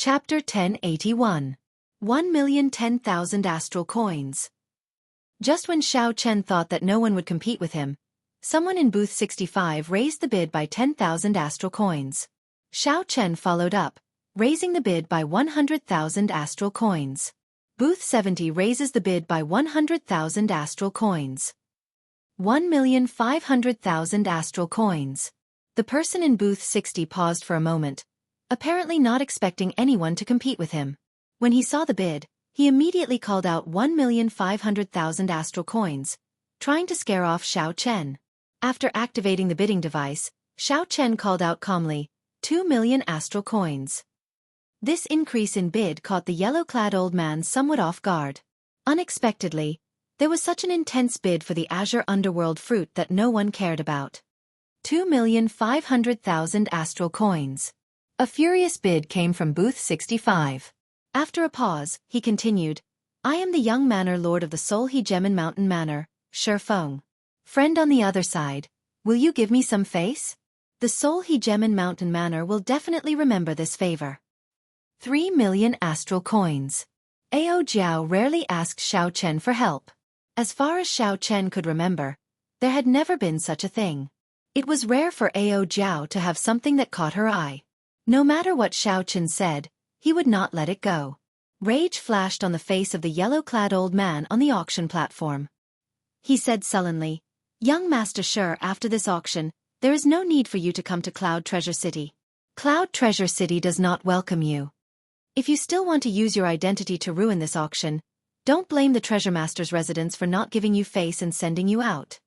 Chapter 1081. 1,010,000 Astral Coins. Just when Xiao Chen thought that no one would compete with him, someone in booth 65 raised the bid by 10,000 astral coins. Xiao Chen followed up, raising the bid by 100,000 astral coins. Booth 70 raises the bid by 100,000 astral coins. 1,500,000 astral coins. The person in booth 60 paused for a moment, apparently not expecting anyone to compete with him. When he saw the bid, he immediately called out 1,500,000 astral coins, trying to scare off Xiao Chen. After activating the bidding device, Xiao Chen called out calmly, 2 million astral coins. This increase in bid caught the yellow-clad old man somewhat off guard. Unexpectedly, there was such an intense bid for the azure underworld fruit that no one cared about. 2,500,000 astral coins. A furious bid came from booth 65. After a pause, he continued, I am the young manor lord of the Soul Hegemon Mountain Manor, Shi Feng. Friend on the other side, will you give me some face? The Soul Hegemon Mountain Manor will definitely remember this favor. 3 million astral coins. Ao Jiao rarely asked Xiao Chen for help. As far as Xiao Chen could remember, there had never been such a thing. It was rare for Ao Jiao to have something that caught her eye. No matter what Xiao Chen said, he would not let it go. Rage flashed on the face of the yellow-clad old man on the auction platform. He said sullenly, Young Master Shi, after this auction, there is no need for you to come to Cloud Treasure City. Cloud Treasure City does not welcome you. If you still want to use your identity to ruin this auction, don't blame the Treasure Master's residence for not giving you face and sending you out.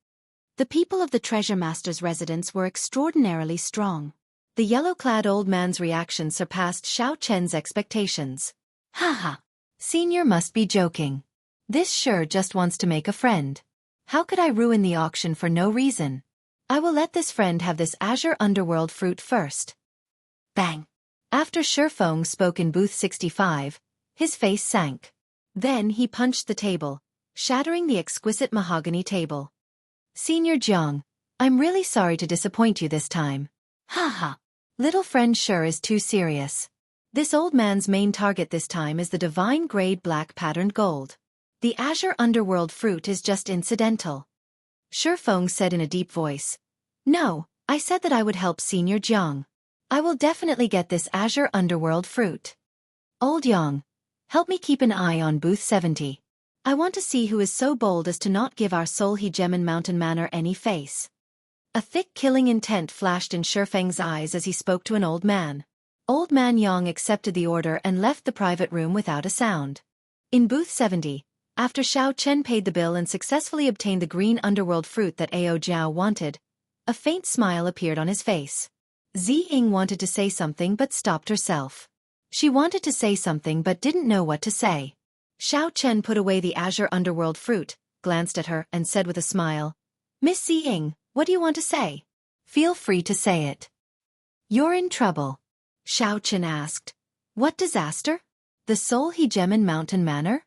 The people of the Treasure Master's residence were extraordinarily strong. The yellow-clad old man's reaction surpassed Xiao Chen's expectations. Haha. Senior must be joking. This sure just wants to make a friend. How could I ruin the auction for no reason? I will let this friend have this azure underworld fruit first. Bang. After Shi Feng spoke in booth 65, his face sank. Then he punched the table, shattering the exquisite mahogany table. Senior Jiang, I'm really sorry to disappoint you this time. Haha. Little friend Shi is too serious. This old man's main target this time is the divine grade black patterned gold. The azure underworld fruit is just incidental. Shi Feng said in a deep voice. No, I said that I would help Senior Jiang. I will definitely get this azure underworld fruit. Old Yang, help me keep an eye on booth 70. I want to see who is so bold as to not give our Soul Hegemon Mountain Manor any face. A thick killing intent flashed in Shi Feng's eyes as he spoke to an old man. Old man Yang accepted the order and left the private room without a sound. In booth 70, after Xiao Chen paid the bill and successfully obtained the green underworld fruit that Ao Jiao wanted, a faint smile appeared on his face. Ziying wanted to say something but stopped herself. She wanted to say something but didn't know what to say. Xiao Chen put away the azure underworld fruit, glanced at her, and said with a smile, Miss Ziying, what do you want to say? Feel free to say it. You're in trouble. Xiao Chen asked. What disaster? The Soul Hegemon Mountain Manor?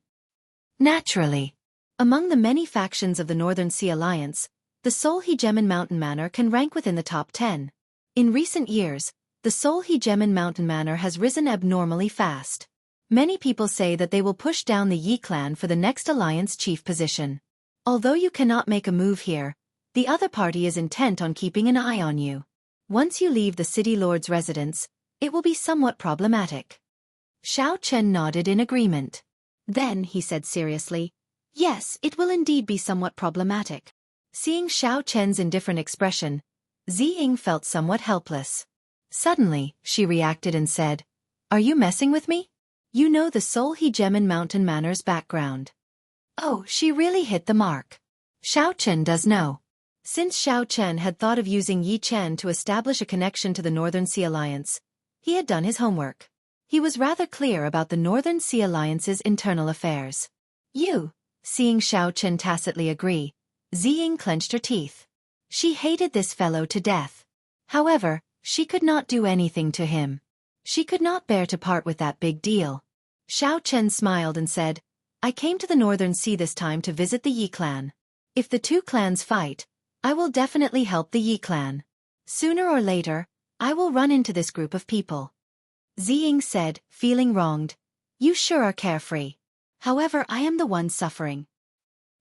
Naturally. Among the many factions of the Northern Sea Alliance, the Soul Hegemon Mountain Manor can rank within the top 10. In recent years, the Soul Hegemon Mountain Manor has risen abnormally fast. Many people say that they will push down the Yi clan for the next alliance chief position. Although you cannot make a move here, the other party is intent on keeping an eye on you. Once you leave the city lord's residence, it will be somewhat problematic. Xiao Chen nodded in agreement. Then he said seriously, Yes, it will indeed be somewhat problematic. Seeing Xiao Chen's indifferent expression, Ziying felt somewhat helpless. Suddenly, she reacted and said, Are you messing with me? You know the Soul Hegemon Mountain Manor's background. Oh, she really hit the mark. Xiao Chen does know. Since Xiao Chen had thought of using Yi Chen to establish a connection to the Northern Sea Alliance, he had done his homework. He was rather clear about the Northern Sea Alliance's internal affairs. Seeing Xiao Chen tacitly agree, Ziying clenched her teeth. She hated this fellow to death. However, she could not do anything to him. She could not bear to part with that big deal. Xiao Chen smiled and said, I came to the Northern Sea this time to visit the Yi clan. If the two clans fight, I will definitely help the Yi clan. Sooner or later, I will run into this group of people. Ziying said, feeling wronged. You sure are carefree. However, I am the one suffering.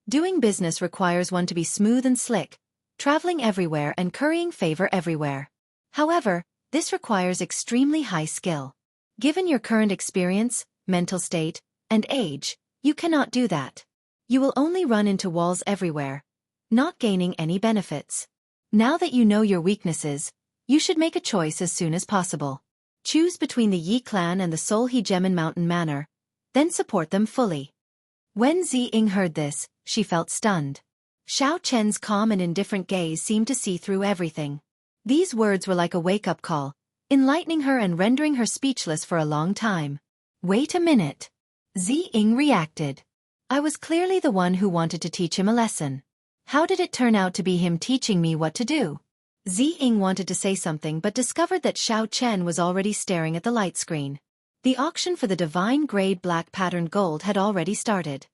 Doing business requires one to be smooth and slick, traveling everywhere and currying favor everywhere. However, this requires extremely high skill. Given your current experience, mental state, and age, you cannot do that. You will only run into walls everywhere, not gaining any benefits. Now that you know your weaknesses, you should make a choice as soon as possible. Choose between the Yi clan and the Seoul Hegemon Mountain Manor, then support them fully. When Ziying heard this, she felt stunned. Xiao Chen's calm and indifferent gaze seemed to see through everything. These words were like a wake-up call, enlightening her and rendering her speechless for a long time. Wait a minute. Ziying reacted. I was clearly the one who wanted to teach him a lesson. How did it turn out to be him teaching me what to do? Ziying wanted to say something but discovered that Xiao Chen was already staring at the light screen. The auction for the divine grade black patterned gold had already started.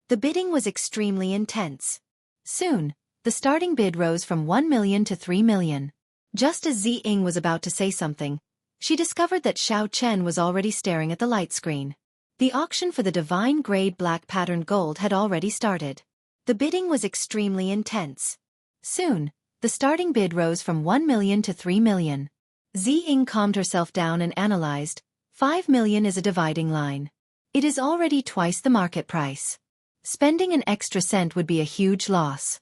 The bidding was extremely intense. Soon, the starting bid rose from 1 million to 3 million. Just as Ziying was about to say something, she discovered that Xiao Chen was already staring at the light screen. The auction for the divine grade black patterned gold had already started. The bidding was extremely intense. Soon, the starting bid rose from 1 million to 3 million. Ziying calmed herself down and analyzed. 5 million is a dividing line. It is already twice the market price. Spending an extra cent would be a huge loss.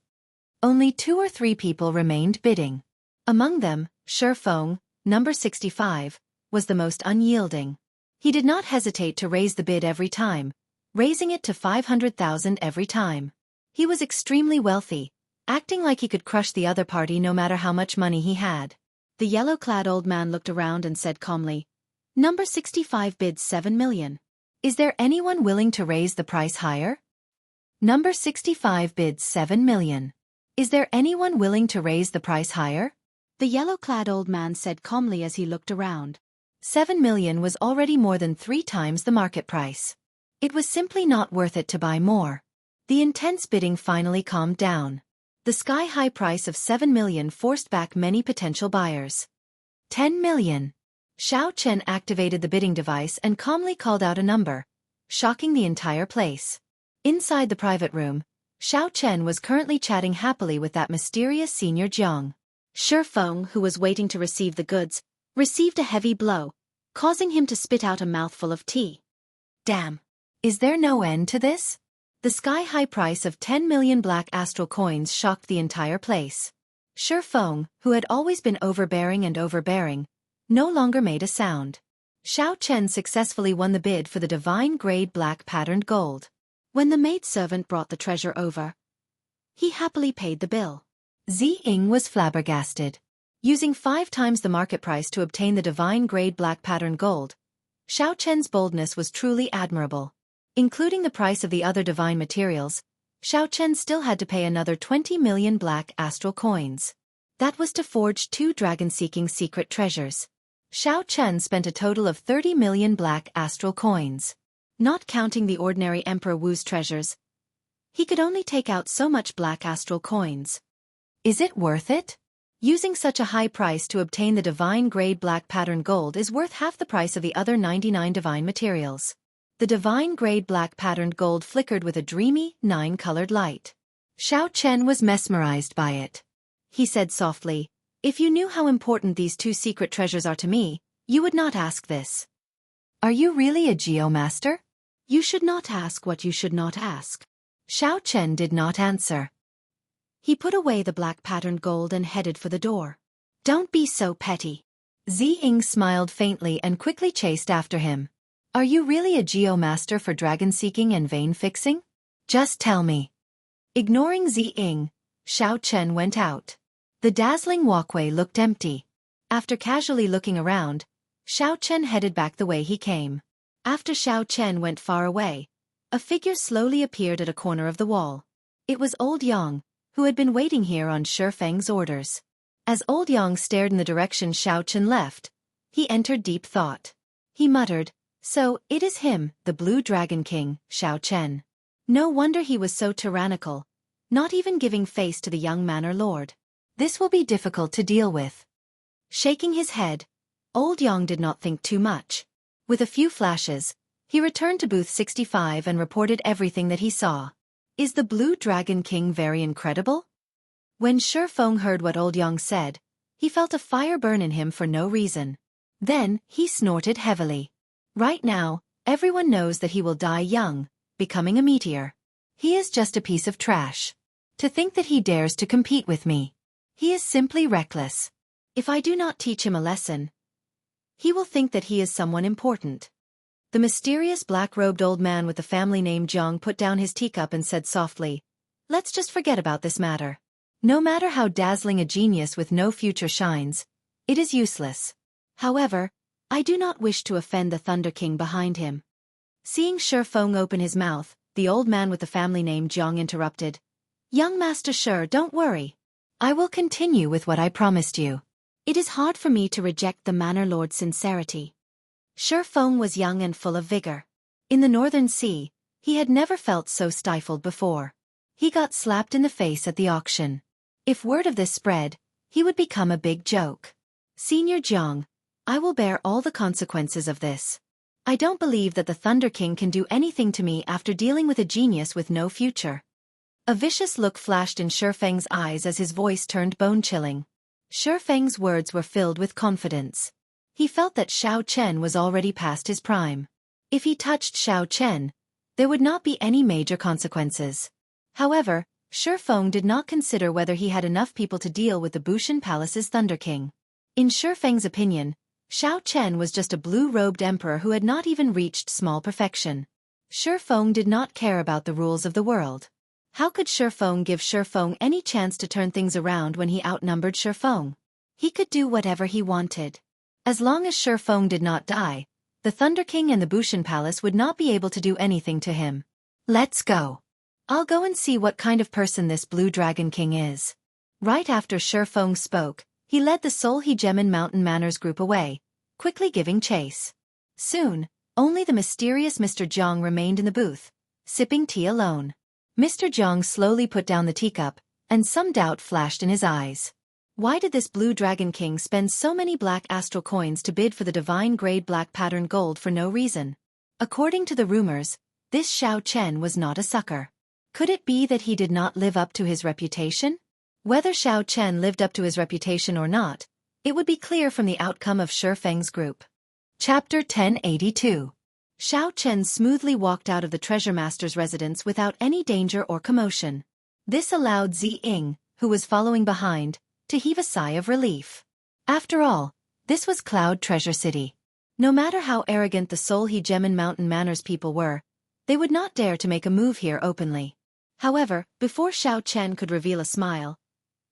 Only 2 or 3 people remained bidding. Among them, Shifeng, number 65, was the most unyielding. He did not hesitate to raise the bid every time, raising it to 500,000 every time. He was extremely wealthy, acting like he could crush the other party no matter how much money he had. The yellow-clad old man looked around and said calmly, Number 65 bids 7 million. Is there anyone willing to raise the price higher? Number 65 bids 7 million. Is there anyone willing to raise the price higher? The yellow-clad old man said calmly as he looked around. 7 million was already more than 3 times the market price. It was simply not worth it to buy more. The intense bidding finally calmed down. The sky-high price of 7 million forced back many potential buyers. 10 million. Xiao Chen activated the bidding device and calmly called out a number, shocking the entire place. Inside the private room, Xiao Chen was currently chatting happily with that mysterious senior Jiang. Shifeng, who was waiting to receive the goods, received a heavy blow, causing him to spit out a mouthful of tea. Damn! Is there no end to this? The sky-high price of 10 million black astral coins shocked the entire place. Shifeng, who had always been overbearing, no longer made a sound. Xiao Chen successfully won the bid for the divine grade black patterned gold. When the maidservant brought the treasure over, he happily paid the bill. Ziying was flabbergasted. Using 5 times the market price to obtain the divine grade black patterned gold, Xiao Chen's boldness was truly admirable. Including the price of the other divine materials, Xiao Chen still had to pay another 20 million black astral coins. That was to forge 2 dragon-seeking secret treasures. Xiao Chen spent a total of 30 million black astral coins. Not counting the ordinary Emperor Wu's treasures, he could only take out so much black astral coins. Is it worth it? Using such a high price to obtain the divine grade black pattern gold is worth half the price of the other 99 divine materials. The divine grade black patterned gold flickered with a dreamy, 9-colored light. Xiao Chen was mesmerized by it. He said softly, If you knew how important these 2 secret treasures are to me, you would not ask this. Are you really a geomaster? You should not ask what you should not ask. Xiao Chen did not answer. He put away the black patterned gold and headed for the door. Don't be so petty. Ziying smiled faintly and quickly chased after him. Are you really a geomaster for dragon-seeking and vein-fixing? Just tell me. Ignoring Ziying, Xiao Chen went out. The dazzling walkway looked empty. After casually looking around, Xiao Chen headed back the way he came. After Xiao Chen went far away, a figure slowly appeared at a corner of the wall. It was Old Yang, who had been waiting here on Shifeng's orders. As Old Yang stared in the direction Xiao Chen left, he entered deep thought. He muttered, So, it is him, the Blue Dragon King, Xiao Chen. No wonder he was so tyrannical, not even giving face to the young manor lord. This will be difficult to deal with. Shaking his head, Old Yang did not think too much. With a few flashes, he returned to booth 65 and reported everything that he saw. Is the Blue Dragon King very incredible? When Shifeng heard what old Yang said, he felt a fire burn in him for no reason. Then, he snorted heavily. Right now, everyone knows that he will die young, becoming a meteor. He is just a piece of trash. To think that he dares to compete with me. He is simply reckless. If I do not teach him a lesson, he will think that he is someone important. The mysterious black-robed old man with the family name Jiang put down his teacup and said softly, "Let's just forget about this matter. No matter how dazzling a genius with no future shines, it is useless. However, I do not wish to offend the Thunder King behind him." Seeing Shifeng open his mouth, the old man with the family name Jiang interrupted, "Young Master Shi, don't worry. I will continue with what I promised you. It is hard for me to reject the Manor Lord's sincerity." Shifeng was young and full of vigor. In the Northern Sea, he had never felt so stifled before. He got slapped in the face at the auction. If word of this spread, he would become a big joke. "Senior Jiang, I will bear all the consequences of this. I don't believe that the Thunder King can do anything to me after dealing with a genius with no future." A vicious look flashed in Shifeng's eyes as his voice turned bone-chilling. Shifeng's words were filled with confidence. He felt that Xiao Chen was already past his prime. If he touched Xiao Chen, there would not be any major consequences. However, Shifeng did not consider whether he had enough people to deal with the Bushan Palace's Thunder King. In Shifeng's opinion, Xiao Chen was just a blue-robed emperor who had not even reached small perfection. Shifeng did not care about the rules of the world. How could Shifeng give Shifeng any chance to turn things around when he outnumbered Shifeng? He could do whatever he wanted. As long as Shifeng did not die, the Thunder King and the Bushan Palace would not be able to do anything to him. "Let's go. I'll go and see what kind of person this Blue Dragon King is." Right after Shifeng spoke, he led the Seoul Hegemon Mountain Manors group away, quickly giving chase. Soon, only the mysterious Mr. Jiang remained in the booth, sipping tea alone. Mr. Jiang slowly put down the teacup, and some doubt flashed in his eyes. Why did this Blue Dragon King spend so many black astral coins to bid for the divine grade black pattern gold for no reason? According to the rumors, this Xiao Chen was not a sucker. Could it be that he did not live up to his reputation? Whether Xiao Chen lived up to his reputation or not, it would be clear from the outcome of Shifeng's group. Chapter 1082. Xiao Chen smoothly walked out of the treasure master's residence without any danger or commotion. This allowed Zi Ying, who was following behind, to heave a sigh of relief. After all, this was Cloud Treasure City. No matter how arrogant the Seoul Hegemon Mountain Manors people were, they would not dare to make a move here openly. However, before Xiao Chen could reveal a smile,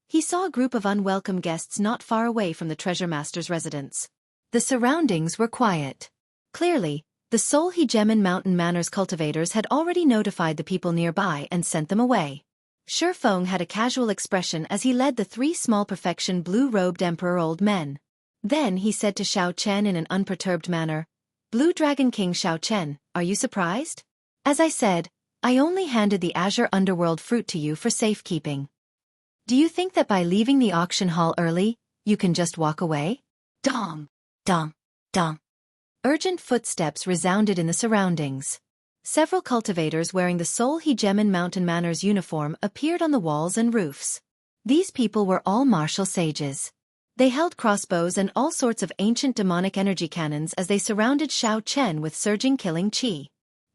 he saw a group of unwelcome guests not far away from the treasure master's residence. The surroundings were quiet. Clearly, the Seoul Hegemon Mountain Manors cultivators had already notified the people nearby and sent them away. Shifeng had a casual expression as he led the three small perfection blue-robed emperor old men. Then he said to Xiao Chen in an unperturbed manner, "Blue Dragon King Xiao Chen, are you surprised? As I said, I only handed the Azure Underworld fruit to you for safekeeping. Do you think that by leaving the auction hall early, you can just walk away?" Dong! Dong! Dong! Urgent footsteps resounded in the surroundings. Several cultivators wearing the Seoul Hegemon Mountain Manors uniform appeared on the walls and roofs. These people were all martial sages. They held crossbows and all sorts of ancient demonic energy cannons as they surrounded Xiao Chen with surging killing chi.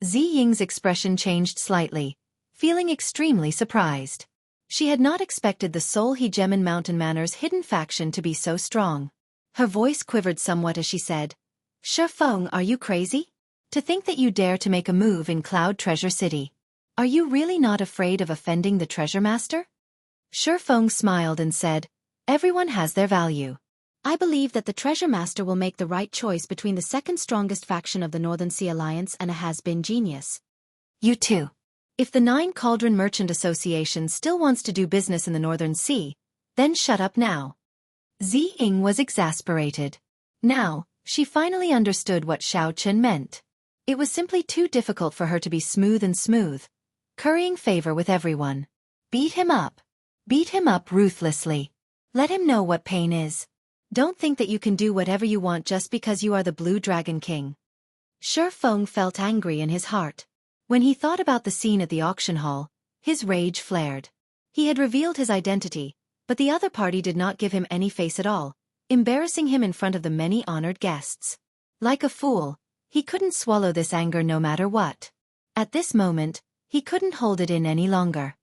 Zi Ying's expression changed slightly, feeling extremely surprised. She had not expected the Seoul Hegemon Mountain Manors hidden faction to be so strong. Her voice quivered somewhat as she said, "Shifeng, are you crazy? To think that you dare to make a move in Cloud Treasure City. Are you really not afraid of offending the treasure master?" Shifeng smiled and said, "Everyone has their value. I believe that the treasure master will make the right choice between the second strongest faction of the Northern Sea Alliance and a has-been genius. You too. If the Nine Cauldron Merchant Association still wants to do business in the Northern Sea, then shut up now." Zi Ying was exasperated. Now, she finally understood what Xiao Chen meant. It was simply too difficult for her to be smooth, currying favor with everyone. Beat him up. Beat him up ruthlessly. Let him know what pain is. Don't think that you can do whatever you want just because you are the Blue Dragon King. Shi Feng felt angry in his heart. When he thought about the scene at the auction hall, his rage flared. He had revealed his identity, but the other party did not give him any face at all, embarrassing him in front of the many honored guests. Like a fool, he couldn't swallow this anger no matter what. At this moment, he couldn't hold it in any longer.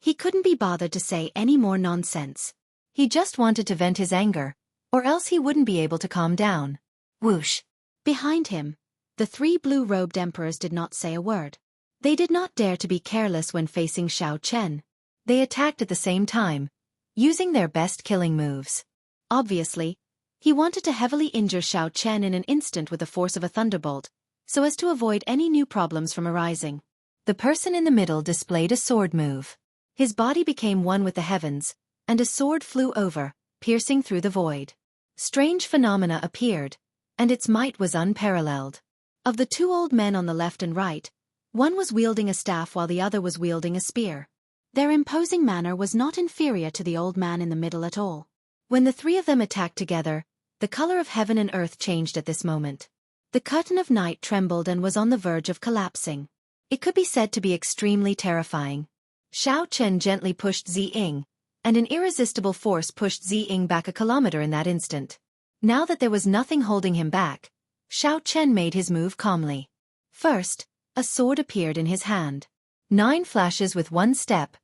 He couldn't be bothered to say any more nonsense. He just wanted to vent his anger, or else he wouldn't be able to calm down. Whoosh! Behind him, the three blue-robed emperors did not say a word. They did not dare to be careless when facing Xiao Chen. They attacked at the same time, using their best killing moves. Obviously, he wanted to heavily injure Xiao Chen in an instant with the force of a thunderbolt, so as to avoid any new problems from arising. The person in the middle displayed a sword move. His body became one with the heavens, and a sword flew over, piercing through the void. Strange phenomena appeared, and its might was unparalleled. Of the two old men on the left and right, one was wielding a staff while the other was wielding a spear. Their imposing manner was not inferior to the old man in the middle at all. When the three of them attacked together, the color of heaven and earth changed at this moment. The curtain of night trembled and was on the verge of collapsing. It could be said to be extremely terrifying. Xiao Chen gently pushed Ziying, and an irresistible force pushed Ziying back a kilometer in that instant. Now that there was nothing holding him back, Xiao Chen made his move calmly. First, a sword appeared in his hand. 9 flashes with 1 step.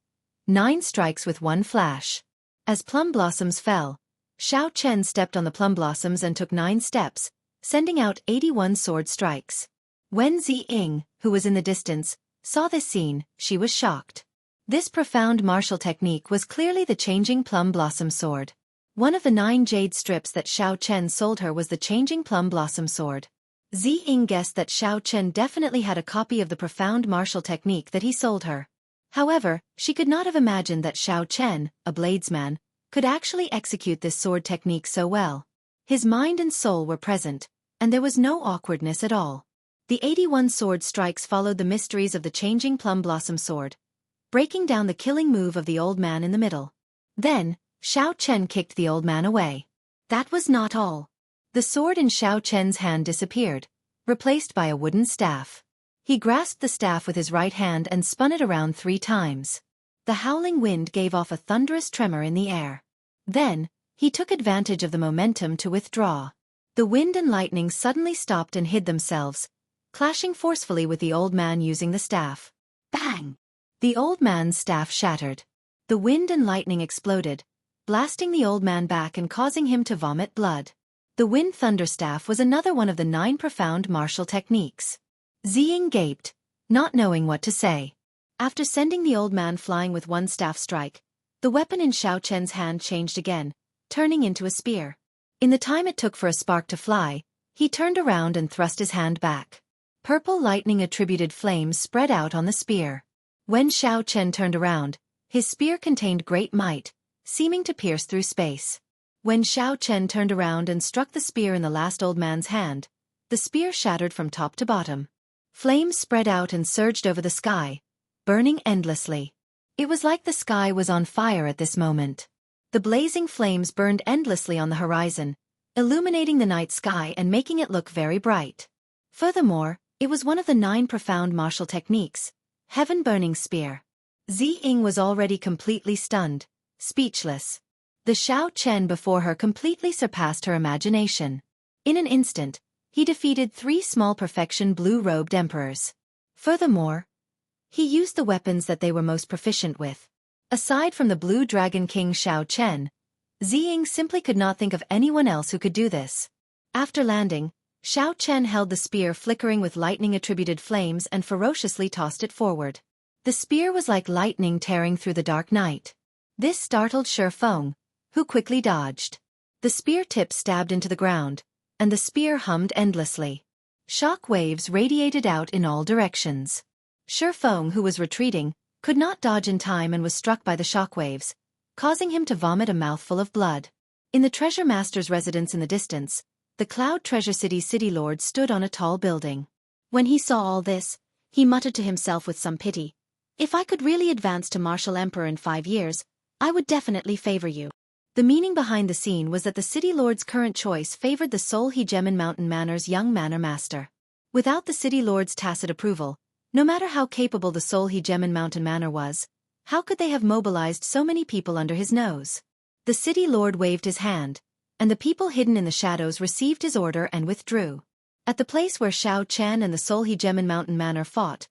9 strikes with 1 flash. As plum blossoms fell, Xiao Chen stepped on the plum blossoms and took 9 steps, sending out 81 sword strikes. When Ziying, who was in the distance, saw this scene, she was shocked. This profound martial technique was clearly the changing plum blossom sword. One of the 9 jade strips that Xiao Chen sold her was the changing plum blossom sword. Ziying guessed that Xiao Chen definitely had a copy of the profound martial technique that he sold her. However, she could not have imagined that Xiao Chen, a bladesman, could actually execute this sword technique so well. His mind and soul were present, and there was no awkwardness at all. The 81 sword strikes followed the mysteries of the changing plum blossom sword, breaking down the killing move of the old man in the middle. Then, Xiao Chen kicked the old man away. That was not all. The sword in Xiao Chen's hand disappeared, replaced by a wooden staff. He grasped the staff with his right hand and spun it around 3 times. The howling wind gave off a thunderous tremor in the air. Then, he took advantage of the momentum to withdraw. The wind and lightning suddenly stopped and hid themselves, clashing forcefully with the old man using the staff. Bang! The old man's staff shattered. The wind and lightning exploded, blasting the old man back and causing him to vomit blood. The wind thunder staff was another one of the 9 profound martial techniques. Ziying gaped, not knowing what to say. After sending the old man flying with 1 staff strike, the weapon in Xiao Chen's hand changed again, turning into a spear. In the time it took for a spark to fly, he turned around and thrust his hand back. Purple lightning-attributed flames spread out on the spear. When Xiao Chen turned around, his spear contained great might, seeming to pierce through space. When Xiao Chen turned around and struck the spear in the last old man's hand, the spear shattered from top to bottom. Flames spread out and surged over the sky, burning endlessly. It was like the sky was on fire at this moment. The blazing flames burned endlessly on the horizon, illuminating the night sky and making it look very bright. Furthermore, it was one of the 9 profound martial techniques, Heaven-Burning Spear. Ziying was already completely stunned, speechless. The Xiao Chen before her completely surpassed her imagination. In an instant, he defeated 3 small perfection blue-robed emperors. Furthermore, he used the weapons that they were most proficient with. Aside from the Blue Dragon King Xiao Chen, Ziying simply could not think of anyone else who could do this. After landing, Xiao Chen held the spear flickering with lightning-attributed flames and ferociously tossed it forward. The spear was like lightning tearing through the dark night. This startled Shi Feng, who quickly dodged. The spear tip stabbed into the ground, and the spear hummed endlessly. Shock waves radiated out in all directions. Shi Feng, who was retreating, could not dodge in time and was struck by the shock waves, causing him to vomit a mouthful of blood. In the treasure master's residence in the distance, the Cloud Treasure City's city lord stood on a tall building. When he saw all this, he muttered to himself with some pity, "If I could really advance to Martial Emperor in 5 years, I would definitely favor you." The meaning behind the scene was that the city lord's current choice favored the Seoul Hegemon Mountain Manor's young manor master. Without the city lord's tacit approval, no matter how capable the Soul Hegemon Mountain Manor was, how could they have mobilized so many people under his nose? The city lord waved his hand, and the people hidden in the shadows received his order and withdrew. At the place where Xiao Chen and the Soul Hegemon Mountain Manor fought,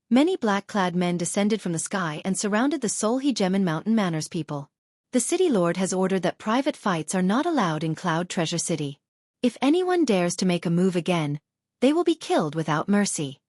many black-clad men descended from the sky and surrounded the Soul Hegemon Mountain Manor's people. The city lord has ordered that private fights are not allowed in Cloud Treasure City. If anyone dares to make a move again, they will be killed without mercy.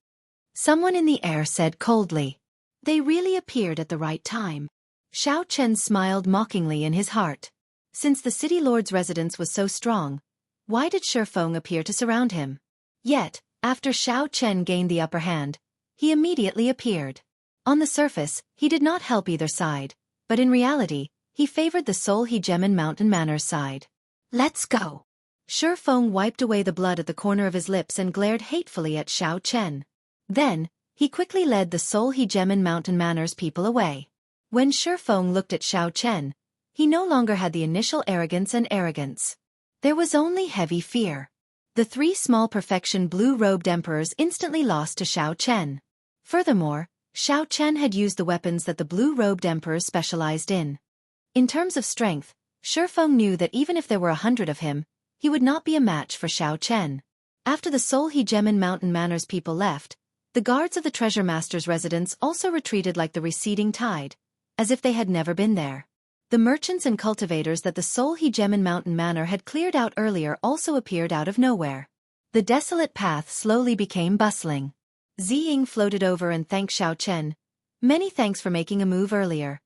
Someone in the air said coldly. They really appeared at the right time. Xiao Chen smiled mockingly in his heart. Since the city lord's residence was so strong, why did Shifeng appear to surround him? Yet, after Xiao Chen gained the upper hand, he immediately appeared. On the surface, he did not help either side, but in reality, he favored the Soul Hegemon Mountain Manor's side. Let's go. Shifeng wiped away the blood at the corner of his lips and glared hatefully at Xiao Chen. Then, he quickly led the Soul Hegemon Mountain Manor's people away. When Shifeng looked at Xiao Chen, he no longer had the initial arrogance. There was only heavy fear. The three small perfection blue-robed emperors instantly lost to Xiao Chen. Furthermore, Xiao Chen had used the weapons that the blue-robed emperors specialized in. In terms of strength, Shifeng knew that even if there were 100 of him, he would not be a match for Xiao Chen. After the Soul Hegemon Mountain Manor's people left, the guards of the Treasure Master's residence also retreated like the receding tide, as if they had never been there. The merchants and cultivators that the Soul Hegemon Mountain Manor had cleared out earlier also appeared out of nowhere. The desolate path slowly became bustling. Ziying floated over and thanked Xiao Chen. Many thanks for making a move earlier.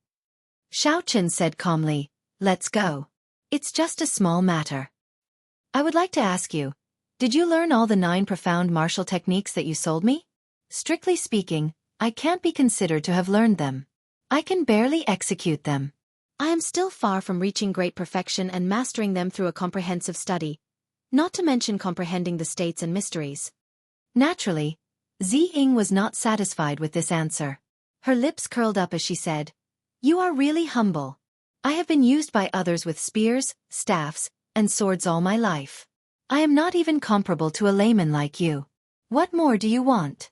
Xiao Chen said calmly, let's go. It's just a small matter. I would like to ask you, did you learn all the 9 profound martial techniques that you sold me? Strictly speaking, I can't be considered to have learned them. I can barely execute them. I am still far from reaching great perfection and mastering them through a comprehensive study, not to mention comprehending the states and mysteries. Naturally, Ziying was not satisfied with this answer. Her lips curled up as she said, you are really humble. I have been used by others with spears, staffs, and swords all my life. I am not even comparable to a layman like you. What more do you want?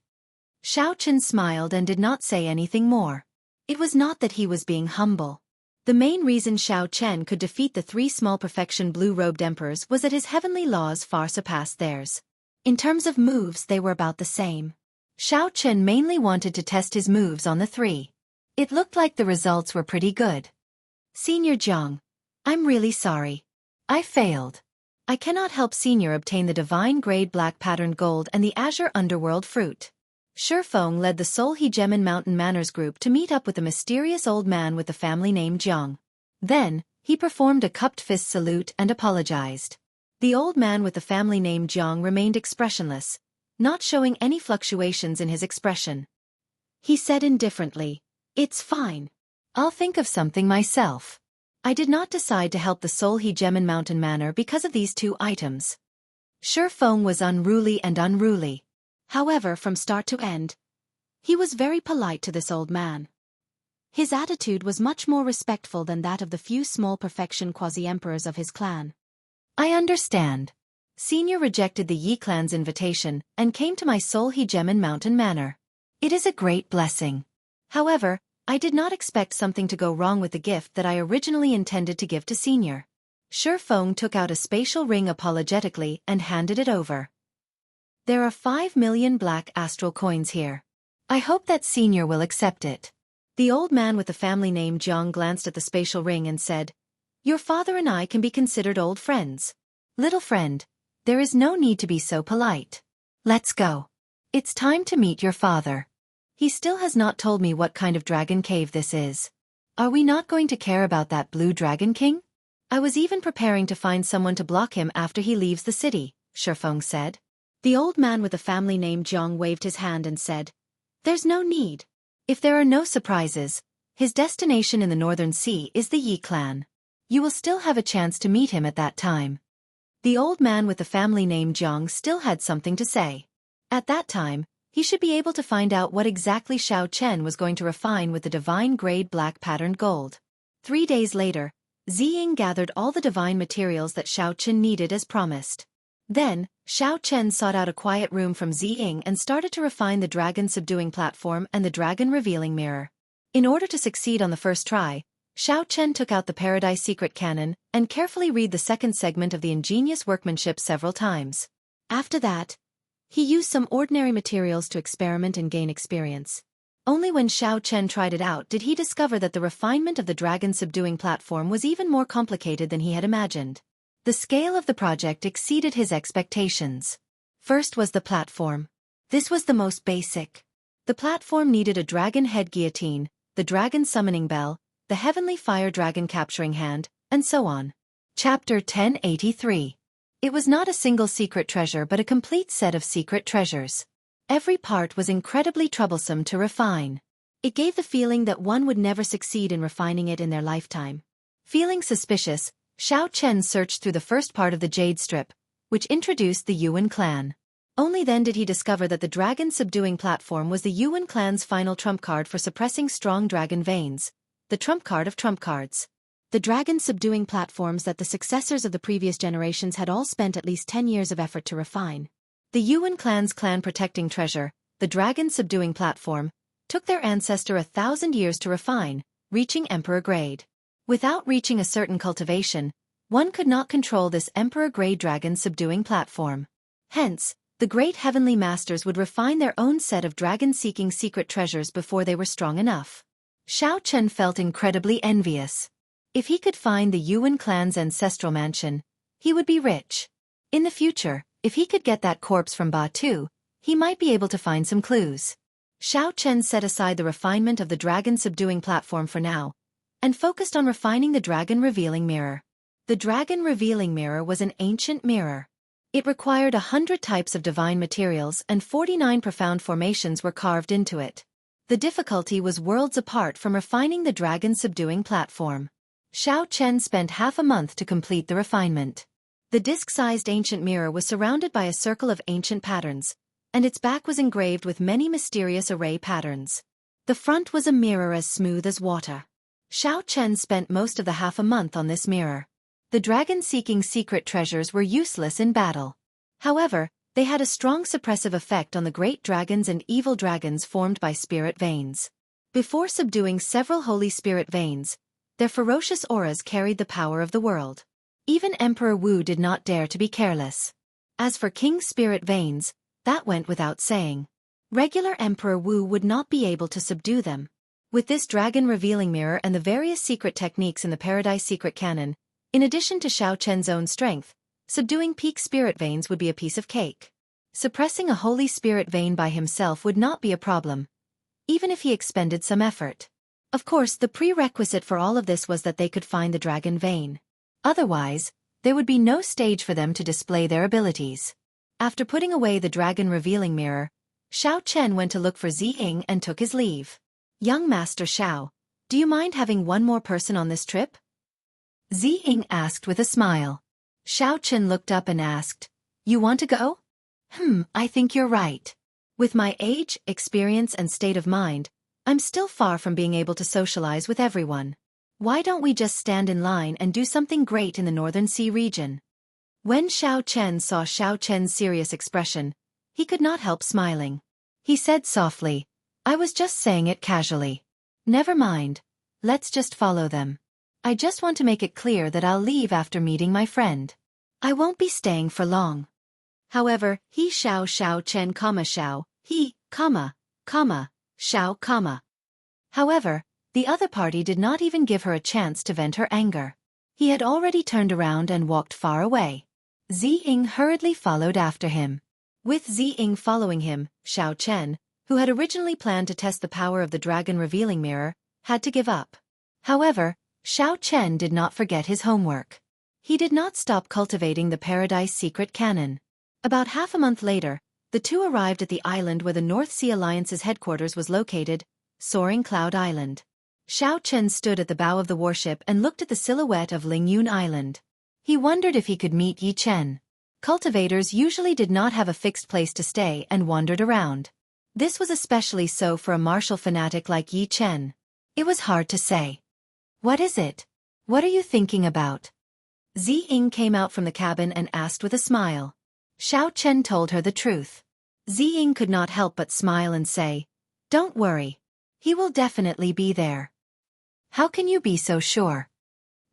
Xiao Chen smiled and did not say anything more. It was not that he was being humble. The main reason Xiao Chen could defeat the 3 small perfection blue-robed emperors was that his heavenly laws far surpassed theirs. In terms of moves, they were about the same. Xiao Chen mainly wanted to test his moves on the 3. It looked like the results were pretty good. Senior Jiang, I'm really sorry. I failed. I cannot help Senior obtain the divine grade black patterned gold and the azure underworld fruit. Shifeng led the Soul Hegemon Mountain Manor's group to meet up with the mysterious old man with the family name Jiang. Then, he performed a cupped fist salute and apologized. The old man with the family name Jiang remained expressionless, not showing any fluctuations in his expression. He said indifferently, it's fine. I'll think of something myself. I did not decide to help the Soul Hegemon Mountain Manor because of these 2 items. Shifeng was unruly. However, from start to end, he was very polite to this old man. His attitude was much more respectful than that of the few small perfection quasi-emperors of his clan. I understand. Senior rejected the Yi clan's invitation and came to my Soul Hegemon Mountain Manor. It is a great blessing. However, I did not expect something to go wrong with the gift that I originally intended to give to Senior. Shifeng took out a spatial ring apologetically and handed it over. There are 5 million black astral coins here. I hope that Senior will accept it. The old man with the family name Jiang glanced at the spatial ring and said, your father and I can be considered old friends. Little friend, there is no need to be so polite. Let's go. It's time to meet your father. He still has not told me what kind of dragon cave this is. Are we not going to care about that blue dragon king? I was even preparing to find someone to block him after he leaves the city, Shifeng said. The old man with the family name Jiang waved his hand and said, there's no need. If there are no surprises, his destination in the Northern Sea is the Yi clan. You will still have a chance to meet him at that time. The old man with the family name Jiang still had something to say. At that time, he should be able to find out what exactly Xiao Chen was going to refine with the divine grade black patterned gold. 3 days later, Ziying gathered all the divine materials that Xiao Chen needed as promised. Then, Xiao Chen sought out a quiet room from Ziying and started to refine the dragon-subduing platform and the dragon-revealing mirror. In order to succeed on the first try, Xiao Chen took out the Paradise Secret Canon and carefully read the second segment of the ingenious workmanship several times. After that, he used some ordinary materials to experiment and gain experience. Only when Xiao Chen tried it out did he discover that the refinement of the dragon-subduing platform was even more complicated than he had imagined. The scale of the project exceeded his expectations. First was the platform. This was the most basic. The platform needed a dragon head guillotine, the dragon summoning bell, the heavenly fire dragon capturing hand, and so on. Chapter 1083. It was not a single secret treasure but a complete set of secret treasures. Every part was incredibly troublesome to refine. It gave the feeling that one would never succeed in refining it in their lifetime. Feeling suspicious, Xiao Chen searched through the first part of the Jade Strip, which introduced the Yuan clan. Only then did he discover that the dragon-subduing platform was the Yuan clan's final trump card for suppressing strong dragon veins, the trump card of trump cards. The dragon-subduing platforms that the successors of the previous generations had all spent at least 10 years of effort to refine. The Yuan clan's clan-protecting treasure, the dragon-subduing platform, took their ancestor 1,000 years to refine, reaching emperor grade. Without reaching a certain cultivation, one could not control this emperor-grade dragon-subduing platform. Hence, the great heavenly masters would refine their own set of dragon-seeking secret treasures before they were strong enough. Xiao Chen felt incredibly envious. If he could find the Yuan clan's ancestral mansion, he would be rich. In the future, if he could get that corpse from Batu, he might be able to find some clues. Xiao Chen set aside the refinement of the dragon-subduing platform for now, and focused on refining the dragon-revealing mirror. The dragon-revealing mirror was an ancient mirror. It required 100 types of divine materials and 49 profound formations were carved into it. The difficulty was worlds apart from refining the dragon-subduing platform. Xiao Chen spent half a month to complete the refinement. The disc-sized ancient mirror was surrounded by a circle of ancient patterns, and its back was engraved with many mysterious array patterns. The front was a mirror as smooth as water. Xiao Chen spent most of the half a month on this mirror. The dragon-seeking secret treasures were useless in battle. However, they had a strong suppressive effect on the great dragons and evil dragons formed by spirit veins. Before subduing several holy spirit veins, their ferocious auras carried the power of the world. Even Emperor Wu did not dare to be careless. As for King Spirit Veins, that went without saying. Regular Emperor Wu would not be able to subdue them. With this dragon-revealing mirror and the various secret techniques in the Paradise Secret Canon, in addition to Xiao Chen's own strength, subduing peak spirit veins would be a piece of cake. Suppressing a holy spirit vein by himself would not be a problem, even if he expended some effort. Of course, the prerequisite for all of this was that they could find the dragon vein. Otherwise, there would be no stage for them to display their abilities. After putting away the dragon-revealing mirror, Xiao Chen went to look for Ziying and took his leave. "Young Master Xiao, do you mind having one more person on this trip?" Ziying asked with a smile. Xiao Chen looked up and asked, "You want to go?" I think you're right. With my age, experience and state of mind, I'm still far from being able to socialize with everyone. Why don't we just stand in line and do something great in the Northern Sea region?" When Xiao Chen saw Xiao Chen's serious expression, he could not help smiling. He said softly, "I was just saying it casually. Never mind, let's just follow them. I just want to make it clear that I'll leave after meeting my friend. I won't be staying for long." However, he Xiao Chen, Xiao, he, Xiao, However, the other party did not even give her a chance to vent her anger. He had already turned around and walked far away. Ziying hurriedly followed after him. With Ziying following him, Xiao Chen, who had originally planned to test the power of the dragon-revealing mirror, had to give up. However, Xiao Chen did not forget his homework. He did not stop cultivating the Paradise Secret Canon. About half a month later, the two arrived at the island where the North Sea Alliance's headquarters was located, Soaring Cloud Island. Xiao Chen stood at the bow of the warship and looked at the silhouette of Lingyun Island. He wondered if he could meet Yi Chen. Cultivators usually did not have a fixed place to stay and wandered around. This was especially so for a martial fanatic like Yi Chen. It was hard to say. "What is it? What are you thinking about?" Ziying came out from the cabin and asked with a smile. Xiao Chen told her the truth. Ziying could not help but smile and say, "Don't worry. He will definitely be there." "How can you be so sure?"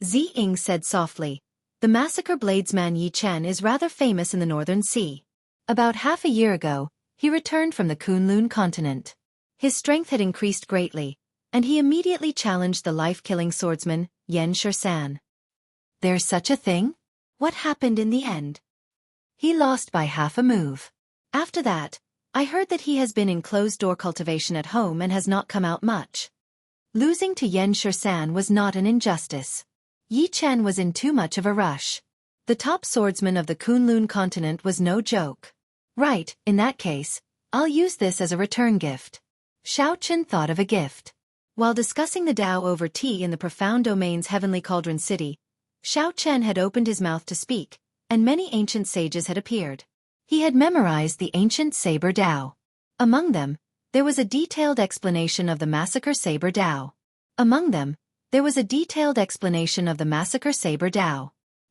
Ziying said softly. "The massacre bladesman Yi Chen is rather famous in the Northern Sea. About half a year ago, he returned from the Kunlun continent. His strength had increased greatly, and he immediately challenged the life-killing swordsman, Yan Shisan. There's such a thing? What happened in the end?" "He lost by half a move. After that, I heard that he has been in closed-door cultivation at home and has not come out much." Losing to Yan Shisan was not an injustice. Yi Chen was in too much of a rush. The top swordsman of the Kunlun continent was no joke. "Right, in that case, I'll use this as a return gift." Xiao Chen thought of a gift. While discussing the Tao over tea in the profound domain's heavenly cauldron city, Xiao Chen had opened his mouth to speak, and many ancient sages had appeared. He had memorized the ancient saber Tao. Among them, there was a detailed explanation of the massacre saber Tao.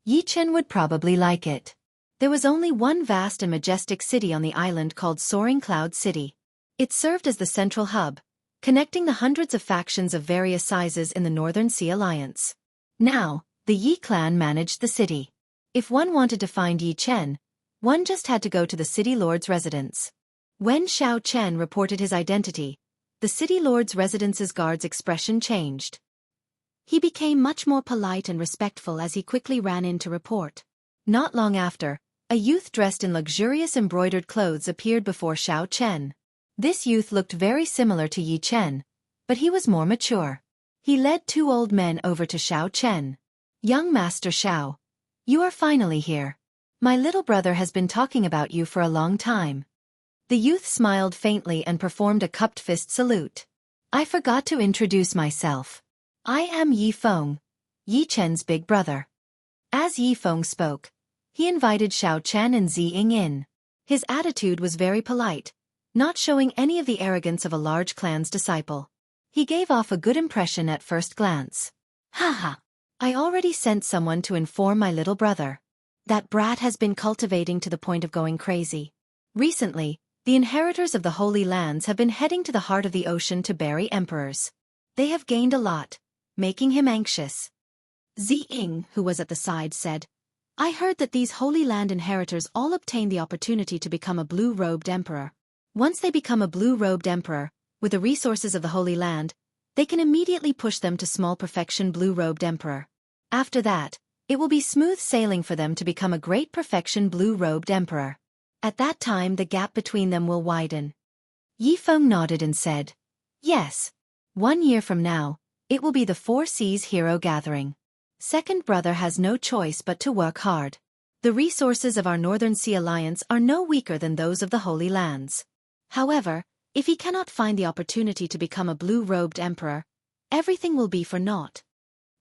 Yi Chen would probably like it. There was only one vast and majestic city on the island called Soaring Cloud City. It served as the central hub, connecting the hundreds of factions of various sizes in the Northern Sea Alliance. Now, the Yi clan managed the city. If one wanted to find Yi Chen, one just had to go to the city lord's residence. When Xiao Chen reported his identity, the city lord's residence's guard's expression changed. He became much more polite and respectful as he quickly ran in to report. Not long after, a youth dressed in luxurious embroidered clothes appeared before Xiao Chen. This youth looked very similar to Yi Chen, but he was more mature. He led two old men over to Xiao Chen. "Young Master Xiao, you are finally here. My little brother has been talking about you for a long time." The youth smiled faintly and performed a cupped fist salute. "I forgot to introduce myself. I am Yi Feng, Yi Chen's big brother." As Yi Feng spoke, he invited Xiao Chen and Ziying in. His attitude was very polite, not showing any of the arrogance of a large clan's disciple. He gave off a good impression at first glance. "Haha, I already sent someone to inform my little brother. That brat has been cultivating to the point of going crazy. Recently, the inheritors of the Holy Lands have been heading to the heart of the ocean to bury emperors. They have gained a lot, making him anxious." Ziying, who was at the side, said, "I heard that these Holy Land inheritors all obtain the opportunity to become a blue-robed emperor. Once they become a blue-robed emperor, with the resources of the Holy Land, they can immediately push them to small perfection blue-robed emperor. After that, it will be smooth sailing for them to become a great perfection blue-robed emperor. At that time the gap between them will widen." Yi Feng nodded and said, "Yes. 1 year from now, it will be the Four Seas Hero Gathering. Second brother has no choice but to work hard. The resources of our Northern Sea Alliance are no weaker than those of the Holy Lands. However, if he cannot find the opportunity to become a blue-robed emperor, everything will be for naught.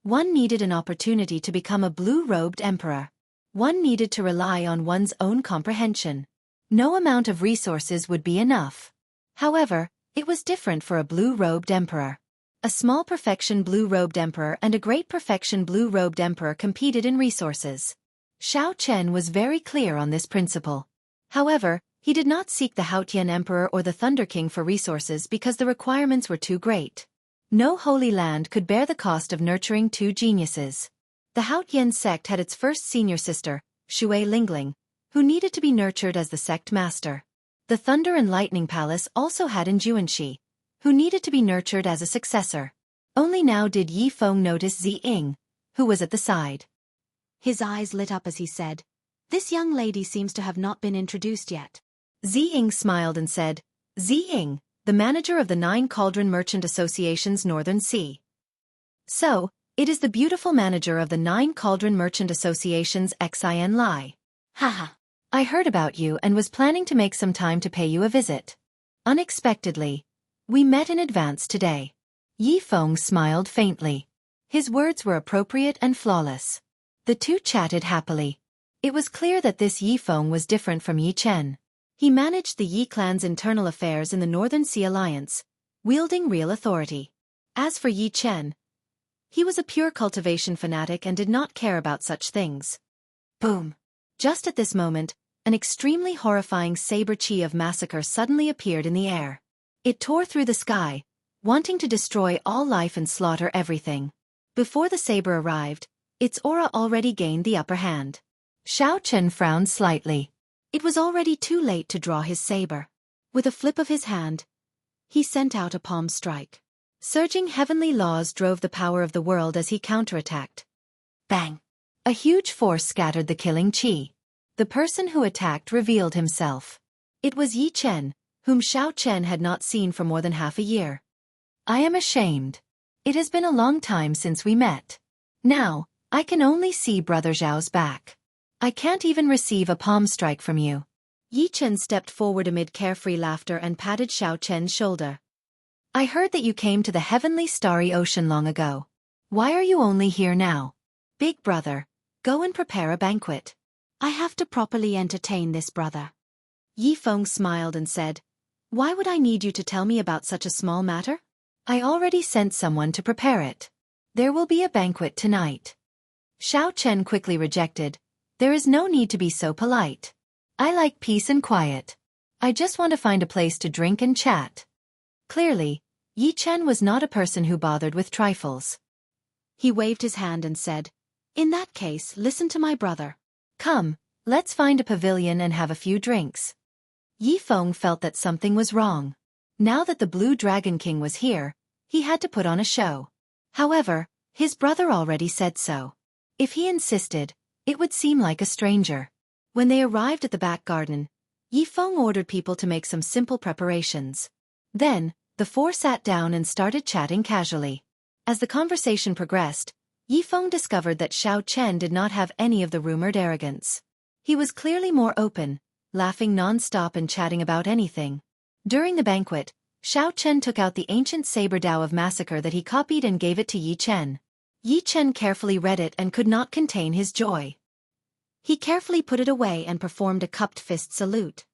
One needed an opportunity to become a blue-robed emperor. One needed to rely on one's own comprehension. No amount of resources would be enough. However, it was different for a blue-robed emperor. A small perfection blue-robed emperor and a great perfection blue-robed emperor competed in resources. Xiao Chen was very clear on this principle. However, he did not seek the Haotian Emperor or the Thunder King for resources because the requirements were too great. No Holy Land could bear the cost of nurturing two geniuses. The Haotian sect had its first senior sister, Shui Lingling, who needed to be nurtured as the sect master. The Thunder and Lightning Palace also had Juanxi, who needed to be nurtured as a successor. Only now did Yi Feng notice Ziying, who was at the side. His eyes lit up as he said, "This young lady seems to have not been introduced yet." Ziying smiled and said, "Ziying, the manager of the 9 Cauldron Merchant Association's Northern Sea." "So, it is the beautiful manager of the 9 Cauldron Merchant Association's Xin Lai. Haha. I heard about you and was planning to make some time to pay you a visit. Unexpectedly, we met in advance today." Yi Feng smiled faintly. His words were appropriate and flawless. The two chatted happily. It was clear that this Yi Feng was different from Yi Chen. He managed the Yi clan's internal affairs in the Northern Sea Alliance, wielding real authority. As for Yi Chen, he was a pure cultivation fanatic and did not care about such things. Boom! Just at this moment, an extremely horrifying saber-chi of massacre suddenly appeared in the air. It tore through the sky, wanting to destroy all life and slaughter everything. Before the saber arrived, its aura already gained the upper hand. Xianxia frowned slightly. It was already too late to draw his saber. With a flip of his hand, he sent out a palm strike. Surging heavenly laws drove the power of the world as he counterattacked. Bang! A huge force scattered the killing chi. The person who attacked revealed himself. It was Yi Chen, whom Xianxia had not seen for more than half a year. I am ashamed. It has been a long time since we met. Now, I can only see Brother Zhao's back. I can't even receive a palm strike from you. Yi Chen stepped forward amid carefree laughter and patted Xianxia's shoulder. I heard that you came to the heavenly starry ocean long ago. Why are you only here now? Big brother, go and prepare a banquet. I have to properly entertain this brother. Yi Feng smiled and said, Why would I need you to tell me about such a small matter? I already sent someone to prepare it. There will be a banquet tonight. Xianxia quickly rejected. There is no need to be so polite. I like peace and quiet. I just want to find a place to drink and chat. Clearly, Yi Chen was not a person who bothered with trifles. He waved his hand and said, In that case, listen to my brother. Come, let's find a pavilion and have a few drinks. Yi Feng felt that something was wrong. Now that the Blue Dragon King was here, he had to put on a show. However, his brother already said so. If he insisted, it would seem like a stranger. When they arrived at the back garden, Yi Feng ordered people to make some simple preparations. Then, the four sat down and started chatting casually. As the conversation progressed, Yi Feng discovered that Xianxia did not have any of the rumored arrogance. He was clearly more open, laughing non-stop and chatting about anything. During the banquet, Xianxia took out the ancient saber dao of massacre that he copied and gave it to Yi Chen. Yi Chen carefully read it and could not contain his joy. He carefully put it away and performed a cupped fist salute.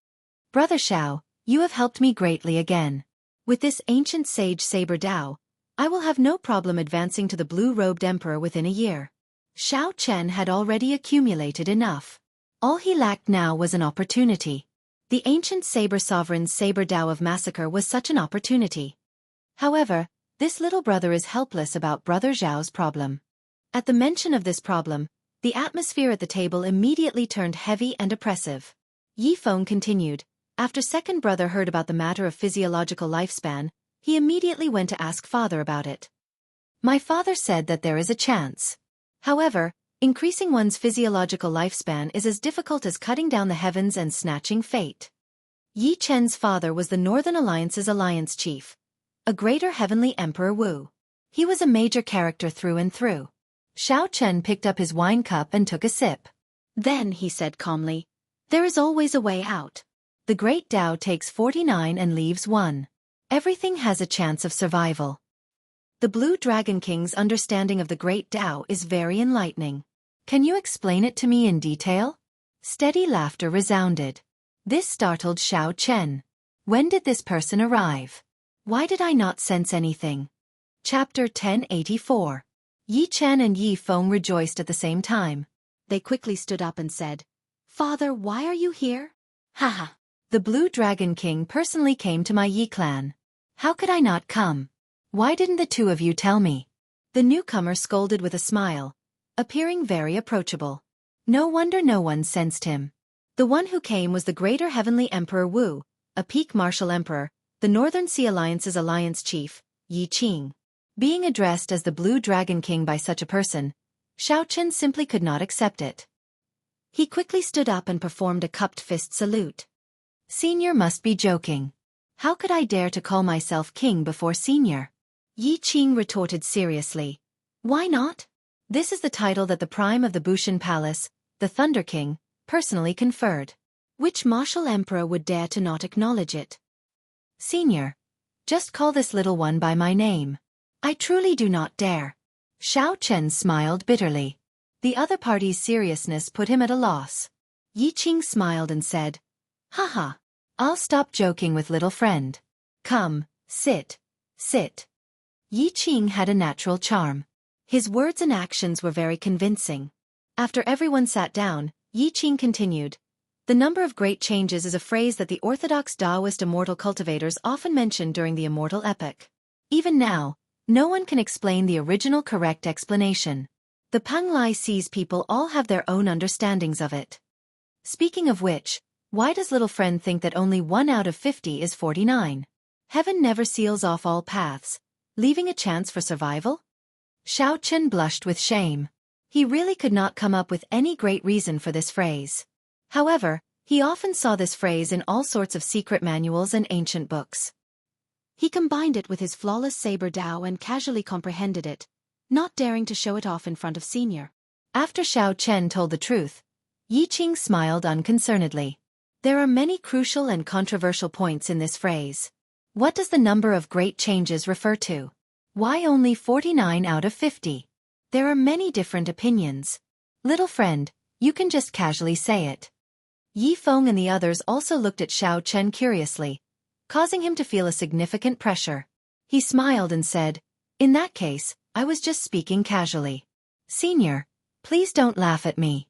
Brother Xiao, you have helped me greatly again. With this ancient sage saber dao, I will have no problem advancing to the blue-robed emperor within a year. Xianxia had already accumulated enough. All he lacked now was an opportunity. The ancient saber sovereign's saber dao of massacre was such an opportunity. However, this little brother is helpless about Brother Zhao's problem. At the mention of this problem, the atmosphere at the table immediately turned heavy and oppressive. Yi Feng continued, After second brother heard about the matter of physiological lifespan, he immediately went to ask father about it. My father said that there is a chance. However, increasing one's physiological lifespan is as difficult as cutting down the heavens and snatching fate. Yi Chen's father was the Northern Alliance's alliance chief, a greater heavenly emperor Wu. He was a major character through and through. Xianxia picked up his wine cup and took a sip. Then he said calmly, There is always a way out. The great Tao takes 49 and leaves 1. Everything has a chance of survival. The Blue Dragon King's understanding of the great Tao is very enlightening. Can you explain it to me in detail? Steady laughter resounded. This startled Xianxia. When did this person arrive? Why did I not sense anything? Chapter 1084. Yi Chen and Yi Feng rejoiced at the same time. They quickly stood up and said, Father, why are you here? Haha. The Blue Dragon King personally came to my Yi clan. How could I not come? Why didn't the two of you tell me? The newcomer scolded with a smile, appearing very approachable. No wonder no one sensed him. The one who came was the greater heavenly emperor Wu, a peak martial emperor, the Northern Sea Alliance's alliance chief, Yi Qing. Being addressed as the Blue Dragon King by such a person, Xianxia simply could not accept it. He quickly stood up and performed a cupped fist salute. Senior must be joking. How could I dare to call myself king before senior? Yi Qing retorted seriously. Why not? This is the title that the prime of the Bushan Palace, the Thunder King, personally conferred. Which martial emperor would dare to not acknowledge it? Senior, just call this little one by my name. I truly do not dare. Xianxia smiled bitterly. The other party's seriousness put him at a loss. Yi Qing smiled and said, Haha, I'll stop joking with little friend. Come, sit, sit. Yi Qing had a natural charm. His words and actions were very convincing. After everyone sat down, Yi Qing continued, The number of great changes is a phrase that the orthodox Taoist immortal cultivators often mention during the Immortal epic. Even now, no one can explain the original correct explanation. The Panglai sees people all have their own understandings of it. Speaking of which, why does little friend think that only 1 out of 50 is 49? Heaven never seals off all paths, leaving a chance for survival? Xiao Chen blushed with shame. He really could not come up with any great reason for this phrase. However, he often saw this phrase in all sorts of secret manuals and ancient books. He combined it with his flawless saber Dao and casually comprehended it, not daring to show it off in front of Senior. After Xiao Chen told the truth, Yi Qing smiled unconcernedly. There are many crucial and controversial points in this phrase. What does the number of great changes refer to? Why only 49 out of 50? There are many different opinions. Little friend, you can just casually say it. Yi Feng and the others also looked at Xiao Chen curiously, causing him to feel a significant pressure. He smiled and said, "In that case, I was just speaking casually. Senior, please don't laugh at me.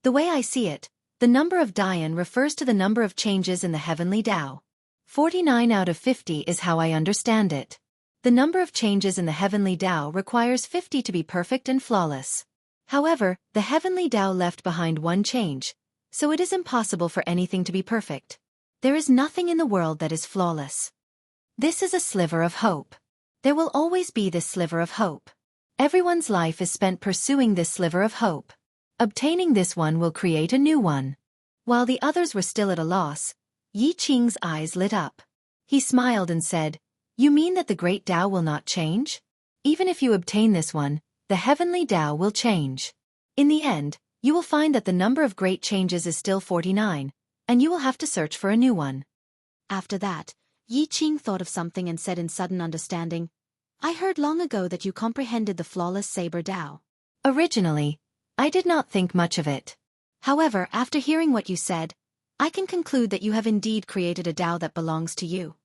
The way I see it, the number of Dian refers to the number of changes in the heavenly Tao. 49 out of 50 is how I understand it. The number of changes in the heavenly Tao requires 50 to be perfect and flawless. However, the heavenly Tao left behind one change, so it is impossible for anything to be perfect. There is nothing in the world that is flawless. This is a sliver of hope. There will always be this sliver of hope. Everyone's life is spent pursuing this sliver of hope. Obtaining this one will create a new one." While the others were still at a loss, Yi Qing's eyes lit up. He smiled and said, "You mean that the great Tao will not change? Even if you obtain this one, the heavenly Tao will change. In the end, you will find that the number of great changes is still 49, and you will have to search for a new one." After that, Yi Qing thought of something and said in sudden understanding, "I heard long ago that you comprehended the flawless saber Tao. Originally, I did not think much of it. However, after hearing what you said, I can conclude that you have indeed created a Tao that belongs to you."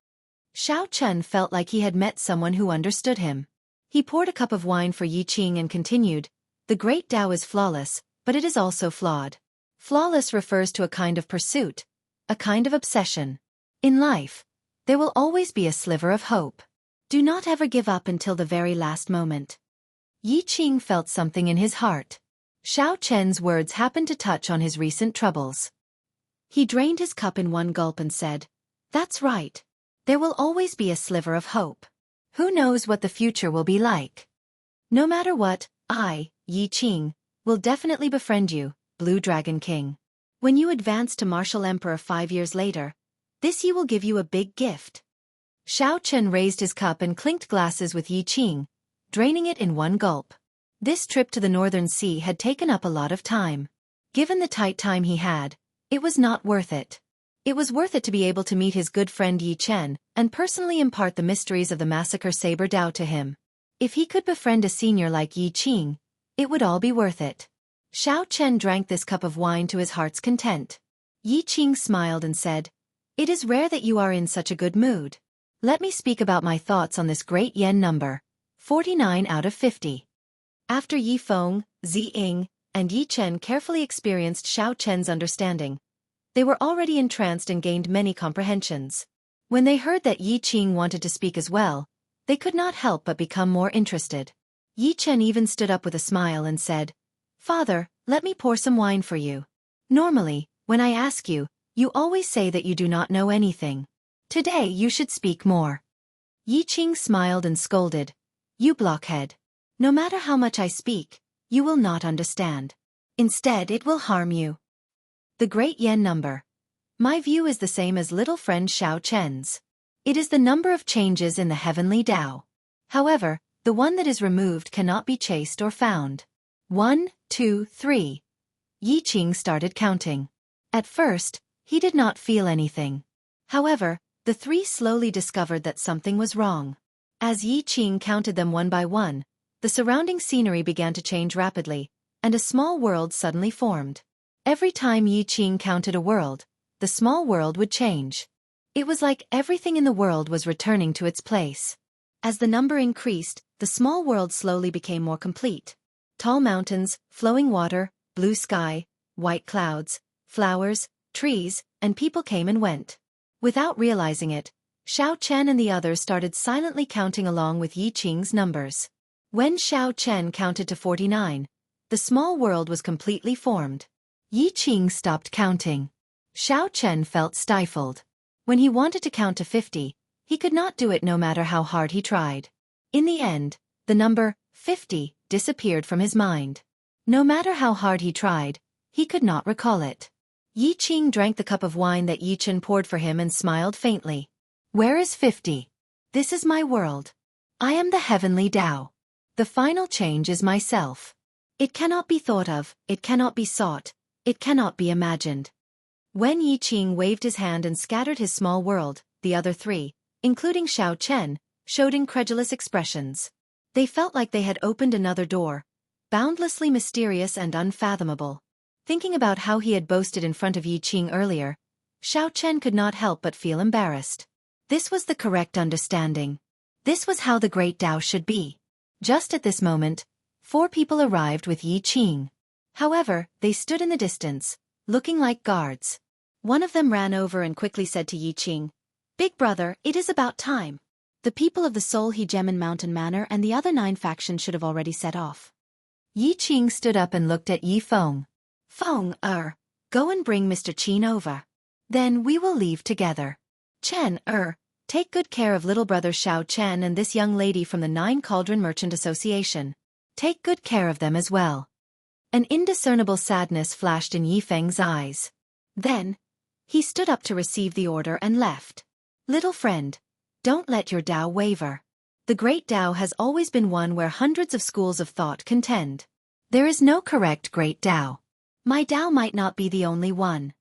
Xiao Chen felt like he had met someone who understood him. He poured a cup of wine for Yi Qing and continued, "The great Tao is flawless, but it is also flawed. Flawless refers to a kind of pursuit, a kind of obsession. In life, there will always be a sliver of hope. Do not ever give up until the very last moment." Yi Qing felt something in his heart. Xiao Chen's words happened to touch on his recent troubles. He drained his cup in one gulp and said, "That's right. There will always be a sliver of hope. Who knows what the future will be like? No matter what, I, Yi Qing, will definitely befriend you, Blue Dragon King. When you advance to Martial Emperor 5 years later, this Yi will give you a big gift." Xiao Chen raised his cup and clinked glasses with Yi Qing, draining it in one gulp. This trip to the Northern Sea had taken up a lot of time. Given the tight time he had, it was not worth it. It was worth it to be able to meet his good friend Yi Chen and personally impart the mysteries of the massacre saber Dao to him. If he could befriend a senior like Yi Qing, it would all be worth it. Xiao Chen drank this cup of wine to his heart's content. Yi Qing smiled and said, "It is rare that you are in such a good mood. Let me speak about my thoughts on this great yen number, 49 out of 50. After Yi Feng, Zi Ying, and Yi Chen carefully experienced Xiao Chen's understanding, they were already entranced and gained many comprehensions. When they heard that Yi Qing wanted to speak as well, they could not help but become more interested. Yi Chen even stood up with a smile and said, "Father, let me pour some wine for you. Normally, when I ask you, you always say that you do not know anything. Today you should speak more." Yi Qing smiled and scolded, "You blockhead. No matter how much I speak, you will not understand. Instead, it will harm you." The great yen number. My view is the same as little friend Xiao Chen's. It is the number of changes in the heavenly Tao. However, the one that is removed cannot be chased or found. 1, 2, 3. Yi Qing started counting. At first, he did not feel anything. However, the three slowly discovered that something was wrong. As Yi Qing counted them one by one, the surrounding scenery began to change rapidly, and a small world suddenly formed. Every time Yi Qing counted a world, the small world would change. It was like everything in the world was returning to its place. As the number increased, the small world slowly became more complete. Tall mountains, flowing water, blue sky, white clouds, flowers, trees, and people came and went. Without realizing it, Xiao Chen and the others started silently counting along with Yi Qing's numbers. When Xiao Chen counted to 49, the small world was completely formed. Yi Qing stopped counting. Xiao Chen felt stifled. When he wanted to count to 50, he could not do it no matter how hard he tried. In the end, the number 50 disappeared from his mind. No matter how hard he tried, he could not recall it. Yi Qing drank the cup of wine that Yi Chen poured for him and smiled faintly. Where is 50? This is my world. I am the heavenly Tao. The final change is myself. It cannot be thought of, it cannot be sought, it cannot be imagined. When Yi Qing waved his hand and scattered his small world, the other three, including Xiao Chen, showed incredulous expressions. They felt like they had opened another door, boundlessly mysterious and unfathomable. Thinking about how he had boasted in front of Yi Qing earlier, Xiao Chen could not help but feel embarrassed. This was the correct understanding. This was how the great Tao should be. Just at this moment, 4 people arrived with Yi Qing. However, they stood in the distance, looking like guards. One of them ran over and quickly said to Yi Qing, "Big brother, it is about time." The people of the Seoul Hegemon Mountain Manor and the other 9 factions should have already set off. Yi Qing stood up and looked at Yi Feng. "Feng, go and bring Mr. Qin over. Then we will leave together. Chen, take good care of little brother Xiao Chen and this young lady from the 9 Cauldron Merchant Association. Take good care of them as well." An indiscernible sadness flashed in Yi Feng's eyes. Then, he stood up to receive the order and left. "Little friend, don't let your Tao waver. The great Tao has always been one where hundreds of schools of thought contend. There is no correct great Tao. My Tao might not be the only one."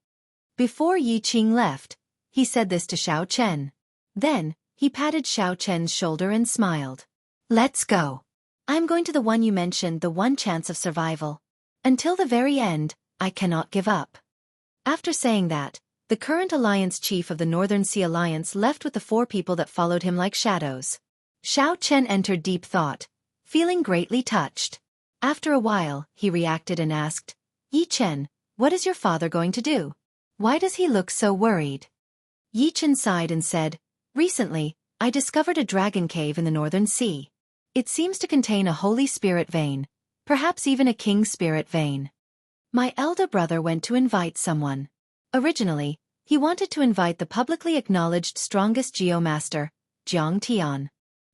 Before Yi Qing left, he said this to Xiao Chen. Then, he patted Xiao Chen's shoulder and smiled. "Let's go. I'm going to the one you mentioned, the one chance of survival. Until the very end, I cannot give up." After saying that, the current alliance chief of the Northern Sea Alliance left with the 4 people that followed him like shadows. Xiao Chen entered deep thought, feeling greatly touched. After a while, he reacted and asked, "Yi Chen, what is your father going to do? Why does he look so worried?" Yi Chen sighed and said, "Recently, I discovered a dragon cave in the Northern Sea. It seems to contain a holy spirit vein, perhaps even a king spirit vein. My elder brother went to invite someone. Originally, he wanted to invite the publicly acknowledged strongest geomaster, Jianghu.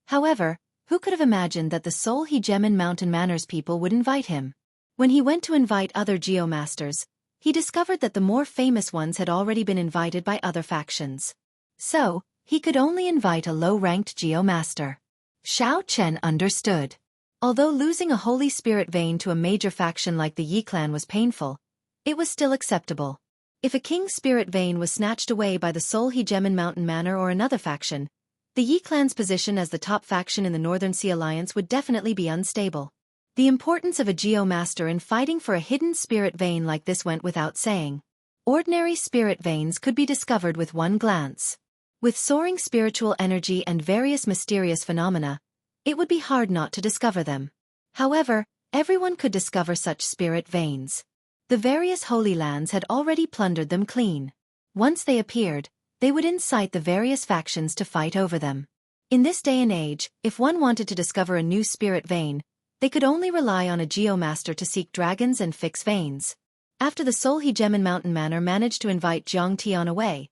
However, who could have imagined that the Seoul Hegemon Mountain Manor's people would invite him? When he went to invite other geomasters, he discovered that the more famous ones had already been invited by other factions. So, he could only invite a low-ranked geomaster. Xiao Chen understood. Although losing a holy spirit vein to a major faction like the Yi clan was painful, it was still acceptable. If a king's spirit vein was snatched away by the Seoul Hegemon Mountain Manor or another faction, the Yi clan's position as the top faction in the Northern Sea Alliance would definitely be unstable. The importance of a geomaster in fighting for a hidden spirit vein like this went without saying. Ordinary spirit veins could be discovered with one glance. With soaring spiritual energy and various mysterious phenomena, it would be hard not to discover them. However, everyone could discover such spirit veins. The various holy lands had already plundered them clean. Once they appeared, they would incite the various factions to fight over them. In this day and age, if one wanted to discover a new spirit vein, they could only rely on a geomaster to seek dragons and fix veins. After the Seoul Hegemon Mountain Manor managed to invite Jianghu away,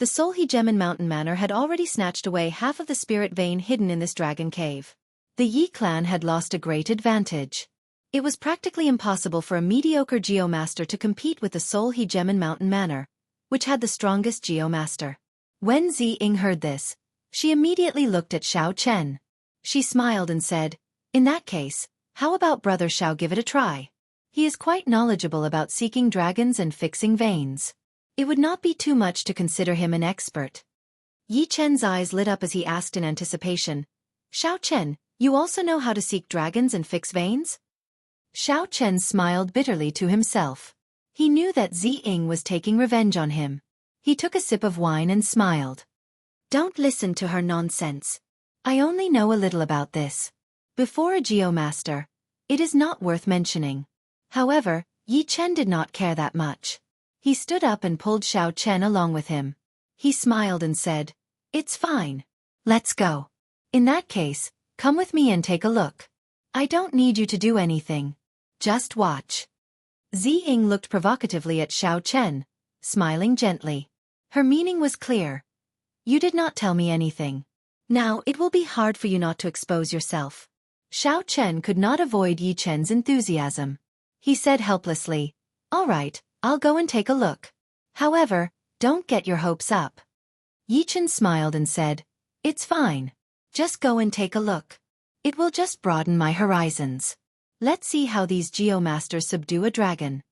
the Seoul Hegemon Mountain Manor had already snatched away half of the spirit vein hidden in this dragon cave. The Yi clan had lost a great advantage. It was practically impossible for a mediocre geomaster to compete with the Seoul Hegemon Mountain Manor, which had the strongest geomaster. When Ziying heard this, she immediately looked at Xiao Chen. She smiled and said, "In that case, how about brother Xiao give it a try? He is quite knowledgeable about seeking dragons and fixing veins. It would not be too much to consider him an expert." Yi Chen's eyes lit up as he asked in anticipation, "Xiao Chen, you also know how to seek dragons and fix veins?" Xiao Chen smiled bitterly to himself. He knew that Ziying was taking revenge on him. He took a sip of wine and smiled. "Don't listen to her nonsense. I only know a little about this. Before a geomaster, it is not worth mentioning." However, Yi Chen did not care that much. He stood up and pulled Xiao Chen along with him. He smiled and said, "It's fine. Let's go. In that case, come with me and take a look. I don't need you to do anything. Just watch." Ziying looked provocatively at Xiao Chen, smiling gently. Her meaning was clear. "You did not tell me anything. Now it will be hard for you not to expose yourself." Xiao Chen could not avoid Yi Chen's enthusiasm. He said helplessly, "All right, I'll go and take a look. However, don't get your hopes up." Yi Chen smiled and said, "It's fine. Just go and take a look. It will just broaden my horizons. Let's see how these Geomasters subdue a dragon."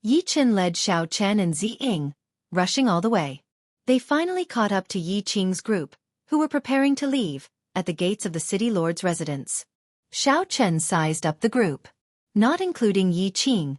Yi Chen led Xiao Chen and Ziying, rushing all the way. They finally caught up to Yi Qing's group, who were preparing to leave, at the gates of the city lord's residence. Xiao Chen sized up the group. Not including Yi Qing,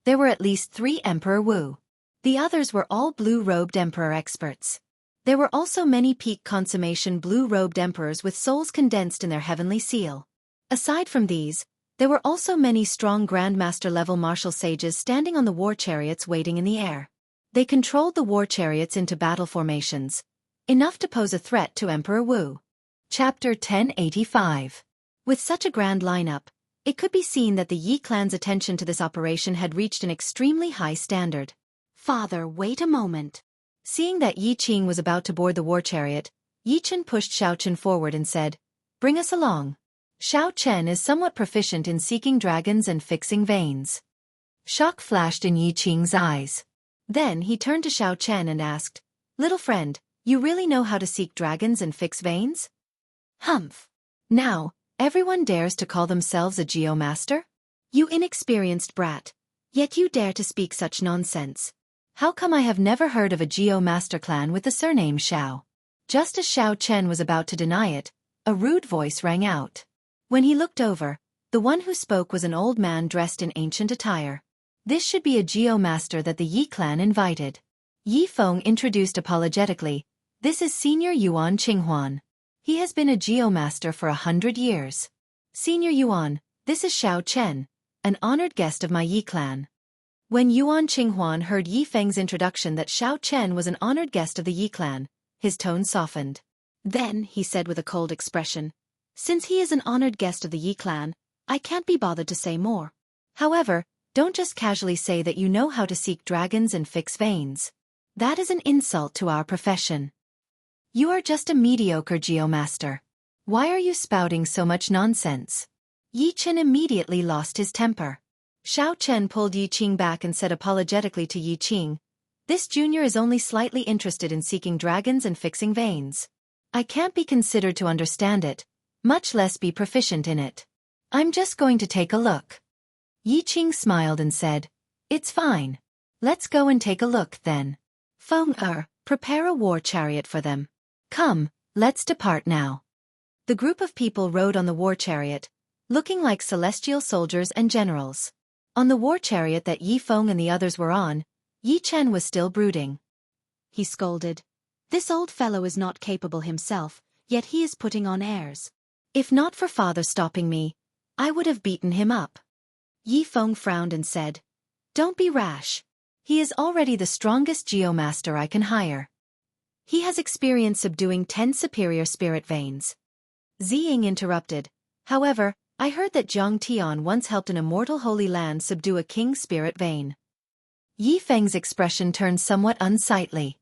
there were at least 3 Emperor Wu. The others were all blue-robed emperor experts. There were also many peak consummation blue-robed emperors with souls condensed in their heavenly seal. Aside from these, there were also many strong grandmaster-level martial sages standing on the war chariots waiting in the air. They controlled the war chariots into battle formations, enough to pose a threat to Emperor Wu. Chapter 1085. With such a grand lineup, it could be seen that the Yi clan's attention to this operation had reached an extremely high standard. "Father, wait a moment." Seeing that Yi Qing was about to board the war chariot, Yi Chen pushed Xiao Chen forward and said, "Bring us along. Xiao Chen is somewhat proficient in seeking dragons and fixing veins." Shock flashed in Yi Qing's eyes. Then he turned to Xiao Chen and asked, "Little friend, you really know how to seek dragons and fix veins?" "Humph. Now, everyone dares to call themselves a Geomaster? You inexperienced brat. Yet you dare to speak such nonsense. How come I have never heard of a Geomaster clan with the surname Xiao?" Just as Xiao Chen was about to deny it, a rude voice rang out. When he looked over, the one who spoke was an old man dressed in ancient attire. This should be a Geomaster that the Yi clan invited. Yi Feng introduced apologetically, "This is Senior Yuan Qinghuan. He has been a Geomaster for 100 years. Senior Yuan, this is Xiao Chen, an honored guest of my Yi clan." When Yuan Qinghuan heard Yi Feng's introduction that Xiao Chen was an honored guest of the Yi clan, his tone softened. Then, he said with a cold expression, "Since he is an honored guest of the Yi clan, I can't be bothered to say more. However, don't just casually say that you know how to seek dragons and fix veins. That is an insult to our profession. You are just a mediocre Geomaster. Why are you spouting so much nonsense?" Yi Chen immediately lost his temper. Xiao Chen pulled Yi Qing back and said apologetically to Yi Qing, "This junior is only slightly interested in seeking dragons and fixing veins. I can't be considered to understand it, much less be proficient in it. I'm just going to take a look." Yi Qing smiled and said, "It's fine. Let's go and take a look then. Feng prepare a war chariot for them. Come, let's depart now." The group of people rode on the war chariot, looking like celestial soldiers and generals. On the war chariot that Yi Feng and the others were on, Yi Chen was still brooding. He scolded, "This old fellow is not capable himself, yet he is putting on airs. If not for father stopping me, I would have beaten him up." Yi Feng frowned and said, "Don't be rash. He is already the strongest Geomaster I can hire. He has experience subduing 10 superior spirit veins." Ziying interrupted, "However, I heard that Jiang Tian once helped an immortal holy land subdue a king's spirit vein." Yi Feng's expression turned somewhat unsightly.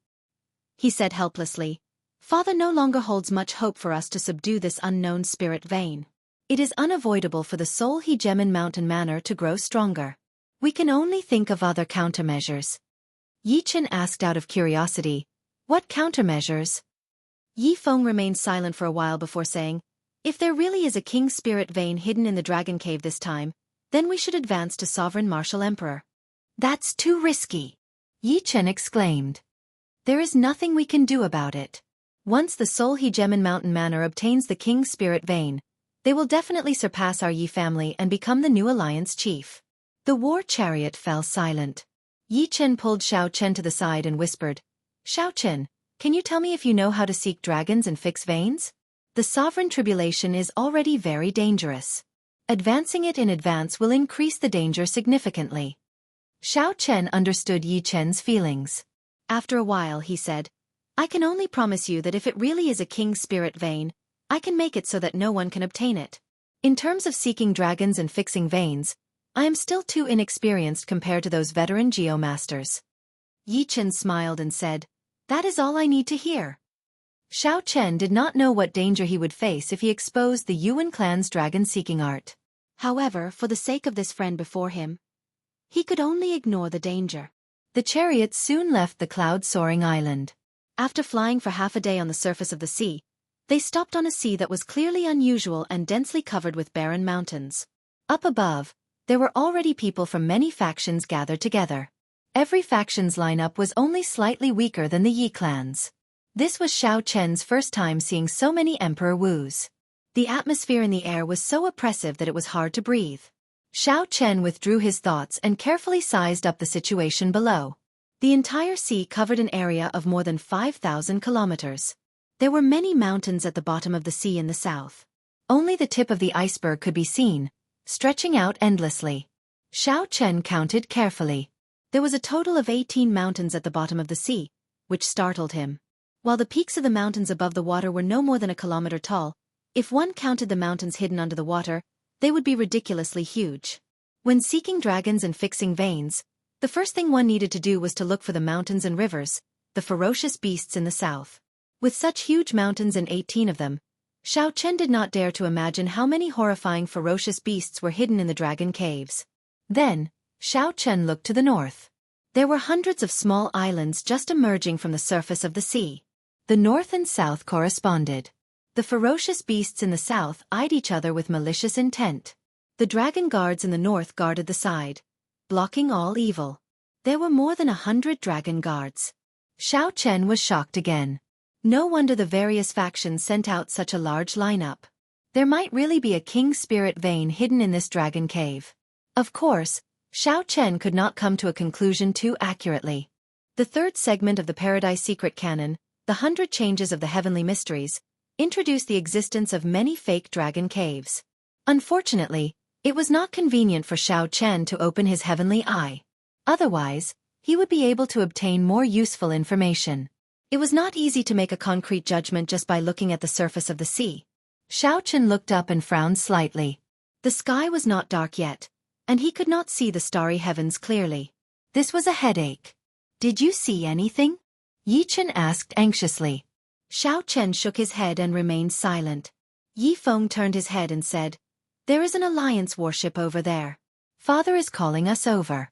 He said helplessly, "Father no longer holds much hope for us to subdue this unknown spirit vein. It is unavoidable for the soul he Gemin Mountain Manor to grow stronger. We can only think of other countermeasures." Yi Chen asked out of curiosity, "What countermeasures?" Yi Feng remained silent for a while before saying, "If there really is a king's spirit vein hidden in the dragon cave this time, then we should advance to Sovereign Martial Emperor." "That's too risky," Yi Chen exclaimed. "There is nothing we can do about it. Once the Soul He Gemin Mountain Manor obtains the king's spirit vein, they will definitely surpass our Yi family and become the new alliance chief." The war chariot fell silent. Yi Chen pulled Xiao Chen to the side and whispered, "Xiao Chen, can you tell me if you know how to seek dragons and fix veins? The sovereign tribulation is already very dangerous. Advancing it in advance will increase the danger significantly." Xiao Chen understood Yi Chen's feelings. After a while he said, I can only promise you that if it really is a king's spirit vein, I can make it so that no one can obtain it. In terms of seeking dragons and fixing veins, I am still too inexperienced compared to those veteran geomasters. Yi Chen smiled and said, That is all I need to hear. Xiao Chen did not know what danger he would face if he exposed the Yuan clan's dragon-seeking art. However, for the sake of this friend before him, he could only ignore the danger. The chariot soon left the cloud-soaring island. After flying for half a day on the surface of the sea, they stopped on a sea that was clearly unusual and densely covered with barren mountains. Up above, there were already people from many factions gathered together. Every faction's lineup was only slightly weaker than the Yi clans. This was Xiao Chen's first time seeing so many Emperor Wus. The atmosphere in the air was so oppressive that it was hard to breathe. Xiao Chen withdrew his thoughts and carefully sized up the situation below. The entire sea covered an area of more than 5,000 kilometers. There were many mountains at the bottom of the sea in the south. Only the tip of the iceberg could be seen, stretching out endlessly. Xiao Chen counted carefully. There was a total of 18 mountains at the bottom of the sea, which startled him. While the peaks of the mountains above the water were no more than a kilometer tall, if one counted the mountains hidden under the water, they would be ridiculously huge. When seeking dragons and fixing veins, the first thing one needed to do was to look for the mountains and rivers, the ferocious beasts in the south. With such huge mountains and 18 of them, Xiao Chen did not dare to imagine how many horrifying ferocious beasts were hidden in the dragon caves. Then, Xiao Chen looked to the north. There were hundreds of small islands just emerging from the surface of the sea. The north and south corresponded. The ferocious beasts in the south eyed each other with malicious intent. The dragon guards in the north guarded the side, blocking all evil. There were more than 100 dragon guards. Xiao Chen was shocked again. No wonder the various factions sent out such a large lineup. There might really be a king's spirit vein hidden in this dragon cave. Of course, Xiao Chen could not come to a conclusion too accurately. The third segment of the Paradise Secret Canon, The 100 Changes of the Heavenly Mysteries, introduced the existence of many fake dragon caves. Unfortunately, it was not convenient for Xiao Chen to open his heavenly eye. Otherwise, he would be able to obtain more useful information. It was not easy to make a concrete judgment just by looking at the surface of the sea. Xiao Chen looked up and frowned slightly. The sky was not dark yet, and he could not see the starry heavens clearly. This was a headache. Did you see anything? Yi Chen asked anxiously. Xiao Chen shook his head and remained silent. Yi Feng turned his head and said, There is an alliance warship over there. Father is calling us over.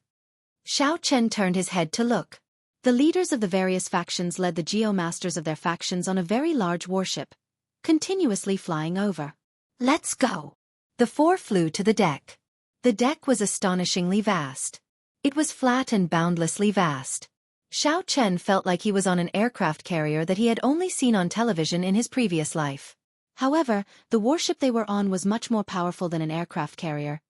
Xiao Chen turned his head to look. The leaders of the various factions led the geomasters of their factions on a very large warship, continuously flying over. Let's go. The four flew to the deck. The deck was astonishingly vast. It was flat and boundlessly vast. Xiao Chen felt like he was on an aircraft carrier that he had only seen on television in his previous life. However, the warship they were on was much more powerful than an aircraft carrier.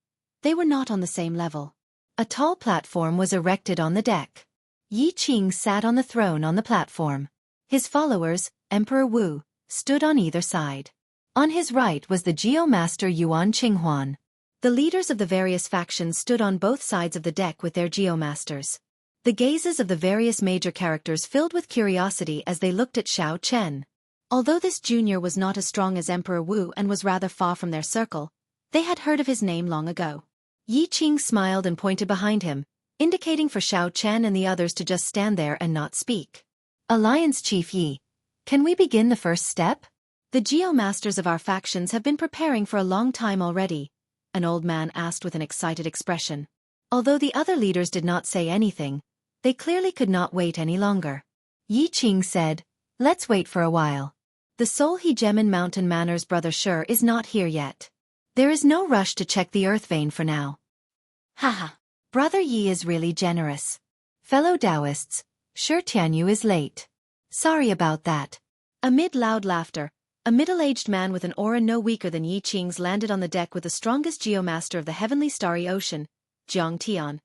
They were not on the same level. A tall platform was erected on the deck. Yi Qing sat on the throne on the platform. His followers, Emperor Wu, stood on either side. On his right was the geomaster Yuan Qinghuan. The leaders of the various factions stood on both sides of the deck with their geomasters. The gazes of the various major characters filled with curiosity as they looked at Xiao Chen. Although this junior was not as strong as Emperor Wu and was rather far from their circle, they had heard of his name long ago. Yi Qing smiled and pointed behind him, indicating for Xiao Chen and the others to just stand there and not speak. Alliance Chief Yi, can we begin the first step? The geomasters of our factions have been preparing for a long time already, an old man asked with an excited expression. Although the other leaders did not say anything, they clearly could not wait any longer. Yi Qing said, Let's wait for a while. The Seoul Hegemon Mountain Manor's brother Shi is not here yet. There is no rush to check the earth vein for now. Haha. Brother Yi is really generous. Fellow Taoists, Shi Tianyu is late. Sorry about that. Amid loud laughter, a middle-aged man with an aura no weaker than Yi Qing's landed on the deck with the strongest geomaster of the heavenly starry ocean, Jianghu,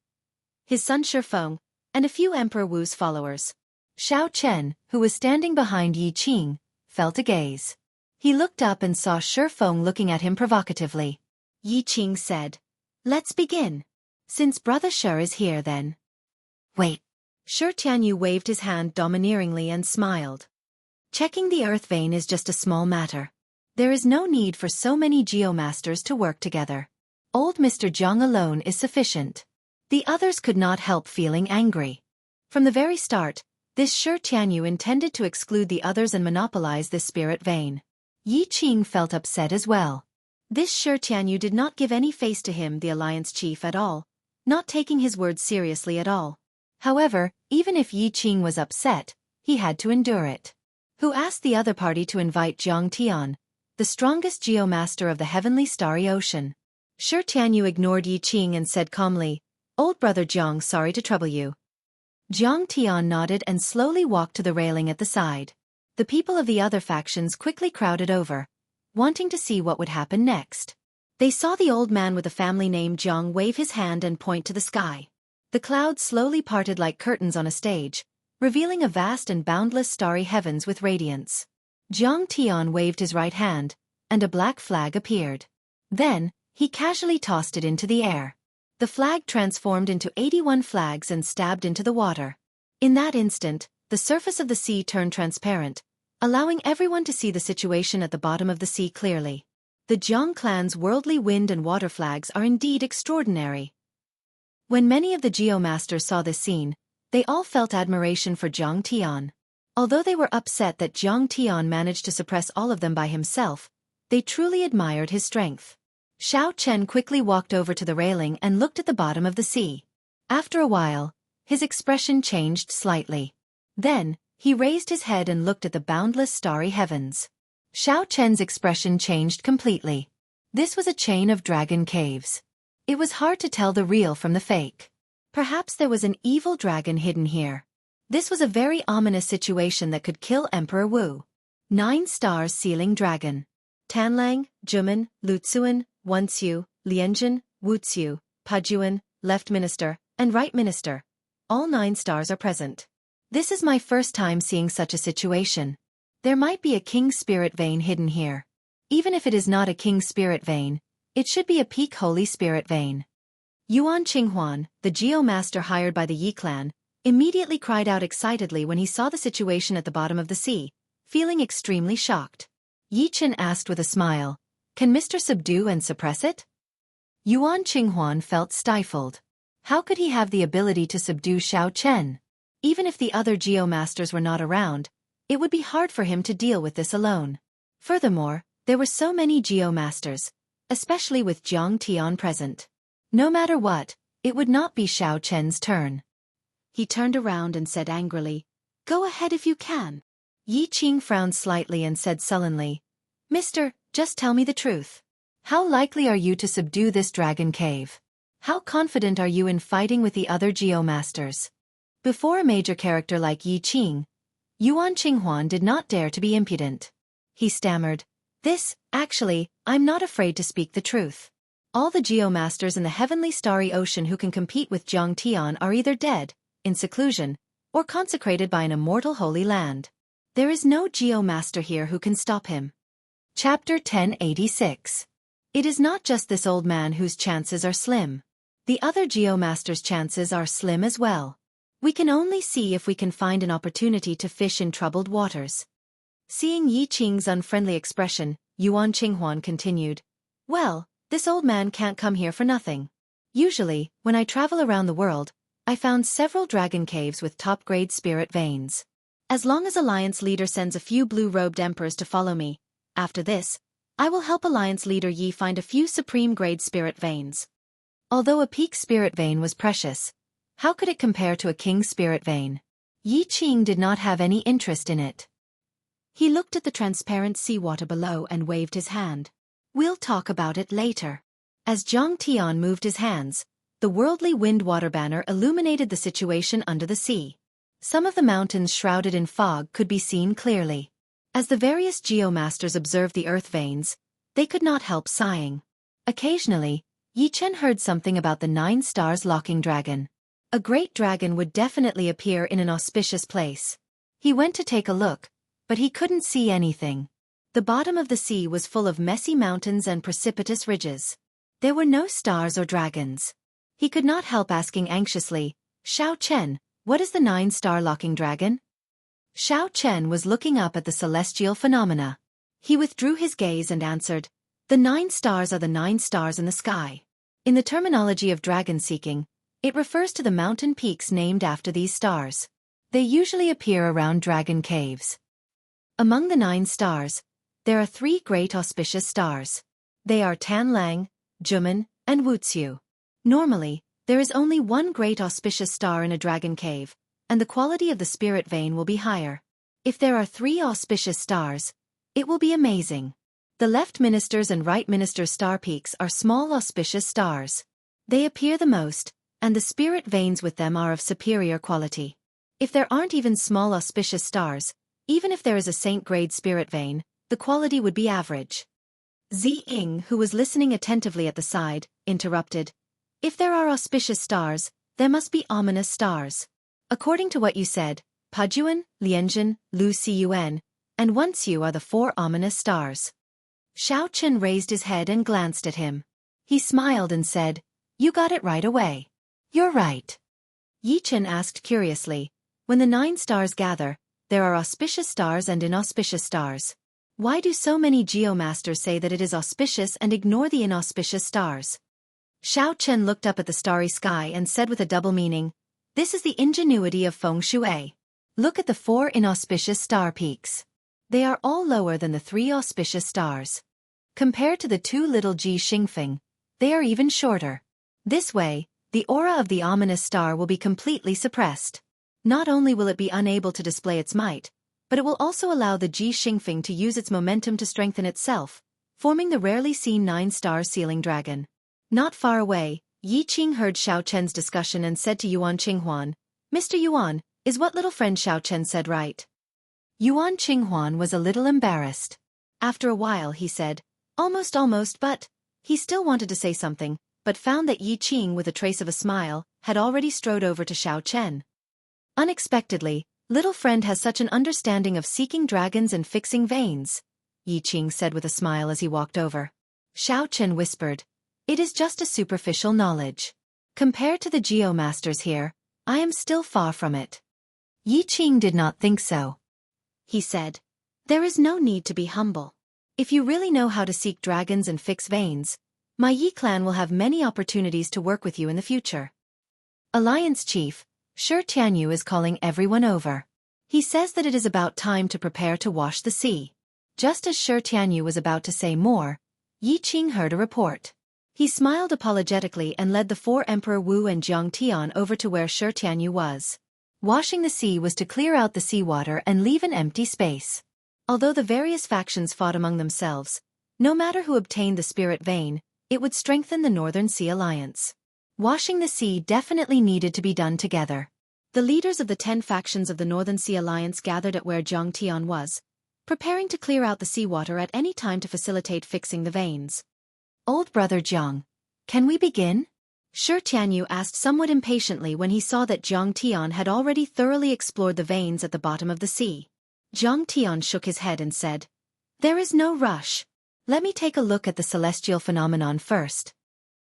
his son Shi Feng, and a few Emperor Wu's followers. Xiao Chen, who was standing behind Yi Qing, felt a gaze. He looked up and saw Shi Feng looking at him provocatively. Yi Qing said, Let's begin. Since Brother Shi is here then. Wait. Xianxia waved his hand domineeringly and smiled. Checking the earth vein is just a small matter. There is no need for so many geomasters to work together. Old Mr. Jiang alone is sufficient. The others could not help feeling angry. From the very start, this Xianxia intended to exclude the others and monopolize this spirit vein. Yi Qing felt upset as well. This Xianxia did not give any face to him, the alliance chief, at all, not taking his words seriously at all. However, even if Yi Qing was upset, he had to endure it. Who asked the other party to invite Jiang Tian, the strongest geomaster of the heavenly starry ocean? Xianxia ignored Yi Qing and said calmly, "Old brother Jiang, sorry to trouble you." Jiang Tian nodded and slowly walked to the railing at the side. The people of the other factions quickly crowded over, wanting to see what would happen next. They saw the old man with a family name Jiang wave his hand and point to the sky. The clouds slowly parted like curtains on a stage, revealing a vast and boundless starry heavens with radiance. Jiang Tian waved his right hand, and a black flag appeared. Then, he casually tossed it into the air. The flag transformed into 81 flags and stabbed into the water. In that instant, the surface of the sea turned transparent, allowing everyone to see the situation at the bottom of the sea clearly. The Jiang clan's worldly wind and water flags are indeed extraordinary. When many of the geomasters saw this scene, they all felt admiration for Jiang Tian. Although they were upset that Jiang Tian managed to suppress all of them by himself, they truly admired his strength. Xiao Chen quickly walked over to the railing and looked at the bottom of the sea. After a while, his expression changed slightly. Then, he raised his head and looked at the boundless starry heavens. Xiao Chen's expression changed completely. This was a chain of dragon caves. It was hard to tell the real from the fake. Perhaps there was an evil dragon hidden here. This was a very ominous situation that could kill Emperor Wu. 9 stars sealing dragon. Tanlang, Juman, Lutsuan, Wenxiu, Lianjun, Wuxiu, Pajuan, Left Minister, and Right Minister. All 9 stars are present. This is my first time seeing such a situation. There might be a king spirit vein hidden here. Even if it is not a king spirit vein, it should be a peak holy spirit vein. Yuan Qinghuan, the geomaster hired by the Yi clan, immediately cried out excitedly when he saw the situation at the bottom of the sea, feeling extremely shocked. Yi Chen asked with a smile, "Can Mr. subdue and suppress it?" Yuan Qinghuan felt stifled. How could he have the ability to subdue Xiao Chen? Even if the other geomasters were not around, it would be hard for him to deal with this alone. Furthermore, there were so many geomasters, especially with Jiang Tian present. No matter what, it would not be Xiao Chen's turn. He turned around and said angrily, "Go ahead if you can." Yi Qing frowned slightly and said sullenly, "Mister, just tell me the truth. How likely are you to subdue this dragon cave? How confident are you in fighting with the other geomasters?" Before a major character like Yi Qing, Yuan Qinghuan did not dare to be impudent. He stammered, Actually, I'm not afraid to speak the truth. All the geomasters in the heavenly starry ocean who can compete with Jiang Tian are either dead, in seclusion, or consecrated by an immortal holy land. There is no geomaster here who can stop him." Chapter 1086. It is not just this old man whose chances are slim. The other geomasters' chances are slim as well. We can only see if we can find an opportunity to fish in troubled waters. Seeing Yi Qing's unfriendly expression, Yuan Qinghuan continued, "Well, this old man can't come here for nothing. Usually, when I travel around the world, I found several dragon caves with top-grade spirit veins. As long as Alliance leader sends a few blue-robed emperors to follow me, after this, I will help Alliance leader Yi find a few supreme-grade spirit veins." Although a peak spirit vein was precious, how could it compare to a king spirit vein? Yi Qing did not have any interest in it. He looked at the transparent seawater below and waved his hand. "We'll talk about it later." As Jiang Tian moved his hands, the worldly wind water banner illuminated the situation under the sea. Some of the mountains shrouded in fog could be seen clearly. As the various geomasters observed the earth veins, they could not help sighing. Occasionally, Yi Chen heard something about the 9 stars locking dragon. A great dragon would definitely appear in an auspicious place. He went to take a look, but he couldn't see anything. The bottom of the sea was full of messy mountains and precipitous ridges. There were no stars or dragons. He could not help asking anxiously, "Xiao Chen, What is the 9-star locking dragon? Xiao Chen was looking up at the celestial phenomena. He withdrew his gaze and answered, the 9 stars are the 9 stars in the sky. In the terminology of dragon seeking, it refers to the mountain peaks named after these stars. They usually appear around dragon caves. Among the 9 stars, there are 3 great auspicious stars. They are Tanlang, Juman, and Wuxia. Normally, there is only one great auspicious star in a dragon cave, and the quality of the spirit vein will be higher. If there are 3 auspicious stars, it will be amazing. The left minister's and right minister's star peaks are small auspicious stars. They appear the most, and the spirit veins with them are of superior quality. If there aren't even small auspicious stars, even if there is a saint-grade spirit vein, the quality would be average. Ziying, who was listening attentively at the side, interrupted. If there are auspicious stars, there must be ominous stars. According to what you said, Pajuan, Lianjin, Lu Cun, and Wuxiu are the 4 ominous stars. Xiao Chen raised his head and glanced at him. He smiled and said, you got it right away. You're right. Yi Chen asked curiously, when the 9 stars gather, there are auspicious stars and inauspicious stars. Why do so many geomasters say that it is auspicious and ignore the inauspicious stars? Xiao Chen looked up at the starry sky and said with a double meaning, this is the ingenuity of feng shui. Look at the 4 inauspicious star peaks. They are all lower than the 3 auspicious stars. Compared to the 2 little Ji Xingfeng, they are even shorter. This way, the aura of the ominous star will be completely suppressed. Not only will it be unable to display its might, but it will also allow the Ji Xingfeng to use its momentum to strengthen itself, forming the rarely seen 9-star sealing dragon. Not far away, Yi Qing heard Xiao Chen's discussion and said to Yuan Qinghuan, Mr. Yuan, is what little friend Xiao Chen said right? Yuan Qinghuan was a little embarrassed. After a while he said, almost, but, he still wanted to say something, but found that Yi Qing with a trace of a smile, had already strode over to Xiao Chen. Unexpectedly, little friend has such an understanding of seeking dragons and fixing veins, Yi Qing said with a smile as he walked over. Xiao Chen whispered, it is just a superficial knowledge. Compared to the geomasters here, I am still far from it. Yi Qing did not think so. He said, there is no need to be humble. If you really know how to seek dragons and fix veins, my Yi clan will have many opportunities to work with you in the future. Alliance Chief, Shi Tianyu is calling everyone over. He says that it is about time to prepare to wash the sea. Just as Shi Tianyu was about to say more, Yi Qing heard a report. He smiled apologetically and led the 4 Emperor Wu and Jiang Tian over to where Shi Tianyu was. Washing the sea was to clear out the seawater and leave an empty space. Although the various factions fought among themselves, no matter who obtained the spirit vein, it would strengthen the Northern Sea Alliance. Washing the sea definitely needed to be done together. The leaders of the 10 factions of the Northern Sea Alliance gathered at where Jiang Tian was, preparing to clear out the seawater at any time to facilitate fixing the veins. Old brother Jiang, can we begin? Shi Tianyu asked somewhat impatiently when he saw that Jiang Tian had already thoroughly explored the veins at the bottom of the sea. Jiang Tian shook his head and said, there is no rush. Let me take a look at the celestial phenomenon first.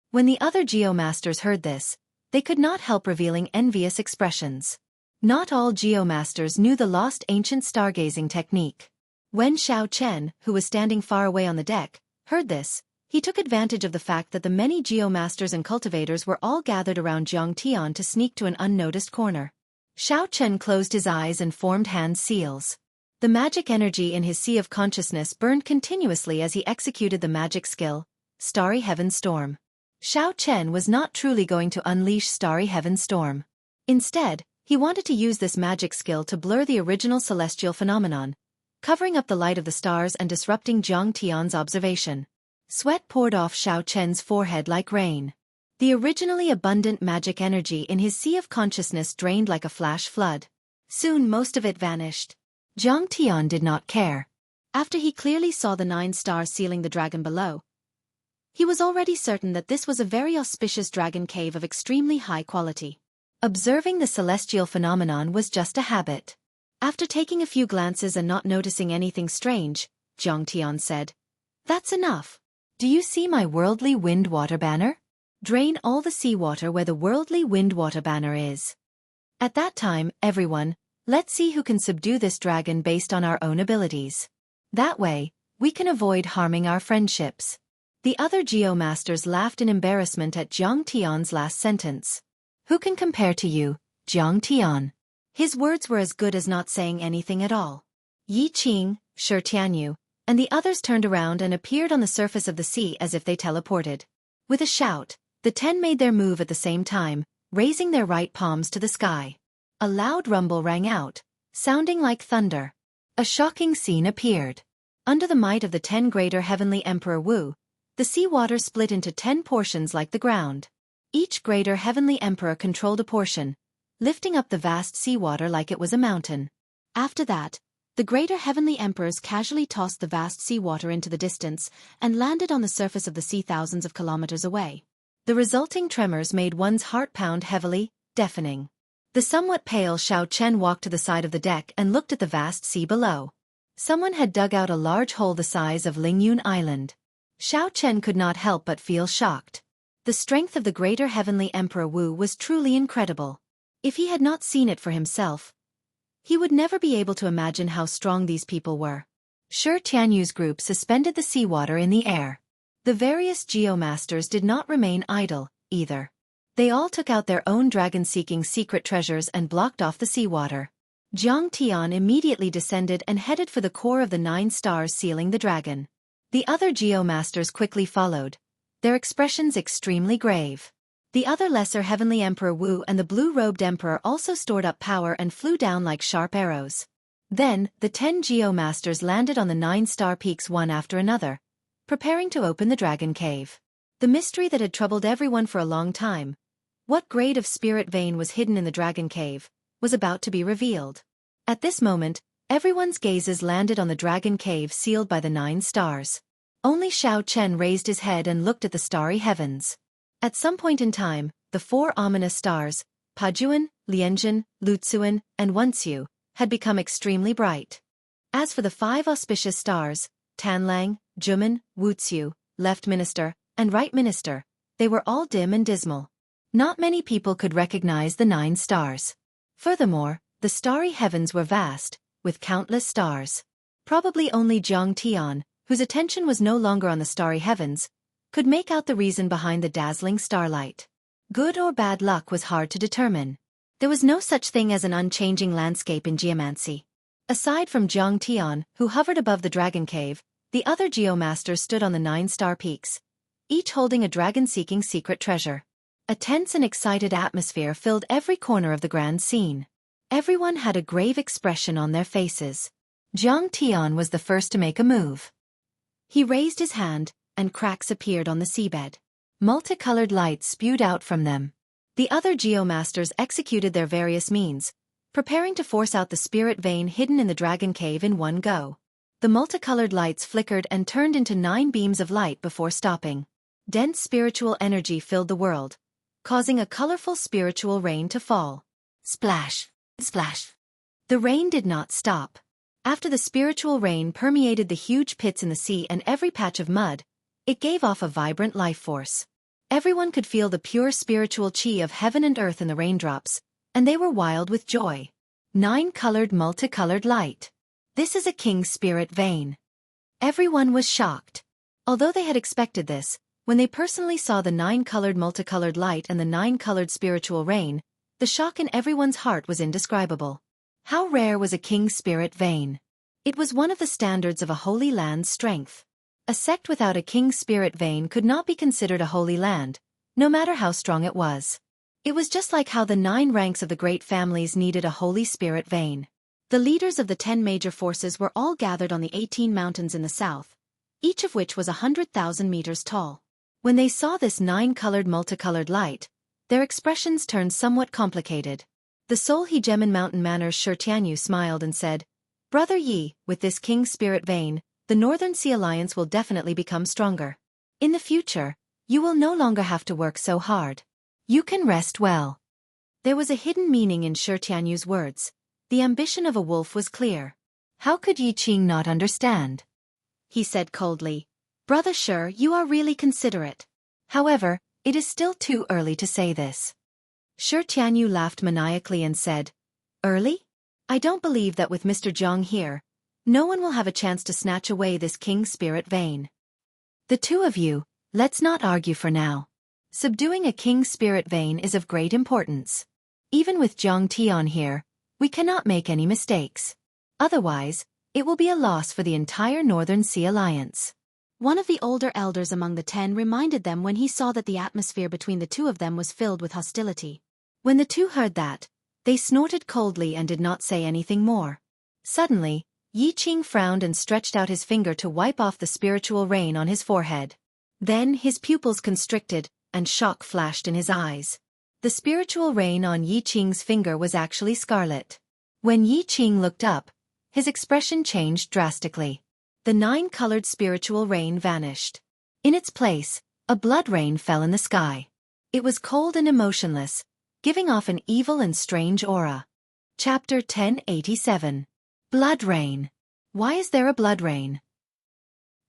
When the other geomasters heard this, they could not help revealing envious expressions. Not all geomasters knew the lost ancient stargazing technique. When Xiao Chen, who was standing far away on the deck, heard this, he took advantage of the fact that the many geomasters and cultivators were all gathered around Jiang Tian to sneak to an unnoticed corner. Xiao Chen closed his eyes and formed hand seals. The magic energy in his sea of consciousness burned continuously as he executed the magic skill, Starry Heaven Storm. Xiao Chen was not truly going to unleash Starry Heaven Storm. Instead, he wanted to use this magic skill to blur the original celestial phenomenon, covering up the light of the stars and disrupting Jiang Tian's observation. Sweat poured off Xiao Chen's forehead like rain. The originally abundant magic energy in his sea of consciousness drained like a flash flood. Soon most of it vanished. Jiang Tian did not care. After he clearly saw the 9 stars sealing the dragon below, he was already certain that this was a very auspicious dragon cave of extremely high quality. Observing the celestial phenomenon was just a habit. After taking a few glances and not noticing anything strange, Jiang Tian said, that's enough. Do you see my worldly wind-water banner? Drain all the seawater where the worldly wind-water banner is. At that time, everyone, let's see who can subdue this dragon based on our own abilities. That way, we can avoid harming our friendships. The other Geomasters laughed in embarrassment at Jiang Tian's last sentence. Who can compare to you, Jiang Tian? His words were as good as not saying anything at all. Yi Qing, Shi Tianyu, and the others turned around and appeared on the surface of the sea as if they teleported. With a shout, the 10 made their move at the same time, raising their right palms to the sky. A loud rumble rang out, sounding like thunder. A shocking scene appeared. Under the might of the 10 greater heavenly Emperor Wu, the sea water split into 10 portions like the ground. Each greater heavenly emperor controlled a portion, lifting up the vast seawater like it was a mountain. After that, the greater heavenly emperors casually tossed the vast seawater into the distance and landed on the surface of the sea thousands of kilometers away. The resulting tremors made one's heart pound heavily, deafening. The somewhat pale Xiao Chen walked to the side of the deck and looked at the vast sea below. Someone had dug out a large hole the size of Lingyun Island. Xiao Chen could not help but feel shocked. The strength of the greater heavenly Emperor Wu was truly incredible. If he had not seen it for himself, he would never be able to imagine how strong these people were. Shi Tianyu's group suspended the seawater in the air. The various Geomasters did not remain idle, either. They all took out their own dragon-seeking secret treasures and blocked off the seawater. Jiang Tian immediately descended and headed for the core of the 9 stars sealing the dragon. The other Geomasters quickly followed, their expressions extremely grave. The other lesser heavenly Emperor Wu and the blue-robed Emperor also stored up power and flew down like sharp arrows. Then, the 10 Geomasters landed on the 9-star peaks one after another, preparing to open the dragon cave. The mystery that had troubled everyone for a long time, what grade of spirit vein was hidden in the dragon cave, was about to be revealed. At this moment, everyone's gazes landed on the dragon cave sealed by the 9 stars. Only Xiao Chen raised his head and looked at the starry heavens. At some point in time, the 4 ominous stars, Pajuan, Lianjun, Luzuan, and Wuxiu, had become extremely bright. As for the 5 auspicious stars, Tanlang, Juman, Wuxiu, Left Minister, and Right Minister, they were all dim and dismal. Not many people could recognize the 9 stars. Furthermore, the starry heavens were vast, with countless stars. Probably only Jiang Tian, whose attention was no longer on the starry heavens, could make out the reason behind the dazzling starlight. Good or bad luck was hard to determine. There was no such thing as an unchanging landscape in geomancy. Aside from Jiang Tian, who hovered above the dragon cave, the other Geomasters stood on the 9-star peaks, each holding a dragon-seeking secret treasure. A tense and excited atmosphere filled every corner of the grand scene. Everyone had a grave expression on their faces. Jiang Tian was the first to make a move. He raised his hand, and cracks appeared on the seabed. Multicolored lights spewed out from them. The other Geomasters executed their various means, preparing to force out the spirit vein hidden in the dragon cave in one go. The multicolored lights flickered and turned into 9 beams of light before stopping. Dense spiritual energy filled the world, causing a colorful spiritual rain to fall. Splash! Splash! The rain did not stop. After the spiritual rain permeated the huge pits in the sea and every patch of mud, it gave off a vibrant life force. Everyone could feel the pure spiritual chi of heaven and earth in the raindrops, and they were wild with joy. 9-colored multicolored light. This is a king's spirit vein. Everyone was shocked. Although they had expected this, when they personally saw the 9-colored multicolored light and the 9-colored spiritual rain, the shock in everyone's heart was indescribable. How rare was a king's spirit vein? It was one of the standards of a holy land's strength. A sect without a king's spirit vein could not be considered a holy land, no matter how strong it was. It was just like how the 9 ranks of the great families needed a holy spirit vein. The leaders of the 10 major forces were all gathered on the 18 mountains in the south, each of which was 100,000 meters tall. When they saw this 9-colored multicolored light, their expressions turned somewhat complicated. The Seoul Hegemon Mountain Manor's Shi Tianyu smiled and said, "Brother Yi, with this king's spirit vein, the Northern Sea Alliance will definitely become stronger. In the future, you will no longer have to work so hard. You can rest well." There was a hidden meaning in Shi Tianyu's words. The ambition of a wolf was clear. How could Yi Qing not understand? He said coldly, "Brother Shi, you are really considerate. However, it is still too early to say this." Tianyu laughed maniacally and said, "Early? I don't believe that with Mr. Jiang here, no one will have a chance to snatch away this king's spirit vein. The two of you, let's not argue for now. Subduing a king's spirit vein is of great importance. Even with Jiang Tian here, we cannot make any mistakes. Otherwise, it will be a loss for the entire Northern Sea Alliance." One of the older elders among the 10 reminded them when he saw that the atmosphere between the two of them was filled with hostility. When the two heard that, they snorted coldly and did not say anything more. Suddenly, Yi Qing frowned and stretched out his finger to wipe off the spiritual rain on his forehead. Then his pupils constricted, and shock flashed in his eyes. The spiritual rain on Yi Qing's finger was actually scarlet. When Yi Qing looked up, his expression changed drastically. The 9-colored spiritual rain vanished. In its place, a blood rain fell in the sky. It was cold and emotionless, giving off an evil and strange aura. Chapter 1087. Blood Rain. Why is there a blood rain?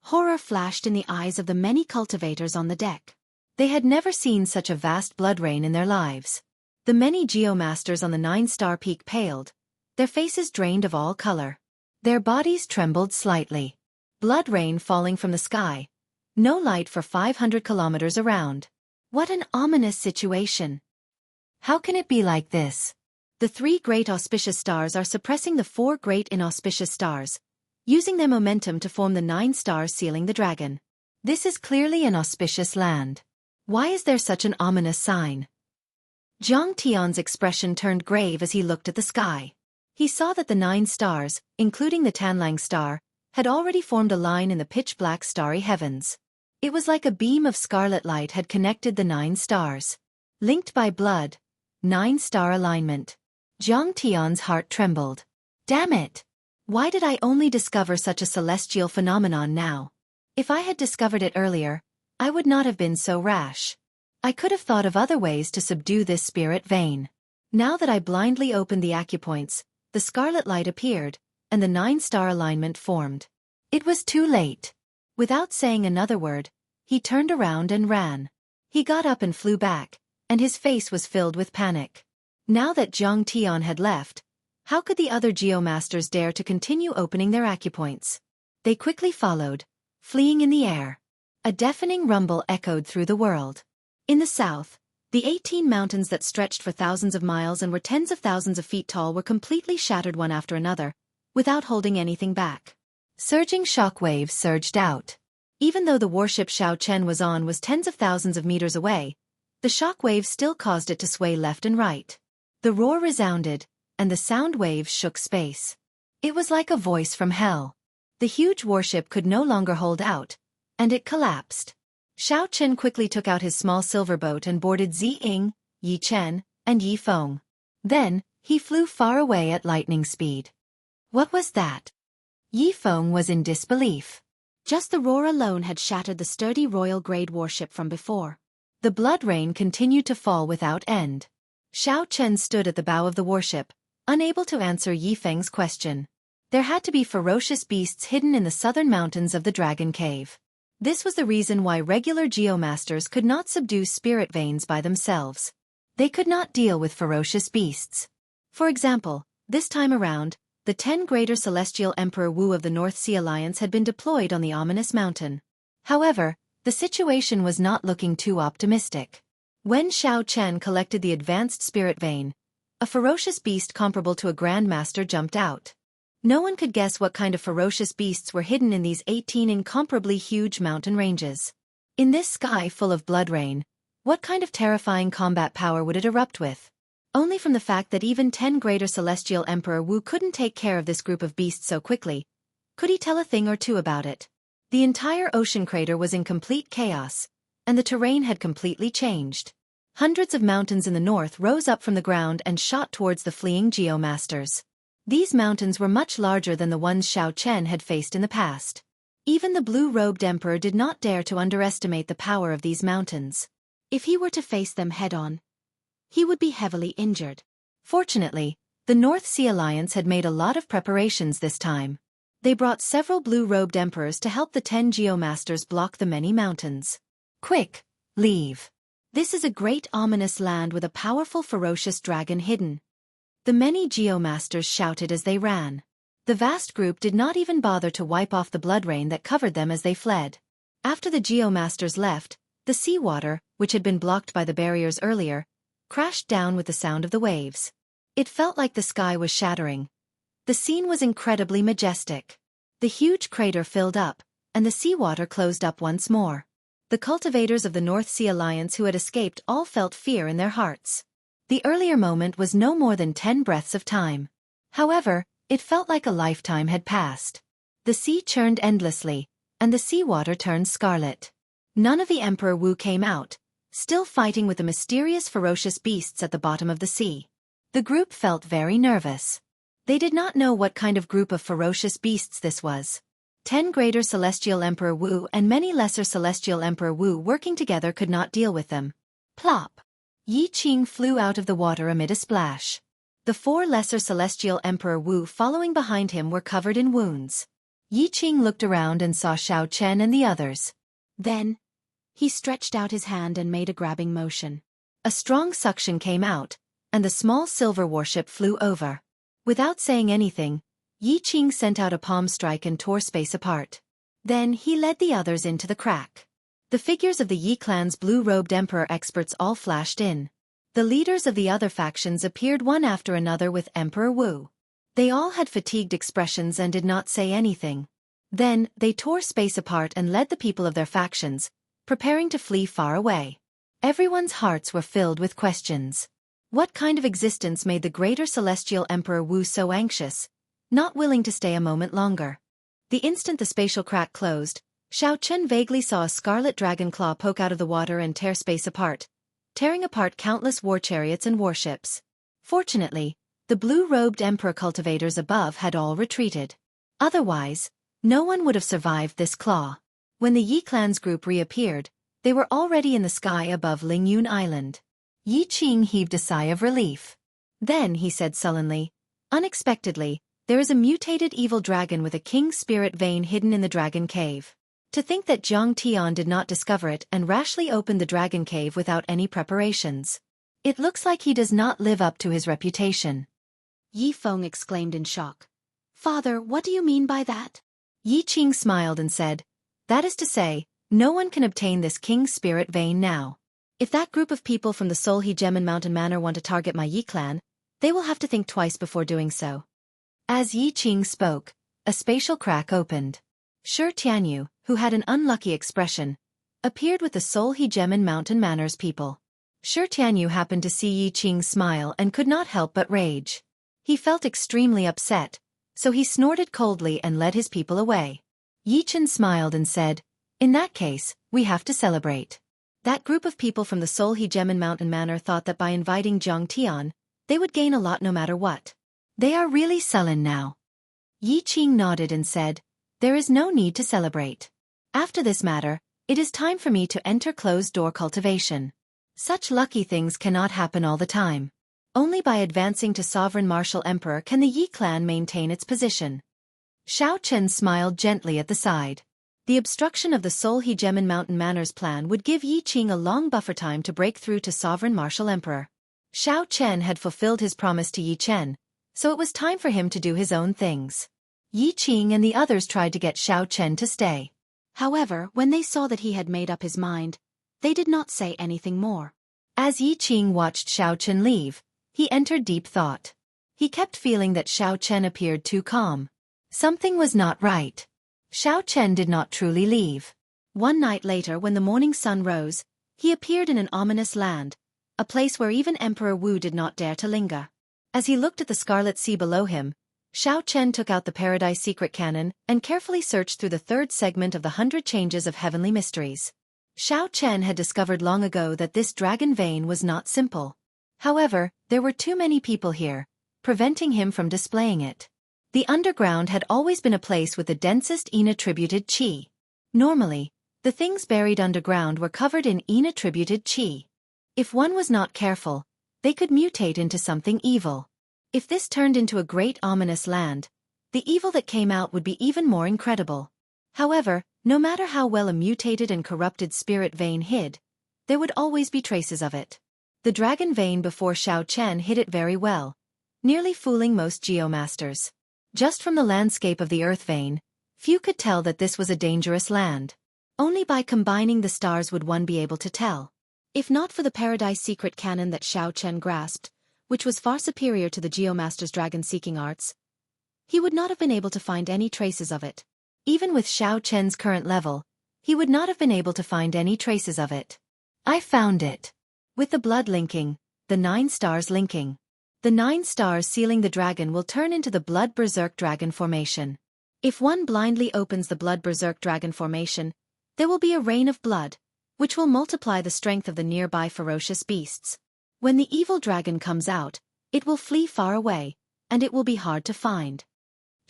Horror flashed in the eyes of the many cultivators on the deck. They had never seen such a vast blood rain in their lives. The many geomasters on the 9-star peak paled, their faces drained of all color. Their bodies trembled slightly. Blood rain falling from the sky. No light for 500 kilometers around. What an ominous situation. How can it be like this? The 3 great auspicious stars are suppressing the 4 great inauspicious stars, using their momentum to form the 9 stars sealing the dragon. This is clearly an auspicious land. Why is there such an ominous sign? Jiang Tian's expression turned grave as he looked at the sky. He saw that the 9 stars, including the Tanlang star, had already formed a line in the pitch-black starry heavens. It was like a beam of scarlet light had connected the 9 stars. Linked by blood, 9-star alignment. Jiang Tian's heart trembled. Damn it! Why did I only discover such a celestial phenomenon now? If I had discovered it earlier, I would not have been so rash. I could have thought of other ways to subdue this spirit vein. Now that I blindly opened the acupoints, the scarlet light appeared, and the 9-star alignment formed. It was too late. Without saying another word, he turned around and ran. He got up and flew back, and his face was filled with panic. Now that Jiang Tian had left, how could the other geomasters dare to continue opening their acupoints? They quickly followed, fleeing in the air. A deafening rumble echoed through the world. In the south, the 18 mountains that stretched for thousands of miles and were tens of thousands of feet tall were completely shattered one after another, without holding anything back. Surging shock waves surged out. Even though the warship Xiao Chen was on was tens of thousands of meters away, the shock waves still caused it to sway left and right. The roar resounded, and the sound waves shook space. It was like a voice from hell. The huge warship could no longer hold out, and it collapsed. Xiao Chen quickly took out his small silver boat and boarded Zi Ying, Yi Chen, and Yi Feng. Then, he flew far away at lightning speed. What was that? Yi Feng was in disbelief. Just the roar alone had shattered the sturdy royal-grade warship from before. The blood rain continued to fall without end. Xiao Chen stood at the bow of the warship, unable to answer Yi Feng's question. There had to be ferocious beasts hidden in the southern mountains of the Dragon Cave. This was the reason why regular geomasters could not subdue spirit veins by themselves. They could not deal with ferocious beasts. For example, this time around, the 10 greater celestial Emperor Wu of the North Sea Alliance had been deployed on the ominous mountain. However, the situation was not looking too optimistic. When Xiao Chen collected the advanced spirit vein, a ferocious beast comparable to a grandmaster jumped out. No one could guess what kind of ferocious beasts were hidden in these 18 incomparably huge mountain ranges. In this sky full of blood rain, what kind of terrifying combat power would it erupt with? Only from the fact that even 10 greater celestial Emperor Wu couldn't take care of this group of beasts so quickly, could he tell a thing or two about it. The entire ocean crater was in complete chaos, and the terrain had completely changed. Hundreds of mountains in the north rose up from the ground and shot towards the fleeing geomasters. These mountains were much larger than the ones Xiao Chen had faced in the past. Even the blue-robed emperor did not dare to underestimate the power of these mountains. If he were to face them head-on, he would be heavily injured. Fortunately, the North Sea Alliance had made a lot of preparations this time. They brought several blue-robed emperors to help the 10 geomasters block the many mountains. Quick, leave. This is a great ominous land with a powerful ferocious dragon hidden. The many geomasters shouted as they ran. The vast group did not even bother to wipe off the blood rain that covered them as they fled. After the geomasters left, the seawater, which had been blocked by the barriers earlier, crashed down with the sound of the waves. It felt like the sky was shattering. The scene was incredibly majestic. The huge crater filled up, and the seawater closed up once more. The cultivators of the North Sea Alliance who had escaped all felt fear in their hearts. The earlier moment was no more than 10 breaths of time. However, it felt like a lifetime had passed. The sea churned endlessly, and the seawater turned scarlet. None of the Emperor Wu came out, still fighting with the mysterious ferocious beasts at the bottom of the sea. The group felt very nervous. They did not know what kind of group of ferocious beasts this was. 10 greater Celestial Emperor Wu and many lesser Celestial Emperor Wu working together could not deal with them. Plop! Yi Qing flew out of the water amid a splash. The 4 lesser Celestial Emperor Wu following behind him were covered in wounds. Yi Qing looked around and saw Xiao Chen and the others. Then, he stretched out his hand and made a grabbing motion. A strong suction came out, and the small silver warship flew over. Without saying anything, Yi Qing sent out a palm strike and tore space apart. Then he led the others into the crack. The figures of the Yi clan's blue-robed emperor experts all flashed in. The leaders of the other factions appeared one after another with Emperor Wu. They all had fatigued expressions and did not say anything. Then, they tore space apart and led the people of their factions, preparing to flee far away. Everyone's hearts were filled with questions. What kind of existence made the greater Celestial Emperor Wu so anxious, not willing to stay a moment longer? The instant the spatial crack closed, Xiao Chen vaguely saw a scarlet dragon claw poke out of the water and tear space apart, tearing apart countless war chariots and warships. Fortunately, the blue-robed emperor cultivators above had all retreated. Otherwise, no one would have survived this claw. When the Yi clan's group reappeared, they were already in the sky above Lingyun Island. Yi Qing heaved a sigh of relief. Then he said sullenly, "Unexpectedly, there is a mutated evil dragon with a king's spirit vein hidden in the dragon cave. To think that Jiang Tian did not discover it and rashly opened the dragon cave without any preparations. It looks like he does not live up to his reputation." Yi Feng exclaimed in shock. "Father, what do you mean by that?" Yi Qing smiled and said, "That is to say, no one can obtain this king's spirit vein now. If that group of people from the Solhe Gem and Mountain Manor want to target my Yi clan, they will have to think twice before doing so." As Yi Qing spoke, a spatial crack opened. Shi Tianyu, who had an unlucky expression, appeared with the Solhe Gem and Mountain Manor's people. Shi Tianyu happened to see Yi Qing smile and could not help but rage. He felt extremely upset, so he snorted coldly and led his people away. Yi Chen smiled and said, "In that case, we have to celebrate." That group of people from the Solhe Gem and Mountain Manor thought that by inviting Jiang Tian, they would gain a lot no matter what. They are really sullen now. Yi Qing nodded and said, "There is no need to celebrate. After this matter, it is time for me to enter closed-door cultivation. Such lucky things cannot happen all the time. Only by advancing to Sovereign Martial Emperor can the Yi clan maintain its position." Xiao Chen smiled gently at the side. The obstruction of the Solhe Gem and Mountain Manor's plan would give Yi Qing a long buffer time to break through to Sovereign Martial Emperor. Xiao Chen had fulfilled his promise to Yi Chen, so it was time for him to do his own things. Yi Qing and the others tried to get Xiao Chen to stay. However, when they saw that he had made up his mind, they did not say anything more. As Yi Qing watched Xiao Chen leave, he entered deep thought. He kept feeling that Xiao Chen appeared too calm. Something was not right. Xiao Chen did not truly leave. One night later when the morning sun rose, he appeared in an ominous land, a place where even Emperor Wu did not dare to linger. As he looked at the scarlet sea below him, Xiao Chen took out the Paradise Secret Canon and carefully searched through the third segment of the 100 Changes of Heavenly Mysteries. Xiao Chen had discovered long ago that this dragon vein was not simple. However, there were too many people here, preventing him from displaying it. The underground had always been a place with the densest Yin-attributed qi. Normally, the things buried underground were covered in Yin-attributed qi. If one was not careful, they could mutate into something evil. If this turned into a great ominous land, the evil that came out would be even more incredible. However, no matter how well a mutated and corrupted spirit vein hid, there would always be traces of it. The dragon vein before Xiao Chen hid it very well, nearly fooling most geomasters. Just from the landscape of the earth vein, few could tell that this was a dangerous land. Only by combining the stars would one be able to tell. If not for the Paradise secret canon that Xiao Chen grasped, which was far superior to the geomaster's dragon-seeking arts, he would not have been able to find any traces of it. Even with Xiao Chen's current level, he would not have been able to find any traces of it. I found it. With the blood linking, the 9 stars linking. The 9 stars sealing the dragon will turn into the Blood Berserk Dragon formation. If one blindly opens the Blood Berserk Dragon formation, there will be a rain of blood, which will multiply the strength of the nearby ferocious beasts. When the evil dragon comes out, it will flee far away, and it will be hard to find.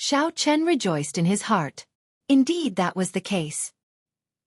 Xiao Chen rejoiced in his heart. Indeed, that was the case.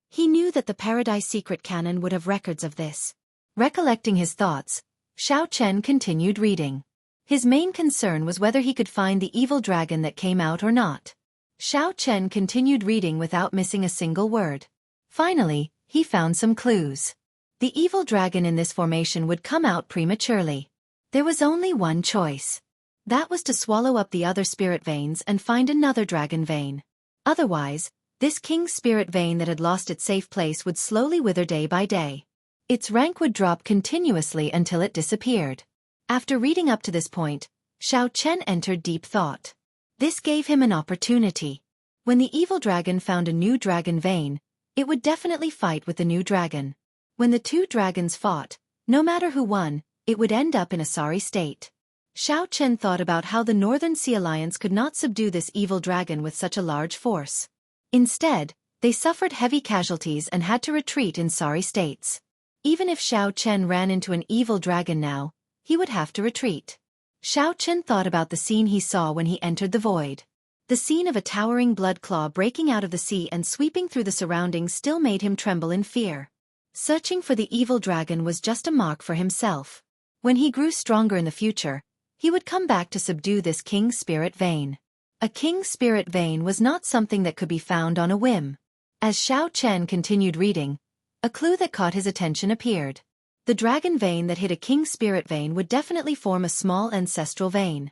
He knew that the Paradise secret canon would have records of this. Recollecting his thoughts, Xiao Chen continued reading. His main concern was whether he could find the evil dragon that came out or not. Xiao Chen continued reading without missing a single word. Finally, he found some clues. The evil dragon in this formation would come out prematurely. There was only one choice. That was to swallow up the other spirit veins and find another dragon vein. Otherwise, this king's spirit vein that had lost its safe place would slowly wither day by day. Its rank would drop continuously until it disappeared. After reading up to this point, Xiao Chen entered deep thought. This gave him an opportunity. When the evil dragon found a new dragon vein, it would definitely fight with the new dragon. When the 2 dragons fought, no matter who won, it would end up in a sorry state. Xiao Chen thought about how the Northern Sea Alliance could not subdue this evil dragon with such a large force. Instead, they suffered heavy casualties and had to retreat in sorry states. Even if Xiao Chen ran into an evil dragon now, he would have to retreat. Xiao Chen thought about the scene he saw when he entered the void. The scene of a towering blood claw breaking out of the sea and sweeping through the surroundings still made him tremble in fear. Searching for the evil dragon was just a mark for himself. When he grew stronger in the future, he would come back to subdue this king's spirit vein. A king's spirit vein was not something that could be found on a whim. As Xiao Chen continued reading, a clue that caught his attention appeared. The dragon vein that hid a king's spirit vein would definitely form a small ancestral vein.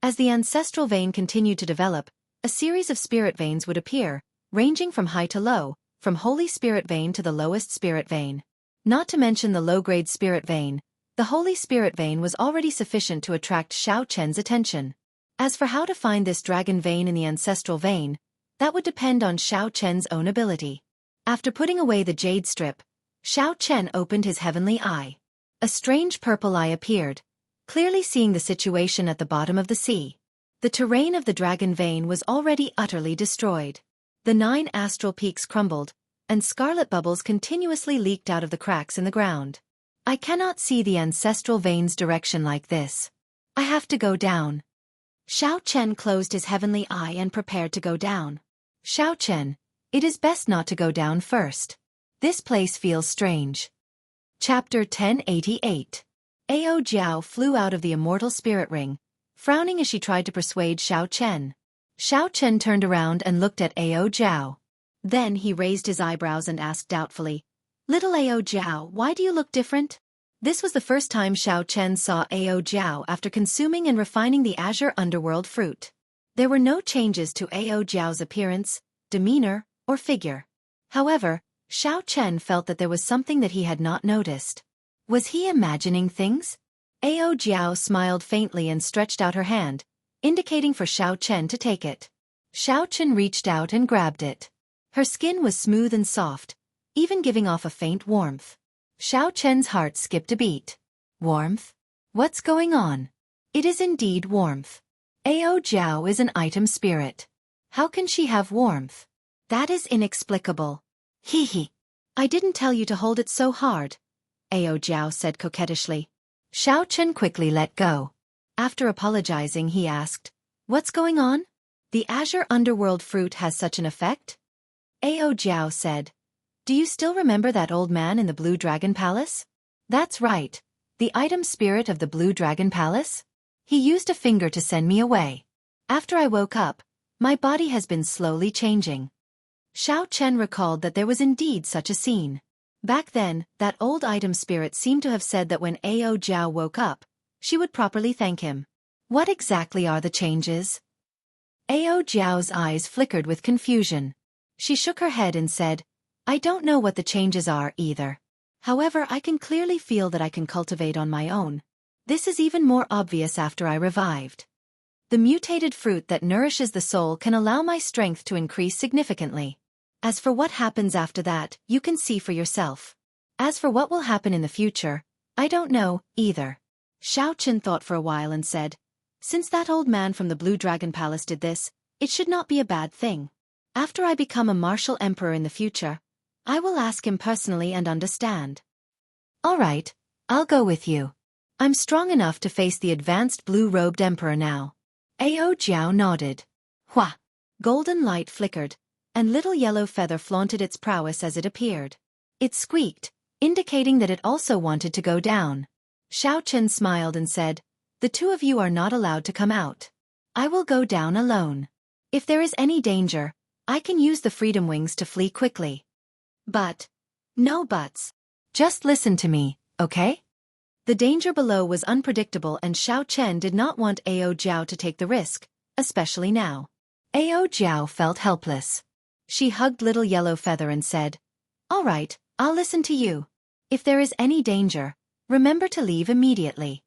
As the ancestral vein continued to develop, a series of spirit veins would appear, ranging from high to low, from holy spirit vein to the lowest spirit vein. Not to mention the low-grade spirit vein, the holy spirit vein was already sufficient to attract Xiao Chen's attention. As for how to find this dragon vein in the ancestral vein, that would depend on Xiao Chen's own ability. After putting away the jade strip, Xiao Chen opened his heavenly eye. A strange purple eye appeared, clearly seeing the situation at the bottom of the sea. The terrain of the dragon vein was already utterly destroyed. The 9 astral peaks crumbled, and scarlet bubbles continuously leaked out of the cracks in the ground. I cannot see the ancestral vein's direction like this. I have to go down. Xiao Chen closed his heavenly eye and prepared to go down. Xiao Chen, it is best not to go down first. This place feels strange. Chapter 1088. Ao Jiao flew out of the immortal spirit ring, frowning as she tried to persuade Xiao Chen. Xiao Chen turned around and looked at Ao Jiao. Then he raised his eyebrows and asked doubtfully, "Little Ao Jiao, why do you look different?" This was the first time Xiao Chen saw Ao Jiao after consuming and refining the azure underworld fruit. There were no changes to Ao Jiao's appearance, demeanor, or figure. However, Xiao Chen felt that there was something that he had not noticed. Was he imagining things? Ao Jiao smiled faintly and stretched out her hand, indicating for Xiao Chen to take it. Xiao Chen reached out and grabbed it. Her skin was smooth and soft, even giving off a faint warmth. Xiao Chen's heart skipped a beat. Warmth? What's going on? It is indeed warmth. Ao Jiao is an item spirit. How can she have warmth? That is inexplicable. Hee hee. I didn't tell you to hold it so hard, Ao Jiao said coquettishly. Xiao Chen quickly let go. After apologizing, he asked, "What's going on? The azure underworld fruit has such an effect?" Ao Jiao said, "Do you still remember that old man in the Blue Dragon Palace?" "That's right, the item spirit of the Blue Dragon Palace. He used a finger to send me away. After I woke up, my body has been slowly changing." Xiao Chen recalled that there was indeed such a scene. Back then, that old item spirit seemed to have said that when Ao Jiao woke up, she would properly thank him. What exactly are the changes? Ao Jiao's eyes flickered with confusion. She shook her head and said, I don't know what the changes are either. However, I can clearly feel that I can cultivate on my own. This is even more obvious after I revived. The mutated fruit that nourishes the soul can allow my strength to increase significantly. As for what happens after that, you can see for yourself. As for what will happen in the future, I don't know, either. Xiao Chen thought for a while and said, since that old man from the Blue Dragon Palace did this, it should not be a bad thing. After I become a martial emperor in the future, I will ask him personally and understand. All right, I'll go with you. I'm strong enough to face the advanced blue-robed emperor now. Ao Jiao nodded. Hua! Golden light flickered, and little yellow feather flaunted its prowess as it appeared. It squeaked, indicating that it also wanted to go down. Xiao Chen smiled and said, the two of you are not allowed to come out. I will go down alone. If there is any danger, I can use the freedom wings to flee quickly. But, no buts. Just listen to me, okay? The danger below was unpredictable and Xiao Chen did not want Ao Jiao to take the risk, especially now. Ao Jiao felt helpless. She hugged little yellow feather and said, all right, I'll listen to you. If there is any danger, remember to leave immediately.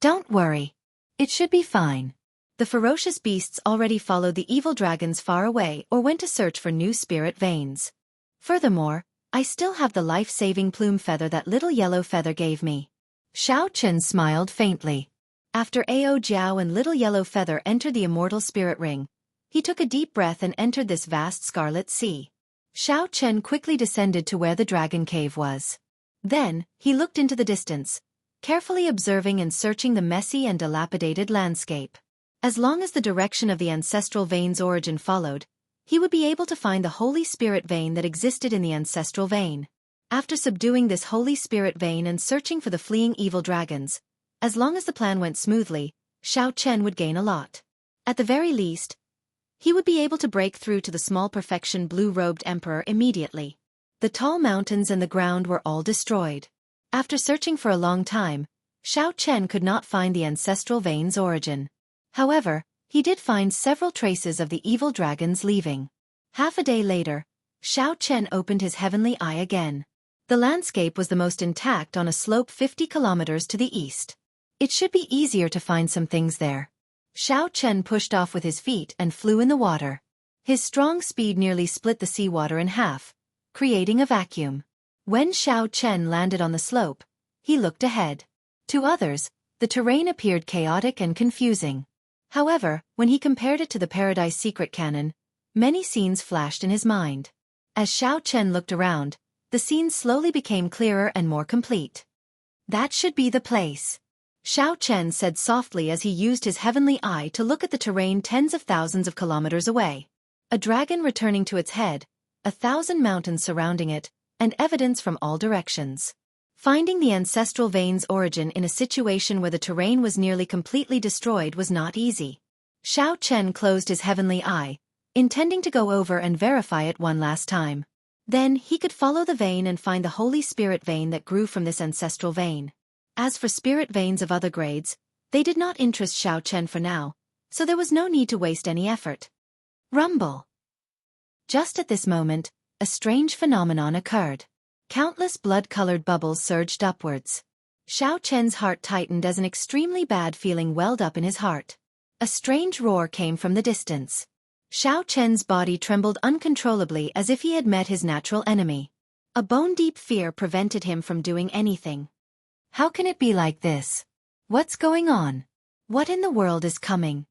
Don't worry. It should be fine. The ferocious beasts already followed the evil dragons far away or went to search for new spirit veins. Furthermore, I still have the life-saving plume feather that little yellow feather gave me. Xiao Chen smiled faintly. After Ao Jiao and little yellow feather entered the immortal spirit ring, he took a deep breath and entered this vast scarlet sea. Xiao Chen quickly descended to where the dragon cave was. Then, he looked into the distance, carefully observing and searching the messy and dilapidated landscape. As long as the direction of the ancestral vein's origin followed, he would be able to find the holy spirit vein that existed in the ancestral vein. After subduing this holy spirit vein and searching for the fleeing evil dragons, as long as the plan went smoothly, Xiao Chen would gain a lot. At the very least, he would be able to break through to the small perfection blue-robed emperor immediately. The tall mountains and the ground were all destroyed. After searching for a long time, Xiao Chen could not find the ancestral vein's origin. However, he did find several traces of the evil dragons leaving. Half a day later, Xiao Chen opened his heavenly eye again. The landscape was the most intact on a slope 50 kilometers to the east. It should be easier to find some things there. Xiao Chen pushed off with his feet and flew in the water. His strong speed nearly split the seawater in half, creating a vacuum. When Xiao Chen landed on the slope, he looked ahead. To others, the terrain appeared chaotic and confusing. However, when he compared it to the Paradise Secret Canon, many scenes flashed in his mind. As Xiao Chen looked around, the scenes slowly became clearer and more complete. That should be the place. Xiao Chen said softly as he used his heavenly eye to look at the terrain tens of thousands of kilometers away. A dragon returning to its head, 1,000 mountains surrounding it, and evidence from all directions. Finding the ancestral vein's origin in a situation where the terrain was nearly completely destroyed was not easy. Xiao Chen closed his heavenly eye, intending to go over and verify it one last time. Then he could follow the vein and find the holy spirit vein that grew from this ancestral vein. As for spirit veins of other grades, they did not interest Xiao Chen for now, so there was no need to waste any effort. Rumble. Just at this moment, a strange phenomenon occurred. Countless blood-colored bubbles surged upwards. Xiao Chen's heart tightened as an extremely bad feeling welled up in his heart. A strange roar came from the distance. Xiao Chen's body trembled uncontrollably as if he had met his natural enemy. A bone-deep fear prevented him from doing anything. How can it be like this? What's going on? What in the world is coming?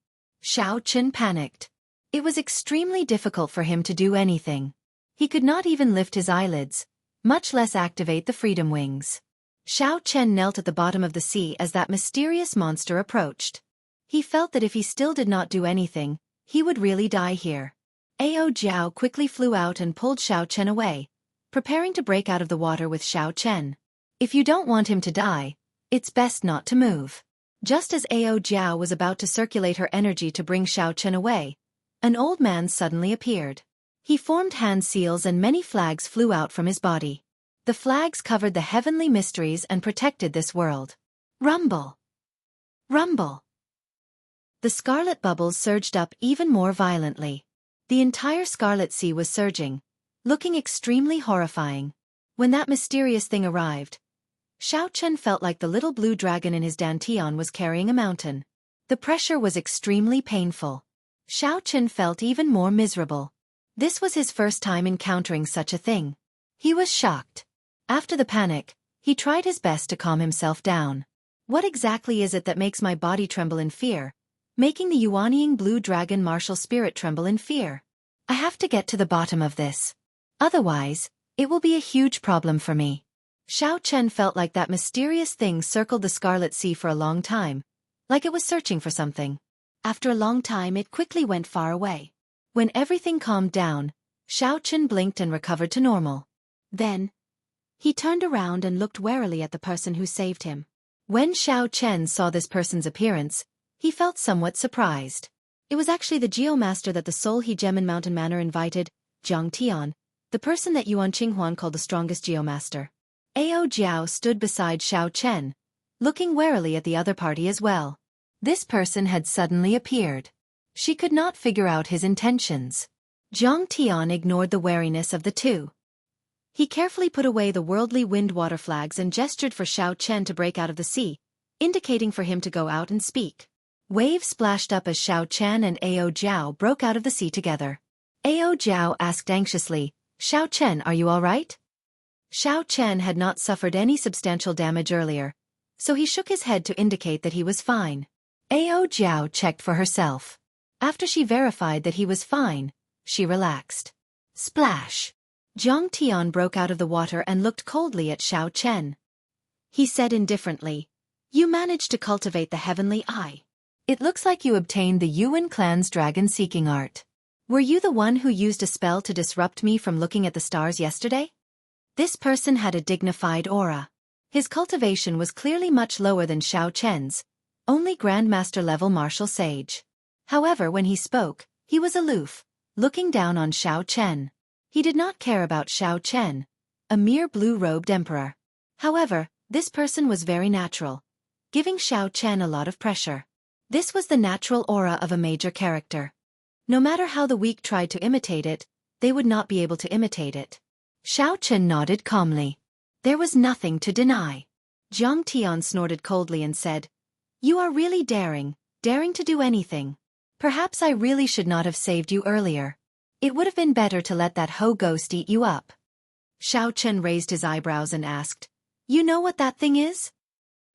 Xiao Chen panicked. It was extremely difficult for him to do anything. He could not even lift his eyelids, much less activate the freedom wings. Xiao Chen knelt at the bottom of the sea as that mysterious monster approached. He felt that if he still did not do anything, he would really die here. Ao Jiao quickly flew out and pulled Xiao Chen away, preparing to break out of the water with Xiao Chen. If you don't want him to die, it's best not to move. Just as Ao Jiao was about to circulate her energy to bring Xiao Chen away, an old man suddenly appeared. He formed hand seals and many flags flew out from his body. The flags covered the heavenly mysteries and protected this world. Rumble! Rumble! The scarlet bubbles surged up even more violently. The entire Scarlet Sea was surging, looking extremely horrifying. When that mysterious thing arrived, Xiao Chen felt like the little blue dragon in his dantian was carrying a mountain. The pressure was extremely painful. Xiao Chen felt even more miserable. This was his first time encountering such a thing. He was shocked. After the panic, he tried his best to calm himself down. What exactly is it that makes my body tremble in fear, making the Yuanying blue dragon martial spirit tremble in fear? I have to get to the bottom of this. Otherwise, it will be a huge problem for me. Xiao Chen felt like that mysterious thing circled the Scarlet Sea for a long time, like it was searching for something. After a long time it quickly went far away. When everything calmed down, Xiao Chen blinked and recovered to normal. Then, he turned around and looked warily at the person who saved him. When Xiao Chen saw this person's appearance, he felt somewhat surprised. It was actually the Geomaster that the Soul He Gem in Mountain Manor invited, Jiang Tian, the person that Yuan Qinghuan called the strongest Geomaster. Ao Jiao stood beside Xiao Chen, looking warily at the other party as well. This person had suddenly appeared. She could not figure out his intentions. Jiang Tian ignored the wariness of the two. He carefully put away the worldly wind water flags and gestured for Xiao Chen to break out of the sea, indicating for him to go out and speak. Waves splashed up as Xiao Chen and Ao Jiao broke out of the sea together. Ao Jiao asked anxiously, "Xiao Chen, are you all right?" Xiao Chen had not suffered any substantial damage earlier, so he shook his head to indicate that he was fine. Ao Jiao checked for herself. After she verified that he was fine, she relaxed. Splash! Jiang Tian broke out of the water and looked coldly at Xiao Chen. He said indifferently, "You managed to cultivate the heavenly eye. It looks like you obtained the Yuan clan's dragon-seeking art. Were you the one who used a spell to disrupt me from looking at the stars yesterday?" This person had a dignified aura. His cultivation was clearly much lower than Xiao Chen's, only Grandmaster-level martial sage. However, when he spoke, he was aloof, looking down on Xiao Chen. He did not care about Xiao Chen, a mere blue-robed emperor. However, this person was very natural, giving Xiao Chen a lot of pressure. This was the natural aura of a major character. No matter how the weak tried to imitate it, they would not be able to imitate it. Xiao Chen nodded calmly. There was nothing to deny. Jiang Tian snorted coldly and said, "You are really daring to do anything. Perhaps I really should not have saved you earlier. It would have been better to let that Ho ghost eat you up." Xiao Chen raised his eyebrows and asked, "You know what that thing is?"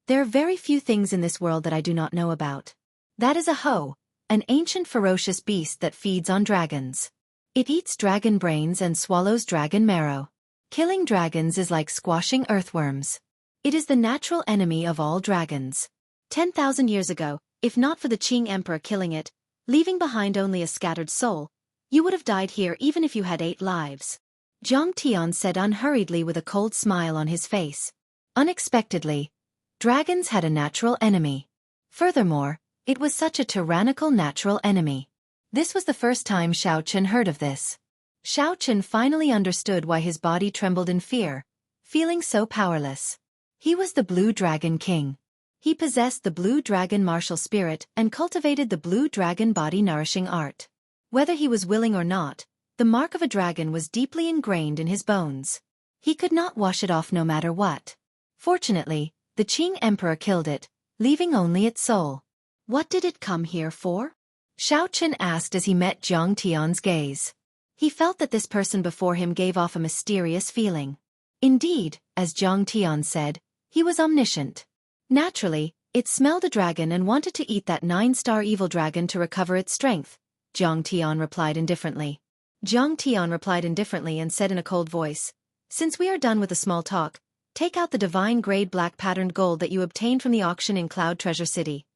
"There are very few things in this world that I do not know about. That is a Ho, an ancient ferocious beast that feeds on dragons. It eats dragon brains and swallows dragon marrow. Killing dragons is like squashing earthworms. It is the natural enemy of all dragons. 10,000 years ago, if not for the Qing Emperor killing it, leaving behind only a scattered soul, you would have died here even if you had 8 lives." Jiang Tian said unhurriedly with a cold smile on his face. Unexpectedly, dragons had a natural enemy. Furthermore, it was such a tyrannical natural enemy. This was the first time Xiao Chen heard of this. Xiao Chen finally understood why his body trembled in fear, feeling so powerless. He was the Blue Dragon King. He possessed the Blue Dragon martial spirit and cultivated the Blue Dragon body-nourishing art. Whether he was willing or not, the mark of a dragon was deeply ingrained in his bones. He could not wash it off no matter what. Fortunately, the Qing Emperor killed it, leaving only its soul. What did it come here for? Xiao Chen asked as he met Jiang Tian's gaze. He felt that this person before him gave off a mysterious feeling. Indeed, as Jiang Tian said, he was omniscient. Naturally, it smelled a dragon and wanted to eat that 9-star evil dragon to recover its strength, Jiang Tian replied indifferently. Jiang Tian replied indifferently and said in a cold voice, "Since we are done with the small talk, take out the divine grade black patterned gold that you obtained from the auction in Cloud Treasure City."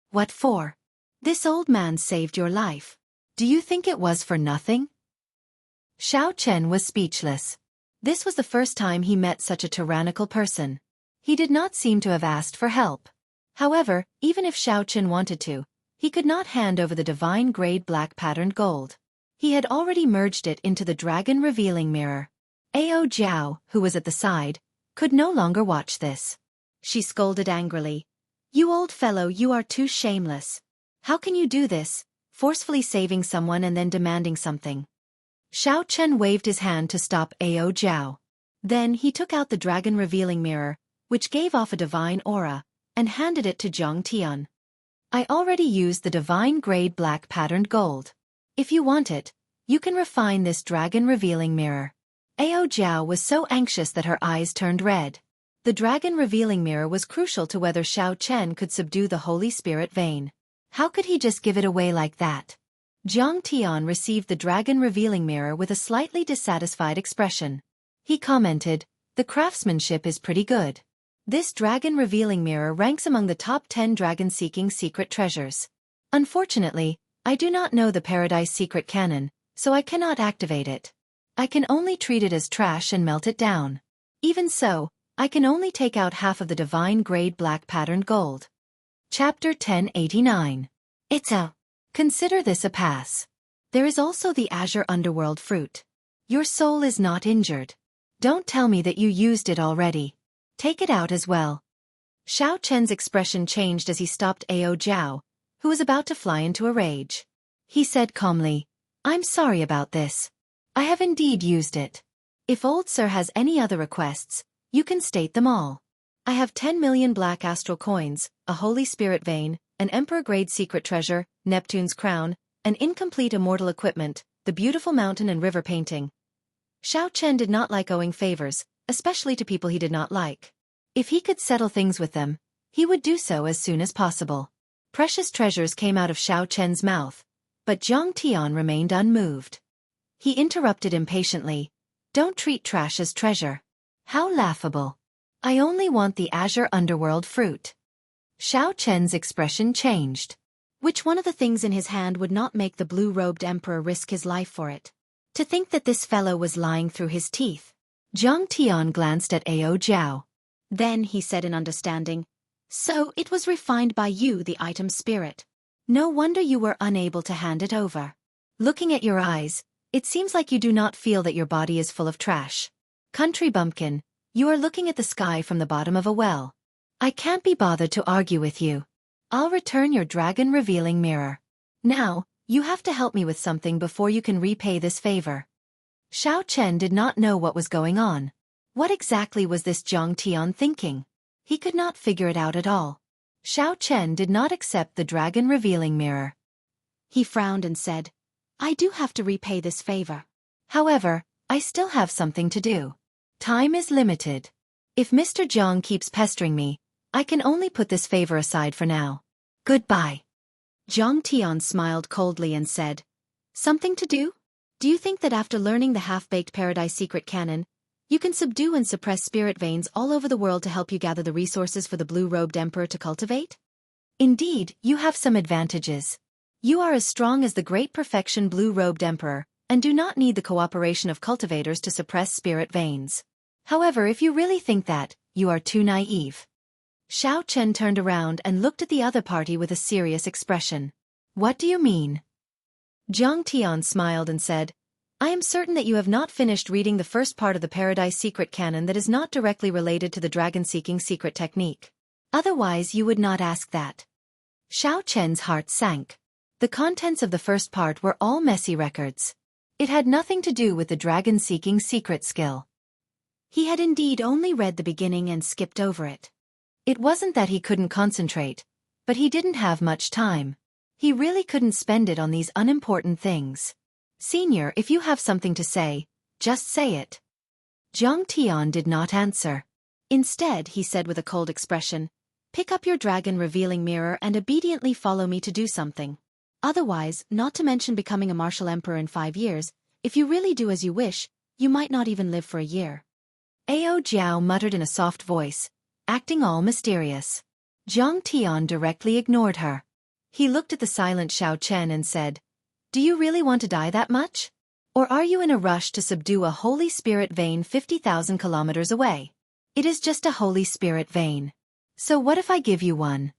"What for? This old man saved your life. Do you think it was for nothing?" Xiao Chen was speechless. This was the first time he met such a tyrannical person. He did not seem to have asked for help. However, even if Xiao Chen wanted to, he could not hand over the divine grade black patterned gold. He had already merged it into the dragon revealing mirror. Ao Jiao, who was at the side, could no longer watch this. She scolded angrily. You old fellow, you are too shameless. How can you do this, forcefully saving someone and then demanding something? Xiao Chen waved his hand to stop Ao Jiao. Then he took out the dragon revealing mirror, which gave off a divine aura, and handed it to Zhang Tian. I already used the divine grade black patterned gold. If you want it, you can refine this dragon revealing mirror. Ao Jiao was so anxious that her eyes turned red. The dragon revealing mirror was crucial to whether Xiao Chen could subdue the Holy Spirit vein. How could he just give it away like that? Zhang Tian received the dragon revealing mirror with a slightly dissatisfied expression. He commented, the craftsmanship is pretty good. This dragon revealing mirror ranks among the top 10 dragon-seeking secret treasures. Unfortunately, I do not know the Paradise Secret Canon, so I cannot activate it. I can only treat it as trash and melt it down. Even so, I can only take out half of the divine grade black patterned gold. Chapter 1089. It's a. Consider this a pass. There is also the Azure Underworld fruit. Your soul is not injured. Don't tell me that you used it already. Take it out as well. Xiao Chen's expression changed as he stopped Ao Jiao, who was about to fly into a rage. He said calmly, I'm sorry about this. I have indeed used it. If old sir has any other requests, you can state them all. I have 10 million black astral coins, a holy spirit vein, an emperor-grade secret treasure, Neptune's crown, an incomplete immortal equipment, the beautiful mountain and river painting. Xiao Chen did not like owing favors, especially to people he did not like. If he could settle things with them, he would do so as soon as possible. Precious treasures came out of Xiao Chen's mouth, but Zhang Tian remained unmoved. He interrupted impatiently, Don't treat trash as treasure. How laughable. I only want the Azure Underworld fruit. Xiao Chen's expression changed. Which one of the things in his hand would not make the blue-robed emperor risk his life for it? To think that this fellow was lying through his teeth. Zhang Tian glanced at Ao Jiao. Then he said in understanding, So it was refined by you, the item spirit. No wonder you were unable to hand it over. Looking at your eyes, it seems like you do not feel that your body is full of trash. Country bumpkin, you are looking at the sky from the bottom of a well. I can't be bothered to argue with you. I'll return your dragon revealing mirror. Now, you have to help me with something before you can repay this favor. Xiao Chen did not know what was going on. What exactly was this Zhang Tian thinking? He could not figure it out at all. Xiao Chen did not accept the dragon revealing mirror. He frowned and said, I do have to repay this favor. However, I still have something to do. Time is limited. If Mr. Zhang keeps pestering me, I can only put this favor aside for now. Goodbye. Zhang Tian smiled coldly and said, Something to do? Do you think that after learning the half-baked Paradise Secret Canon, you can subdue and suppress spirit veins all over the world to help you gather the resources for the blue-robed emperor to cultivate? Indeed, you have some advantages. You are as strong as the great perfection blue-robed emperor, and do not need the cooperation of cultivators to suppress spirit veins. However, if you really think that, you are too naive. Xiao Chen turned around and looked at the other party with a serious expression. What do you mean? Zhang Tian smiled and said, I am certain that you have not finished reading the first part of the Paradise Secret Canon that is not directly related to the dragon-seeking secret technique. Otherwise you would not ask that. Xiao Chen's heart sank. The contents of the first part were all messy records. It had nothing to do with the dragon-seeking secret skill. He had indeed only read the beginning and skipped over it. It wasn't that he couldn't concentrate, but he didn't have much time. He really couldn't spend it on these unimportant things. Senior, if you have something to say, just say it. Zhang Tian did not answer. Instead, he said with a cold expression, Pick up your dragon revealing mirror and obediently follow me to do something. Otherwise, not to mention becoming a martial emperor in 5 years, if you really do as you wish, you might not even live for a year. Ao Jiao muttered in a soft voice, acting all mysterious. Zhang Tian directly ignored her. He looked at the silent Xiao Chen and said, Do you really want to die that much? Or are you in a rush to subdue a holy spirit vein 50,000 kilometers away? It is just a holy spirit vein. So what if I give you one?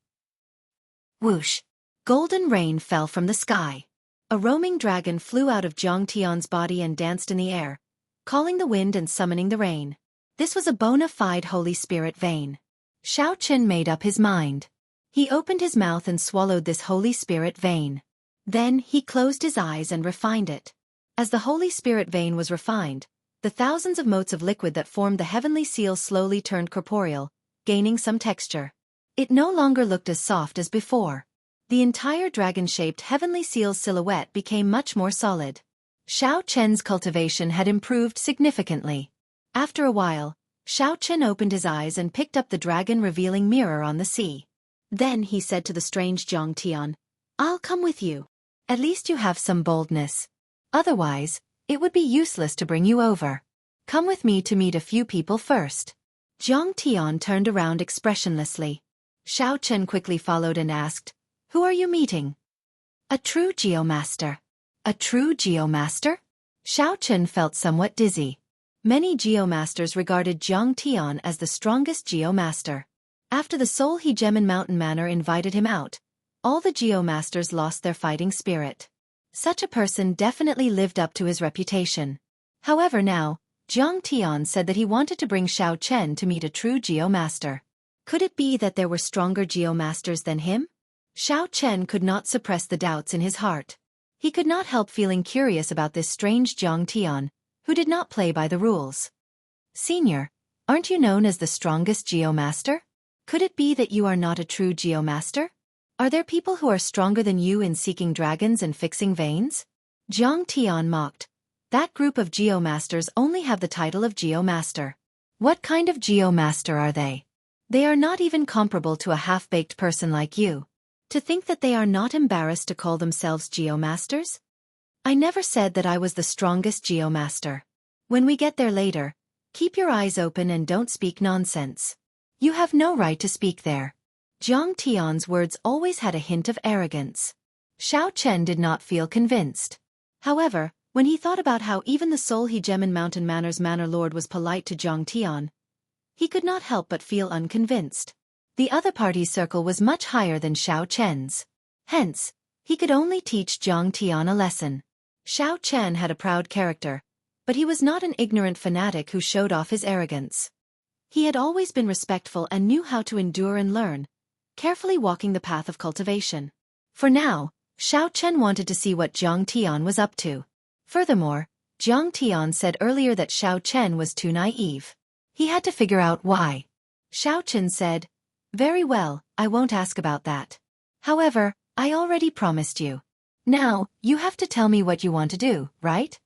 Whoosh! Golden rain fell from the sky. A roaming dragon flew out of Zhang Tian's body and danced in the air, calling the wind and summoning the rain. This was a bona fide Holy Spirit vein. Xiao Chen made up his mind. He opened his mouth and swallowed this Holy Spirit vein. Then he closed his eyes and refined it. As the Holy Spirit vein was refined, the thousands of motes of liquid that formed the heavenly seal slowly turned corporeal, gaining some texture. It no longer looked as soft as before. The entire dragon-shaped heavenly seal's silhouette became much more solid. Xiao Chen's cultivation had improved significantly. After a while, Xiao Chen opened his eyes and picked up the dragon-revealing mirror on the sea. Then he said to the strange Jiang Tian, "I'll come with you. At least you have some boldness. Otherwise, it would be useless to bring you over. Come with me to meet a few people first." Jiang Tian turned around expressionlessly. Xiao Chen quickly followed and asked, "Who are you meeting?" "A true Geomaster." "A true Geomaster?" Xiao Chen felt somewhat dizzy. Many Geomasters regarded Jiang Tian as the strongest Geomaster. After the Soul He Gemin Mountain Manor invited him out, all the Geomasters lost their fighting spirit. Such a person definitely lived up to his reputation. However now, Jiang Tian said that he wanted to bring Xiao Chen to meet a true Geomaster. Could it be that there were stronger Geomasters than him? Xiao Chen could not suppress the doubts in his heart. He could not help feeling curious about this strange Jiang Tian, who did not play by the rules. "Senior, aren't you known as the strongest Geomaster? Could it be that you are not a true Geomaster? Are there people who are stronger than you in seeking dragons and fixing veins?" Jiang Tian mocked. "That group of Geomasters only have the title of Geomaster. What kind of Geomaster are they? They are not even comparable to a half-baked person like you. To think that they are not embarrassed to call themselves Geomasters? I never said that I was the strongest Geomaster. When we get there later, keep your eyes open and don't speak nonsense. You have no right to speak there." Jiang Tian's words always had a hint of arrogance. Xiao Chen did not feel convinced. However, when he thought about how even the Soul He Gemin Mountain Manor's Manor Lord was polite to Jiang Tian, he could not help but feel unconvinced. The other party's circle was much higher than Xiao Chen's. Hence, he could only teach Jiang Tian a lesson. Xiao Chen had a proud character, but he was not an ignorant fanatic who showed off his arrogance. He had always been respectful and knew how to endure and learn, carefully walking the path of cultivation. For now, Xiao Chen wanted to see what Jiang Tian was up to. Furthermore, Jiang Tian said earlier that Xiao Chen was too naive. He had to figure out why. Xiao Chen said, "Very well, I won't ask about that. However, I already promised you. Now, you have to tell me what you want to do, right?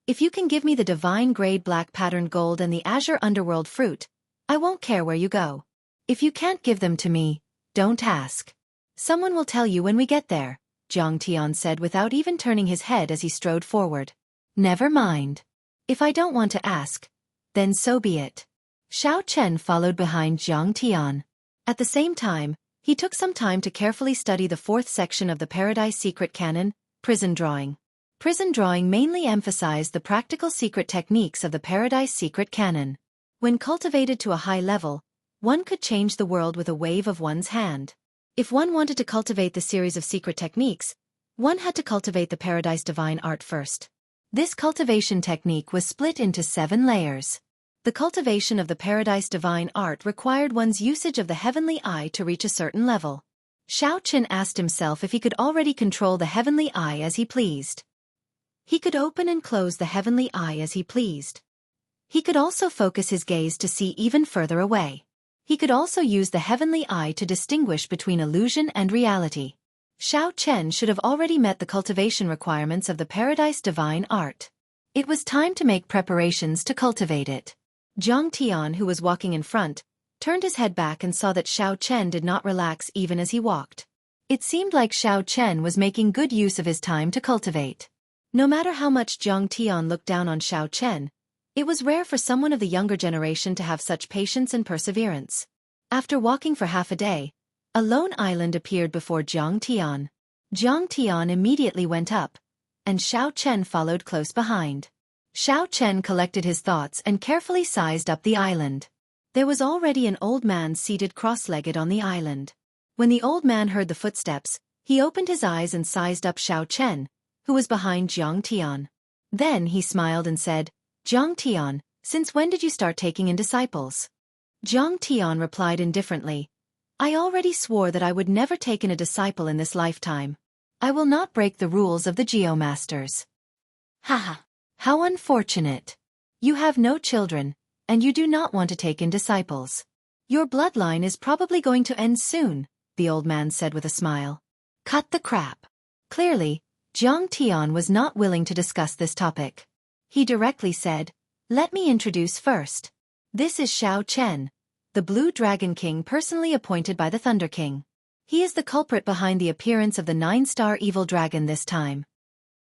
If you can give me the divine grade black patterned gold and the azure underworld fruit, I won't care where you go. If you can't give them to me, don't ask. Someone will tell you when we get there," Jiang Tian said without even turning his head as he strode forward. "Never mind. If I don't want to ask, then so be it." Xiao Chen followed behind Jiang Tian. At the same time, he took some time to carefully study the fourth section of the Paradise Secret Canon, Prison Drawing. Prison drawing mainly emphasized the practical secret techniques of the Paradise Secret Canon. When cultivated to a high level, one could change the world with a wave of one's hand. If one wanted to cultivate the series of secret techniques, one had to cultivate the Paradise Divine Art first. This cultivation technique was split into 7 layers. The cultivation of the Paradise Divine Art required one's usage of the Heavenly Eye to reach a certain level. Xiao Chen asked himself if he could already control the Heavenly Eye as he pleased. He could open and close the Heavenly Eye as he pleased. He could also focus his gaze to see even further away. He could also use the Heavenly Eye to distinguish between illusion and reality. Xiao Chen should have already met the cultivation requirements of the Paradise Divine Art. It was time to make preparations to cultivate it. Jiang Tian, who was walking in front, turned his head back and saw that Xiao Chen did not relax even as he walked. It seemed like Xiao Chen was making good use of his time to cultivate. No matter how much Jiang Tian looked down on Xiao Chen, it was rare for someone of the younger generation to have such patience and perseverance. After walking for half a day, a lone island appeared before Jiang Tian. Jiang Tian immediately went up, and Xiao Chen followed close behind. Xiao Chen collected his thoughts and carefully sized up the island. There was already an old man seated cross-legged on the island. When the old man heard the footsteps, he opened his eyes and sized up Xiao Chen, who was behind Jiang Tian. Then he smiled and said, Jiang Tian, since when did you start taking in disciples? Jiang Tian replied indifferently. I already swore that I would never take in a disciple in this lifetime. I will not break the rules of the Geomasters. Haha. How unfortunate. You have no children, and you do not want to take in disciples. Your bloodline is probably going to end soon, the old man said with a smile. Cut the crap. Clearly, Jiang Tian was not willing to discuss this topic. He directly said, let me introduce first. This is Xiao Chen, the Blue Dragon King personally appointed by the Thunder King. He is the culprit behind the appearance of the 9-star evil dragon this time.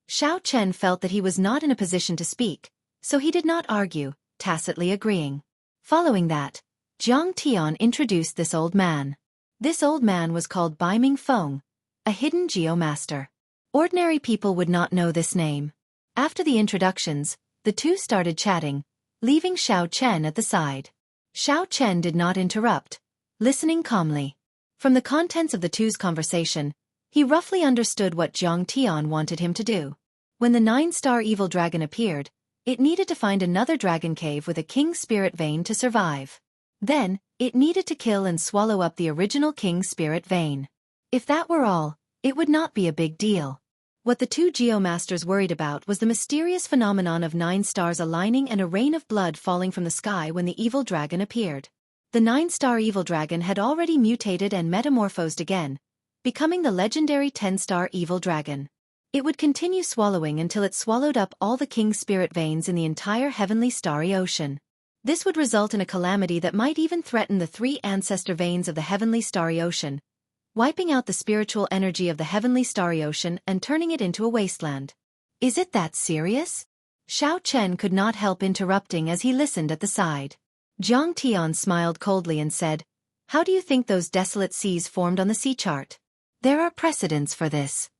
Xiao Chen felt that he was not in a position to speak, so he did not argue, tacitly agreeing. Following that, Jiang Tian introduced this old man. This old man was called Bai Ming Feng, a hidden geomaster. Ordinary people would not know this name. After the introductions, the two started chatting, leaving Xiao Chen at the side. Xiao Chen did not interrupt, listening calmly. From the contents of the two's conversation, he roughly understood what Jiang Tian wanted him to do. When the 9-star evil dragon appeared, it needed to find another dragon cave with a king spirit vein to survive. Then, it needed to kill and swallow up the original king spirit vein. If that were all, it would not be a big deal. What the two geomasters worried about was the mysterious phenomenon of 9 stars aligning and a rain of blood falling from the sky when the evil dragon appeared. The 9-star evil dragon had already mutated and metamorphosed again, becoming the legendary 10-star evil dragon. It would continue swallowing until it swallowed up all the king spirit veins in the entire heavenly starry ocean. This would result in a calamity that might even threaten the 3 ancestor veins of the heavenly starry ocean, wiping out the spiritual energy of the heavenly starry ocean and turning it into a wasteland. Is it that serious? Xiao Chen could not help interrupting as he listened at the side. Jiang Tian smiled coldly and said, how do you think those desolate seas formed on the sea chart? There are precedents for this.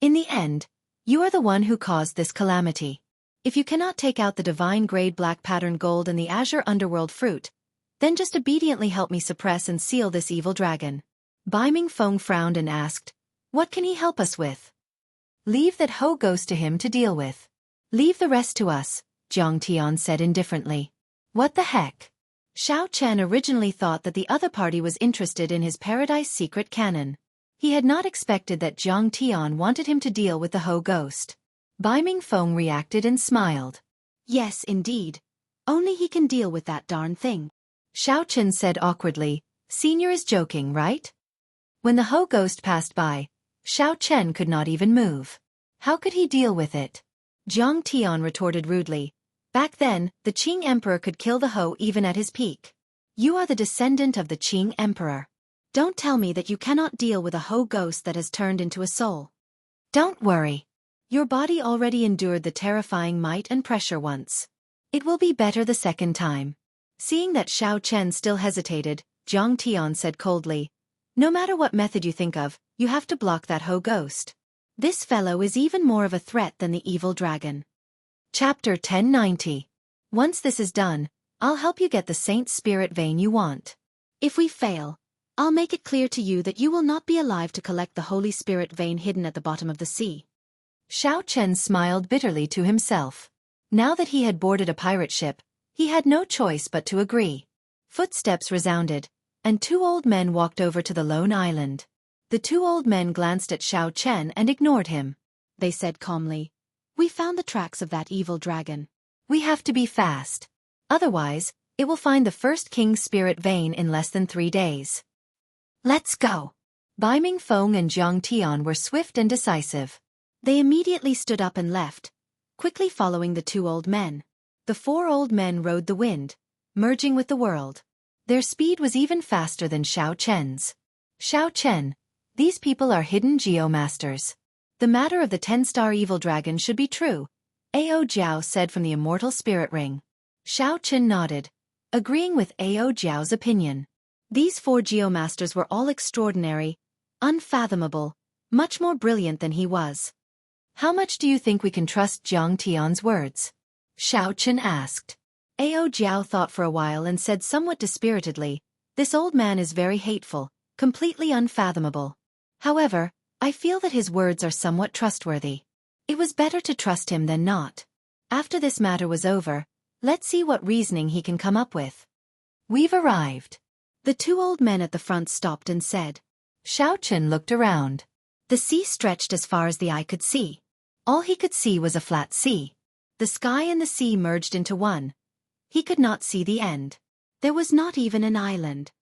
In the end, you are the one who caused this calamity. If you cannot take out the divine grade black pattern gold and the azure underworld fruit, then just obediently help me suppress and seal this evil dragon. Bai Ming Feng frowned and asked, what can he help us with? Leave that Ho ghost to him to deal with. Leave the rest to us, Jiang Tian said indifferently. What the heck? Xiao Chen originally thought that the other party was interested in his Paradise Secret Cannon. He had not expected that Jiang Tian wanted him to deal with the Ho ghost. Bai Ming Feng reacted and smiled. Yes, indeed. Only he can deal with that darn thing. Xiao Chen said awkwardly, Senior is joking, right? When the Ho ghost passed by, Xiao Chen could not even move. How could he deal with it? Jiang Tian retorted rudely. Back then, the Qing Emperor could kill the Ho even at his peak. You are the descendant of the Qing Emperor. Don't tell me that you cannot deal with a Ho ghost that has turned into a soul. Don't worry. Your body already endured the terrifying might and pressure once. It will be better the second time. Seeing that Xiao Chen still hesitated, Jiang Tian said coldly, no matter what method you think of, you have to block that Ho ghost. This fellow is even more of a threat than the evil dragon. Chapter 1090. Once this is done, I'll help you get the Saint Spirit vein you want. If we fail, I'll make it clear to you that you will not be alive to collect the Holy Spirit vein hidden at the bottom of the sea. Xiao Chen smiled bitterly to himself. Now that he had boarded a pirate ship, he had no choice but to agree. Footsteps resounded, and 2 old men walked over to the lone island. The 2 old men glanced at Xiao Chen and ignored him. They said calmly, we found the tracks of that evil dragon. We have to be fast. Otherwise, it will find the first King Spirit vein in less than 3 days. Let's go. Bai Ming Feng and Jiang Tian were swift and decisive. They immediately stood up and left, quickly following the 2 old men. The 4 old men rode the wind, merging with the world. Their speed was even faster than Xiao Chen's. Xiao Chen, these people are hidden geomasters. The matter of the 10-star evil dragon should be true, Ao Jiao said from the Immortal Spirit Ring. Xiao Chen nodded, agreeing with Ao Jiao's opinion. These 4 geomasters were all extraordinary, unfathomable, much more brilliant than he was. How much do you think we can trust Jiang Tian's words? Xiao Chen asked. Ao Jiao thought for a while and said somewhat dispiritedly, this old man is very hateful, completely unfathomable. However, I feel that his words are somewhat trustworthy. It was better to trust him than not. After this matter was over, Let's see what reasoning he can come up with. We've arrived. The two old men at the front stopped and said. Xiaochen looked around. The sea stretched as far as the eye could see. All he could see was a flat sea. The sky and the sea merged into one. He could not see the end. There was not even an island.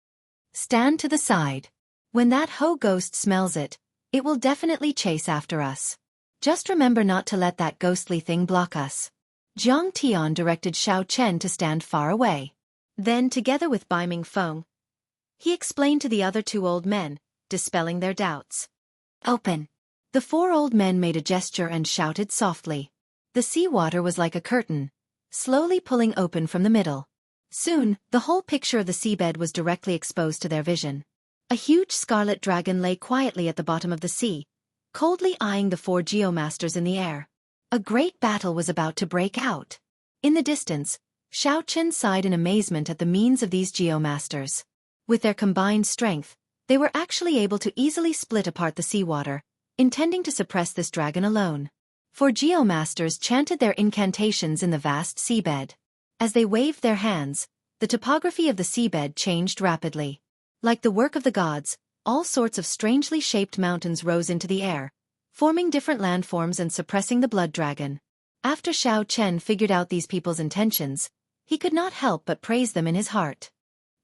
Stand to the side. When that Ho ghost smells it, it will definitely chase after us. Just remember not to let that ghostly thing block us. Jiang Tian directed Xiaochen to stand far away. Then, together with Bai Mingfeng, he explained to the other two old men, dispelling their doubts. Open. The four old men made a gesture and shouted softly. The seawater was like a curtain, slowly pulling open from the middle. Soon, the whole picture of the seabed was directly exposed to their vision. A huge scarlet dragon lay quietly at the bottom of the sea, coldly eyeing the four geomasters in the air. A great battle was about to break out. In the distance, Xiaochen sighed in amazement at the means of these geomasters. With their combined strength, they were actually able to easily split apart the seawater, intending to suppress this dragon alone. Four geomasters chanted their incantations in the vast seabed. As they waved their hands, the topography of the seabed changed rapidly. Like the work of the gods, all sorts of strangely shaped mountains rose into the air, forming different landforms and suppressing the blood dragon. After Xiaochen figured out these people's intentions, he could not help but praise them in his heart.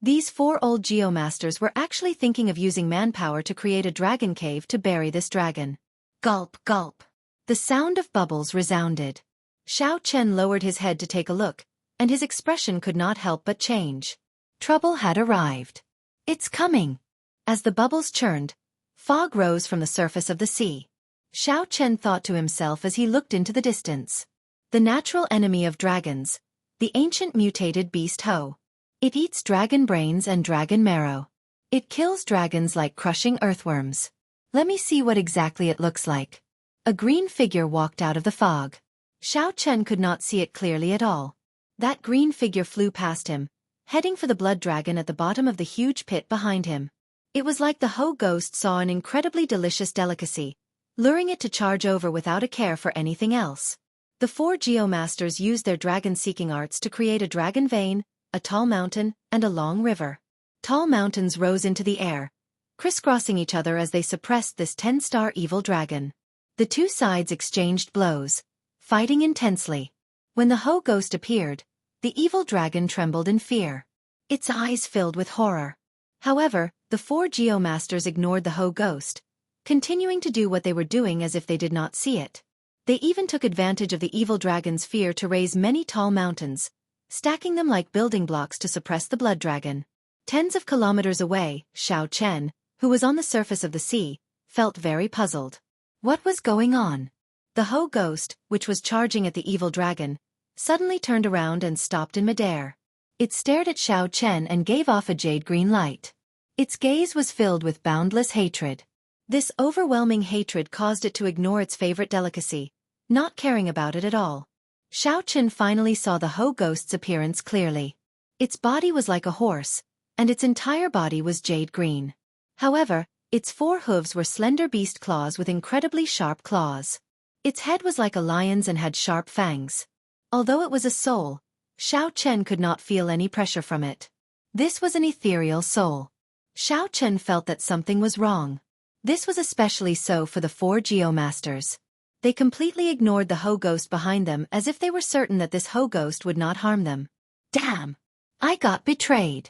These four old geomasters were actually thinking of using manpower to create a dragon cave to bury this dragon. Gulp, gulp. The sound of bubbles resounded. Xiaochen lowered his head to take a look, and his expression could not help but change. Trouble had arrived. It's coming. As the bubbles churned, fog rose from the surface of the sea. Xiaochen thought to himself as he looked into the distance. The natural enemy of dragons, the ancient mutated beast Ho. It eats dragon brains and dragon marrow. It kills dragons like crushing earthworms. Let me see what exactly it looks like. A green figure walked out of the fog. Xiaochen could not see it clearly at all. That green figure flew past him, heading for the blood dragon at the bottom of the huge pit behind him. It was like the Ho ghost saw an incredibly delicious delicacy, luring it to charge over without a care for anything else. The four geomasters used their dragon-seeking arts to create a dragon vein, a tall mountain, and a long river. Tall mountains rose into the air, crisscrossing each other as they suppressed this 10-star evil dragon. The two sides exchanged blows, fighting intensely. When the Ho ghost appeared, the evil dragon trembled in fear. Its eyes filled with horror. However, the four geomasters ignored the Ho ghost, continuing to do what they were doing as if they did not see it. They even took advantage of the evil dragon's fear to raise many tall mountains, stacking them like building blocks to suppress the blood dragon. Tens of kilometers away, Xiaochen, who was on the surface of the sea, felt very puzzled. What was going on? The Ho ghost, which was charging at the evil dragon, suddenly turned around and stopped in midair. It stared at Xiaochen and gave off a jade-green light. Its gaze was filled with boundless hatred. This overwhelming hatred caused it to ignore its favorite delicacy, not caring about it at all. Xiaochen finally saw the Ho ghost's appearance clearly. Its body was like a horse, and its entire body was jade green. However, its four hooves were slender beast claws with incredibly sharp claws. Its head was like a lion's and had sharp fangs. Although it was a soul, Xiaochen could not feel any pressure from it. This was an ethereal soul. Xiaochen felt that something was wrong. This was especially so for the four geomasters. They completely ignored the Ho ghost behind them as if they were certain that this Ho ghost would not harm them. Damn! I got betrayed.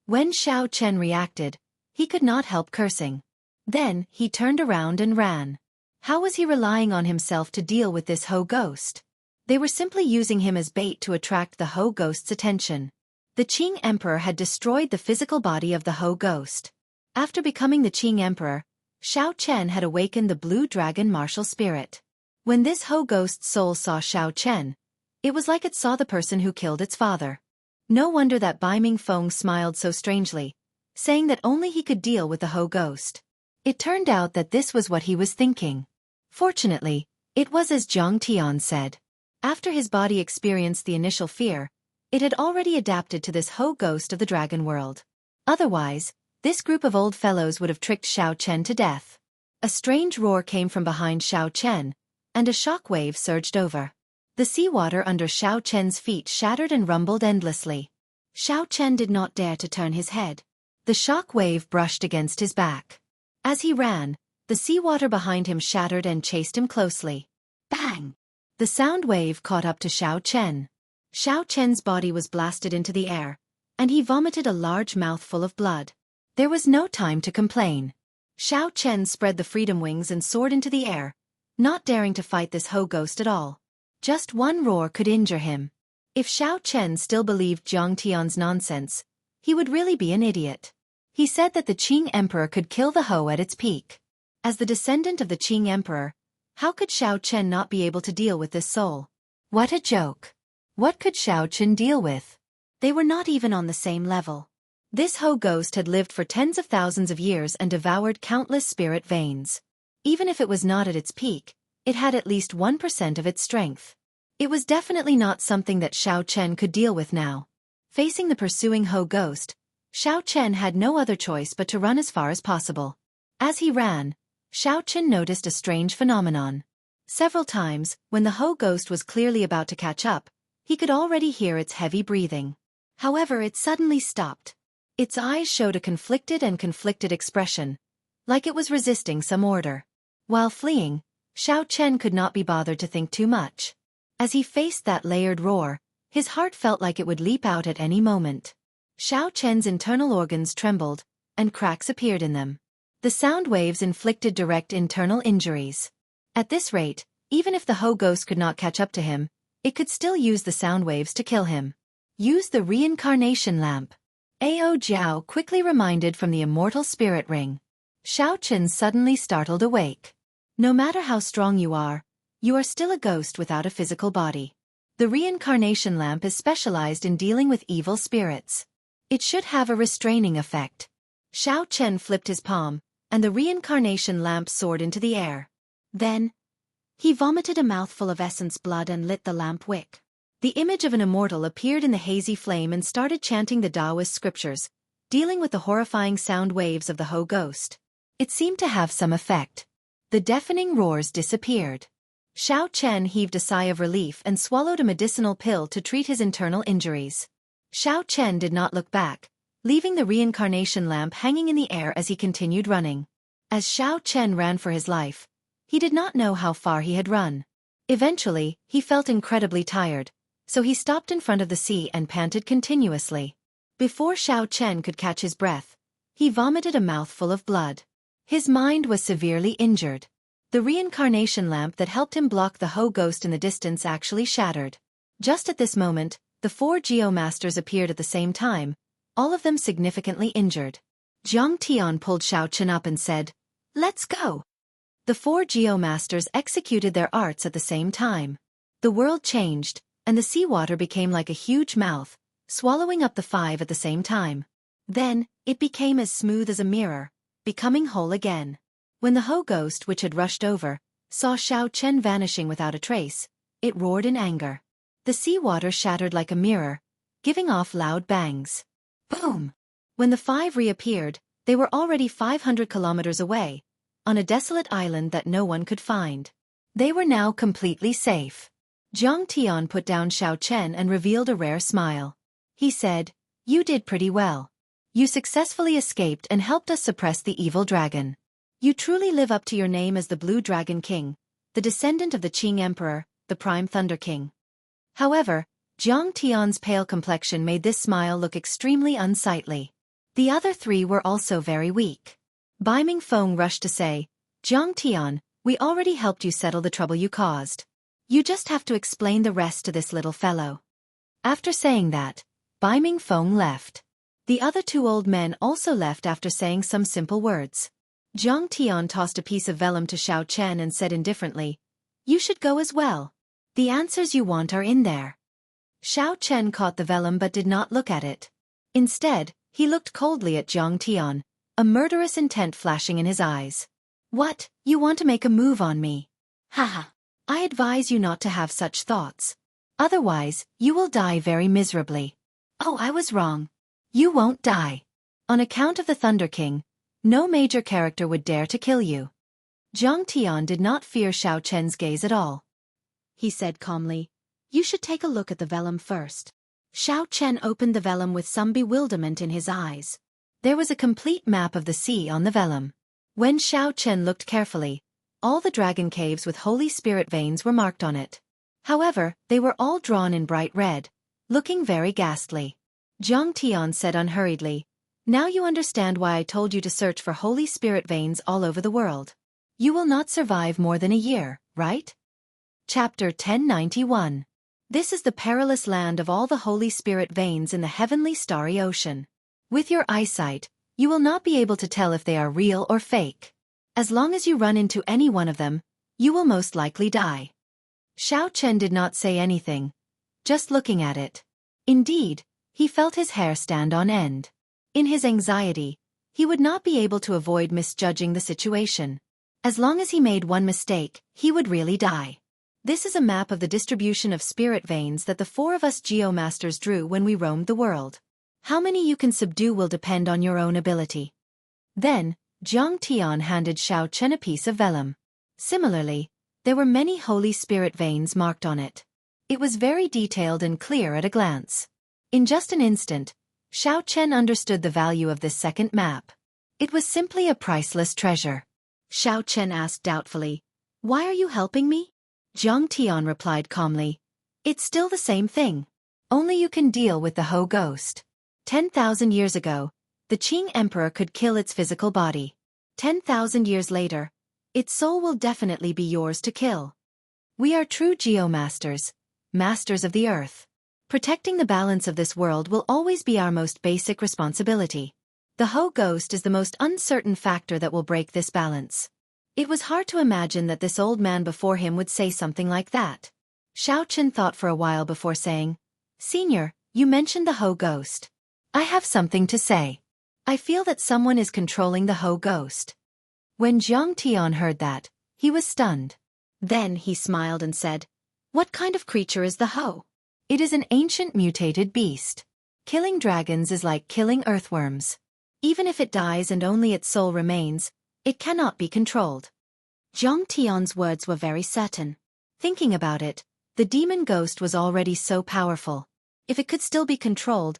When Xiaochen reacted, he could not help cursing. Then, he turned around and ran. How was he relying on himself to deal with this Ho ghost? They were simply using him as bait to attract the Ho ghost's attention. The Qing Emperor had destroyed the physical body of the Ho ghost. After becoming the Qing Emperor, Xiaochen had awakened the blue dragon martial spirit. When this Ho ghost's soul saw Xiaochen, it was like it saw the person who killed its father. No wonder that Bai Mingfeng smiled so strangely, saying that only he could deal with the Ho ghost. It turned out that this was what he was thinking. Fortunately, it was as Jiang Tian said. After his body experienced the initial fear, it had already adapted to this Ho ghost of the dragon world. Otherwise, this group of old fellows would have tricked Xiaochen to death. A strange roar came from behind Xiaochen, and a shock wave surged over. The seawater under Xiao Chen's feet shattered and rumbled endlessly. Xiao Chen did not dare to turn his head. The shock wave brushed against his back. As he ran, the seawater behind him shattered and chased him closely. Bang! The sound wave caught up to Xiao Chen. Xiao Chen's body was blasted into the air, and he vomited a large mouthful of blood. There was no time to complain. Xiao Chen spread the freedom wings and soared into the air, not daring to fight this Ho ghost at all. Just one roar could injure him. If Xiao Chen still believed Jiang Tian's nonsense, he would really be an idiot. He said that the Qing Emperor could kill the Ho at its peak. As the descendant of the Qing Emperor, how could Xiao Chen not be able to deal with this soul? What a joke. What could Xiao Chen deal with? They were not even on the same level. This Ho ghost had lived for tens of thousands of years and devoured countless spirit veins. Even if it was not at its peak, it had at least 1% of its strength. It was definitely not something that Xiao Chen could deal with now. Facing the pursuing Ho ghost, Xiao Chen had no other choice but to run as far as possible. As he ran, Xiao Chen noticed a strange phenomenon. Several times, when the Ho ghost was clearly about to catch up, he could already hear its heavy breathing. However, it suddenly stopped. Its eyes showed a conflicted expression, like it was resisting some order. While fleeing, Xiao Chen could not be bothered to think too much. As he faced that layered roar, his heart felt like it would leap out at any moment. Xiao Chen's internal organs trembled, and cracks appeared in them. The sound waves inflicted direct internal injuries. At this rate, even if the Ho ghost could not catch up to him, it could still use the sound waves to kill him. Use the reincarnation lamp. Ao Jiao quickly reminded from the immortal spirit ring. Xiao Chen suddenly startled awake. No matter how strong you are still a ghost without a physical body. The reincarnation lamp is specialized in dealing with evil spirits. It should have a restraining effect. Xiao Chen flipped his palm, and the reincarnation lamp soared into the air. Then, he vomited a mouthful of essence blood and lit the lamp wick. The image of an immortal appeared in the hazy flame and started chanting the Taoist scriptures, dealing with the horrifying sound waves of the Ho ghost. It seemed to have some effect. The deafening roars disappeared. Xiao Chen heaved a sigh of relief and swallowed a medicinal pill to treat his internal injuries. Xiao Chen did not look back, leaving the reincarnation lamp hanging in the air as he continued running. As Xiao Chen ran for his life, he did not know how far he had run. Eventually, he felt incredibly tired, so he stopped in front of the sea and panted continuously. Before Xiao Chen could catch his breath, he vomited a mouthful of blood. His mind was severely injured. The reincarnation lamp that helped him block the Ho ghost in the distance actually shattered. Just at this moment, the 4 Geo masters appeared at the same time, all of them significantly injured. Jiang Tian pulled Xiao Chen up and said, "Let's go." The 4 Geo masters executed their arts at the same time. The world changed, and the seawater became like a huge mouth, swallowing up the 5 at the same time. Then, it became as smooth as a mirror, becoming whole again. When the Ho ghost, which had rushed over, saw Xiao Chen vanishing without a trace, it roared in anger. The seawater shattered like a mirror, giving off loud bangs. Boom! When the 5 reappeared, they were already 500 kilometers away, on a desolate island that no one could find. They were now completely safe. Jiang Tian put down Xiao Chen and revealed a rare smile. He said, "You did pretty well. You successfully escaped and helped us suppress the evil dragon. You truly live up to your name as the Blue Dragon King, the descendant of the Qing Emperor, the Prime Thunder King." However, Jiang Tian's pale complexion made this smile look extremely unsightly. The other 3 were also very weak. Bai Mingfeng rushed to say, "Jiang Tian, we already helped you settle the trouble you caused. You just have to explain the rest to this little fellow." After saying that, Bai Mingfeng left. The other 2 old men also left after saying some simple words. Jiang Tian tossed a piece of vellum to Xiao Chen and said indifferently, "You should go as well. The answers you want are in there." Xiao Chen caught the vellum but did not look at it. Instead, he looked coldly at Jiang Tian, a murderous intent flashing in his eyes. "What, you want to make a move on me? Haha. I advise you not to have such thoughts. Otherwise, you will die very miserably." "Oh, I was wrong. You won't die. On account of the Thunder King, no major character would dare to kill you." Jiang Tian did not fear Xiao Chen's gaze at all. He said calmly, You should take a look at the vellum first. Xiao Chen opened the vellum with some bewilderment in his eyes. There was a complete map of the sea on the vellum. When Xiao Chen looked carefully, all the dragon caves with holy spirit veins were marked on it. However, they were all drawn in bright red, looking very ghastly. Zhang Tian said unhurriedly, "Now you understand why I told you to search for holy spirit veins all over the world. You will not survive more than a year, right?" Chapter 1091. This is the perilous land of all the holy spirit veins in the heavenly starry ocean. With your eyesight, you will not be able to tell if they are real or fake. As long as you run into any one of them, you will most likely die. Xiao Chen did not say anything, just looking at it. Indeed, he felt his hair stand on end. In his anxiety, he would not be able to avoid misjudging the situation. As long as he made one mistake, he would really die. This is a map of the distribution of spirit veins that the four of us geomasters drew when we roamed the world. How many you can subdue will depend on your own ability. Then, Zhang Tian handed Xiao Chen a piece of vellum. Similarly, there were many holy spirit veins marked on it. It was very detailed and clear at a glance. In just an instant, Xiao Chen understood the value of this second map. It was simply a priceless treasure. Xiao Chen asked doubtfully, "Why are you helping me?" Zhang Tian replied calmly, "It's still the same thing. Only you can deal with the Ho ghost. 10,000 years ago, the Qing Emperor could kill its physical body. 10,000 years later, its soul will definitely be yours to kill. We are true geomasters, masters of the earth. Protecting the balance of this world will always be our most basic responsibility. The Ho ghost is the most uncertain factor that will break this balance." It was hard to imagine that this old man before him would say something like that. Xiao Chen thought for a while before saying, "Senior, you mentioned the Ho ghost. I have something to say. I feel that someone is controlling the Ho ghost." When Zhang Tian heard that, he was stunned. Then he smiled and said, "What kind of creature is the Ho?" "It is an ancient mutated beast. Killing dragons is like killing earthworms. Even if it dies and only its soul remains, it cannot be controlled." Zhang Tian's words were very certain. Thinking about it, the demon ghost was already so powerful. If it could still be controlled,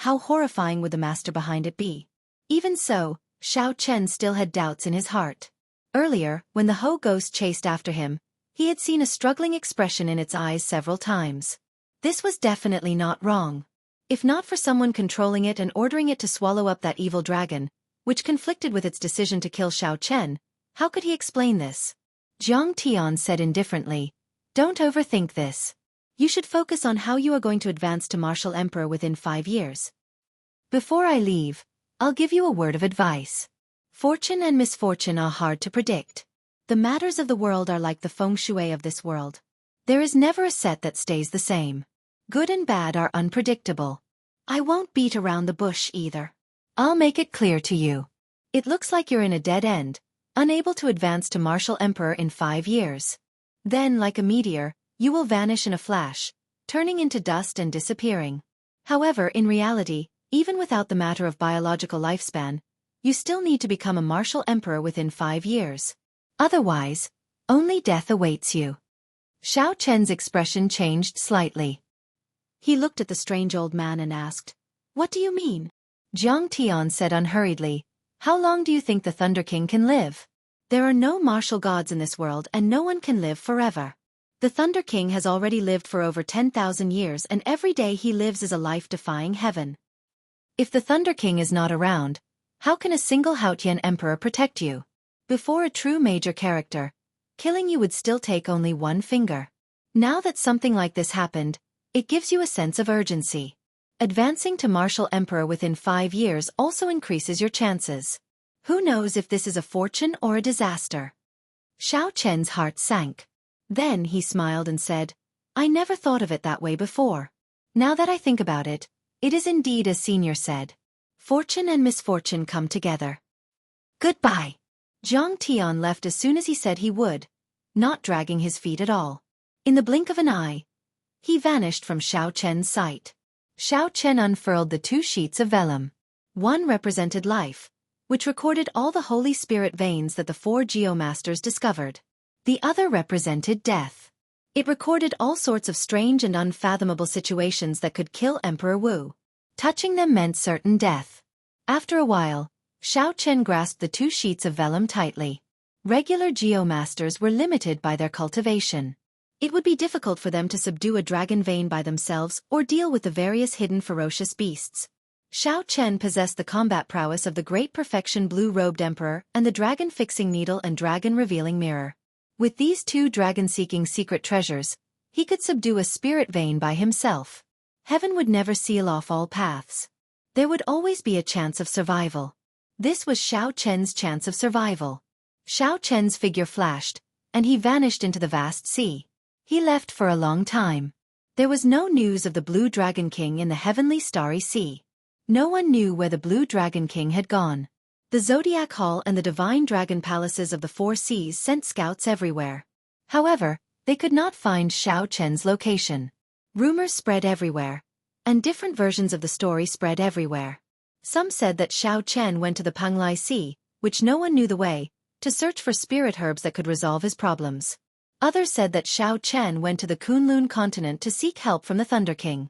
how horrifying would the master behind it be? Even so, Xiao Chen still had doubts in his heart. Earlier, when the Ho ghost chased after him, he had seen a struggling expression in its eyes several times. This was definitely not wrong. If not for someone controlling it and ordering it to swallow up that evil dragon, which conflicted with its decision to kill Xiao Chen, how could he explain this? Zhang Tian said indifferently, "Don't overthink this. You should focus on how you are going to advance to martial emperor within 5 years. Before I leave, I'll give you a word of advice. Fortune and misfortune are hard to predict. The matters of the world are like the feng shui of this world. There is never a set that stays the same. Good and bad are unpredictable. I won't beat around the bush either. I'll make it clear to you. It looks like you're in a dead end, unable to advance to martial emperor in 5 years. Then, like a meteor, you will vanish in a flash, turning into dust and disappearing. However, in reality, even without the matter of biological lifespan, you still need to become a martial emperor within 5 years. Otherwise, only death awaits you." Xiao Chen's expression changed slightly. He looked at the strange old man and asked, "What do you mean?" Zhang Tian said unhurriedly, "How long do you think the Thunder King can live? There are no martial gods in this world and no one can live forever. The Thunder King has already lived for over 10,000 years and every day he lives is a life-defying heaven. If the Thunder King is not around, how can a single Haotian emperor protect you? Before a true major character, killing you would still take only one finger. Now that something like this happened, it gives you a sense of urgency. Advancing to martial emperor within 5 years also increases your chances. Who knows if this is a fortune or a disaster?" Xiao Chen's heart sank. Then he smiled and said, "I never thought of it that way before. Now that I think about it, it is indeed as Senior said. Fortune and misfortune come together. Goodbye." Zhang Tian left as soon as he said he would, not dragging his feet at all. In the blink of an eye, he vanished from Xiao Chen's sight. Xiao Chen unfurled the 2 sheets of vellum. One represented life, which recorded all the holy spirit veins that the 4 geomasters discovered. The other represented death. It recorded all sorts of strange and unfathomable situations that could kill Emperor Wu. Touching them meant certain death. After a while, Xiao Chen grasped the 2 sheets of vellum tightly. Regular geomasters were limited by their cultivation. It would be difficult for them to subdue a dragon vein by themselves or deal with the various hidden ferocious beasts. Xiao Chen possessed the combat prowess of the great perfection blue-robed emperor and the dragon-fixing needle and dragon-revealing mirror. With these 2 dragon-seeking secret treasures, he could subdue a spirit vein by himself. Heaven would never seal off all paths. There would always be a chance of survival. This was Xiao Chen's chance of survival. Xiao Chen's figure flashed, and he vanished into the vast sea. He left for a long time. There was no news of the Blue Dragon King in the heavenly starry sea. No one knew where the Blue Dragon King had gone. The Zodiac Hall and the Divine Dragon Palaces of the 4 Seas sent scouts everywhere. However, they could not find Xiao Chen's location. Rumors spread everywhere, and different versions of the story spread everywhere. Some said that Xiao Chen went to the Panglai Sea, which no one knew the way, to search for spirit herbs that could resolve his problems. Others said that Xiao Chen went to the Kunlun continent to seek help from the Thunder King.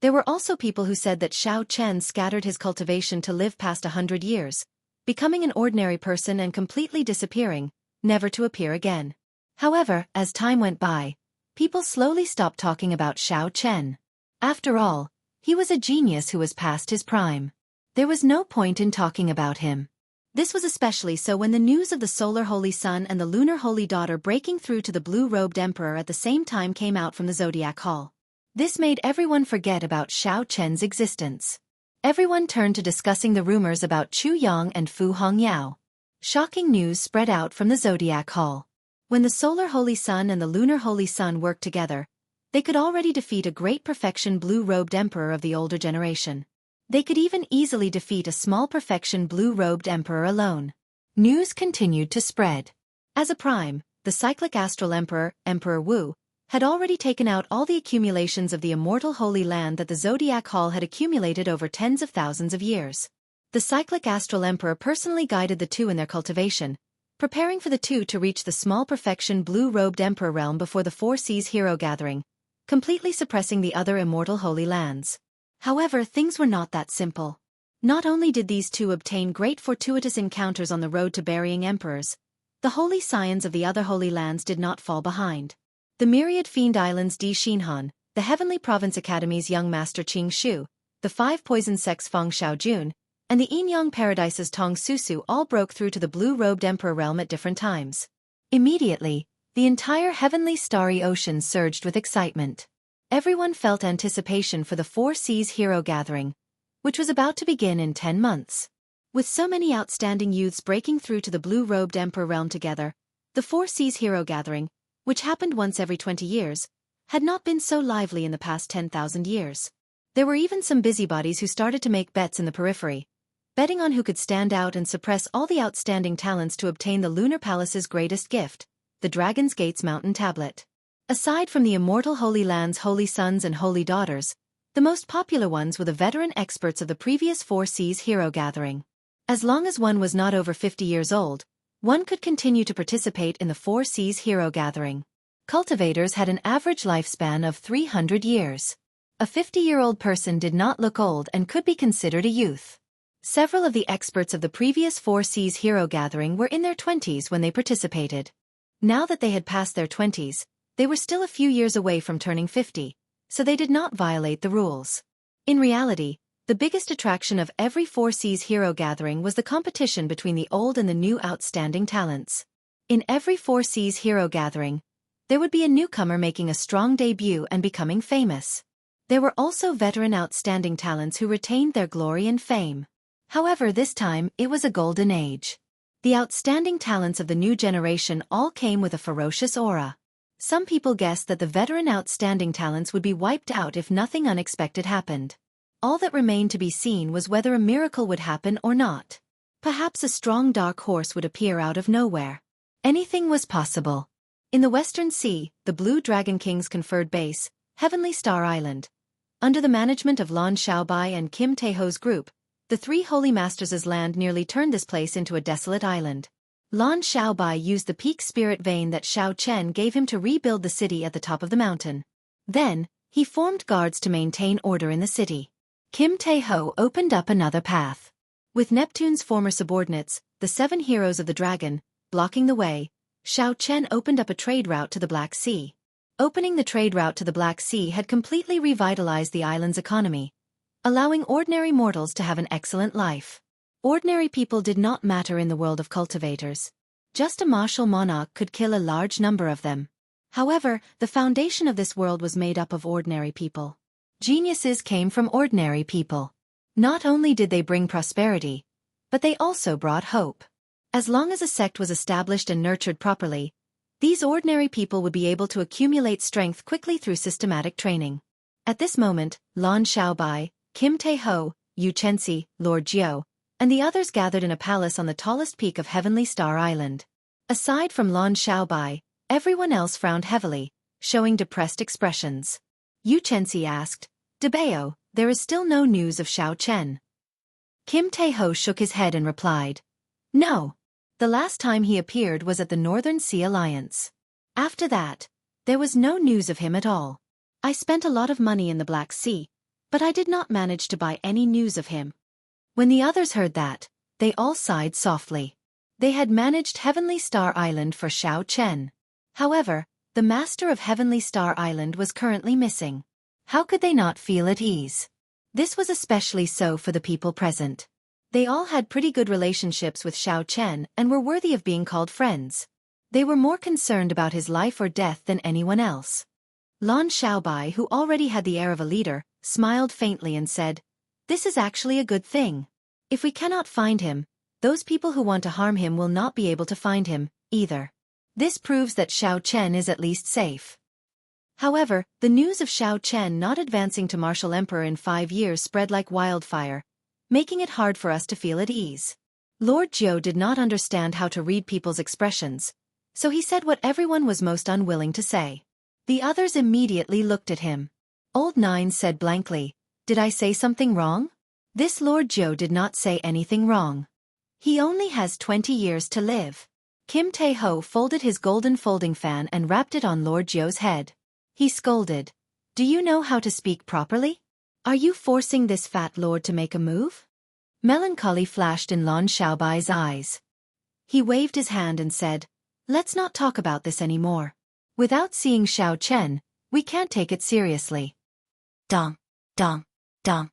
There were also people who said that Xiao Chen scattered his cultivation to live past 100 years, becoming an ordinary person and completely disappearing, never to appear again. However, as time went by, people slowly stopped talking about Xiao Chen. After all, he was a genius who was past his prime. There was no point in talking about him. This was especially so when the news of the solar holy son and the lunar holy daughter breaking through to the blue-robed emperor at the same time came out from the Zodiac Hall. This made everyone forget about Xiao Chen's existence. Everyone turned to discussing the rumors about Chu Yang and Fu Hongyao. Shocking news spread out from the Zodiac Hall. When the solar holy sun and the lunar holy sun worked together, they could already defeat a great perfection blue-robed emperor of the older generation. They could even easily defeat a small perfection blue-robed emperor alone. News continued to spread. As a prime, the cyclic astral emperor, Emperor Wu, had already taken out all the accumulations of the immortal holy land that the Zodiac Hall had accumulated over tens of thousands of years. The cyclic astral emperor personally guided the 2 in their cultivation, preparing for the 2 to reach the small perfection blue-robed emperor realm before the 4 Seas hero gathering, completely suppressing the other immortal holy lands. However, things were not that simple. Not only did these 2 obtain great fortuitous encounters on the road to burying emperors, the holy scions of the other holy lands did not fall behind. The myriad fiend islands Di Xinhan, the Heavenly Province Academy's young master Qing Shu, the 5 poison sects Feng Xiaojun, and the Yin-Yang Paradise's Tong Susu all broke through to the blue-robed emperor realm at different times. Immediately, the entire heavenly starry ocean surged with excitement. Everyone felt anticipation for the 4 Seas hero gathering, which was about to begin in 10 months. With so many outstanding youths breaking through to the blue-robed emperor realm together, the 4 Seas hero gathering, which happened once every 20 years, had not been so lively in the past 10,000 years. There were even some busybodies who started to make bets in the periphery, betting on who could stand out and suppress all the outstanding talents to obtain the Lunar Palace's greatest gift, the Dragon's Gate's mountain tablet. Aside from the immortal Holy Land's holy sons and holy daughters, the most popular ones were the veteran experts of the previous 4 Seas hero gathering. As long as one was not over 50 years old, one could continue to participate in the 4 Seas hero gathering. Cultivators had an average lifespan of 300 years. A 50-year-old person did not look old and could be considered a youth. Several of the experts of the previous 4 Seas hero gathering were in their 20s when they participated. Now that they had passed their 20s, they were still a few years away from turning 50, so they did not violate the rules. In reality, the biggest attraction of every 4 Seas hero gathering was the competition between the old and the new outstanding talents. In every 4 Seas hero gathering, there would be a newcomer making a strong debut and becoming famous. There were also veteran outstanding talents who retained their glory and fame. However, this time, it was a golden age. The outstanding talents of the new generation all came with a ferocious aura. Some people guessed that the veteran outstanding talents would be wiped out if nothing unexpected happened. All that remained to be seen was whether a miracle would happen or not. Perhaps a strong dark horse would appear out of nowhere. Anything was possible. In the Western Sea, the Blue Dragon King's conferred base, Heavenly Star Island. Under the management of Lan Xiaobai and Kim Taeho's group, the 3 Holy Masters' land nearly turned this place into a desolate island. Lan Xiaobai used the peak spirit vein that Xiao Chen gave him to rebuild the city at the top of the mountain. Then, he formed guards to maintain order in the city. Kim Tae-ho opened up another path. With Neptune's former subordinates, the 7 heroes of the dragon, blocking the way, Xiao Chen opened up a trade route to the Black Sea. Opening the trade route to the Black Sea had completely revitalized the island's economy, allowing ordinary mortals to have an excellent life. Ordinary people did not matter in the world of cultivators. Just a martial monarch could kill a large number of them. However, the foundation of this world was made up of ordinary people. Geniuses came from ordinary people. Not only did they bring prosperity, but they also brought hope. As long as a sect was established and nurtured properly, these ordinary people would be able to accumulate strength quickly through systematic training. At this moment, Lan Xiaobai, Kim Tae-ho, Yu Chenxi, Lord Jiao, and the others gathered in a palace on the tallest peak of Heavenly Star Island. Aside from Lan Xiaobai, everyone else frowned heavily, showing depressed expressions. Yu Chenxi asked, "Debao, there is still no news of Xiao Chen." Kim Tae-ho shook his head and replied, "No. The last time he appeared was at the Northern Sea Alliance. After that, there was no news of him at all. I spent a lot of money in the Black Sea, but I did not manage to buy any news of him." When the others heard that, they all sighed softly. They had managed Heavenly Star Island for Xiao Chen. However, the master of Heavenly Star Island was currently missing. How could they not feel at ease? This was especially so for the people present. They all had pretty good relationships with Xiao Chen and were worthy of being called friends. They were more concerned about his life or death than anyone else. Lan Xiaobai, who already had the air of a leader, smiled faintly and said, "This is actually a good thing. If we cannot find him, those people who want to harm him will not be able to find him, either. This proves that Xiao Chen is at least safe." However, the news of Xiao Chen not advancing to martial emperor in 5 years spread like wildfire, making it hard for us to feel at ease. Lord Jiao did not understand how to read people's expressions, so he said what everyone was most unwilling to say. The others immediately looked at him. Old Nine said blankly, "Did I say something wrong?" This Lord Jiao did not say anything wrong. He only has 20 years to live. Kim Tae-ho folded his golden folding fan and wrapped it on Lord Jiao's head. He scolded, "Do you know how to speak properly? Are you forcing this fat lord to make a move?" Melancholy flashed in Lan Xiaobai's eyes. He waved his hand and said, "Let's not talk about this anymore. Without seeing Xiao Chen, we can't take it seriously." Dong, dong, dong.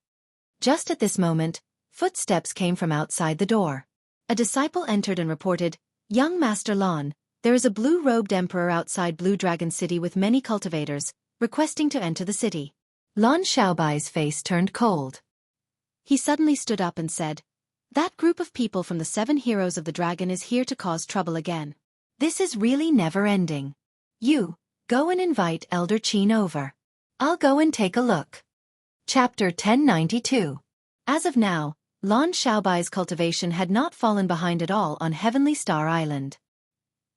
Just at this moment, footsteps came from outside the door. A disciple entered and reported, "Young Master Lan, there is a blue-robed emperor outside Blue Dragon City with many cultivators, requesting to enter the city." Lan Xiaobai's face turned cold. He suddenly stood up and said, "That group of people from the 7 heroes of the dragon is here to cause trouble again. This is really never-ending. You, go and invite Elder Qin over. I'll go and take a look." Chapter 1092. As of now, Lan Xiaobai's cultivation had not fallen behind at all on Heavenly Star Island.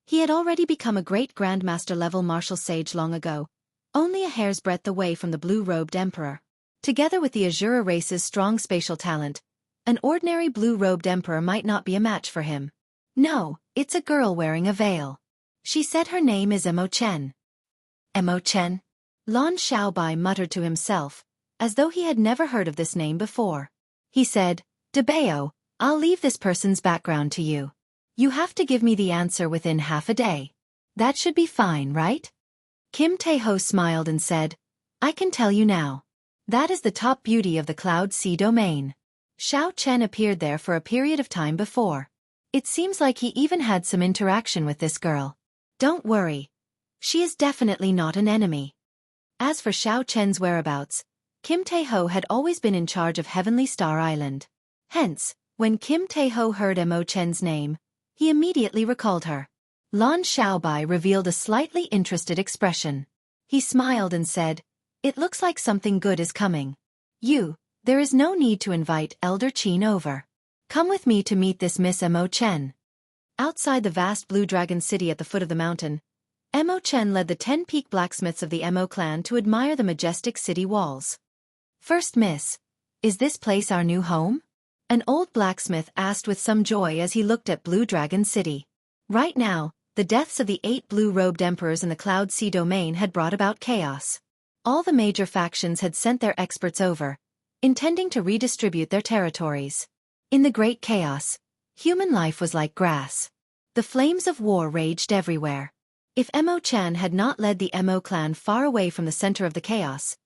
He had already become a great Grandmaster-level martial sage long ago, only a hair's breadth away from the blue-robed emperor. Together with the Azura race's strong spatial talent, an ordinary blue-robed emperor might not be a match for him. "No, it's a girl wearing a veil. She said her name is Emo Chen." Emo Chen? Lan Xiaobai muttered to himself, as though he had never heard of this name before. He said, "Debao, I'll leave this person's background to you. You have to give me the answer within half a day. That should be fine, right?" Kim Tae-ho smiled and said, "I can tell you now. That is the top beauty of the Cloud Sea domain. Xiao Chen appeared there for a period of time before. It seems like he even had some interaction with this girl. Don't worry. She is definitely not an enemy." As for Xiao Chen's whereabouts, Kim Tae-ho had always been in charge of Heavenly Star Island. Hence, when Kim Tae-ho heard Emo Chen's name, he immediately recalled her. Lan Xiaobai revealed a slightly interested expression. He smiled and said, "It looks like something good is coming. There is no need to invite Elder Qin over. Come with me to meet this Miss Emo Chen." Outside the vast Blue Dragon City at the foot of the mountain, Emo Chen led the 10 peak blacksmiths of the Emo clan to admire the majestic city walls. "First Miss, is this place our new home?" An old blacksmith asked with some joy as he looked at Blue Dragon City. Right now, the deaths of the 8 blue-robed emperors in the Cloud Sea domain had brought about chaos. All the major factions had sent their experts over, intending to redistribute their territories. In the great chaos, human life was like grass. The flames of war raged everywhere. If Mo Chan had not led the Mo clan far away from the center of the chaos,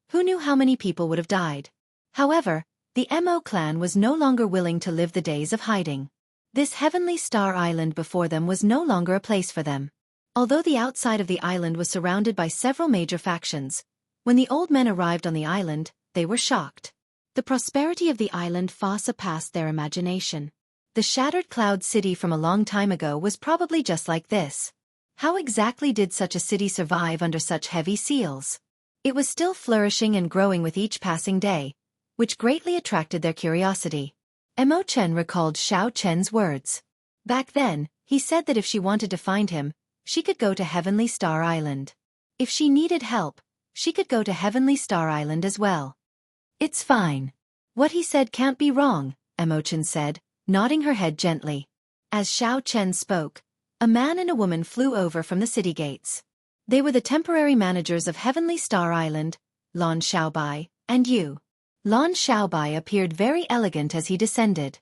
who knew how many people would have died? However, the Mo clan was no longer willing to live the days of hiding. This heavenly star island before them was no longer a place for them. Although the outside of the island was surrounded by several major factions, when the old men arrived on the island, they were shocked. The prosperity of the island far surpassed their imagination. The shattered cloud city from a long time ago was probably just like this. How exactly did such a city survive under such heavy seals? It was still flourishing and growing with each passing day, which greatly attracted their curiosity. Mo Chen recalled Xiao Chen's words. Back then, he said that if she wanted to find him, she could go to Heavenly Star Island. If she needed help, she could go to Heavenly Star Island as well. It's fine. What he said can't be wrong, Mo Chen said, nodding her head gently. As Xiao Chen spoke, a man and a woman flew over from the city gates. They were the temporary managers of Heavenly Star Island, Lan Xiaobai, and Yu. Lan Xiaobai appeared very elegant as he descended.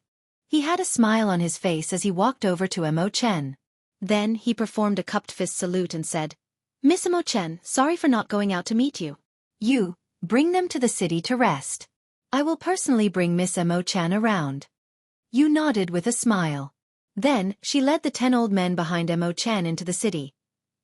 He had a smile on his face as he walked over to Mo Chen. Then he performed a cupped fist salute and said, Miss Mo Chen, sorry for not going out to meet you. You, bring them to the city to rest. I will personally bring Miss Mo Chen around. Yu nodded with a smile. Then, she led the 10 old men behind Mo Chen into the city,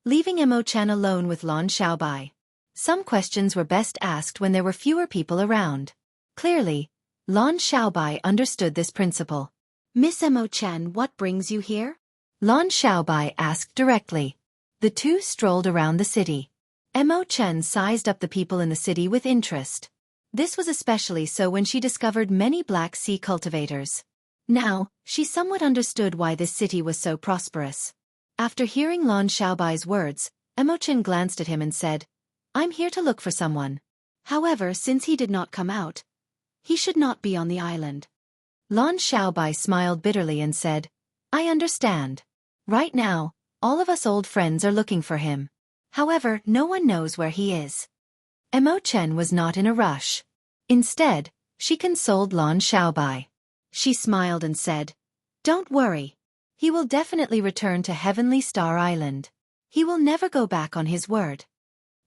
leaving Mo Chen alone with Lan Xiaobai. Some questions were best asked when there were fewer people around. Clearly, Lan Xiaobai understood this principle. Miss Mo Chen, what brings you here? Lan Xiaobai asked directly. The two strolled around the city. Mo Chen sized up the people in the city with interest. This was especially so when she discovered many Black Sea cultivators. Now, she somewhat understood why this city was so prosperous. After hearing Lan Xiaobai's words, Mo Chen glanced at him and said, I'm here to look for someone. However, since he did not come out, he should not be on the island. Lan Xiaobai smiled bitterly and said, I understand. Right now, all of us old friends are looking for him. However, no one knows where he is. Mo Chen was not in a rush. Instead, she consoled Lan Xiaobai. She smiled and said, Don't worry. He will definitely return to Heavenly Star Island. He will never go back on his word.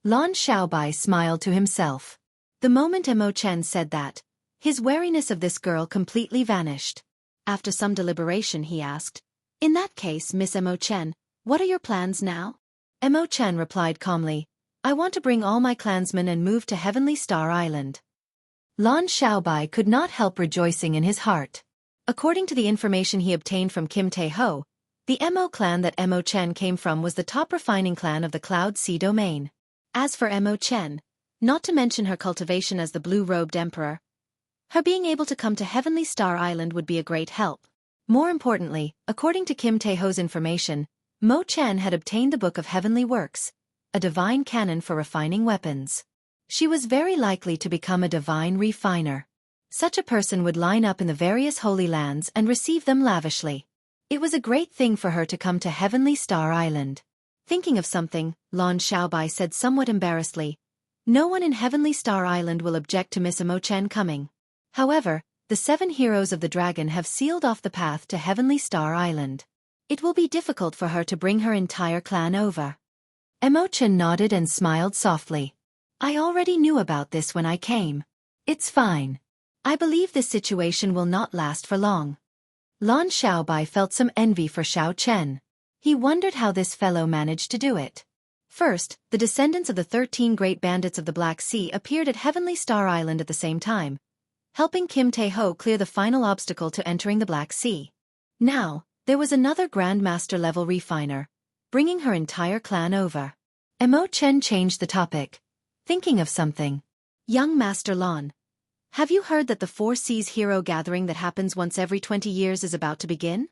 Lan Xiaobai smiled to himself. The moment Mo Chen said that, his wariness of this girl completely vanished. After some deliberation he asked, In that case, Miss Mo Chen, what are your plans now? Mo Chen replied calmly, I want to bring all my clansmen and move to Heavenly Star Island. Lan Xiaobai could not help rejoicing in his heart. According to the information he obtained from Kim Tae-ho, the Mo clan that Mo Chen came from was the top refining clan of the Cloud Sea domain. As for Mo Chen, not to mention her cultivation as the blue-robed emperor, her being able to come to Heavenly Star Island would be a great help. More importantly, according to Kim Tae-ho's information, Mo Chen had obtained the Book of Heavenly Works, a divine canon for refining weapons. She was very likely to become a divine refiner. Such a person would line up in the various holy lands and receive them lavishly. It was a great thing for her to come to Heavenly Star Island. Thinking of something, Lan Xiaobai said somewhat embarrassedly, No one in Heavenly Star Island will object to Miss Mo Chen coming. However, the 7 heroes of the dragon have sealed off the path to Heavenly Star Island. It will be difficult for her to bring her entire clan over. Mo Chen nodded and smiled softly. I already knew about this when I came. It's fine. I believe this situation will not last for long. Lan Xiaobai felt some envy for Xiao Chen. He wondered how this fellow managed to do it. First, the descendants of the 13 great bandits of the Black Sea appeared at Heavenly Star Island at the same time, helping Kim Tae-ho clear the final obstacle to entering the Black Sea. Now, there was another Grandmaster-level refiner, bringing her entire clan over. Mo Chen changed the topic, thinking of something. Young Master Lan, have you heard that the Four Seas Hero Gathering that happens once every 20 years is about to begin?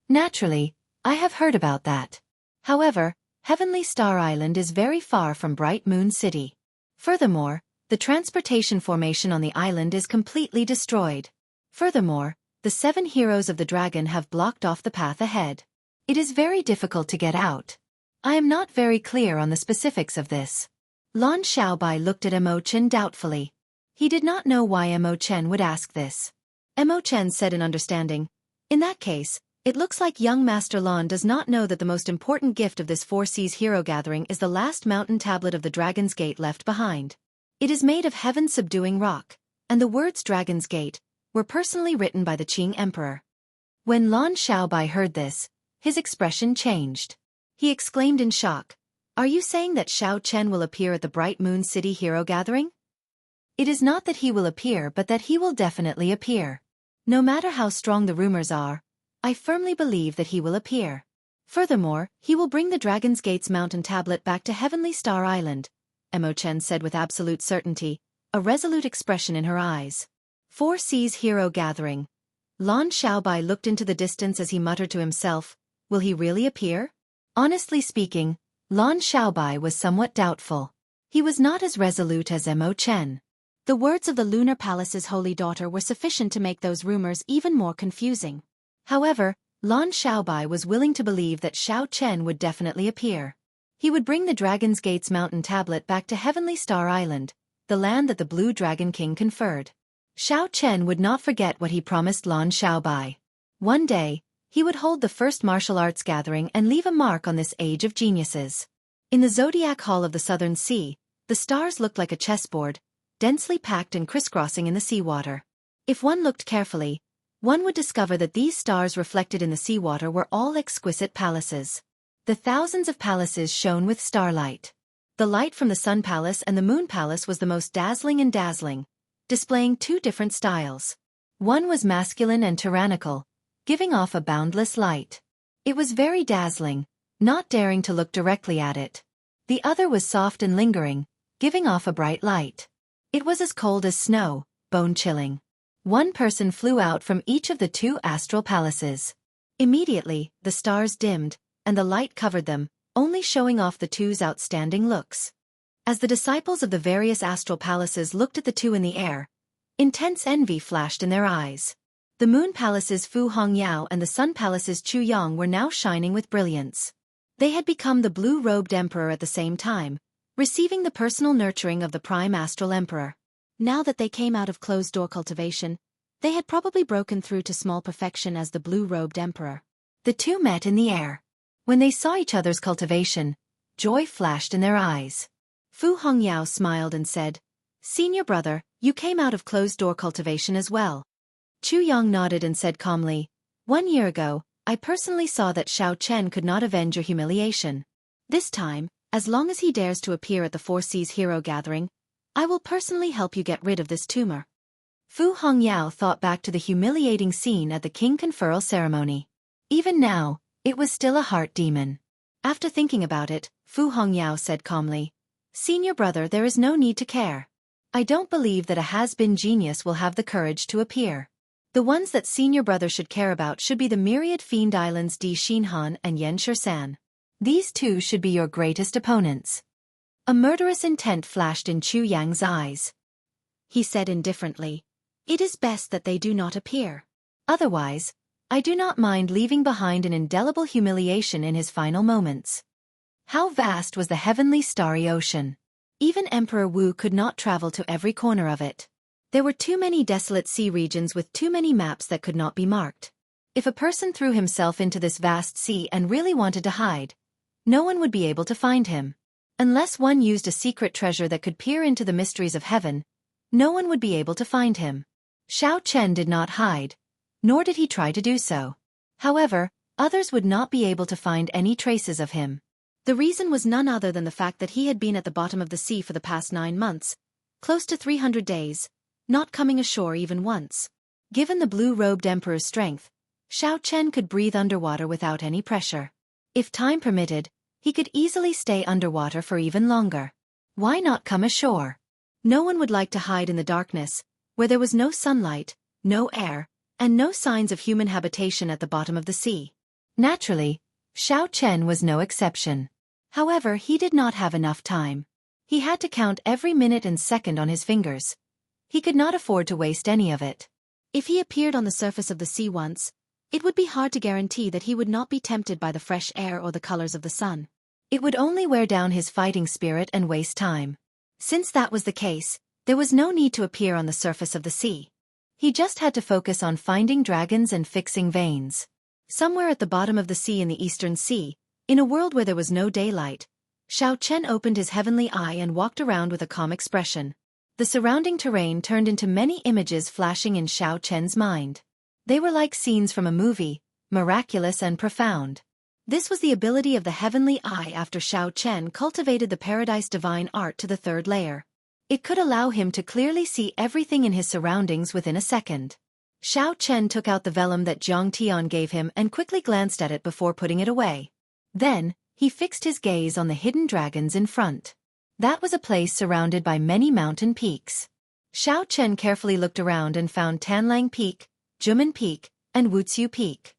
Naturally, I have heard about that. However, Heavenly Star Island is very far from Bright Moon City. Furthermore, the transportation formation on the island is completely destroyed. Furthermore, the 7 heroes of the dragon have blocked off the path ahead. It is very difficult to get out. I am not very clear on the specifics of this. Lan Xiaobai looked at Mo Chen doubtfully. He did not know why Mo Chen would ask this. Mo Chen said in understanding, "In that case, it looks like young Master Lan does not know that the most important gift of this Four Seas hero gathering is the last mountain tablet of the Dragon's Gate left behind. It is made of heaven-subduing rock, and the words Dragon's Gate were personally written by the Qing Emperor." When Lan Xiaobai heard this, his expression changed. He exclaimed in shock, "Are you saying that Xiao Chen will appear at the Bright Moon City hero gathering?" "It is not that he will appear but that he will definitely appear. No matter how strong the rumors are, I firmly believe that he will appear. Furthermore, he will bring the Dragon's Gate's mountain tablet back to Heavenly Star Island," Mo Chen said with absolute certainty, a resolute expression in her eyes. Four Seas hero gathering. Lan Xiaobai looked into the distance as he muttered to himself, "Will he really appear?" Honestly speaking, Lan Xiaobai was somewhat doubtful. He was not as resolute as Mo Chen. The words of the Lunar Palace's holy daughter were sufficient to make those rumors even more confusing. However, Lan Xiaobai was willing to believe that Xiao Chen would definitely appear. He would bring the Dragon's Gate's mountain tablet back to Heavenly Star Island, the land that the Blue Dragon King conferred. Xiao Chen would not forget what he promised Lan Xiaobai. One day, he would hold the first martial arts gathering and leave a mark on this age of geniuses. In the Zodiac Hall of the Southern Sea, the stars looked like a chessboard, densely packed and crisscrossing in the seawater. If one looked carefully, one would discover that these stars reflected in the seawater were all exquisite palaces. The thousands of palaces shone with starlight. The light from the Sun Palace and the Moon Palace was the most dazzling and dazzling, displaying two different styles. One was masculine and tyrannical, giving off a boundless light. It was very dazzling, not daring to look directly at it. The other was soft and lingering, giving off a bright light. It was as cold as snow, bone-chilling. One person flew out from each of the two astral palaces. Immediately, the stars dimmed, and the light covered them, only showing off the two's outstanding looks. As the disciples of the various astral palaces looked at the two in the air, intense envy flashed in their eyes. The Moon Palace's Fu Hongyao and the Sun Palace's Chu Yang were now shining with brilliance. They had become the blue-robed emperor at the same time, receiving the personal nurturing of the prime astral emperor. Now that they came out of closed-door cultivation, they had probably broken through to small perfection as the blue-robed emperor. The two met in the air. When they saw each other's cultivation, joy flashed in their eyes. Fu Hongyao smiled and said, "Senior brother, you came out of closed-door cultivation as well." Chu Yang nodded and said calmly, "1 year ago, I personally saw that Xiao Chen could not avenge your humiliation. This time, as long as he dares to appear at the Four Seas hero gathering, I will personally help you get rid of this tumor." Fu Hongyao thought back to the humiliating scene at the king conferral ceremony. Even now, it was still a heart demon. After thinking about it, Fu Hongyao said calmly, "Senior brother, there is no need to care. I don't believe that a has-been genius will have the courage to appear. The ones that senior brother should care about should be the myriad fiend islands Di Xinhan and Yan Shisan. These two should be your greatest opponents." A murderous intent flashed in Chu Yang's eyes. He said indifferently, "It is best that they do not appear. Otherwise, I do not mind leaving behind an indelible humiliation in his final moments." How vast was the heavenly starry ocean! Even Emperor Wu could not travel to every corner of it. There were too many desolate sea regions with too many maps that could not be marked. If a person threw himself into this vast sea and really wanted to hide, no one would be able to find him. Unless one used a secret treasure that could peer into the mysteries of heaven, no one would be able to find him. Xiao Chen did not hide, nor did he try to do so. However, others would not be able to find any traces of him. The reason was none other than the fact that he had been at the bottom of the sea for the past 9 months, close to 300 days, not coming ashore even once. Given the blue-robed emperor's strength, Xiao Chen could breathe underwater without any pressure. If time permitted, he could easily stay underwater for even longer. Why not come ashore? No one would like to hide in the darkness, where there was no sunlight, no air, and no signs of human habitation at the bottom of the sea. Naturally, Xiao Chen was no exception. However, he did not have enough time. He had to count every minute and second on his fingers. He could not afford to waste any of it. If he appeared on the surface of the sea once, It would be hard to guarantee that he would not be tempted by the fresh air or the colors of the sun. It would only wear down his fighting spirit and waste time. Since that was the case, there was no need to appear on the surface of the sea. He just had to focus on finding dragons and fixing veins. Somewhere at the bottom of the sea in the Eastern Sea, in a world where there was no daylight, Xiao Chen opened his heavenly eye and walked around with a calm expression. The surrounding terrain turned into many images flashing in Xiao Chen's mind. They were like scenes from a movie, miraculous and profound. This was the ability of the heavenly eye after Xiao Chen cultivated the paradise divine art to the third layer. It could allow him to clearly see everything in his surroundings within a second. Xiao Chen took out the vellum that Zhang Tian gave him and quickly glanced at it before putting it away. Then, he fixed his gaze on the hidden dragons in front. That was a place surrounded by many mountain peaks. Xiao Chen carefully looked around and found Tanlang Peak, Jumen Peak, and Wuxia Peak.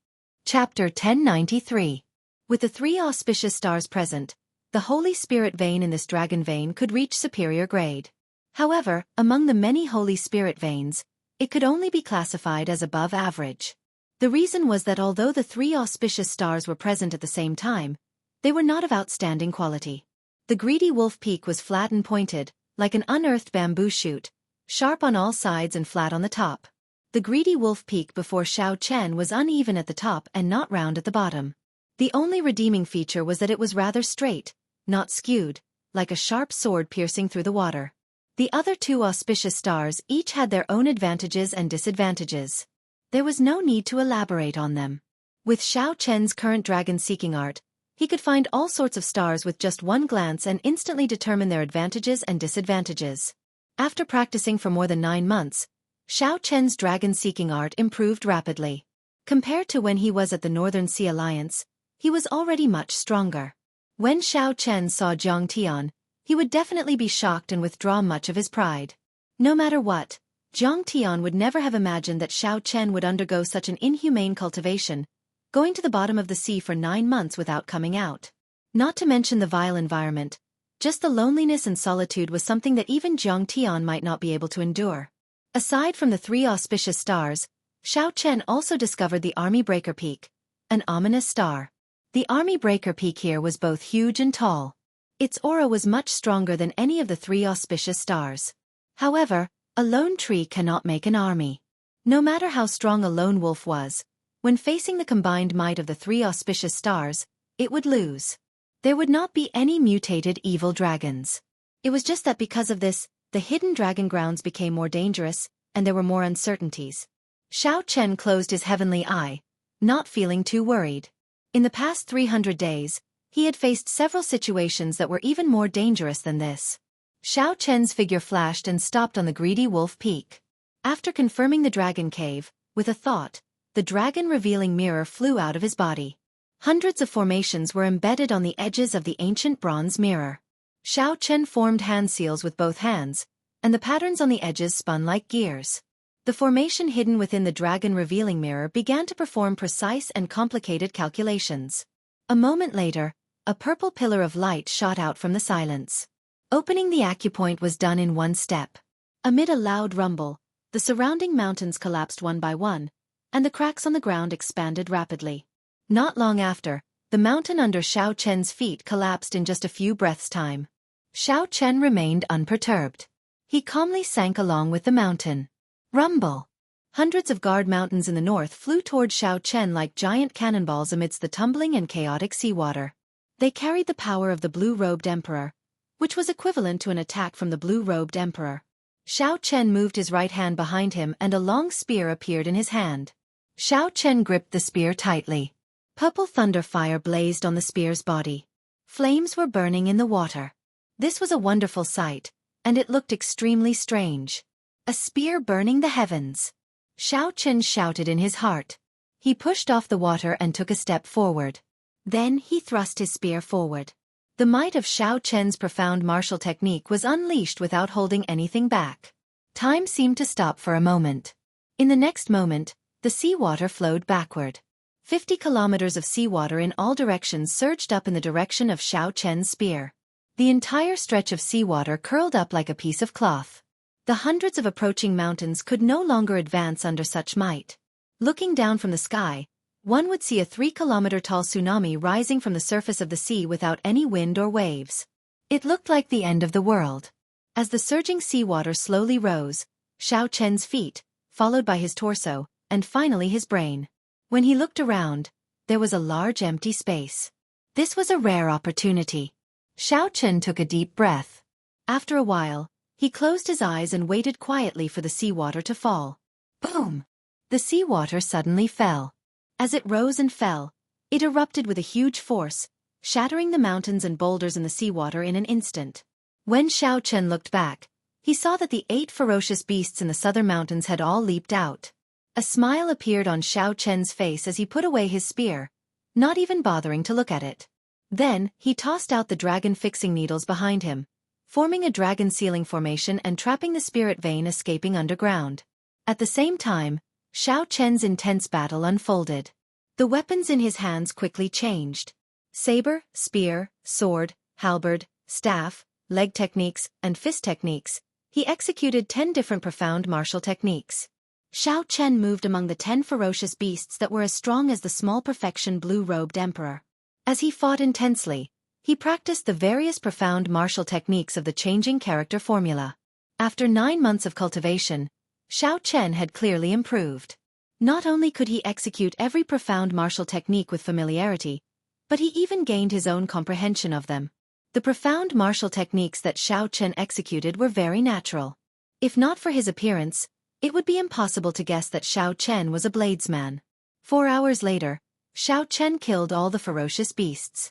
Chapter 1093. With the 3 auspicious stars present, the Holy Spirit vein in this dragon vein could reach superior grade. However, among the many Holy Spirit veins, it could only be classified as above average. The reason was that although the 3 auspicious stars were present at the same time, they were not of outstanding quality. The Greedy Wolf Peak was flat and pointed, like an unearthed bamboo shoot, sharp on all sides and flat on the top. The Greedy Wolf Peak before Xiao Chen was uneven at the top and not round at the bottom. The only redeeming feature was that it was rather straight, not skewed, like a sharp sword piercing through the water. The other 2 auspicious stars each had their own advantages and disadvantages. There was no need to elaborate on them. With Xiao Chen's current dragon-seeking art, he could find all sorts of stars with just one glance and instantly determine their advantages and disadvantages. After practicing for more than 9 months, Xiao Chen's dragon-seeking art improved rapidly. Compared to when he was at the Northern Sea Alliance, he was already much stronger. When Xiao Chen saw Zhang Tian, he would definitely be shocked and withdraw much of his pride. No matter what, Zhang Tian would never have imagined that Xiao Chen would undergo such an inhumane cultivation, going to the bottom of the sea for 9 months without coming out. Not to mention the vile environment, just the loneliness and solitude was something that even Zhang Tian might not be able to endure. Aside from the 3 auspicious stars, Xiao Chen also discovered the Army Breaker Peak, an ominous star. The Army Breaker Peak here was both huge and tall. Its aura was much stronger than any of the 3 auspicious stars. However, a lone tree cannot make an army. No matter how strong a lone wolf was, when facing the combined might of the 3 auspicious stars, it would lose. There would not be any mutated evil dragons. It was just that because of this, the hidden dragon grounds became more dangerous, and there were more uncertainties. Xiao Chen closed his heavenly eye, not feeling too worried. In the past 300 days, he had faced several situations that were even more dangerous than this. Xiao Chen's figure flashed and stopped on the Greedy Wolf Peak. After confirming the dragon cave, with a thought, the dragon-revealing mirror flew out of his body. Hundreds of formations were embedded on the edges of the ancient bronze mirror. Xiao Chen formed hand seals with both hands, and the patterns on the edges spun like gears. The formation hidden within the dragon-revealing mirror began to perform precise and complicated calculations. A moment later, a purple pillar of light shot out from the silence. Opening the acupoint was done in one step. Amid a loud rumble, the surrounding mountains collapsed one by one, and the cracks on the ground expanded rapidly. Not long after, the mountain under Xiao Chen's feet collapsed in just a few breaths' time. Xiao Chen remained unperturbed. He calmly sank along with the mountain. Rumble! Hundreds of guard mountains in the north flew toward Xiao Chen like giant cannonballs amidst the tumbling and chaotic seawater. They carried the power of the blue-robed emperor, which was equivalent to an attack from the blue-robed emperor. Xiao Chen moved his right hand behind him and a long spear appeared in his hand. Xiao Chen gripped the spear tightly. Purple thunder fire blazed on the spear's body. Flames were burning in the water. This was a wonderful sight, and it looked extremely strange. A spear burning the heavens. Xiao Chen shouted in his heart. He pushed off the water and took a step forward. Then he thrust his spear forward. The might of Xiao Chen's profound martial technique was unleashed without holding anything back. Time seemed to stop for a moment. In the next moment, the seawater flowed backward. 50 kilometers of seawater in all directions surged up in the direction of Xiao Chen's spear. The entire stretch of seawater curled up like a piece of cloth. The hundreds of approaching mountains could no longer advance under such might. Looking down from the sky, One would see a 3-kilometer-tall tsunami rising from the surface of the sea without any wind or waves. It looked like the end of the world. As the surging seawater slowly rose, Xiao Chen's feet, followed by his torso, and finally his brain. When he looked around, there was a large empty space. This was a rare opportunity. Xiao Chen took a deep breath. After a while, he closed his eyes and waited quietly for the seawater to fall. Boom! The seawater suddenly fell. As it rose and fell, it erupted with a huge force, shattering the mountains and boulders in the seawater in an instant. When Xiao Chen looked back, he saw that the 8 ferocious beasts in the southern mountains had all leaped out. A smile appeared on Xiao Chen's face as he put away his spear, not even bothering to look at it. Then, he tossed out the dragon fixing needles behind him, forming a dragon sealing formation and trapping the spirit vein escaping underground. At the same time, Xiao Chen's intense battle unfolded. The weapons in his hands quickly changed. Saber, spear, sword, halberd, staff, leg techniques, and fist techniques. He executed 10 different profound martial techniques. Xiao Chen moved among the 10 ferocious beasts that were as strong as the small perfection blue-robed emperor. As he fought intensely, he practiced the various profound martial techniques of the changing character formula. After 9 months of cultivation, Xiao Chen had clearly improved. Not only could he execute every profound martial technique with familiarity, but he even gained his own comprehension of them. The profound martial techniques that Xiao Chen executed were very natural. If not for his appearance, it would be impossible to guess that Xiao Chen was a bladesman. 4 hours later, Xiao Chen killed all the ferocious beasts.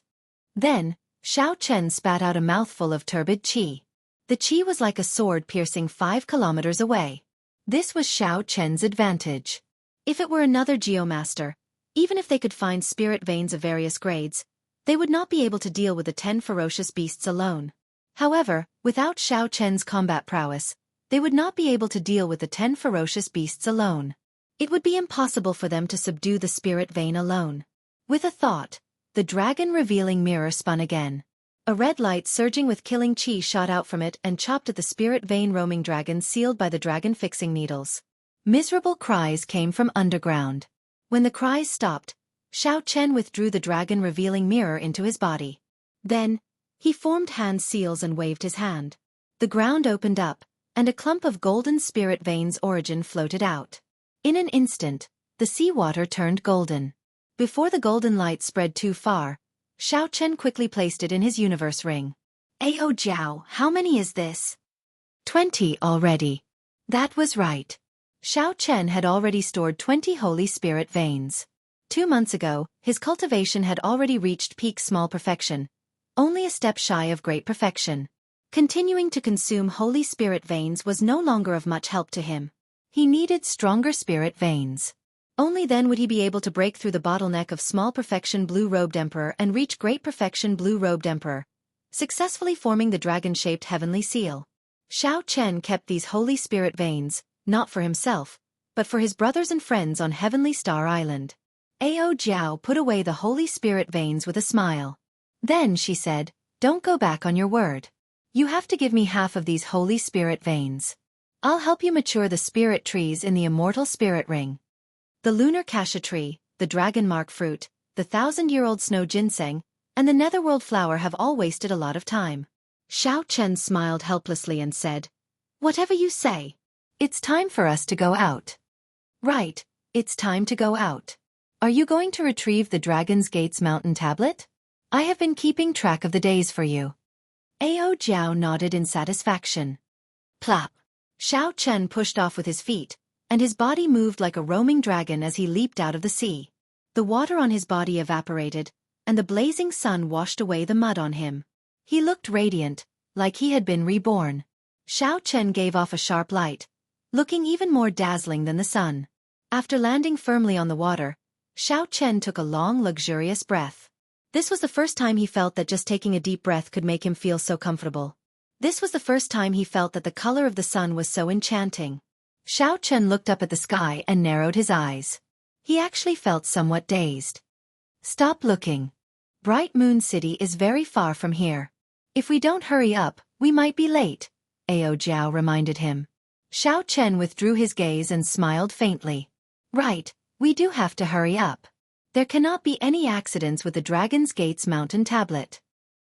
Then, Xiao Chen spat out a mouthful of turbid qi. The qi was like a sword piercing 5 kilometers away. This was Xiao Chen's advantage. If it were another geomaster, even if they could find spirit veins of various grades, they would not be able to deal with the 10 ferocious beasts alone. However, without Xiao Chen's combat prowess, they would not be able to deal with the 10 ferocious beasts alone. It would be impossible for them to subdue the spirit vein alone. With a thought, the dragon-revealing mirror spun again. A red light surging with killing chi shot out from it and chopped at the spirit vein roaming dragon sealed by the dragon-fixing needles. Miserable cries came from underground. When the cries stopped, Xiao Chen withdrew the dragon-revealing mirror into his body. Then, he formed hand seals and waved his hand. The ground opened up, and a clump of golden spirit veins origin floated out. In an instant, the seawater turned golden. Before the golden light spread too far, Xiao Chen quickly placed it in his universe ring. "Ao Jiao, how many is this?" 20 already. That was right. Xiao Chen had already stored 20 holy spirit veins. 2 months ago, his cultivation had already reached peak small perfection, only a step shy of great perfection. Continuing to consume holy spirit veins was no longer of much help to him. He needed stronger spirit veins. Only then would he be able to break through the bottleneck of small perfection blue-robed emperor and reach great perfection blue-robed emperor, successfully forming the dragon-shaped heavenly seal. Xiao Chen kept these holy spirit veins, not for himself, but for his brothers and friends on Heavenly Star Island. Ao Jiao put away the holy spirit veins with a smile. Then she said, "Don't go back on your word. You have to give me half of these holy spirit veins. I'll help you mature the spirit trees in the immortal spirit ring. The lunar cassia tree, the dragon mark fruit, the 1,000-year-old snow ginseng, and the netherworld flower have all wasted a lot of time." Xiao Chen smiled helplessly and said, "Whatever you say. It's time for us to go out." "Right, it's time to go out. Are you going to retrieve the Dragon's Gates mountain tablet? I have been keeping track of the days for you." Ao Jiao nodded in satisfaction. Plop! Xiao Chen pushed off with his feet, and his body moved like a roaming dragon as he leaped out of the sea. The water on his body evaporated, and the blazing sun washed away the mud on him. He looked radiant, like he had been reborn. Xiao Chen gave off a sharp light, looking even more dazzling than the sun. After landing firmly on the water, Xiao Chen took a long, luxurious breath. This was the first time he felt that just taking a deep breath could make him feel so comfortable. This was the first time he felt that the color of the sun was so enchanting. Xiao Chen looked up at the sky and narrowed his eyes. He actually felt somewhat dazed. "Stop looking. Bright Moon City is very far from here. If we don't hurry up, we might be late," Ao Jiao reminded him. Xiao Chen withdrew his gaze and smiled faintly. "Right, we do have to hurry up. There cannot be any accidents with the Dragon's Gate's mountain tablet.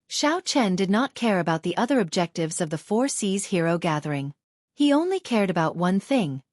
Xiao Chen did not care about the other objectives of the Four Seas hero gathering. He only cared about one thing: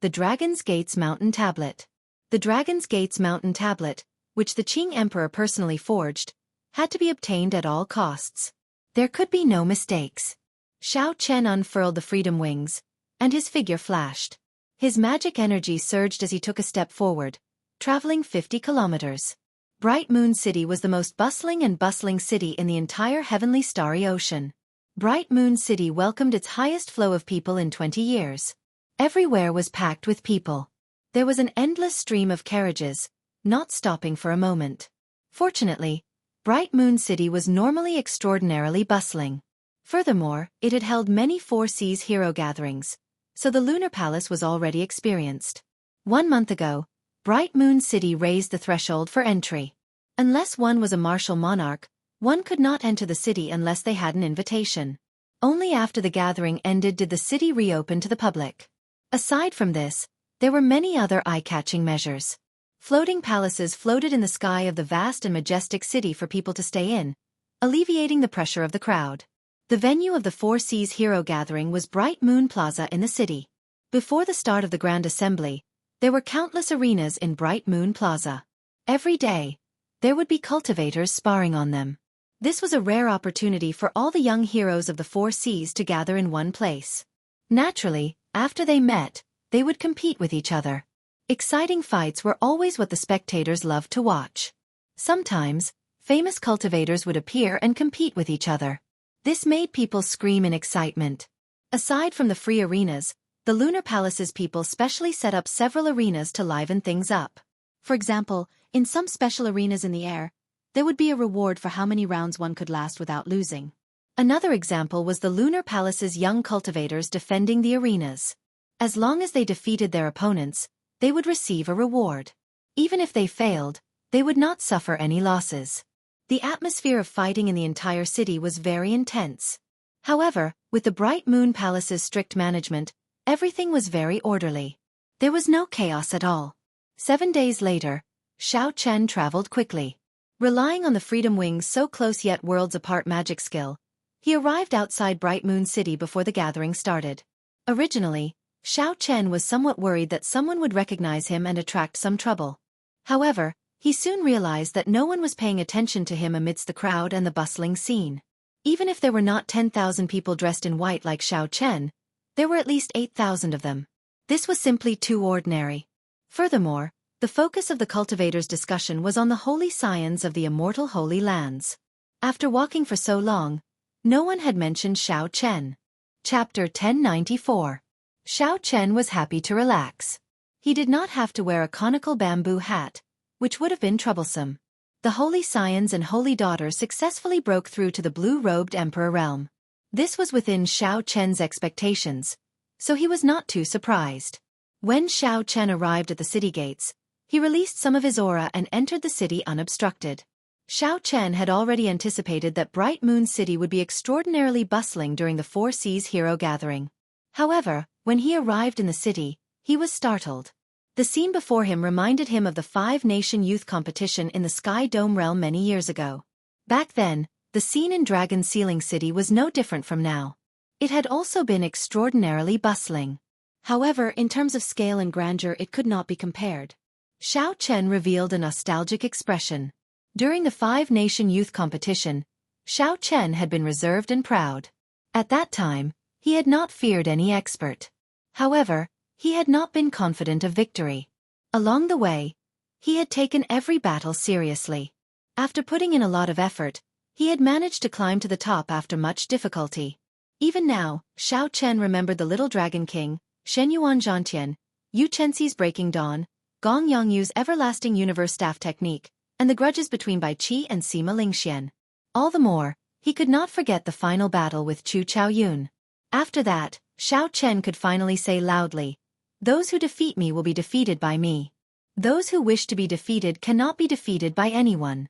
the Dragon's Gate's mountain tablet. The Dragon's Gate's mountain tablet, which the Qing Emperor personally forged, had to be obtained at all costs. There could be no mistakes. Xiao Chen unfurled the freedom wings, and his figure flashed. His magic energy surged as he took a step forward, traveling 50 kilometers. Bright Moon City was the most bustling city in the entire heavenly starry ocean. Bright Moon City welcomed its highest flow of people in 20 years. Everywhere was packed with people. There was an endless stream of carriages, not stopping for a moment. Fortunately, Bright Moon City was normally extraordinarily bustling. Furthermore, it had held many Four Seas hero gatherings, so the Lunar Palace was already experienced. 1 month ago, Bright Moon City raised the threshold for entry. Unless one was a martial monarch, one could not enter the city unless they had an invitation. Only after the gathering ended did the city reopen to the public. Aside from this, there were many other eye-catching measures. Floating palaces floated in the sky of the vast and majestic city for people to stay in, alleviating the pressure of the crowd. The venue of the Four Seas hero gathering was Bright Moon Plaza in the city. Before the start of the Grand Assembly, there were countless arenas in Bright Moon Plaza. Every day, there would be cultivators sparring on them. This was a rare opportunity for all the young heroes of the Four Seas to gather in one place. Naturally, after they met, they would compete with each other. Exciting fights were always what the spectators loved to watch. Sometimes, famous cultivators would appear and compete with each other. This made people scream in excitement. Aside from the free arenas, the Lunar Palace's people specially set up several arenas to liven things up. For example, in some special arenas in the air, there would be a reward for how many rounds one could last without losing. Another example was the Lunar Palace's young cultivators defending the arenas. As long as they defeated their opponents, they would receive a reward. Even if they failed, they would not suffer any losses. The atmosphere of fighting in the entire city was very intense. However, with the Bright Moon Palace's strict management, everything was very orderly. There was no chaos at all. 7 days later, Xiao Chen traveled quickly. Relying on the freedom wings' so close yet worlds apart magic skill, he arrived outside Bright Moon City before the gathering started. Originally, Xiao Chen was somewhat worried that someone would recognize him and attract some trouble. However, he soon realized that no one was paying attention to him amidst the crowd and the bustling scene. Even if there were not 10,000 people dressed in white like Xiao Chen, there were at least 8,000 of them. This was simply too ordinary. Furthermore, the focus of the cultivators' discussion was on the holy scions of the immortal Holy Lands. After walking for so long, no one had mentioned Xiao Chen. Chapter 1094. Xiao Chen was happy to relax. He did not have to wear a conical bamboo hat, which would have been troublesome. The holy scions and holy daughters successfully broke through to the blue-robed emperor realm. This was within Xiao Chen's expectations, so he was not too surprised. When Xiao Chen arrived at the city gates, he released some of his aura and entered the city unobstructed. Xiao Chen had already anticipated that Bright Moon City would be extraordinarily bustling during the Four Seas hero gathering. However, when he arrived in the city, he was startled. The scene before him reminded him of the Five-Nation Youth Competition in the Sky Dome realm many years ago. Back then, the scene in Dragon Sealing City was no different from now. It had also been extraordinarily bustling. However, in terms of scale and grandeur, it could not be compared. Xiao Chen revealed a nostalgic expression. During the Five-Nation Youth Competition, Xiao Chen had been reserved and proud. At that time, he had not feared any expert. However, he had not been confident of victory. Along the way, he had taken every battle seriously. After putting in a lot of effort, he had managed to climb to the top after much difficulty. Even now, Xiao Chen remembered the Little Dragon King, Shenyuan Zhantian, Yu Chenxi's Breaking Dawn, Gong Yongyu's Everlasting Universe Staff Technique, and the grudges between Bai Qi and Sima Lingxian. All the more, he could not forget the final battle with Chu Chaoyun. After that, Xiao Chen could finally say loudly, "Those who defeat me will be defeated by me. Those who wish to be defeated cannot be defeated by anyone."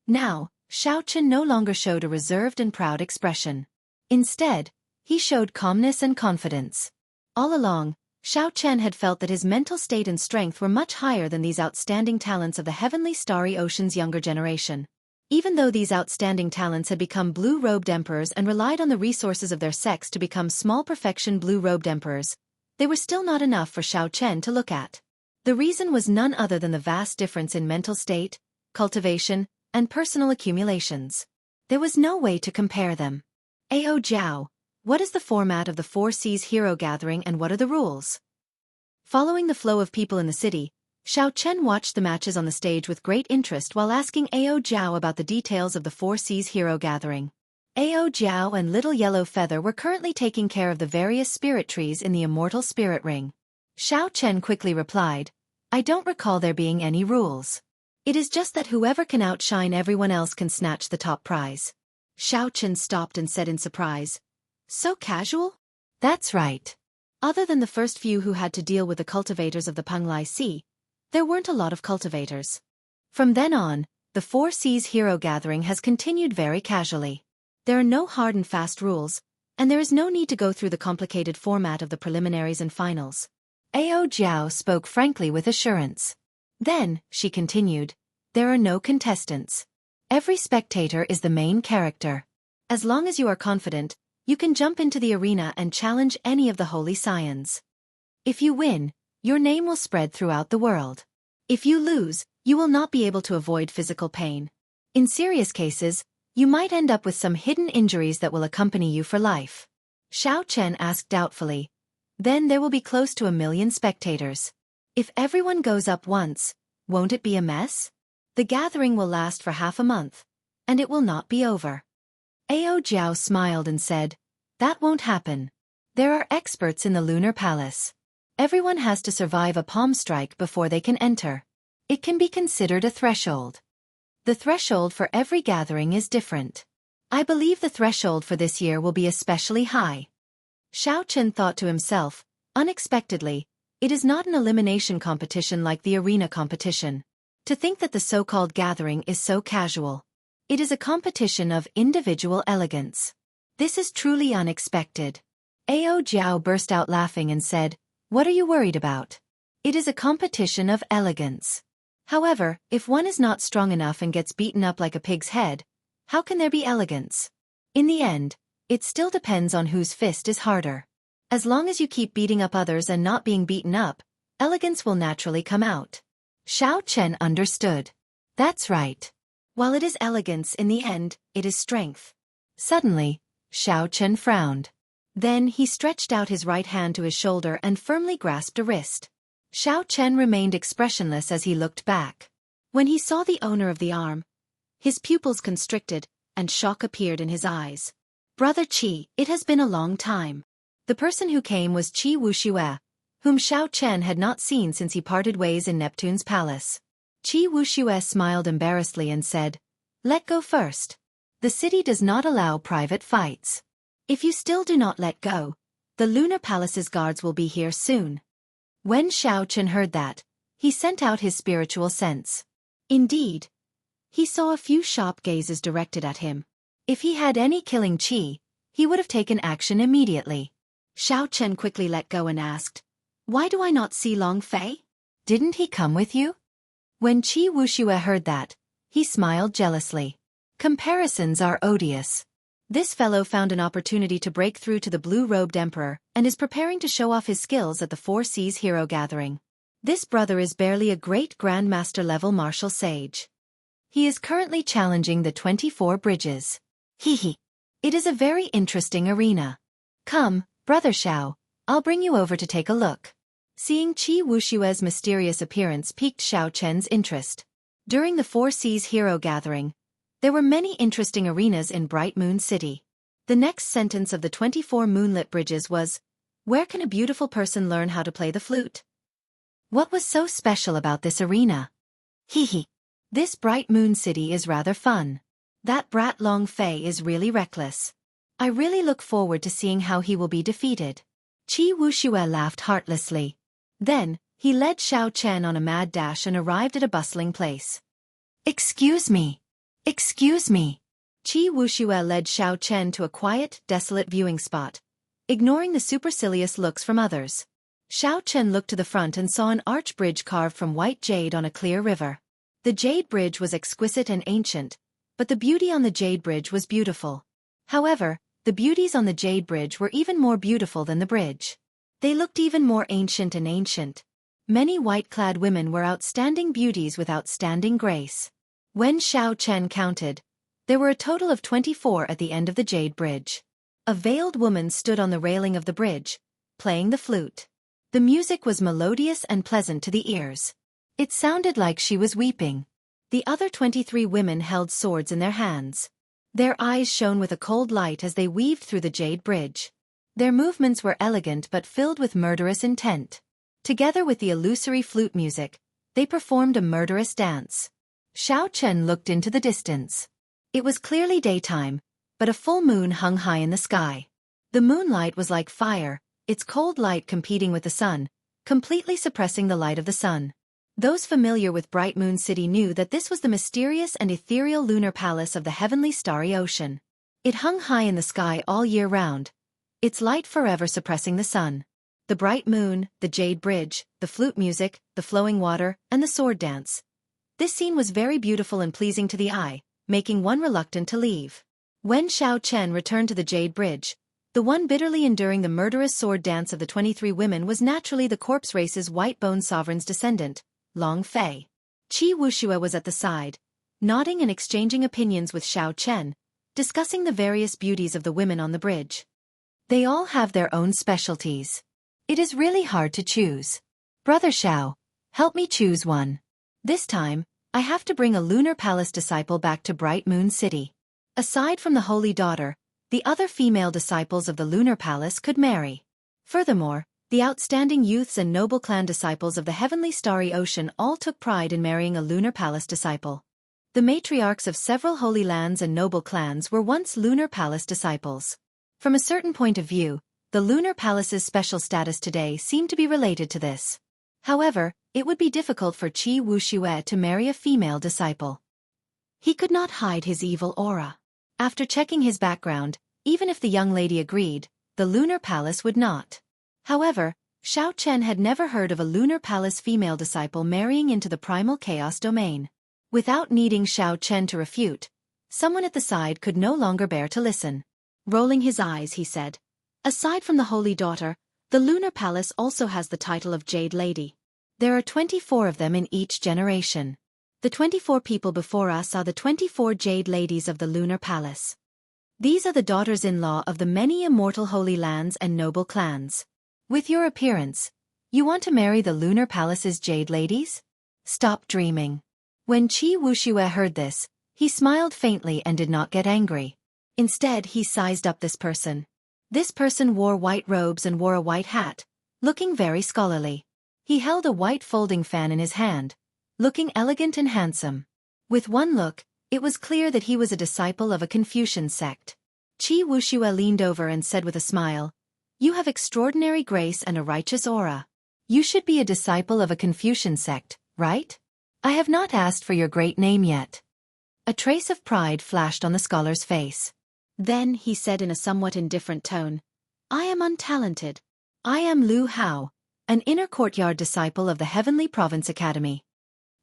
Now, Xiao Chen no longer showed a reserved and proud expression. Instead, he showed calmness and confidence. All along, Xiao Chen had felt that his mental state and strength were much higher than these outstanding talents of the heavenly starry ocean's younger generation. Even though these outstanding talents had become blue-robed emperors and relied on the resources of their sex to become small perfection blue-robed emperors, they were still not enough for Xiao Chen to look at. The reason was none other than the vast difference in mental state, cultivation, and personal accumulations. There was no way to compare them. Ao Jiao, what is the format of the Four Seas Hero Gathering and what are the rules? Following the flow of people in the city, Xiao Chen watched the matches on the stage with great interest while asking Ao Jiao about the details of the Four Seas Hero Gathering. Ao Jiao and Little Yellow Feather were currently taking care of the various spirit trees in the Immortal Spirit Ring. Xiao Chen quickly replied, I don't recall there being any rules. It is just that whoever can outshine everyone else can snatch the top prize. Xiao Chen stopped and said in surprise, So casual? That's right. Other than the first few who had to deal with the cultivators of the Penglai Sea, there weren't a lot of cultivators. From then on, the Four Seas Hero Gathering has continued very casually. There are no hard and fast rules, and there is no need to go through the complicated format of the preliminaries and finals. Ao Jiao spoke frankly with assurance. Then, she continued, there are no contestants. Every spectator is the main character. As long as you are confident, you can jump into the arena and challenge any of the holy scions. If you win, your name will spread throughout the world. If you lose, you will not be able to avoid physical pain. In serious cases, you might end up with some hidden injuries that will accompany you for life. Xiao Chen asked doubtfully. Then there will be close to 1 million spectators. If everyone goes up once, won't it be a mess? The gathering will last for half a month, and it will not be over. Ao Jiao smiled and said, That won't happen. There are experts in the Lunar Palace. Everyone has to survive a palm strike before they can enter. It can be considered a threshold. The threshold for every gathering is different. I believe the threshold for this year will be especially high. Xiao Chen thought to himself, unexpectedly, it is not an elimination competition like the arena competition. To think that the so-called gathering is so casual. It is a competition of individual elegance. This is truly unexpected. Ao Jiao burst out laughing and said, What are you worried about? It is a competition of elegance. However, if one is not strong enough and gets beaten up like a pig's head, how can there be elegance? In the end, it still depends on whose fist is harder. As long as you keep beating up others and not being beaten up, elegance will naturally come out. Xiao Chen understood. That's right. While it is elegance in the end, it is strength. Suddenly, Xiao Chen frowned. Then he stretched out his right hand to his shoulder and firmly grasped a wrist. Xiao Chen remained expressionless as he looked back. When he saw the owner of the arm, his pupils constricted, and shock appeared in his eyes. Brother Qi, it has been a long time. The person who came was Qi Wuxia, whom Xiao Chen had not seen since he parted ways in Neptune's palace. Qi Wuxia smiled embarrassedly and said, Let go first. The city does not allow private fights. If you still do not let go, the Lunar Palace's guards will be here soon. When Xiao Chen heard that, he sent out his spiritual sense. Indeed, he saw a few sharp gazes directed at him. If he had any killing qi, he would have taken action immediately. Xiao Chen quickly let go and asked, Why do I not see Long Fei? Didn't he come with you? When Qi Wuxia heard that, he smiled jealously. Comparisons are odious. This fellow found an opportunity to break through to the blue-robed emperor and is preparing to show off his skills at the Four Seas Hero Gathering. This brother is barely a great grandmaster-level martial sage. He is currently challenging the 24 bridges. Hehe. It is a very interesting arena. Come, Brother Xiao, I'll bring you over to take a look. Seeing Qi Wuxia's mysterious appearance piqued Xiao Chen's interest. During the Four Seas Hero Gathering, there were many interesting arenas in Bright Moon City. The next sentence of the 24 moonlit bridges was, Where can a beautiful person learn how to play the flute? What was so special about this arena? Hehe. This Bright Moon City is rather fun. That brat Long Fei is really reckless. I really look forward to seeing how he will be defeated. Qi Wuxia laughed heartlessly. Then, he led Xiao Chen on a mad dash and arrived at a bustling place. Excuse me. Excuse me. Qi Wuxia led Xiao Chen to a quiet, desolate viewing spot, ignoring the supercilious looks from others. Xiao Chen looked to the front and saw an arch bridge carved from white jade on a clear river. The jade bridge was exquisite and ancient, but the beauty on the jade bridge was beautiful. However, the beauties on the jade bridge were even more beautiful than the bridge. They looked even more ancient and ancient. Many white-clad women were outstanding beauties with outstanding grace. When Xiao Chen counted, there were a total of 24 at the end of the jade bridge. A veiled woman stood on the railing of the bridge, playing the flute. The music was melodious and pleasant to the ears. It sounded like she was weeping. The other 23 women held swords in their hands. Their eyes shone with a cold light as they weaved through the jade bridge. Their movements were elegant but filled with murderous intent. Together with the illusory flute music, they performed a murderous dance. Xiao Chen looked into the distance. It was clearly daytime, but a full moon hung high in the sky. The moonlight was like fire, its cold light competing with the sun, completely suppressing the light of the sun. Those familiar with Bright Moon City knew that this was the mysterious and ethereal lunar palace of the heavenly starry ocean. It hung high in the sky all year round, its light forever suppressing the sun. The bright moon, the jade bridge, the flute music, the flowing water, and the sword dance. This scene was very beautiful and pleasing to the eye, making one reluctant to leave. When Xiao Chen returned to the jade bridge, the one bitterly enduring the murderous sword dance of the 23 women was naturally the corpse race's white-bone sovereign's descendant, Long Fei. Qi Wuxia was at the side, nodding and exchanging opinions with Xiao Chen, discussing the various beauties of the women on the bridge. They all have their own specialties. It is really hard to choose. Brother Xiao, help me choose one. This time, I have to bring a lunar palace disciple back to Bright Moon City. Aside from the holy daughter, the other female disciples of the lunar palace could marry. Furthermore, the outstanding youths and noble clan disciples of the heavenly starry ocean all took pride in marrying a lunar palace disciple. The matriarchs of several holy lands and noble clans were once lunar palace disciples. From a certain point of view, the lunar palace's special status today seemed to be related to this. However, it would be difficult for Qi Wuxia to marry a female disciple. He could not hide his evil aura. After checking his background, even if the young lady agreed, the lunar palace would not. However, Xiao Chen had never heard of a lunar palace female disciple marrying into the primal chaos domain. Without needing Xiao Chen to refute, someone at the side could no longer bear to listen. Rolling his eyes, he said, "Aside from the holy daughter, the lunar palace also has the title of Jade Lady. There are 24 of them in each generation. The 24 people before us are the 24 Jade Ladies of the lunar palace. These are the daughters-in-law of the many immortal holy lands and noble clans. With your appearance, you want to marry the lunar palace's Jade Ladies? Stop dreaming." When Qi Wuxia heard this, he smiled faintly and did not get angry. Instead, he sized up this person. This person wore white robes and wore a white hat, looking very scholarly. He held a white folding fan in his hand, looking elegant and handsome. With one look, it was clear that he was a disciple of a Confucian sect. Qi Wuxia leaned over and said with a smile, "You have extraordinary grace and a righteous aura. You should be a disciple of a Confucian sect, right? I have not asked for your great name yet." A trace of pride flashed on the scholar's face. Then he said in a somewhat indifferent tone, "I am untalented. I am Lu Hao, an inner courtyard disciple of the Heavenly Province Academy."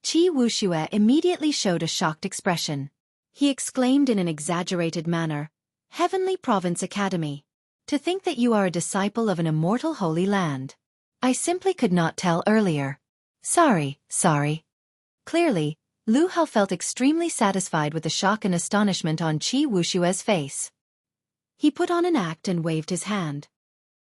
Qi Wuxia immediately showed a shocked expression. He exclaimed in an exaggerated manner, "Heavenly Province Academy. To think that you are a disciple of an immortal holy land. I simply could not tell earlier. Sorry. Clearly, Lu Hao felt extremely satisfied with the shock and astonishment on Qi Wuxia's face. He put on an act and waved his hand.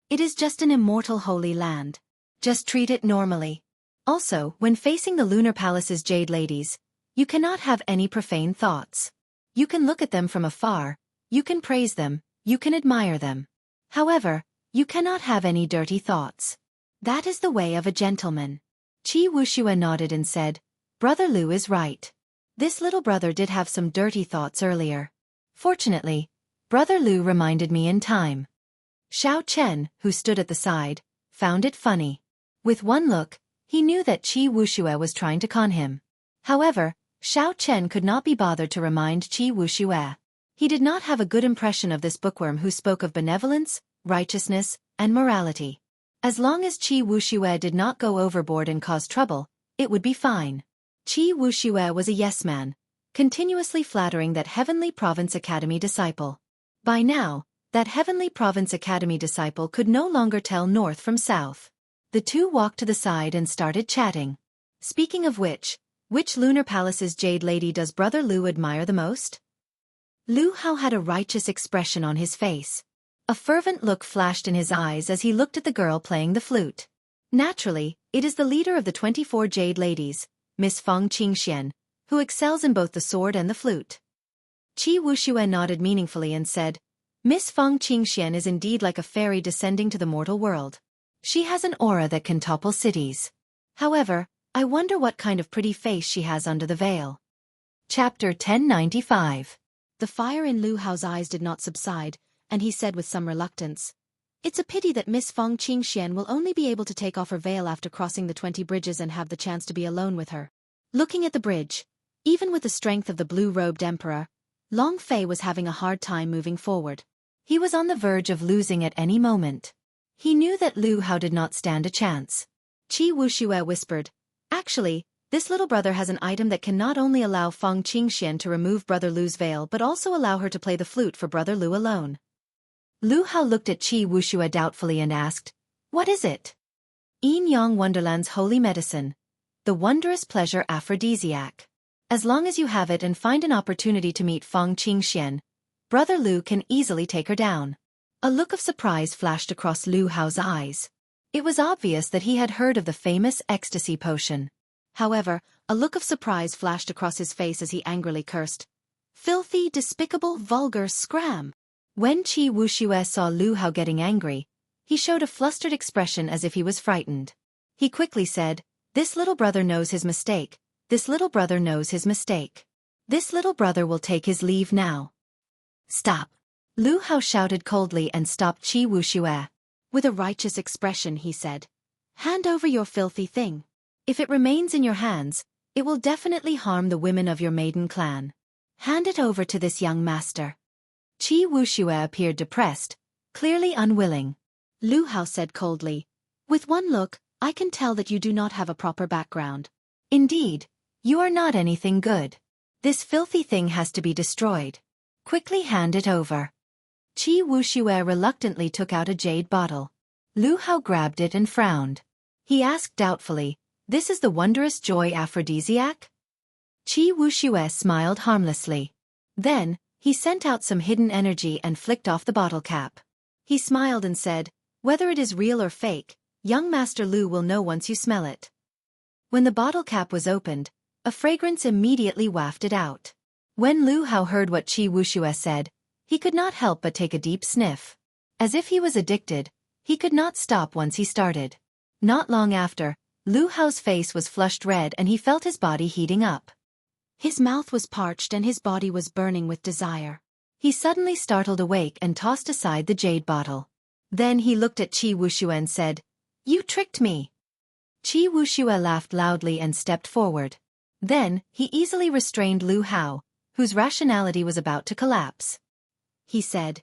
"It is just an immortal holy land. Just treat it normally. Also, when facing the lunar palace's Jade Ladies, you cannot have any profane thoughts. You can look at them from afar, you can praise them, you can admire them. However, you cannot have any dirty thoughts. That is the way of a gentleman." Qi Wuxia nodded and said, "Brother Lu is right. This little brother did have some dirty thoughts earlier. Fortunately, Brother Lu reminded me in time." Xiao Chen, who stood at the side, found it funny. With one look, he knew that Qi Wuxia was trying to con him. However, Xiao Chen could not be bothered to remind Qi Wuxia. He did not have a good impression of this bookworm who spoke of benevolence, righteousness, and morality. As long as Qi Wuxia did not go overboard and cause trouble, it would be fine. Qi Wuxia was a yes-man, continuously flattering that Heavenly Province Academy disciple. By now, that Heavenly Province Academy disciple could no longer tell north from south. The two walked to the side and started chatting. Speaking of which Lunar Palace's Jade Lady does Brother Lu admire the most? Lu Hao had a righteous expression on his face. A fervent look flashed in his eyes as he looked at the girl playing the flute. Naturally, it is the leader of the 24 Jade Ladies, Miss Feng Qingxian, who excels in both the sword and the flute. Qi Wuxia nodded meaningfully and said, Miss Feng Qingxian is indeed like a fairy descending to the mortal world. She has an aura that can topple cities. However, I wonder what kind of pretty face she has under the veil. Chapter 1095. The fire in Lu Hao's eyes did not subside, and he said with some reluctance, It's a pity that Miss Feng Qingxian will only be able to take off her veil after crossing the 20 bridges and have the chance to be alone with her. Looking at the bridge, even with the strength of the blue-robed emperor, Long Fei was having a hard time moving forward. He was on the verge of losing at any moment. He knew that Lu Hao did not stand a chance. Qi Wuxia whispered, Actually, this little brother has an item that can not only allow Feng Qingxian to remove Brother Lu's veil but also allow her to play the flute for Brother Lu alone. Lu Hao looked at Qi Wuxia doubtfully and asked, What is it? Yin Yang Wonderland's holy medicine. The wondrous pleasure aphrodisiac. As long as you have it and find an opportunity to meet Feng Qingxian, Brother Lu can easily take her down. A look of surprise flashed across Lu Hao's eyes. It was obvious that he had heard of the famous ecstasy potion. However, a look of surprise flashed across his face as he angrily cursed, Filthy, despicable, vulgar scram. When Qi Wuxia saw Lu Hao getting angry, he showed a flustered expression as if he was frightened. He quickly said, This little brother knows his mistake. This little brother knows his mistake. This little brother will take his leave now. Stop. Lu Hao shouted coldly and stopped Qi Wuxia. With a righteous expression he said, Hand over your filthy thing. If it remains in your hands, it will definitely harm the women of your maiden clan. Hand it over to this young master. Qi Wuxia appeared depressed, clearly unwilling. Lu Hao said coldly, With one look, I can tell that you do not have a proper background. Indeed, you are not anything good. This filthy thing has to be destroyed. Quickly hand it over. Qi Wuxia reluctantly took out a jade bottle. Lu Hao grabbed it and frowned. He asked doubtfully, This is the wondrous joy aphrodisiac? Qi Wuxia smiled harmlessly. Then, he sent out some hidden energy and flicked off the bottle cap. He smiled and said, Whether it is real or fake, young Master Lu will know once you smell it. When the bottle cap was opened, a fragrance immediately wafted out. When Lu Hao heard what Qi Wuxia said, he could not help but take a deep sniff. As if he was addicted, he could not stop once he started. Not long after, Lu Hao's face was flushed red and he felt his body heating up. His mouth was parched and his body was burning with desire. He suddenly startled awake and tossed aside the jade bottle. Then he looked at Qi Wuxia and said, You tricked me. Qi Wuxia laughed loudly and stepped forward. Then, he easily restrained Lu Hao, whose rationality was about to collapse. He said,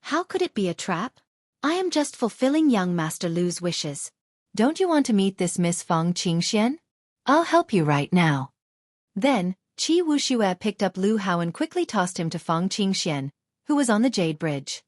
How could it be a trap? I am just fulfilling young Master Lu's wishes. Don't you want to meet this Miss Feng Qingxian? I'll help you right now. Then, Qi Wuxia picked up Lu Hao and quickly tossed him to Feng Qingxian, who was on the jade bridge.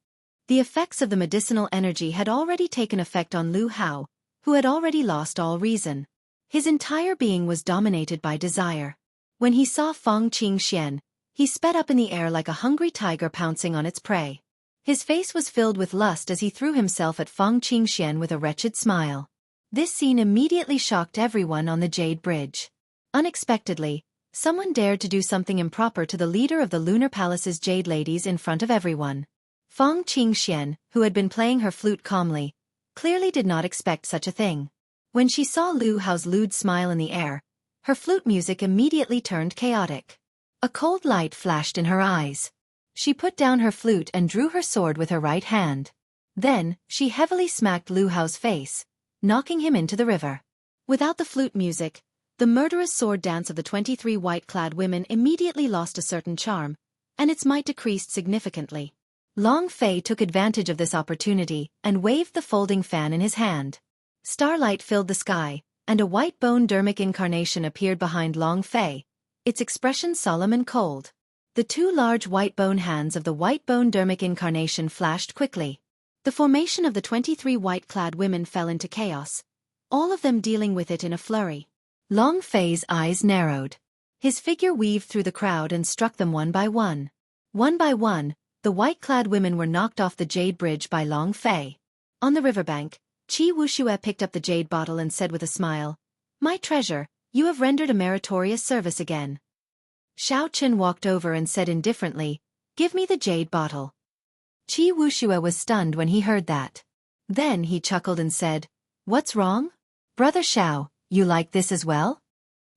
The effects of the medicinal energy had already taken effect on Lu Hao, who had already lost all reason. His entire being was dominated by desire. When he saw Feng Qingxian, he sped up in the air like a hungry tiger pouncing on its prey. His face was filled with lust as he threw himself at Feng Qingxian with a wretched smile. This scene immediately shocked everyone on the Jade Bridge. Unexpectedly, someone dared to do something improper to the leader of the Lunar Palace's Jade Ladies in front of everyone. Feng Qingxian, who had been playing her flute calmly, clearly did not expect such a thing. When she saw Lu Hao's lewd smile in the air, her flute music immediately turned chaotic. A cold light flashed in her eyes. She put down her flute and drew her sword with her right hand. Then, she heavily smacked Lu Hao's face, knocking him into the river. Without the flute music, the murderous sword dance of the 23 white-clad women immediately lost a certain charm, and its might decreased significantly. Long Fei took advantage of this opportunity and waved the folding fan in his hand. Starlight filled the sky, and a white bone dermic incarnation appeared behind Long Fei, its expression solemn and cold. The two large white bone hands of the white bone dermic incarnation flashed quickly. The formation of the 23 white-clad women fell into chaos, all of them dealing with it in a flurry. Long Fei's eyes narrowed. His figure weaved through the crowd and struck them one by one. One by one, the white-clad women were knocked off the jade bridge by Long Fei. On the riverbank, Wuxia picked up the jade bottle and said with a smile, "My treasure, you have rendered a meritorious service again." Xiao Chen walked over and said indifferently, "Give me the jade bottle." Wuxia was stunned when he heard that. Then he chuckled and said, "What's wrong? Brother Xiao, you like this as well?"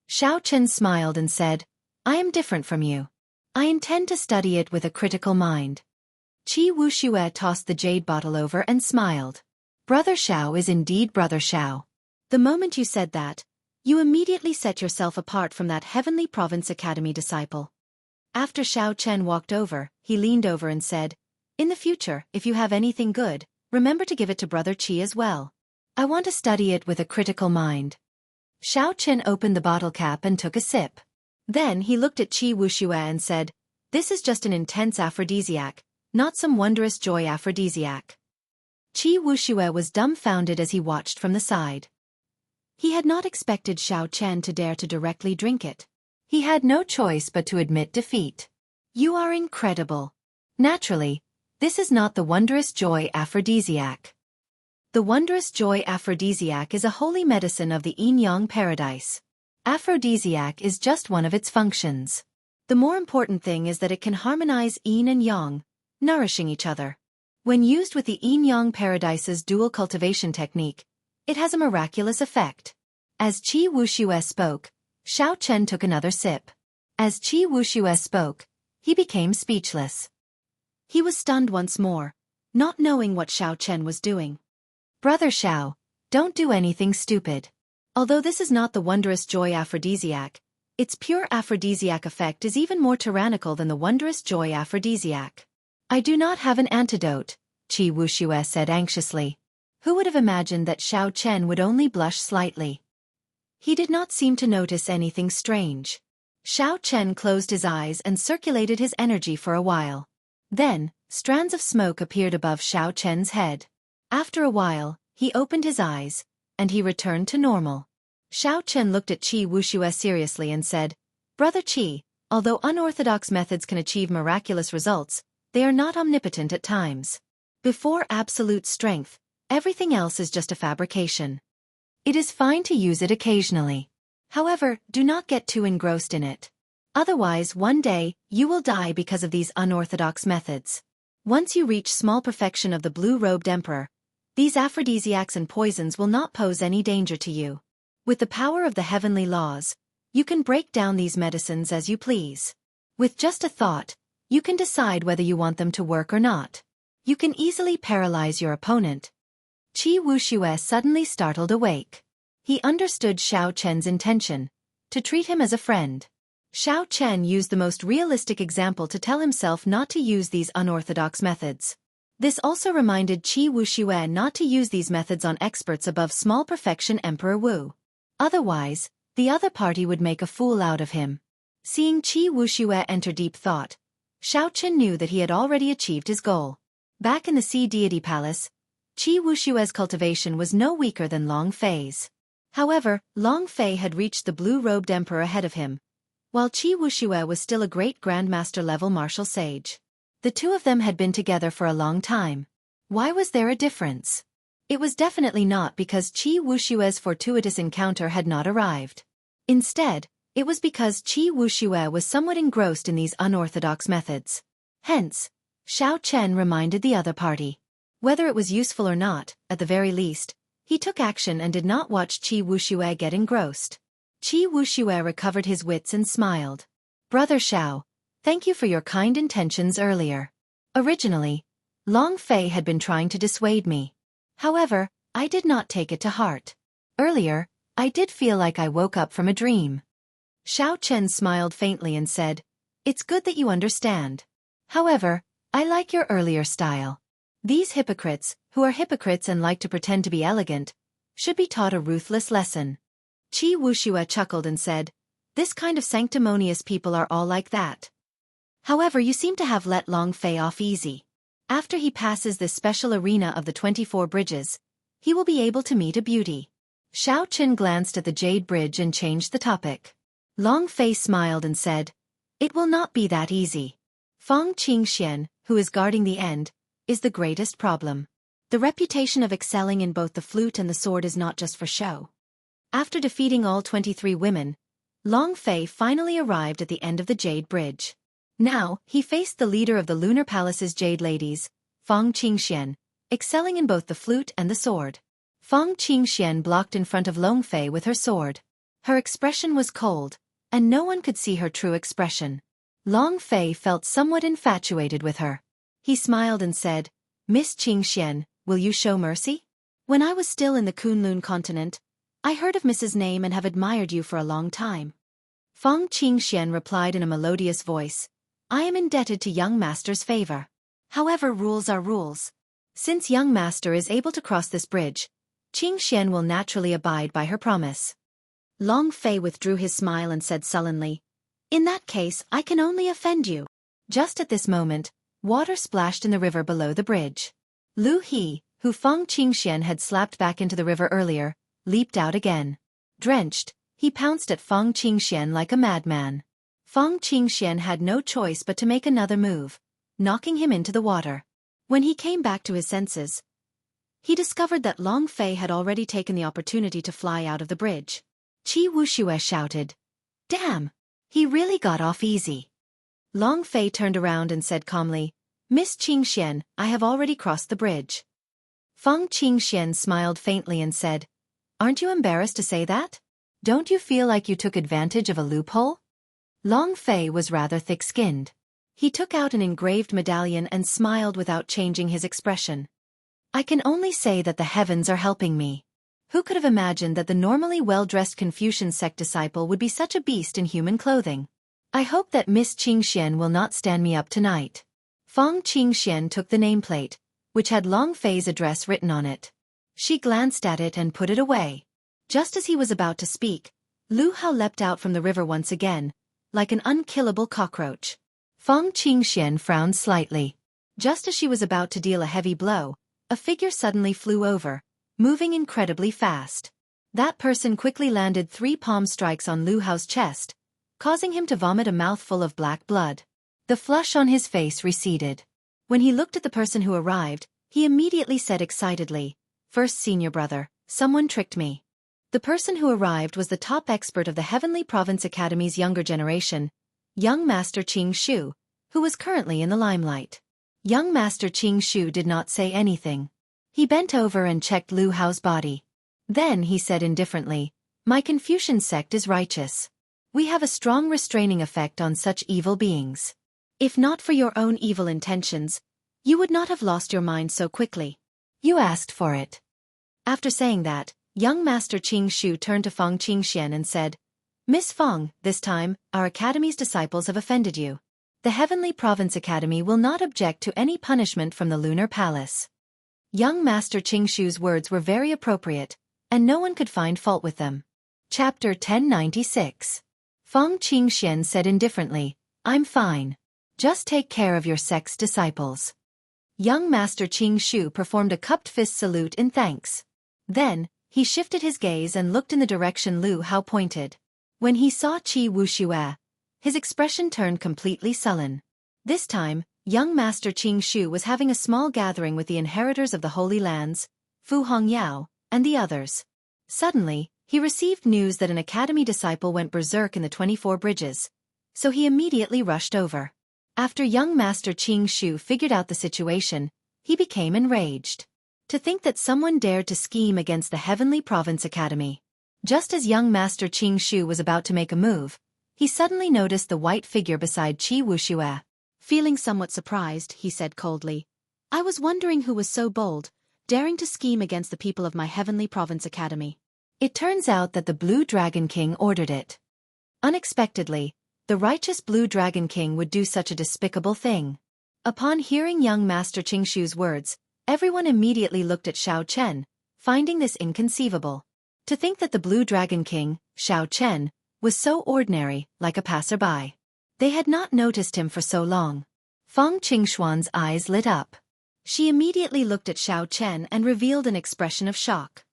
Xiao Chen smiled and said, "I am different from you. I intend to study it with a critical mind." Wuxia tossed the jade bottle over and smiled. "Brother Xiao is indeed Brother Xiao. The moment you said that, you immediately set yourself apart from that Heavenly Province Academy disciple." After Xiao Chen walked over, he leaned over and said, "In the future, if you have anything good, remember to give it to Brother Qi as well. I want to study it with a critical mind." Xiao Chen opened the bottle cap and took a sip. Then he looked at Wuxia and said, "This is just an intense aphrodisiac, not some wondrous joy aphrodisiac." Wuxia was dumbfounded as he watched from the side. He had not expected Xiao Chen to dare to directly drink it. He had no choice but to admit defeat. "You are incredible. Naturally, this is not the wondrous joy aphrodisiac. The wondrous joy aphrodisiac is a holy medicine of the yin-yang paradise. Aphrodisiac is just one of its functions. The more important thing is that it can harmonize yin and yang, nourishing each other. When used with the yin-yang paradise's dual cultivation technique, it has a miraculous effect." As Wuxia spoke, Xiao Chen took another sip. As Wuxia spoke, he became speechless. He was stunned once more, not knowing what Xiao Chen was doing. "Brother Xiao, don't do anything stupid. Although this is not the wondrous joy aphrodisiac, its pure aphrodisiac effect is even more tyrannical than the wondrous joy aphrodisiac." "I do not have an antidote," Wuxia said anxiously. Who would have imagined that Xiao Chen would only blush slightly? He did not seem to notice anything strange. Xiao Chen closed his eyes and circulated his energy for a while. Then, strands of smoke appeared above Xiao Chen's head. After a while, he opened his eyes, and he returned to normal. Xiao Chen looked at Wuxia seriously and said, "Brother Qi, although unorthodox methods can achieve miraculous results, they are not omnipotent at times. Before absolute strength, everything else is just a fabrication. It is fine to use it occasionally. However, do not get too engrossed in it. Otherwise, one day, you will die because of these unorthodox methods. Once you reach small perfection of the blue-robed emperor, these aphrodisiacs and poisons will not pose any danger to you. With the power of the heavenly laws, you can break down these medicines as you please. With just a thought, you can decide whether you want them to work or not. You can easily paralyze your opponent." Wuxia suddenly startled awake. He understood Xiao Chen's intention, to treat him as a friend. Xiao Chen used the most realistic example to tell himself not to use these unorthodox methods. This also reminded Wuxia not to use these methods on experts above small perfection Emperor Wu. Otherwise, the other party would make a fool out of him. Seeing Wuxia enter deep thought, Xiao Chen knew that he had already achieved his goal. Back in the Sea Deity Palace, Wuxia's cultivation was no weaker than Long Fei's. However, Long Fei had reached the blue-robed emperor ahead of him, while Wuxia was still a great grandmaster level martial sage. The two of them had been together for a long time. Why was there a difference? It was definitely not because Wuxia's fortuitous encounter had not arrived. Instead, it was because Wuxia was somewhat engrossed in these unorthodox methods. Hence, Xiao Chen reminded the other party. Whether it was useful or not, at the very least, he took action and did not watch Wuxia get engrossed. Wuxia recovered his wits and smiled. "Brother Xiao, thank you for your kind intentions earlier. Originally, Long Fei had been trying to dissuade me. However, I did not take it to heart. Earlier, I did feel like I woke up from a dream." Xiao Chen smiled faintly and said, "It's good that you understand. However, I like your earlier style. These hypocrites, who are hypocrites and like to pretend to be elegant, should be taught a ruthless lesson. Wuxia chuckled and said, "This kind of sanctimonious people are all like that. However, you seem to have let Long Fei off easy. After he passes this special arena of the 24 bridges, he will be able to meet a beauty." Xiao Qin glanced at the Jade Bridge and changed the topic. Long Fei smiled and said, "It will not be that easy. Feng Qingxian, who is guarding the end, is the greatest problem. The reputation of excelling in both the flute and the sword is not just for show." After defeating all 23 women, Long Fei finally arrived at the end of the Jade Bridge. Now, he faced the leader of the Lunar Palace's Jade Ladies, Feng Qingxian, excelling in both the flute and the sword. Feng Qingxian blocked in front of Long Fei with her sword. Her expression was cold, and no one could see her true expression. Long Fei felt somewhat infatuated with her. He smiled and said, "Miss Qingxian, will you show mercy? When I was still in the Kunlun continent, I heard of Mrs. Name and have admired you for a long time." Feng Qingxian replied in a melodious voice, "I am indebted to young master's favor. However, rules are rules. Since young master is able to cross this bridge, Qingxian will naturally abide by her promise." Long Fei withdrew his smile and said sullenly, "In that case, I can only offend you." Just at this moment, water splashed in the river below the bridge. Lu He, who Feng Qingxian had slapped back into the river earlier, leaped out again. Drenched, he pounced at Feng Qingxian like a madman. Feng Qingxian had no choice but to make another move, knocking him into the water. When he came back to his senses, he discovered that Long Fei had already taken the opportunity to fly out of the bridge. Wuxia shouted, "Damn! He really got off easy." Long Fei turned around and said calmly, "Miss Qingxian, I have already crossed the bridge." Feng Qingxian smiled faintly and said, "Aren't you embarrassed to say that? Don't you feel like you took advantage of a loophole?" Long Fei was rather thick-skinned. He took out an engraved medallion and smiled without changing his expression. "I can only say that the heavens are helping me. Who could have imagined that the normally well-dressed Confucian sect disciple would be such a beast in human clothing? I hope that Miss Qingxian will not stand me up tonight." Feng Qingxian took the nameplate, which had Long Fei's address written on it. She glanced at it and put it away. Just as he was about to speak, Lu Hao leapt out from the river once again, like an unkillable cockroach. Feng Qingxian frowned slightly. Just as she was about to deal a heavy blow, a figure suddenly flew over, moving incredibly fast. That person quickly landed 3 palm strikes on Lu Hao's chest, causing him to vomit a mouthful of black blood. The flush on his face receded. When he looked at the person who arrived, he immediately said excitedly, "First senior brother, someone tricked me." The person who arrived was the top expert of the Heavenly Province Academy's younger generation, young Master Qing Shu, who was currently in the limelight. Young Master Qing Shu did not say anything. He bent over and checked Lu Hao's body. Then he said indifferently, "My Confucian sect is righteous. We have a strong restraining effect on such evil beings. If not for your own evil intentions, you would not have lost your mind so quickly. You asked for it." After saying that, young Master Qing Shu turned to Feng Qingxian and said, "Miss Feng, this time, our academy's disciples have offended you. The Heavenly Province Academy will not object to any punishment from the Lunar Palace." Young Master Qing Shu's words were very appropriate, and no one could find fault with them. Chapter 1096. Feng Qingxian said indifferently, "I'm fine. Just take care of your sect's disciples." Young Master Qing Shu performed a cupped fist salute in thanks. Then, he shifted his gaze and looked in the direction Lu Hao pointed. When he saw Wuxia, his expression turned completely sullen. This time, young Master Qing Shu was having a small gathering with the inheritors of the Holy Lands, Fu Hongyao, and the others. Suddenly, he received news that an academy disciple went berserk in the 24 bridges, so he immediately rushed over. After young Master Qing Shu figured out the situation, he became enraged. To think that someone dared to scheme against the Heavenly Province Academy. Just as young Master Qing Shu was about to make a move, he suddenly noticed the white figure beside Wuxia. Feeling somewhat surprised, he said coldly, "I was wondering who was so bold, daring to scheme against the people of my Heavenly Province Academy. It turns out that the Blue Dragon King ordered it." Unexpectedly, the righteous Blue Dragon King would do such a despicable thing. Upon hearing young Master Qing Shu's words, everyone immediately looked at Xiao Chen, finding this inconceivable. To think that the Blue Dragon King, Xiao Chen, was so ordinary, like a passerby. They had not noticed him for so long. Feng Qingxuan's eyes lit up. She immediately looked at Xiao Chen and revealed an expression of shock.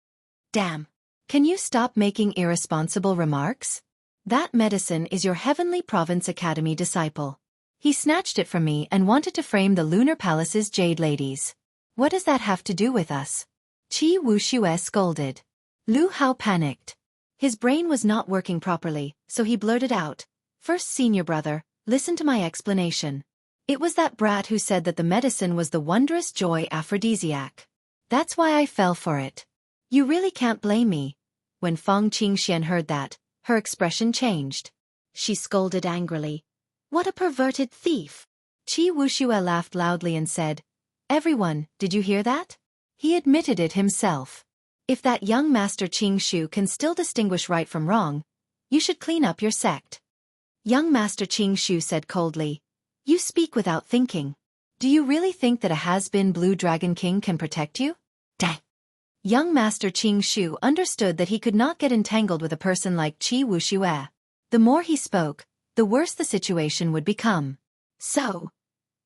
Damn! Can you stop making irresponsible remarks? That medicine is your Heavenly Province Academy disciple. He snatched it from me and wanted to frame the Lunar Palace's jade ladies. What does that have to do with us? Qi Wuxia scolded. Lu Hao panicked. His brain was not working properly, so he blurted out, "First, senior brother, listen to my explanation. It was that brat who said that the medicine was the wondrous joy aphrodisiac. That's why I fell for it. You really can't blame me." When Feng Qingxian heard that, her expression changed. She scolded angrily. "What a perverted thief!" Qi Wuxia laughed loudly and said, "Everyone, did you hear that?" He admitted it himself. If that young master Qing Shu can still distinguish right from wrong, you should clean up your sect. Young master Qing Shu said coldly, "You speak without thinking. Do you really think that a has-been Blue Dragon King can protect you?" Dang! Young master Qing Shu understood that he could not get entangled with a person like Qi Wuxia. The more he spoke, the worse the situation would become. So,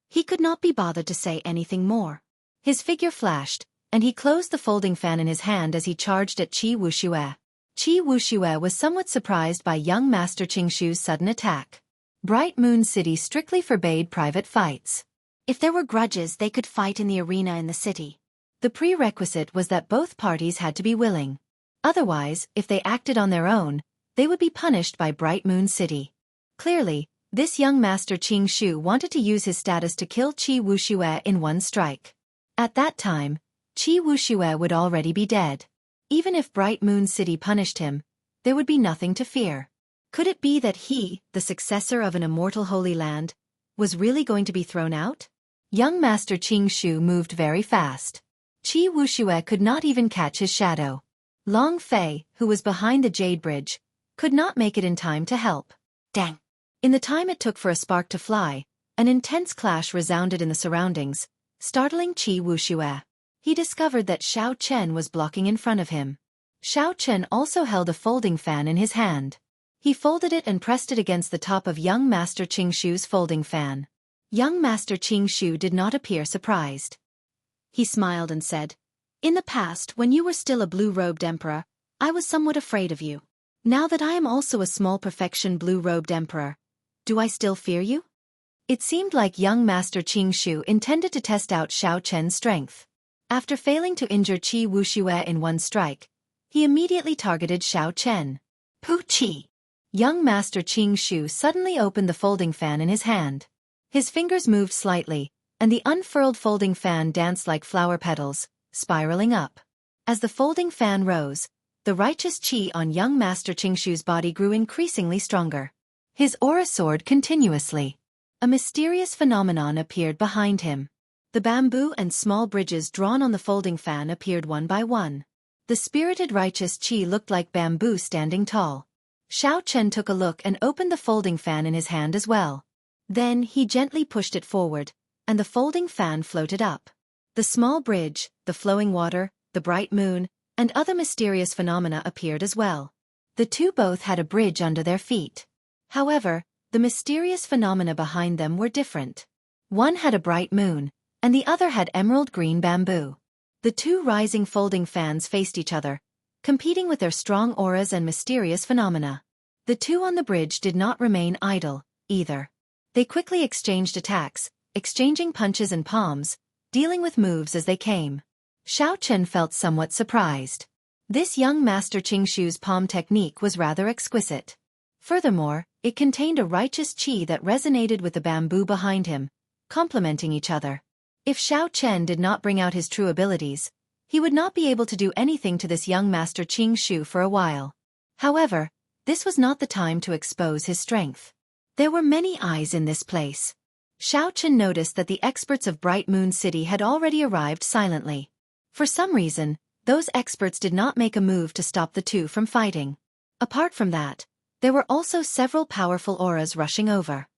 he could not be bothered to say anything more. His figure flashed, and he closed the folding fan in his hand as he charged at Qi Wuxia. Qi Wuxia was somewhat surprised by young master Qing Shu's sudden attack. Bright Moon City strictly forbade private fights. If there were grudges, they could fight in the arena in the city. The prerequisite was that both parties had to be willing. Otherwise, if they acted on their own, they would be punished by Bright Moon City. Clearly, this young master Qing Shu wanted to use his status to kill Qi Wuxia in one strike. At that time, Qi Wuxia would already be dead. Even if Bright Moon City punished him, there would be nothing to fear. Could it be that he, the successor of an immortal Holy Land, was really going to be thrown out? Young master Qing Shu moved very fast. Qi Wuxia could not even catch his shadow. Long Fei, who was behind the Jade Bridge, could not make it in time to help. Dang! In the time it took for a spark to fly, an intense clash resounded in the surroundings, startling Qi Wuxia. He discovered that Xiao Chen was blocking in front of him. Xiao Chen also held a folding fan in his hand. He folded it and pressed it against the top of young master Qing Shu's folding fan. Young master Qing Shu did not appear surprised. He smiled and said, "In the past, when you were still a blue-robed emperor, I was somewhat afraid of you. Now that I am also a small perfection blue-robed emperor, do I still fear you?" It seemed like young master Qing Shu intended to test out Xiao Chen's strength. After failing to injure Qi Wuxia in one strike, he immediately targeted Xiao Chen. Poochie! Young master Qing Shu suddenly opened the folding fan in his hand. His fingers moved slightly, and the unfurled folding fan danced like flower petals, spiraling up. As the folding fan rose, the righteous qi on young master Qing Shu's body grew increasingly stronger. His aura soared continuously. A mysterious phenomenon appeared behind him. The bamboo and small bridges drawn on the folding fan appeared one by one. The spirited righteous qi looked like bamboo standing tall. Xiao Chen took a look and opened the folding fan in his hand as well. Then he gently pushed it forward, and the folding fan floated up. The small bridge, the flowing water, the bright moon, and other mysterious phenomena appeared as well. The two both had a bridge under their feet. However, the mysterious phenomena behind them were different. One had a bright moon, and the other had emerald green bamboo. The two rising folding fans faced each other, competing with their strong auras and mysterious phenomena. The two on the bridge did not remain idle, either. They quickly exchanged attacks, exchanging punches and palms, dealing with moves as they came. Xiao Chen felt somewhat surprised. This young master Qing Shu's palm technique was rather exquisite. Furthermore, it contained a righteous qi that resonated with the bamboo behind him, complementing each other. If Xiao Chen did not bring out his true abilities, he would not be able to do anything to this young master Qing Shu for a while. However, this was not the time to expose his strength. There were many eyes in this place. Xiao Chen noticed that the experts of Bright Moon City had already arrived silently. For some reason, those experts did not make a move to stop the two from fighting. Apart from that, there were also several powerful auras rushing over.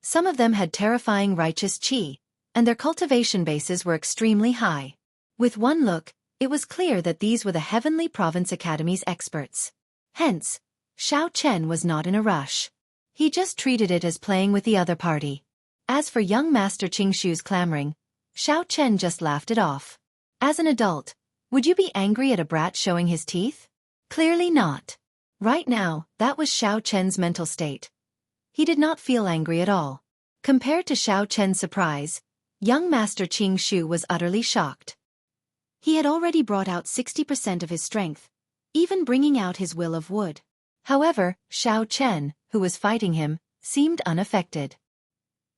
Some of them had terrifying righteous qi, and their cultivation bases were extremely high. With one look, It was clear that these were the Heavenly Province Academy's experts. Hence, Xiao Chen was not in a rush. He just treated it as playing with the other party. As for young Master Qingshu's clamoring, Xiao Chen just laughed it off. As an adult, would you be angry at a brat showing his teeth? Clearly not. Right now, that was Xiao Chen's mental state. He did not feel angry at all. Compared to Xiao Chen's surprise, young Master Qingshu was utterly shocked. He had already brought out 60% of his strength, even bringing out his will of wood. However, Xiao Chen, who was fighting him, seemed unaffected.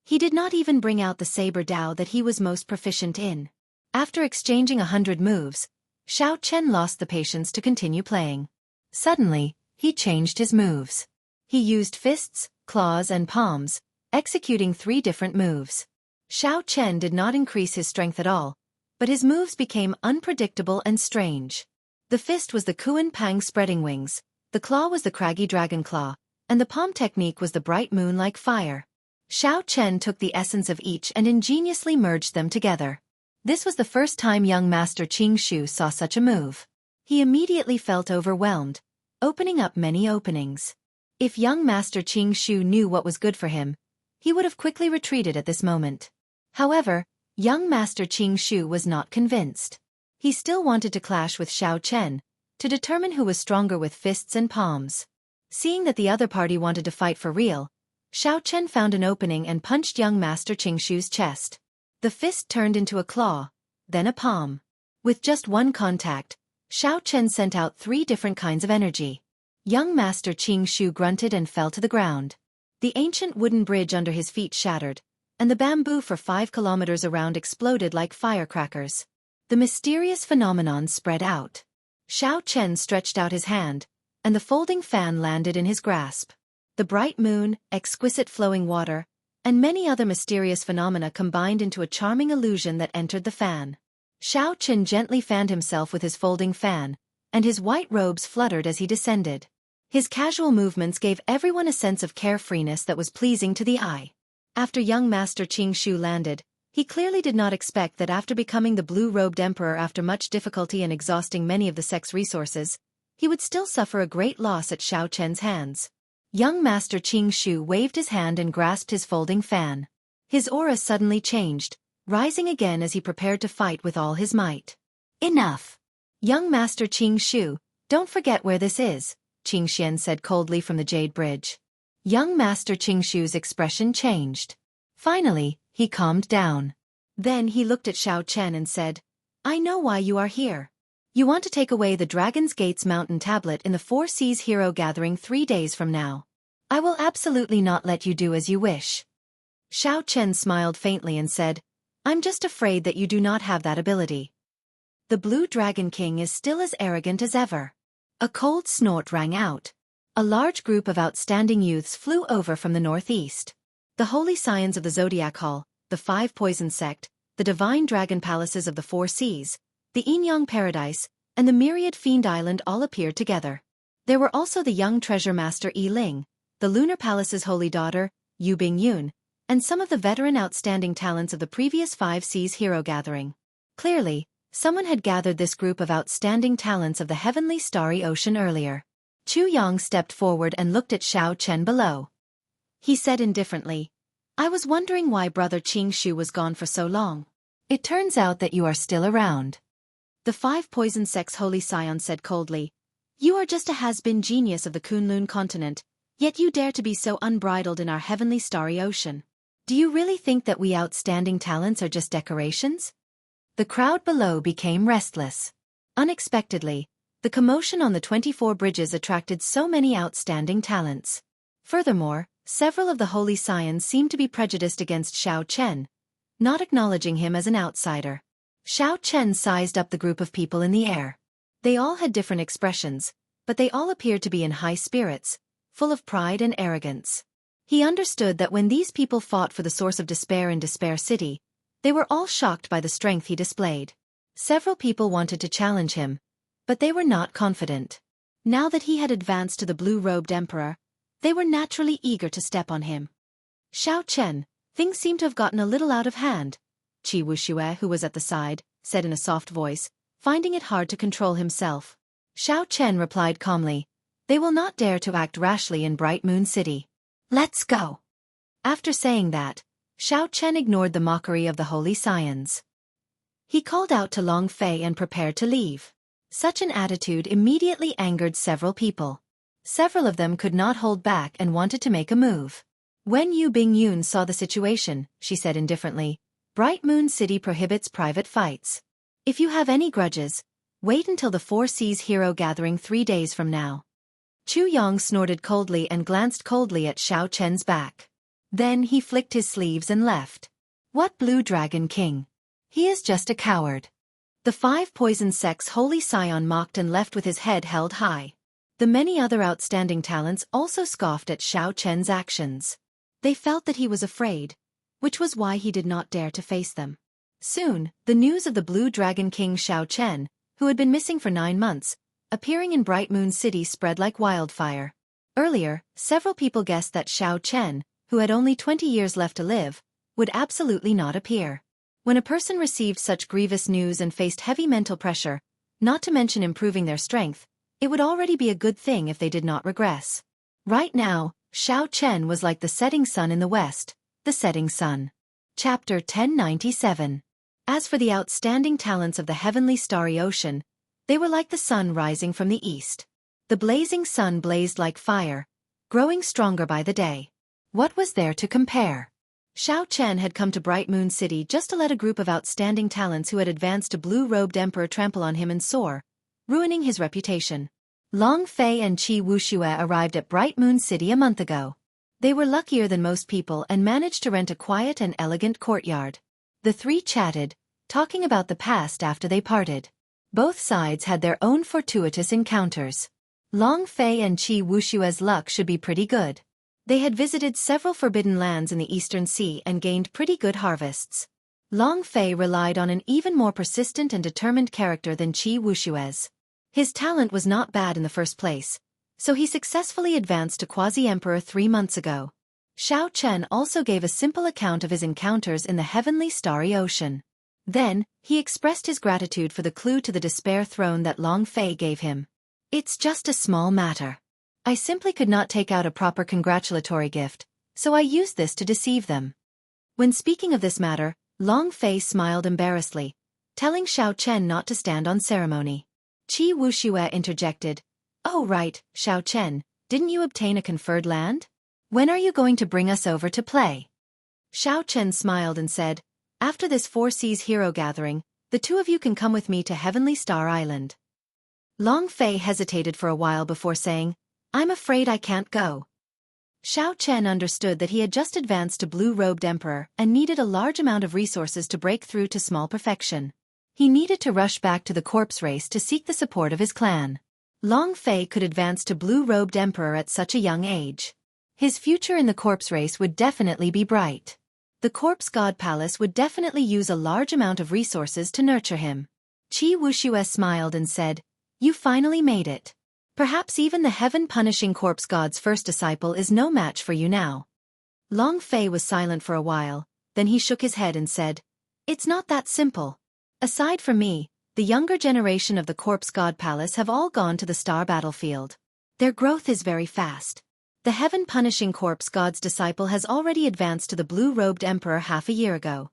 He did not even bring out the saber Dao that he was most proficient in. After exchanging 100 moves, Xiao Chen lost the patience to continue playing. Suddenly, he changed his moves. He used fists, claws and palms, executing 3 different moves. Xiao Chen did not increase his strength at all, but his moves became unpredictable and strange. The fist was the Kuan Pang spreading wings, the claw was the craggy dragon claw, and the palm technique was the bright moon-like fire. Xiao Chen took the essence of each and ingeniously merged them together. This was the first time young Master Qingshu saw such a move. He immediately felt overwhelmed, opening up many openings. If young Master Qingshu knew what was good for him, he would have quickly retreated at this moment. However, young Master Qingshu was not convinced. He still wanted to clash with Xiao Chen, to determine who was stronger with fists and palms. Seeing that the other party wanted to fight for real, Xiao Chen found an opening and punched young Master Qingshu's chest. The fist turned into a claw, then a palm. With just one contact, Xiao Chen sent out 3 different kinds of energy. Young Master Qingshu grunted and fell to the ground. The ancient wooden bridge under his feet shattered, and the bamboo for 5 kilometers around exploded like firecrackers. The mysterious phenomenon spread out. Xiao Chen stretched out his hand, and the folding fan landed in his grasp. The bright moon, exquisite flowing water, and many other mysterious phenomena combined into a charming illusion that entered the fan. Xiao Chen gently fanned himself with his folding fan, and his white robes fluttered as he descended. His casual movements gave everyone a sense of carefreeness that was pleasing to the eye. After young Master Qingshu landed, he clearly did not expect that after becoming the blue-robed emperor after much difficulty and exhausting many of the sect's resources, he would still suffer a great loss at Xiao Chen's hands. Young Master Qingshu waved his hand and grasped his folding fan. His aura suddenly changed, rising again as he prepared to fight with all his might. Enough! Young Master Qingshu, don't forget where this is, Xianxia said coldly from the Jade Bridge. Young Master Qingshu's expression changed. Finally, he calmed down. Then he looked at Xiao Chen and said, I know why you are here. You want to take away the Dragon's Gate's mountain tablet in the 4 Seas Hero Gathering 3 days from now. I will absolutely not let you do as you wish. Xiao Chen smiled faintly and said, I'm just afraid that you do not have that ability. The Blue Dragon King is still as arrogant as ever. A cold snort rang out. A large group of outstanding youths flew over from the northeast. The holy scions of the Zodiac Hall, the 5 Poison Sect, the Divine Dragon Palaces of the 4 Seas, the Yin-Yang Paradise, and the myriad Fiend Island all appeared together. There were also the young Treasure Master Yi Ling, the Lunar Palace's holy daughter, Yu Bingyun, and some of the veteran outstanding talents of the previous 5 Seas Hero Gathering. Clearly, someone had gathered this group of outstanding talents of the heavenly starry ocean earlier. Chu Yang stepped forward and looked at Xiao Chen below. He said indifferently, I was wondering why Brother Qingshu was gone for so long. It turns out that you are still around. The 5 Poison Sect's holy scion said coldly, You are just a has-been genius of the Kunlun continent, yet you dare to be so unbridled in our heavenly starry ocean. Do you really think that we outstanding talents are just decorations? The crowd below became restless. Unexpectedly, the commotion on the 24 bridges attracted so many outstanding talents. Furthermore, several of the holy scions seemed to be prejudiced against Xiao Chen, not acknowledging him as an outsider. Xiao Chen sized up the group of people in the air. They all had different expressions, but they all appeared to be in high spirits, full of pride and arrogance. He understood that when these people fought for the source of despair in Despair City, they were all shocked by the strength he displayed. Several people wanted to challenge him, but they were not confident. Now that he had advanced to the blue-robed emperor, they were naturally eager to step on him. Xiao Chen, things seem to have gotten a little out of hand, Wuxia, who was at the side, said in a soft voice, finding it hard to control himself. Xiao Chen replied calmly, "They will not dare to act rashly in Bright Moon City. Let's go." After saying that, Xiao Chen ignored the mockery of the holy scions. He called out to Long Fei and prepared to leave. Such an attitude immediately angered several people. Several of them could not hold back and wanted to make a move. When Yu Bingyun saw the situation, she said indifferently, "Bright Moon City prohibits private fights. If you have any grudges, wait until the Four Seas Hero Gathering 3 days from now." Chu Yong snorted coldly and glanced coldly at Xiao Chen's back. Then he flicked his sleeves and left. What Blue Dragon King? He is just a coward. The 5 Poison Sect's holy scion mocked and left with his head held high. The many other outstanding talents also scoffed at Xiao Chen's actions. They felt that he was afraid, which was why he did not dare to face them. Soon, the news of the Blue Dragon King Xiao Chen, who had been missing for 9 months, appearing in Bright Moon City spread like wildfire. Earlier, several people guessed that Xiao Chen, who had only 20 years left to live, would absolutely not appear. When a person received such grievous news and faced heavy mental pressure, not to mention improving their strength, it would already be a good thing if they did not regress. Right now, Xiao Chen was like the setting sun in the west, the setting sun. Chapter 1097. As for the outstanding talents of the heavenly starry ocean, they were like the sun rising from the east. The blazing sun blazed like fire, growing stronger by the day. What was there to compare? Xiao Chen had come to Bright Moon City just to let a group of outstanding talents who had advanced to blue-robed emperor trample on him and soar, ruining his reputation. Long Fei and Qi Wuxia arrived at Bright Moon City a month ago. They were luckier than most people and managed to rent a quiet and elegant courtyard. The 3 chatted, talking about the past after they parted. Both sides had their own fortuitous encounters. Long Fei and Qi Wuxia's luck should be pretty good. They had visited several forbidden lands in the Eastern Sea and gained pretty good harvests. Long Fei relied on an even more persistent and determined character than Qi Wuxia's. His talent was not bad in the first place, so he successfully advanced to Quasi-Emperor 3 months ago. Xiao Chen also gave a simple account of his encounters in the heavenly starry ocean. Then, he expressed his gratitude for the clue to the despair throne that Long Fei gave him. "It's just a small matter. I simply could not take out a proper congratulatory gift, so I used this to deceive them." When speaking of this matter, Long Fei smiled embarrassedly, telling Xiao Chen not to stand on ceremony. Qi Wuxia interjected, "Oh right, Xiao Chen, didn't you obtain a conferred land? When are you going to bring us over to play?" Xiao Chen smiled and said, "After this Four Seas Hero Gathering, the 2 of you can come with me to Heavenly Star Island." Long Fei hesitated for a while before saying, "I'm afraid I can't go." Xiao Chen understood that he had just advanced to blue-robed emperor and needed a large amount of resources to break through to small perfection. He needed to rush back to the corpse race to seek the support of his clan. Long Fei could advance to blue-robed emperor at such a young age. His future in the corpse race would definitely be bright. The corpse god palace would definitely use a large amount of resources to nurture him. Qi Wuxia smiled and said, "You finally made it. Perhaps even the heaven-punishing corpse god's first disciple is no match for you now." Long Fei was silent for a while, then he shook his head and said, "It's not that simple. Aside from me, the younger generation of the corpse god palace have all gone to the star battlefield. Their growth is very fast. The heaven-punishing corpse god's disciple has already advanced to the blue-robed emperor half a year ago."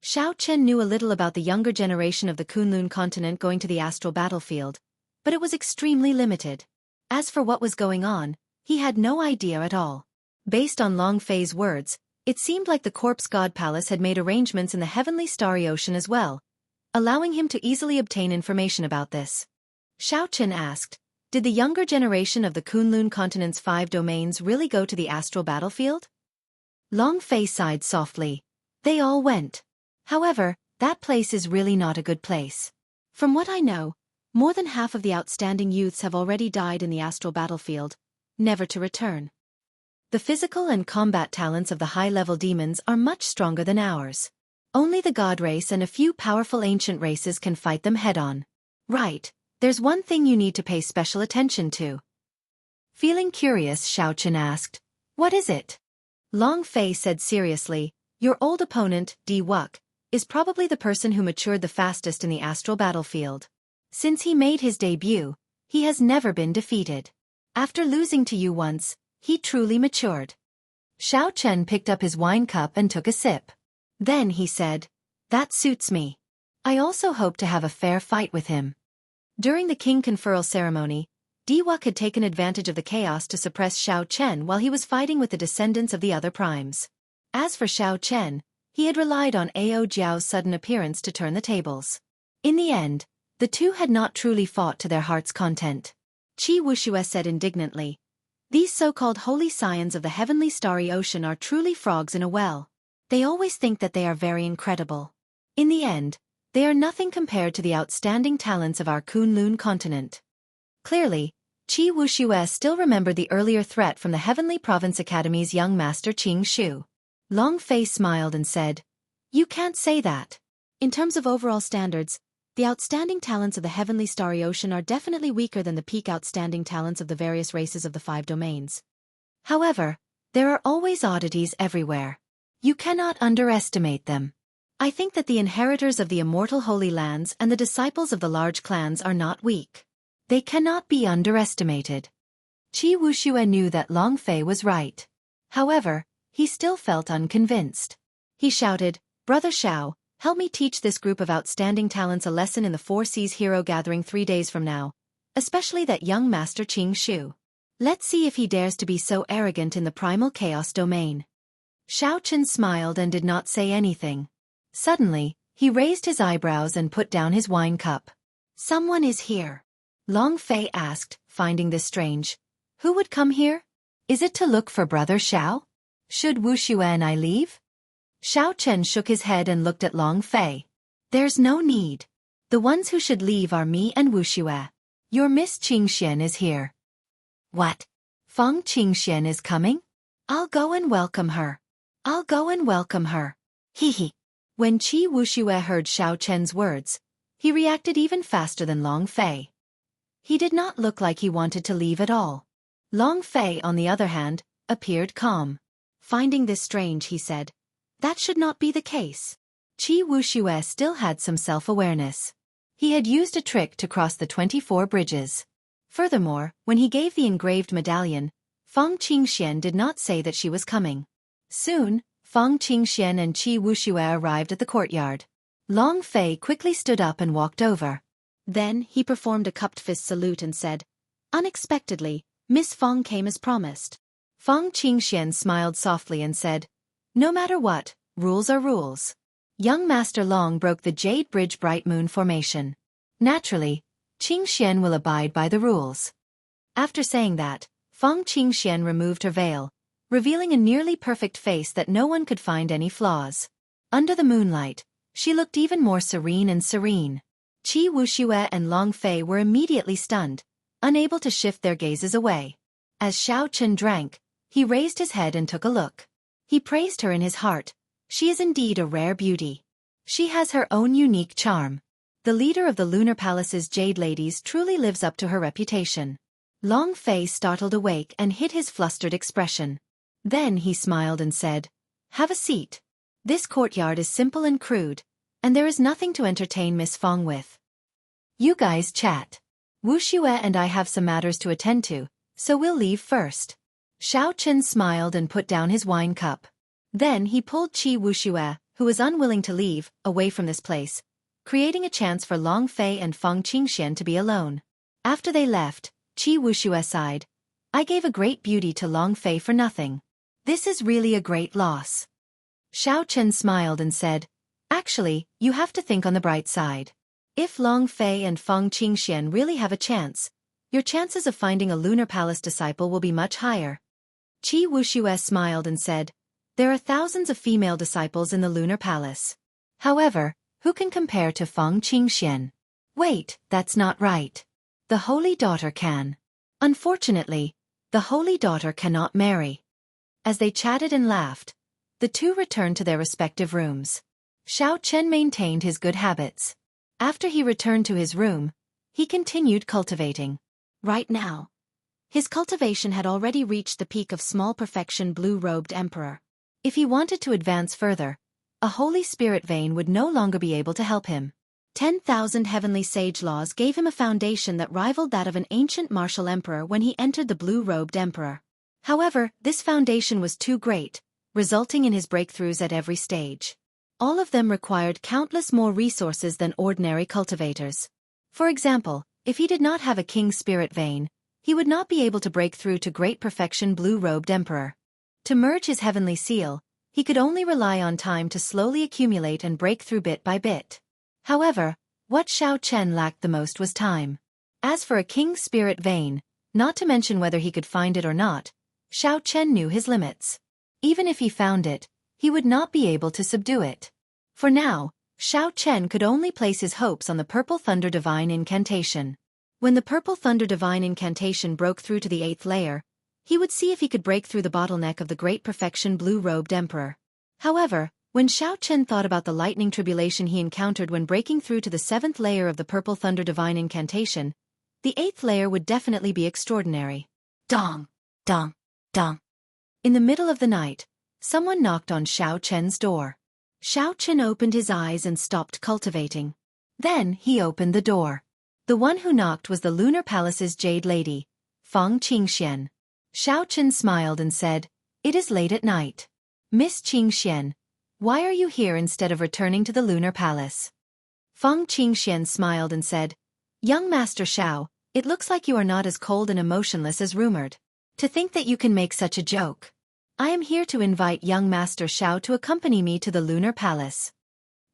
Xiao Chen knew a little about the younger generation of the Kunlun continent going to the astral battlefield, but it was extremely limited. As for what was going on, he had no idea at all. Based on Long Fei's words, it seemed like the corpse god palace had made arrangements in the heavenly starry ocean as well, allowing him to easily obtain information about this. Xiao Chen asked, "Did the younger generation of the Kunlun continent's 5 domains really go to the astral battlefield?" Long Fei sighed softly. "They all went. However, that place is really not a good place. From what I know, more than half of the outstanding youths have already died in the astral battlefield, never to return. The physical and combat talents of the high-level demons are much stronger than ours. Only the god race and a few powerful ancient races can fight them head-on. Right, there's one thing you need to pay special attention to." Feeling curious, Xiao Chen asked, "What is it?" Long Fei said seriously, "Your old opponent, Di Wuk, is probably the person who matured the fastest in the astral battlefield. Since he made his debut, he has never been defeated. After losing to you once, he truly matured. Xiao Chen picked up his wine cup and took a sip. Then he said, "That suits me. I also hope to have a fair fight with him." During the king conferral ceremony, Diwak had taken advantage of the chaos to suppress Xiao Chen while he was fighting with the descendants of the other primes. As for Xiao Chen, he had relied on Ao Jiao's sudden appearance to turn the tables. In the end, the two had not truly fought to their heart's content. Qi Wuxia said indignantly, "These so-called holy scions of the heavenly starry ocean are truly frogs in a well. They always think that they are very incredible. In the end, they are nothing compared to the outstanding talents of our Kunlun continent." Clearly, Qi Wuxia still remembered the earlier threat from the Heavenly Province Academy's young master Qing Shu. Long Fei smiled and said, "You can't say that. In terms of overall standards, the outstanding talents of the Heavenly Starry Ocean are definitely weaker than the peak outstanding talents of the various races of the 5 domains. However, there are always oddities everywhere. You cannot underestimate them. I think that the inheritors of the immortal Holy Lands and the disciples of the large clans are not weak. They cannot be underestimated." Qi Wuxia knew that Long Fei was right. However, he still felt unconvinced. He shouted, "Brother Xiao, help me teach this group of outstanding talents a lesson in the 4 Seas Hero Gathering 3 days from now, especially that young master Qing Shu. Let's see if he dares to be so arrogant in the primal chaos domain." Xiao Chen smiled and did not say anything. Suddenly, he raised his eyebrows and put down his wine cup. "Someone is here?" Long Fei asked, finding this strange. "Who would come here? Is it to look for Brother Xiao? Should Wuxia and I leave?" Xiao Chen shook his head and looked at Long Fei. "There's no need. The ones who should leave are me and Wuxia. Your Miss Xianxia is here." "What? Feng Xianxia is coming? I'll go and welcome her. I'll go and welcome her. Hee hee." When Qi Wuxia heard Xiao Chen's words, he reacted even faster than Long Fei. He did not look like he wanted to leave at all. Long Fei, on the other hand, appeared calm. Finding this strange, he said, "That should not be the case." Qi Wuxia still had some self-awareness. He had used a trick to cross the 24 bridges. Furthermore, when he gave the engraved medallion, Feng Qingxian did not say that she was coming. Soon, Feng Qingxian and Qi Wuxia arrived at the courtyard. Long Fei quickly stood up and walked over. Then he performed a cupped fist salute and said, "Unexpectedly, Miss Feng came as promised." Feng Qingxian smiled softly and said, "No matter what, rules are rules." Young Master Long broke the Jade Bridge Bright Moon formation. Naturally, Qingxian will abide by the rules. After saying that, Feng Qingxian removed her veil, revealing a nearly perfect face that no one could find any flaws. Under the moonlight, she looked even more serene and serene. Qi Wuxia and Long Fei were immediately stunned, unable to shift their gazes away. As Xiao Chen drank, he raised his head and took a look. He praised her in his heart. She is indeed a rare beauty. She has her own unique charm. The leader of the Lunar Palace's Jade Ladies truly lives up to her reputation. Long Fei startled awake and hid his flustered expression. Then he smiled and said, "Have a seat. This courtyard is simple and crude, and there is nothing to entertain Miss Feng with. You guys chat. Wuxia and I have some matters to attend to, so we'll leave first." Xiao Chen smiled and put down his wine cup. Then he pulled Qi Wuxia, who was unwilling to leave, away from this place, creating a chance for Long Fei and Feng Qingxian to be alone. After they left, Qi Wuxia sighed, "I gave a great beauty to Long Fei for nothing. This is really a great loss." Xiao Chen smiled and said, "Actually, you have to think on the bright side. If Long Fei and Feng Qingxian really have a chance, your chances of finding a Lunar Palace disciple will be much higher." Qi Wuxia smiled and said, "There are thousands of female disciples in the Lunar Palace. However, who can compare to Feng Qingxian? Wait, that's not right. The Holy Daughter can. Unfortunately, the Holy Daughter cannot marry." As they chatted and laughed, the two returned to their respective rooms. Xiao Chen maintained his good habits. After he returned to his room, he continued cultivating. Right now, his cultivation had already reached the peak of small perfection blue-robed emperor. If he wanted to advance further, a Holy Spirit vein would no longer be able to help him. 10,000 heavenly sage laws gave him a foundation that rivaled that of an ancient martial emperor when he entered the blue-robed emperor. However, this foundation was too great, resulting in his breakthroughs at every stage. All of them required countless more resources than ordinary cultivators. For example, if he did not have a king's spirit vein, he would not be able to break through to great perfection blue-robed emperor. To merge his heavenly seal, he could only rely on time to slowly accumulate and break through bit by bit. However, what Xiao Chen lacked the most was time. As for a king's spirit vein, not to mention whether he could find it or not, Xiao Chen knew his limits. Even if he found it, he would not be able to subdue it. For now, Xiao Chen could only place his hopes on the Purple Thunder Divine Incantation. When the Purple Thunder Divine Incantation broke through to the 8th layer, he would see if he could break through the bottleneck of the Great Perfection Blue-Robed Emperor. However, when Xiao Chen thought about the lightning tribulation he encountered when breaking through to the 7th layer of the Purple Thunder Divine Incantation, the 8th layer would definitely be extraordinary. Dong! Dong! Dong! In the middle of the night, someone knocked on Xiao Chen's door. Xiao Chen opened his eyes and stopped cultivating. Then he opened the door. The one who knocked was the Lunar Palace's Jade Lady, Feng Qingxian. Xiao Chen smiled and said, "It is late at night. Miss Qingxian, why are you here instead of returning to the Lunar Palace?" Feng Qingxian smiled and said, "Young Master Xiao, it looks like you are not as cold and emotionless as rumored. To think that you can make such a joke. I am here to invite young Master Xiao to accompany me to the Lunar Palace."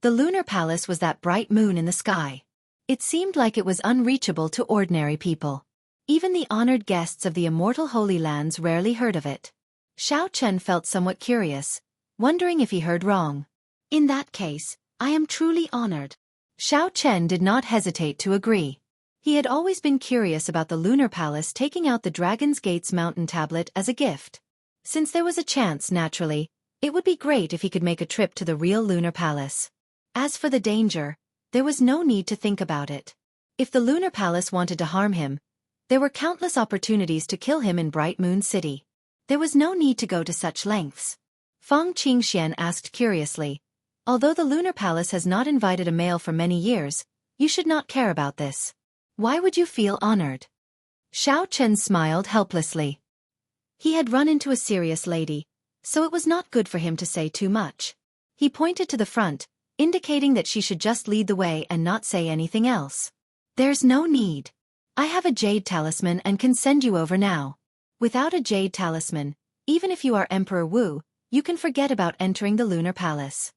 The Lunar Palace was that bright moon in the sky. It seemed like it was unreachable to ordinary people. Even the honored guests of the Immortal Holy Lands rarely heard of it. Xiao Chen felt somewhat curious, wondering if he heard wrong. "In that case, I am truly honored." Xiao Chen did not hesitate to agree. He had always been curious about the Lunar Palace taking out the Dragon's Gate's mountain tablet as a gift. Since there was a chance, naturally, it would be great if he could make a trip to the real Lunar Palace. As for the danger, there was no need to think about it. If the Lunar Palace wanted to harm him, there were countless opportunities to kill him in Bright Moon City. There was no need to go to such lengths. Feng Qingxian asked curiously, "Although the Lunar Palace has not invited a male for many years, you should not care about this. Why would you feel honored?" Xiao Chen smiled helplessly. He had run into a serious lady, so it was not good for him to say too much. He pointed to the front, indicating that she should just lead the way and not say anything else. "There's no need. I have a jade talisman and can send you over now. Without a jade talisman, even if you are Emperor Wu, you can forget about entering the Lunar Palace."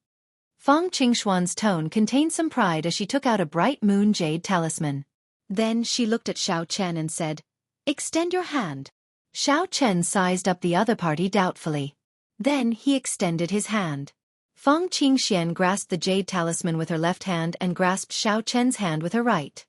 Feng Qingshuan's tone contained some pride as she took out a bright moon jade talisman. Then she looked at Xiao Chen and said, "Extend your hand." Xiao Chen sized up the other party doubtfully. Then he extended his hand. Feng Qingxian grasped the jade talisman with her left hand and grasped Xiao Chen's hand with her right.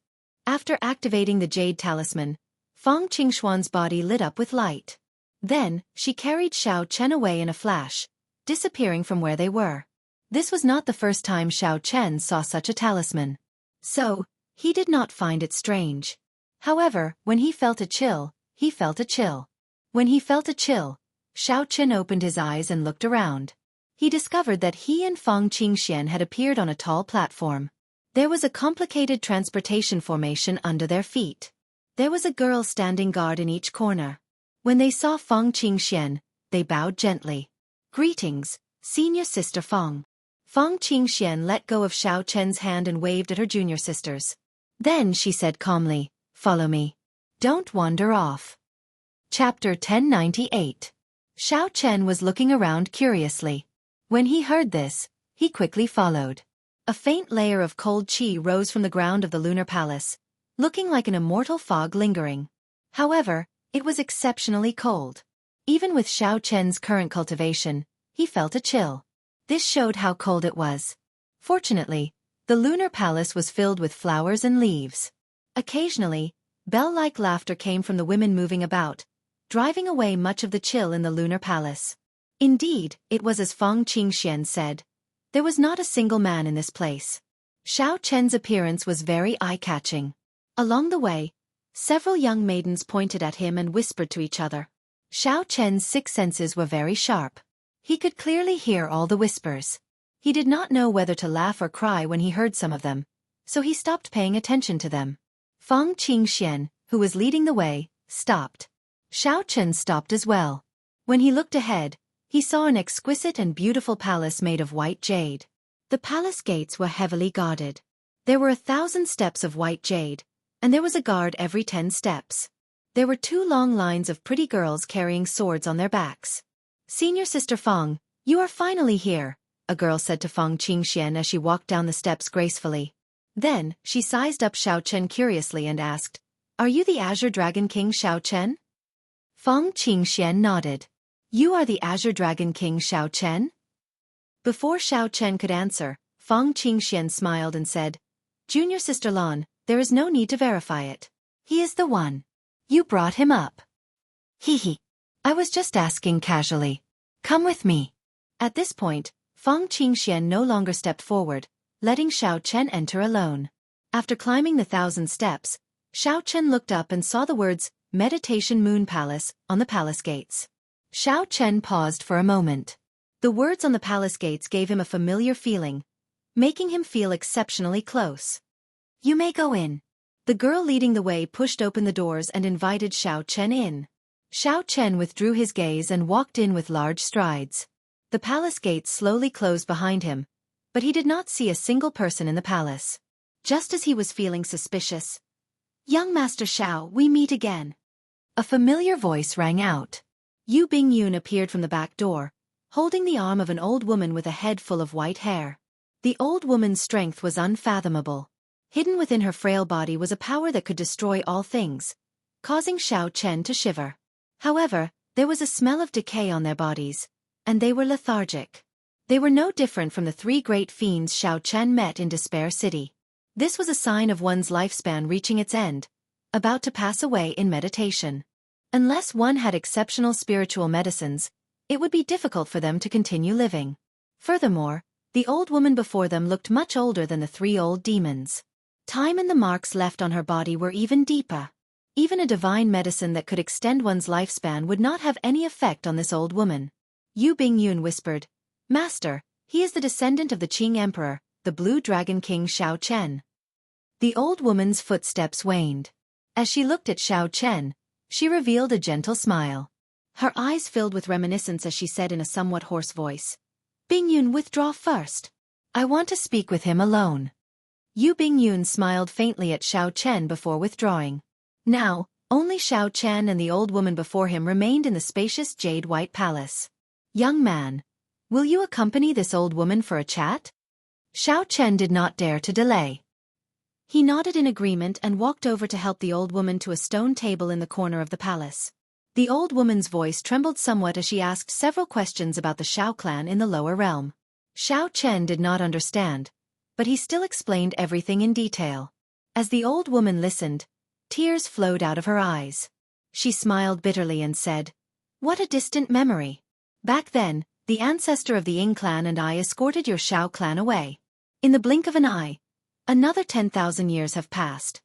After activating the jade talisman, Feng Qingshuan's body lit up with light. Then, she carried Xiao Chen away in a flash, disappearing from where they were. This was not the first time Xiao Chen saw such a talisman. So, he did not find it strange. However, when he felt a chill, he felt a chill. When he felt a chill, Xiao Chen opened his eyes and looked around. He discovered that he and Feng Qingxian had appeared on a tall platform. There was a complicated transportation formation under their feet. There was a girl standing guard in each corner. When they saw Feng Qingxian, they bowed gently. "Greetings, senior sister Feng." Feng Qingxian let go of Xiao Chen's hand and waved at her junior sisters. Then she said calmly, "Follow me. Don't wander off." Chapter 1098. Xiao Chen was looking around curiously. When he heard this, he quickly followed. A faint layer of cold qi rose from the ground of the Lunar Palace, looking like an immortal fog lingering. However, it was exceptionally cold. Even with Xiao Chen's current cultivation, he felt a chill. This showed how cold it was. Fortunately, the Lunar Palace was filled with flowers and leaves. Occasionally, bell-like laughter came from the women moving about, driving away much of the chill in the Lunar Palace. Indeed, it was as Feng Qingxian said. There was not a single man in this place. Xiao Chen's appearance was very eye-catching. Along the way, several young maidens pointed at him and whispered to each other. Xiao Chen's six senses were very sharp. He could clearly hear all the whispers. He did not know whether to laugh or cry when he heard some of them, so he stopped paying attention to them. Feng Qingxian, who was leading the way, stopped. Xiao Chen stopped as well. When he looked ahead, he saw an exquisite and beautiful palace made of white jade. The palace gates were heavily guarded. There were 1,000 steps of white jade, and there was a guard every 10 steps. There were 2 long lines of pretty girls carrying swords on their backs. "Senior Sister Feng, you are finally here," a girl said to Feng Qingxian as she walked down the steps gracefully. Then, she sized up Xiao Chen curiously and asked, "Are you the Azure Dragon King Xiao Chen?" Feng Qingxian nodded. "You are the Azure Dragon King Xiao Chen?" Before Xiao Chen could answer, Feng Qingxian smiled and said, "Junior Sister Lan, there is no need to verify it. He is the one. You brought him up." "Hee. I was just asking casually. Come with me." At this point, Feng Qingxian no longer stepped forward, letting Xiao Chen enter alone. After climbing the 1,000 steps, Xiao Chen looked up and saw the words, "Meditation Moon Palace," on the palace gates. Xiao Chen paused for a moment. The words on the palace gates gave him a familiar feeling, making him feel exceptionally close. "You may go in." The girl leading the way pushed open the doors and invited Xiao Chen in. Xiao Chen withdrew his gaze and walked in with large strides. The palace gates slowly closed behind him, but he did not see a single person in the palace. Just as he was feeling suspicious, "Young Master Xiao, we meet again." A familiar voice rang out. Yu Bingyun appeared from the back door, holding the arm of an old woman with a head full of white hair. The old woman's strength was unfathomable. Hidden within her frail body was a power that could destroy all things, causing Xiao Chen to shiver. However, there was a smell of decay on their bodies, and they were lethargic. They were no different from the 3 great fiends Xiao Chen met in Despair City. This was a sign of one's lifespan reaching its end, about to pass away in meditation. Unless one had exceptional spiritual medicines, it would be difficult for them to continue living. Furthermore, the old woman before them looked much older than the 3 old demons. Time and the marks left on her body were even deeper. Even a divine medicine that could extend one's lifespan would not have any effect on this old woman. Yu Bingyun whispered, "Master, he is the descendant of the Qing Emperor, the Blue Dragon King Xiao Chen." The old woman's footsteps waned. As she looked at Xiao Chen, she revealed a gentle smile. Her eyes filled with reminiscence as she said in a somewhat hoarse voice, "Bingyun, withdraw first. I want to speak with him alone." Yu Bingyun smiled faintly at Xiao Chen before withdrawing. Now, only Xiao Chen and the old woman before him remained in the spacious jade-white palace. "Young man, will you accompany this old woman for a chat?" Xiao Chen did not dare to delay. He nodded in agreement and walked over to help the old woman to a stone table in the corner of the palace. The old woman's voice trembled somewhat as she asked several questions about the Xiao clan in the lower realm. Xiao Chen did not understand, but he still explained everything in detail. As the old woman listened, tears flowed out of her eyes. She smiled bitterly and said, "What a distant memory. Back then, the ancestor of the Ying clan and I escorted your Xiao clan away. In the blink of an eye, another 10,000 years have passed.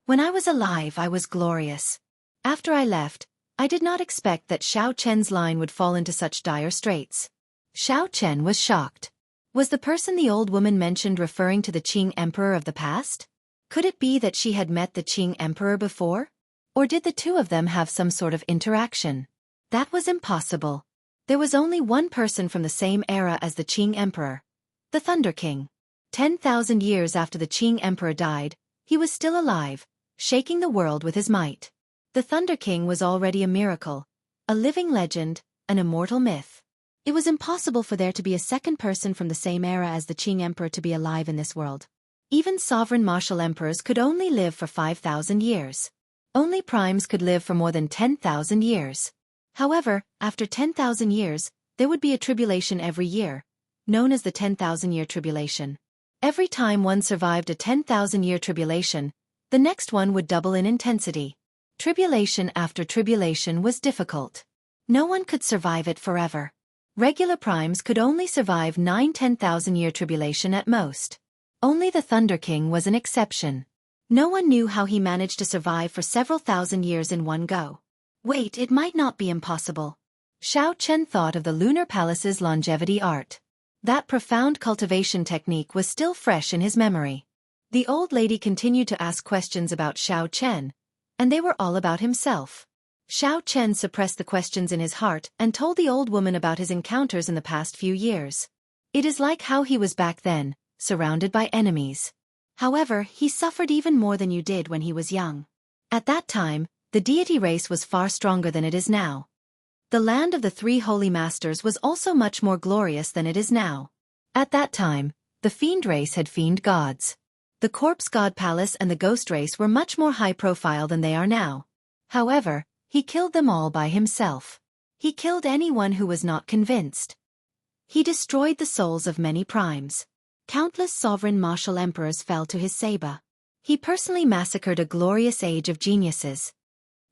When I was alive, I was glorious. After I left, I did not expect that Xiao Chen's line would fall into such dire straits." Xiao Chen was shocked. Was the person the old woman mentioned referring to the Qing Emperor of the past? Could it be that she had met the Qing Emperor before? Or did the two of them have some sort of interaction? That was impossible. There was only one person from the same era as the Qing Emperor, the Thunder King. 10,000 years after the Qing Emperor died, he was still alive, shaking the world with his might. The Thunder King was already a miracle, a living legend, an immortal myth. It was impossible for there to be a second person from the same era as the Qing Emperor to be alive in this world. Even sovereign martial emperors could only live for 5,000 years. Only primes could live for more than 10,000 years. However, after 10,000 years, there would be a tribulation every year, known as the 10,000-year tribulation. Every time one survived a 10,000-year tribulation, the next one would double in intensity. Tribulation after tribulation was difficult. No one could survive it forever. Regular primes could only survive 9-10,000-year tribulation at most. Only the Thunder King was an exception. No one knew how he managed to survive for several thousand years in one go. Wait, it might not be impossible. Xiao Chen thought of the Lunar Palace's longevity art. That profound cultivation technique was still fresh in his memory. The old lady continued to ask questions about Xiao Chen, and they were all about himself. Xiao Chen suppressed the questions in his heart and told the old woman about his encounters in the past few years. It is like how he was back then, surrounded by enemies. However, he suffered even more than you did when he was young. At that time, the deity race was far stronger than it is now. The land of the three holy masters was also much more glorious than it is now. At that time, the fiend race had fiend gods. The corpse god palace and the ghost race were much more high profile than they are now. However, he killed them all by himself. He killed anyone who was not convinced. He destroyed the souls of many primes. Countless sovereign martial emperors fell to his saber. He personally massacred a glorious age of geniuses.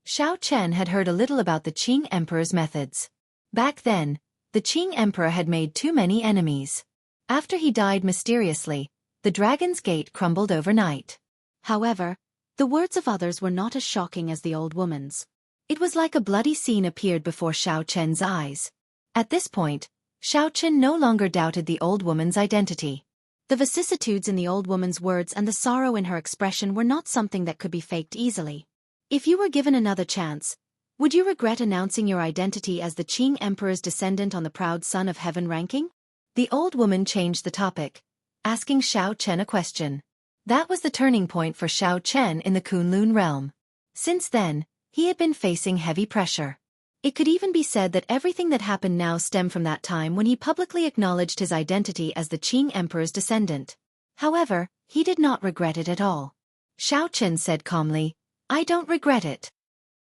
Xiao Chen had heard a little about the Qing emperor's methods. Back then, the Qing emperor had made too many enemies. After he died mysteriously, the Dragon's Gate crumbled overnight. However, the words of others were not as shocking as the old woman's. It was like a bloody scene appeared before Xiao Chen's eyes. At this point, Xiao Chen no longer doubted the old woman's identity. The vicissitudes in the old woman's words and the sorrow in her expression were not something that could be faked easily. If you were given another chance, would you regret announcing your identity as the Qing emperor's descendant on the proud son of heaven ranking? The old woman changed the topic, asking Xiao Chen a question. That was the turning point for Xiao Chen in the Kunlun realm. Since then, he had been facing heavy pressure. It could even be said that everything that happened now stemmed from that time when he publicly acknowledged his identity as the Qing emperor's descendant. However, he did not regret it at all. Xiao Chen said calmly, "I don't regret it."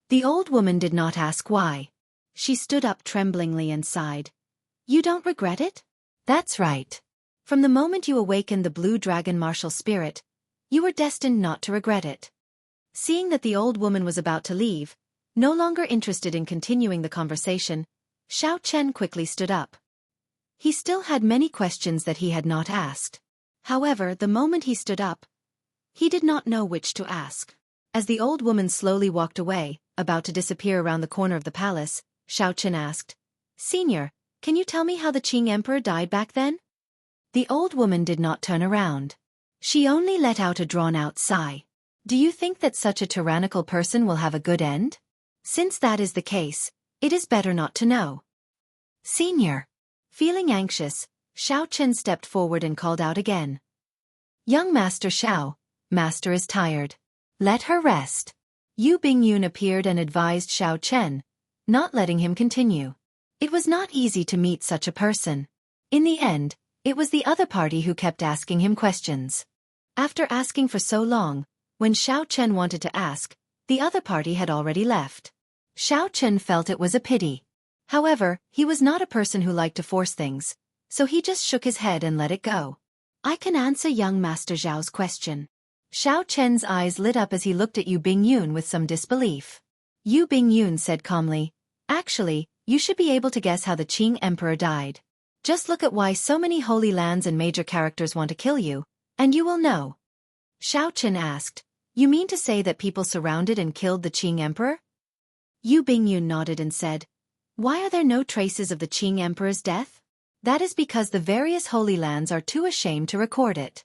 The old woman did not ask why. She stood up tremblingly and sighed. "You don't regret it?" "That's right. From the moment you awakened the blue dragon martial spirit, you were destined not to regret it." Seeing that the old woman was about to leave, no longer interested in continuing the conversation, Xiao Chen quickly stood up. He still had many questions that he had not asked. However, the moment he stood up, he did not know which to ask. As the old woman slowly walked away, about to disappear around the corner of the palace, Xiao Chen asked, "Senior, can you tell me how the Qing emperor died back then?" The old woman did not turn around. She only let out a drawn-out sigh. "Do you think that such a tyrannical person will have a good end? Since that is the case, it is better not to know." "Senior." Feeling anxious, Xiao Chen stepped forward and called out again. "Young Master Xiao, Master is tired. Let her rest." Yu Bingyun appeared and advised Xiao Chen, not letting him continue. It was not easy to meet such a person. In the end, it was the other party who kept asking him questions. After asking for so long, when Xiao Chen wanted to ask, the other party had already left. Xiao Chen felt it was a pity. However, he was not a person who liked to force things, so he just shook his head and let it go. "I can answer young Master Zhao's question." Xiao Chen's eyes lit up as he looked at Yu Bingyun with some disbelief. Yu Bingyun said calmly, "Actually, you should be able to guess how the Qing emperor died. Just look at why so many holy lands and major characters want to kill you, and you will know." Xiao Chen asked, "You mean to say that people surrounded and killed the Qing emperor?" Yu Bingyun nodded and said, "Why are there no traces of the Qing emperor's death? That is because the various holy lands are too ashamed to record it.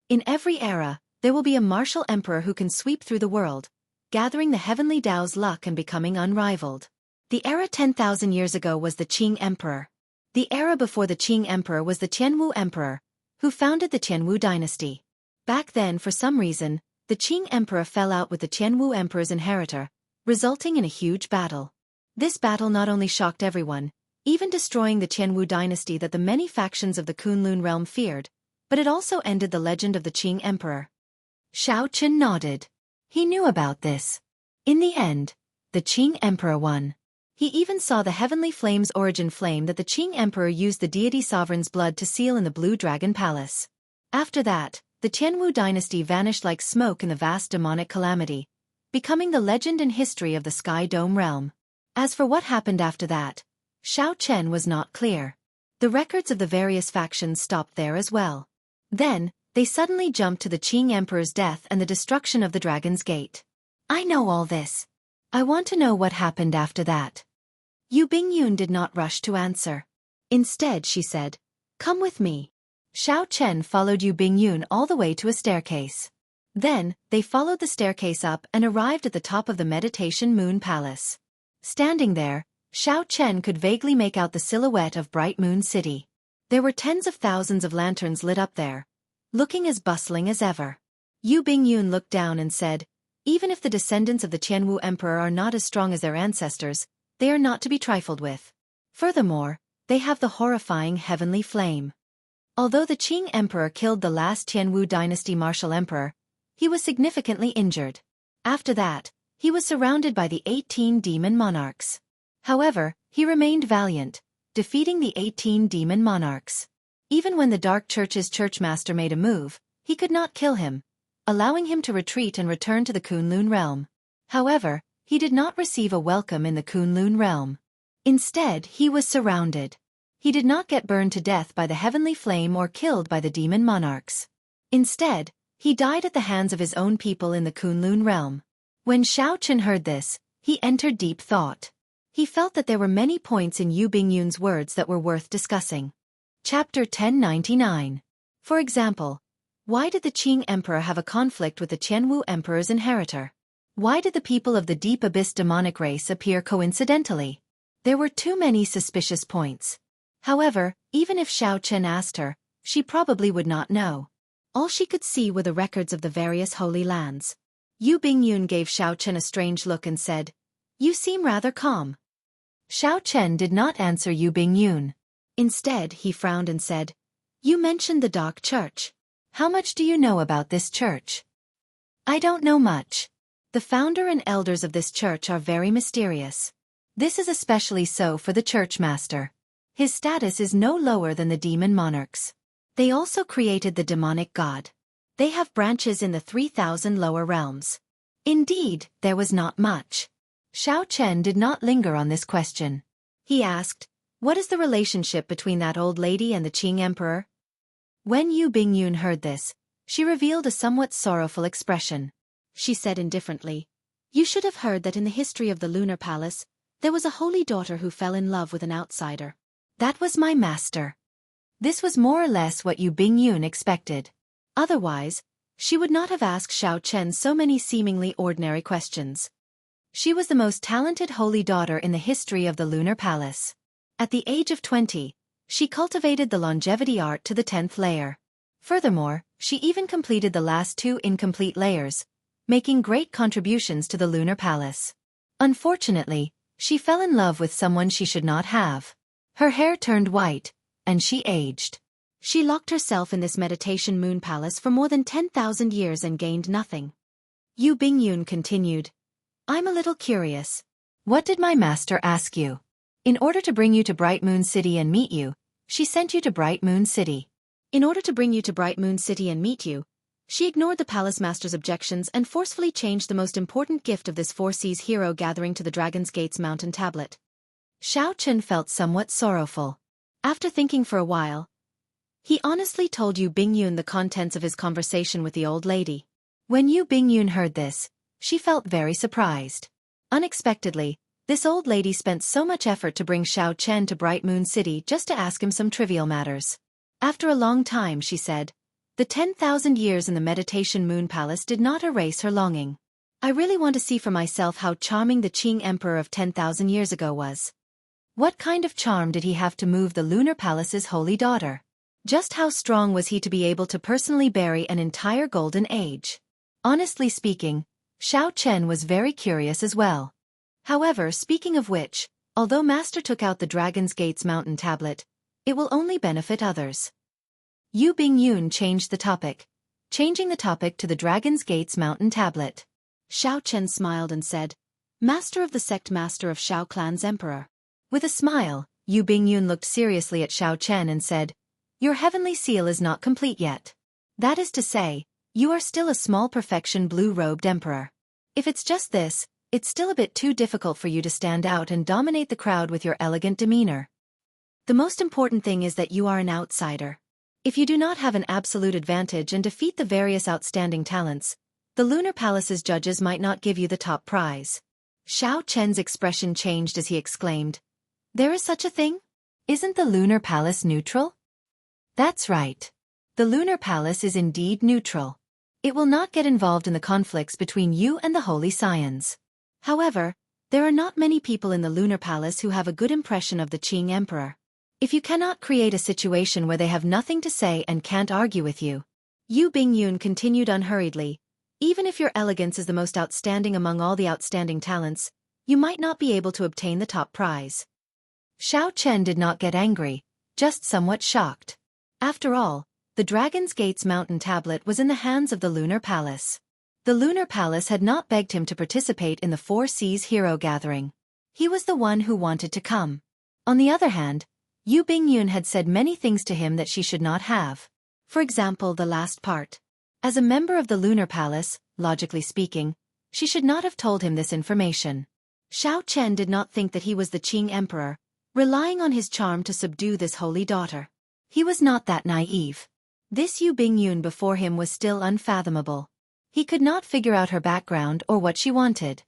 In every era, there will be a martial emperor who can sweep through the world, gathering the heavenly Tao's luck and becoming unrivaled. The era 10,000 years ago was the Qing emperor. The era before the Qing emperor was the Jianghu emperor, who founded the Jianghu dynasty. Back then, for some reason, the Qing emperor fell out with the Jianghu emperor's inheritor, resulting in a huge battle. This battle not only shocked everyone, even destroying the Jianghu dynasty that the many factions of the Kunlun realm feared, but it also ended the legend of the Qing emperor." Xiao Chen nodded. He knew about this. In the end, the Qing emperor won. He even saw the heavenly flame's origin flame that the Qing emperor used the deity sovereign's blood to seal in the Blue Dragon Palace. After that, the Jianghu dynasty vanished like smoke in the vast demonic calamity, becoming the legend and history of the Sky Dome realm. As for what happened after that, Xiao Chen was not clear. The records of the various factions stopped there as well. Then, they suddenly jumped to the Qing emperor's death and the destruction of the Dragon's Gate. "I know all this. I want to know what happened after that." Yu Bingyun did not rush to answer. Instead, she said, "Come with me." Xiao Chen followed Yu Bingyun all the way to a staircase. Then, they followed the staircase up and arrived at the top of the Meditation Moon Palace. Standing there, Xiao Chen could vaguely make out the silhouette of Bright Moon City. There were tens of thousands of lanterns lit up there, looking as bustling as ever. Yu Bingyun looked down and said, even if the descendants of the Qianwu Emperor are not as strong as their ancestors, they are not to be trifled with. Furthermore, they have the horrifying heavenly flame. Although the Qing Emperor killed the last Qianwu dynasty martial emperor, he was significantly injured. After that, he was surrounded by the 18 demon monarchs. However, he remained valiant, defeating the 18 demon monarchs. Even when the Dark Church's churchmaster made a move, he could not kill him, allowing him to retreat and return to the Kunlun realm. However, he did not receive a welcome in the Kunlun realm. Instead, he was surrounded. He did not get burned to death by the heavenly flame or killed by the demon monarchs. Instead, he died at the hands of his own people in the Kunlun realm. When Xiao Chen heard this, he entered deep thought. He felt that there were many points in Yu Bingyun's words that were worth discussing. Chapter 1099. For example, why did the Qing Emperor have a conflict with the Qianwu Emperor's inheritor? Why did the people of the Deep Abyss demonic race appear coincidentally? There were too many suspicious points. However, even if Xiao Chen asked her, she probably would not know. All she could see were the records of the various holy lands. Yu Bingyun gave Xiao Chen a strange look and said, "You seem rather calm." Xiao Chen did not answer Yu Bingyun. Instead, he frowned and said, "You mentioned the Dark Church. How much do you know about this church?" "I don't know much. The founder and elders of this church are very mysterious. This is especially so for the churchmaster. His status is no lower than the demon monarchs. They also created the demonic god. They have branches in the 3,000 lower realms." Indeed, there was not much. Xiao Chen did not linger on this question. He asked, "What is the relationship between that old lady and the Qing Emperor?" When Yu Bingyun heard this, she revealed a somewhat sorrowful expression. She said indifferently, "You should have heard that in the history of the Lunar Palace, there was a holy daughter who fell in love with an outsider. That was my master." This was more or less what Yu Bingyun expected. Otherwise, she would not have asked Xiao Chen so many seemingly ordinary questions. She was the most talented holy daughter in the history of the Lunar Palace. At the age of 20, she cultivated the longevity art to the 10th layer. Furthermore, she even completed the last 2 incomplete layers, making great contributions to the Lunar Palace. Unfortunately, she fell in love with someone she should not have. Her hair turned white, and she aged. She locked herself in this meditation moon palace for more than 10,000 years and gained nothing. Yu Bingyun continued, "I'm a little curious. What did my master ask you? In order to bring you to Bright Moon City and meet you, she sent you to Bright Moon City. In order to bring you to Bright Moon City and meet you, she ignored the palace master's objections and forcefully changed the most important gift of this Four Seas hero gathering to the Dragon's Gate's mountain tablet." Xiao Chen felt somewhat sorrowful. After thinking for a while, he honestly told Yu Bingyun the contents of his conversation with the old lady. When Yu Bingyun heard this, she felt very surprised. Unexpectedly, this old lady spent so much effort to bring Xiao Chen to Bright Moon City just to ask him some trivial matters. After a long time, she said, "The 10,000 years in the Meditation Moon Palace did not erase her longing. I really want to see for myself how charming the Qing Emperor of 10,000 years ago was. What kind of charm did he have to move the Lunar Palace's holy daughter? Just how strong was he to be able to personally bury an entire golden age?" Honestly speaking, Xiao Chen was very curious as well. However, speaking of which, although Master took out the Dragon's Gate's mountain tablet, it will only benefit others. Yu Bingyun changed the topic, changing the topic to the Dragon's Gate's mountain tablet. Xiao Chen smiled and said, "Master of the sect, master of Xiao Clan's emperor." With a smile, Yu Bingyun looked seriously at Xiao Chen and said, "Your heavenly seal is not complete yet. That is to say, you are still a small perfection blue-robed emperor. If it's just this, it's still a bit too difficult for you to stand out and dominate the crowd with your elegant demeanor. The most important thing is that you are an outsider. If you do not have an absolute advantage and defeat the various outstanding talents, the Lunar Palace's judges might not give you the top prize." Xiao Chen's expression changed as he exclaimed, "There is such a thing? Isn't the Lunar Palace neutral?" That's right. The Lunar Palace is indeed neutral. It will not get involved in the conflicts between you and the Holy Scions. However, there are not many people in the Lunar Palace who have a good impression of the Qing Emperor. If you cannot create a situation where they have nothing to say and can't argue with you. Yu Bingyun continued unhurriedly, even if your elegance is the most outstanding among all the outstanding talents, you might not be able to obtain the top prize. Xiao Chen did not get angry, just somewhat shocked. After all, the Dragon's Gate's mountain tablet was in the hands of the Lunar Palace. The Lunar Palace had not begged him to participate in the Four Seas hero gathering. He was the one who wanted to come. On the other hand, Yu Bingyun had said many things to him that she should not have. For example, the last part. As a member of the Lunar Palace, logically speaking, she should not have told him this information. Xiao Chen did not think that he was the Qing Emperor, relying on his charm to subdue this holy daughter. He was not that naive. This Yu Bingyun before him was still unfathomable. He could not figure out her background or what she wanted.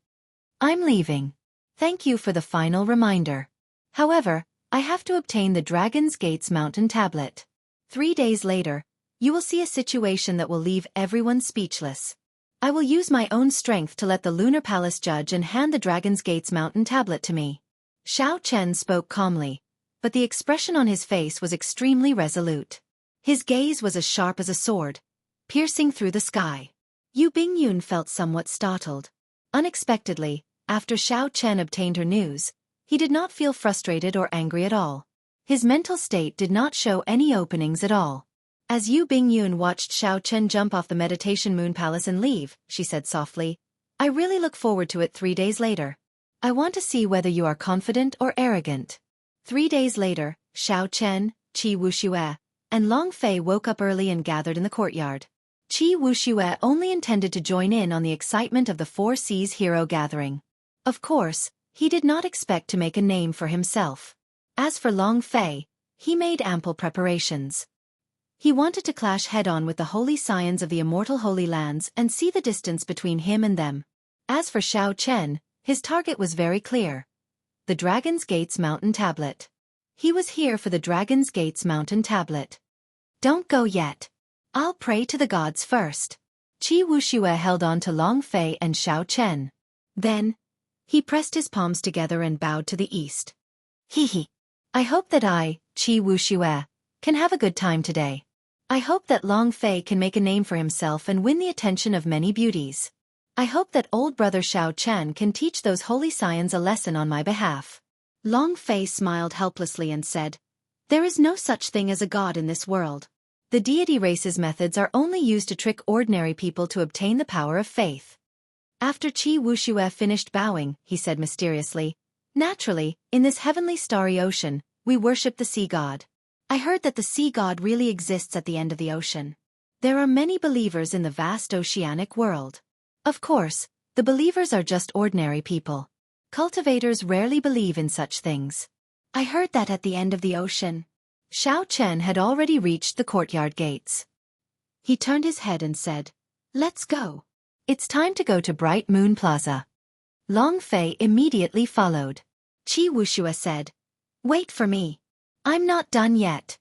I'm leaving. Thank you for the final reminder. However, I have to obtain the Dragon's Gate's mountain tablet. 3 days later, you will see a situation that will leave everyone speechless. I will use my own strength to let the Lunar Palace judge and hand the Dragon's Gate's mountain tablet to me. Xiao Chen spoke calmly, but the expression on his face was extremely resolute. His gaze was as sharp as a sword, piercing through the sky. Yu Bingyun felt somewhat startled. Unexpectedly, after Xiao Chen obtained her news, he did not feel frustrated or angry at all. His mental state did not show any openings at all. As Yu Bingyun watched Xiao Chen jump off the Meditation Moon Palace and leave, she said softly, I really look forward to it 3 days later. I want to see whether you are confident or arrogant. 3 days later, Xiao Chen, Qi Wuxia, and Long Fei woke up early and gathered in the courtyard. Qi Wuxia only intended to join in on the excitement of the Four Seas hero gathering. Of course, he did not expect to make a name for himself. As for Long Fei, he made ample preparations. He wanted to clash head-on with the holy scions of the immortal Holy Lands and see the distance between him and them. As for Xiao Chen, his target was very clear. The Dragon's Gate's mountain tablet. He was here for the Dragon's Gate's mountain tablet. Don't go yet. I'll pray to the gods first. Qi Wuxia held on to Long Fei and Xiao Chen. Then, he pressed his palms together and bowed to the east. He. I hope that I, Qi Wuxia, can have a good time today. I hope that Long Fei can make a name for himself and win the attention of many beauties. I hope that old brother Xiao Chen can teach those holy scions a lesson on my behalf. Long Fei smiled helplessly and said, There is no such thing as a god in this world. The deity race's methods are only used to trick ordinary people to obtain the power of faith. After Qi Wuxia finished bowing, he said mysteriously, Naturally, in this heavenly starry ocean, we worship the sea god. I heard that the sea god really exists at the end of the ocean. There are many believers in the vast oceanic world. Of course, the believers are just ordinary people. Cultivators rarely believe in such things. I heard that at the end of the ocean. Xiao Chen had already reached the courtyard gates. He turned his head and said, Let's go. It's time to go to Bright Moon Plaza. Long Fei immediately followed. Qi Wuxia said, Wait for me. I'm not done yet.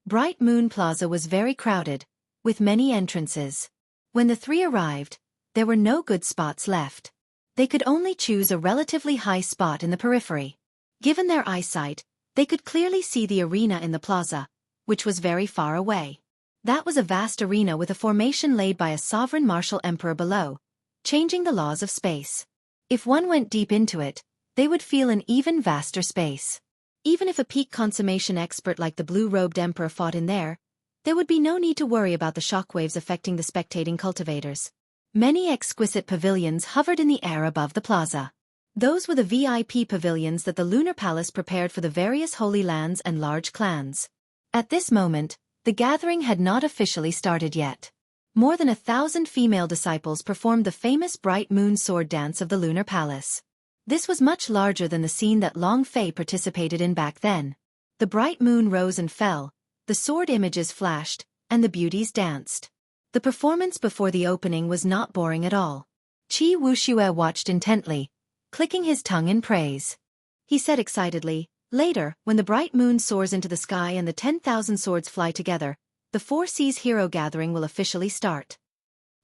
Bright Moon Plaza was very crowded, with many entrances. When the three arrived, there were no good spots left. They could only choose a relatively high spot in the periphery. Given their eyesight, they could clearly see the arena in the plaza, which was very far away. That was a vast arena with a formation laid by a sovereign martial emperor below, changing the laws of space. If one went deep into it, they would feel an even vaster space. Even if a peak consummation expert like the blue-robed emperor fought in there would be no need to worry about the shockwaves affecting the spectating cultivators. Many exquisite pavilions hovered in the air above the plaza. Those were the VIP pavilions that the Lunar Palace prepared for the various holy lands and large clans. At this moment, the gathering had not officially started yet. More than 1,000 female disciples performed the famous Bright Moon Sword Dance of the Lunar Palace. This was much larger than the scene that Long Fei participated in back then. The bright moon rose and fell, the sword images flashed, and the beauties danced. The performance before the opening was not boring at all. Qi Wuxia watched intently, clicking his tongue in praise. He said excitedly, Later, when the bright moon soars into the sky and the 10,000 swords fly together, the Four Seas hero gathering will officially start.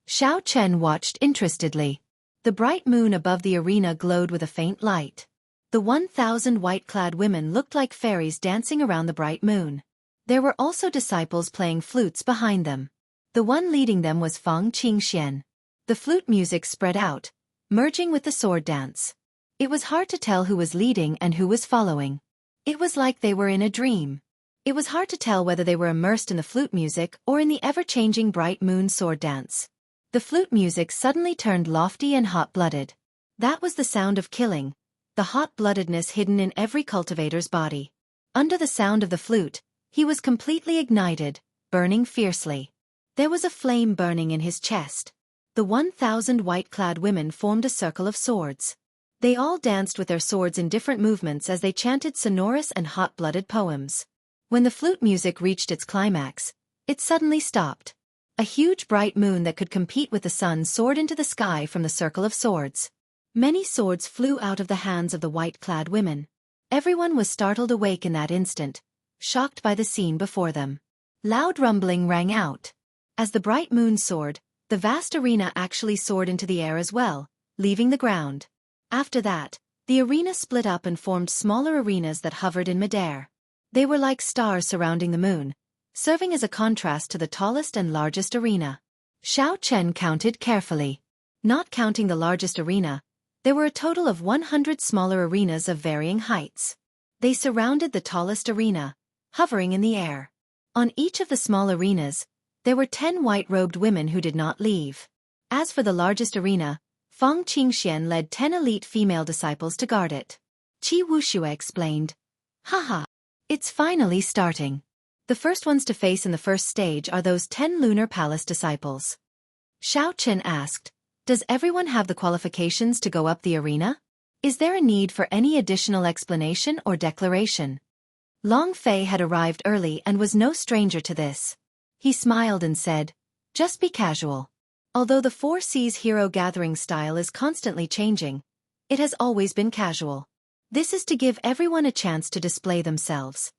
Xiao Chen watched interestedly. The bright moon above the arena glowed with a faint light. The 1,000 white-clad women looked like fairies dancing around the bright moon. There were also disciples playing flutes behind them. The one leading them was Feng Qingxian. The flute music spread out, merging with the sword dance. It was hard to tell who was leading and who was following. It was like they were in a dream. It was hard to tell whether they were immersed in the flute music or in the ever-changing bright moon sword dance. The flute music suddenly turned lofty and hot-blooded. That was the sound of killing, the hot-bloodedness hidden in every cultivator's body. Under the sound of the flute, he was completely ignited, burning fiercely. There was a flame burning in his chest. The 1,000 white-clad women formed a circle of swords. They all danced with their swords in different movements as they chanted sonorous and hot-blooded poems. When the flute music reached its climax, it suddenly stopped. A huge bright moon that could compete with the sun soared into the sky from the circle of swords. Many swords flew out of the hands of the white-clad women. Everyone was startled awake in that instant, shocked by the scene before them. Loud rumbling rang out. As the bright moon soared, the vast arena actually soared into the air as well, leaving the ground. After that, the arena split up and formed smaller arenas that hovered in midair. They were like stars surrounding the moon, serving as a contrast to the tallest and largest arena. Xiao Chen counted carefully. Not counting the largest arena, there were a total of 100 smaller arenas of varying heights. They surrounded the tallest arena, hovering in the air. On each of the small arenas, there were 10 white-robed women who did not leave. As for the largest arena, Feng Qingxian led 10 elite female disciples to guard it. Wuxia explained, "Haha, it's finally starting. The first ones to face in the first stage are those 10 Lunar Palace disciples." Xiao Chen asked, "Does everyone have the qualifications to go up the arena? Is there a need for any additional explanation or declaration?" Long Fei had arrived early and was no stranger to this. He smiled and said, "Just be casual. Although the Four Seas hero gathering style is constantly changing, it has always been casual. This is to give everyone a chance to display themselves."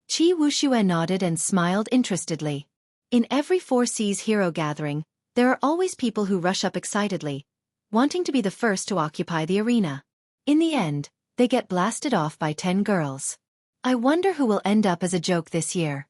Wuxia nodded and smiled interestedly. In every Four Seas hero gathering, there are always people who rush up excitedly, wanting to be the first to occupy the arena. In the end, they get blasted off by 10 girls. I wonder who will end up as a joke this year.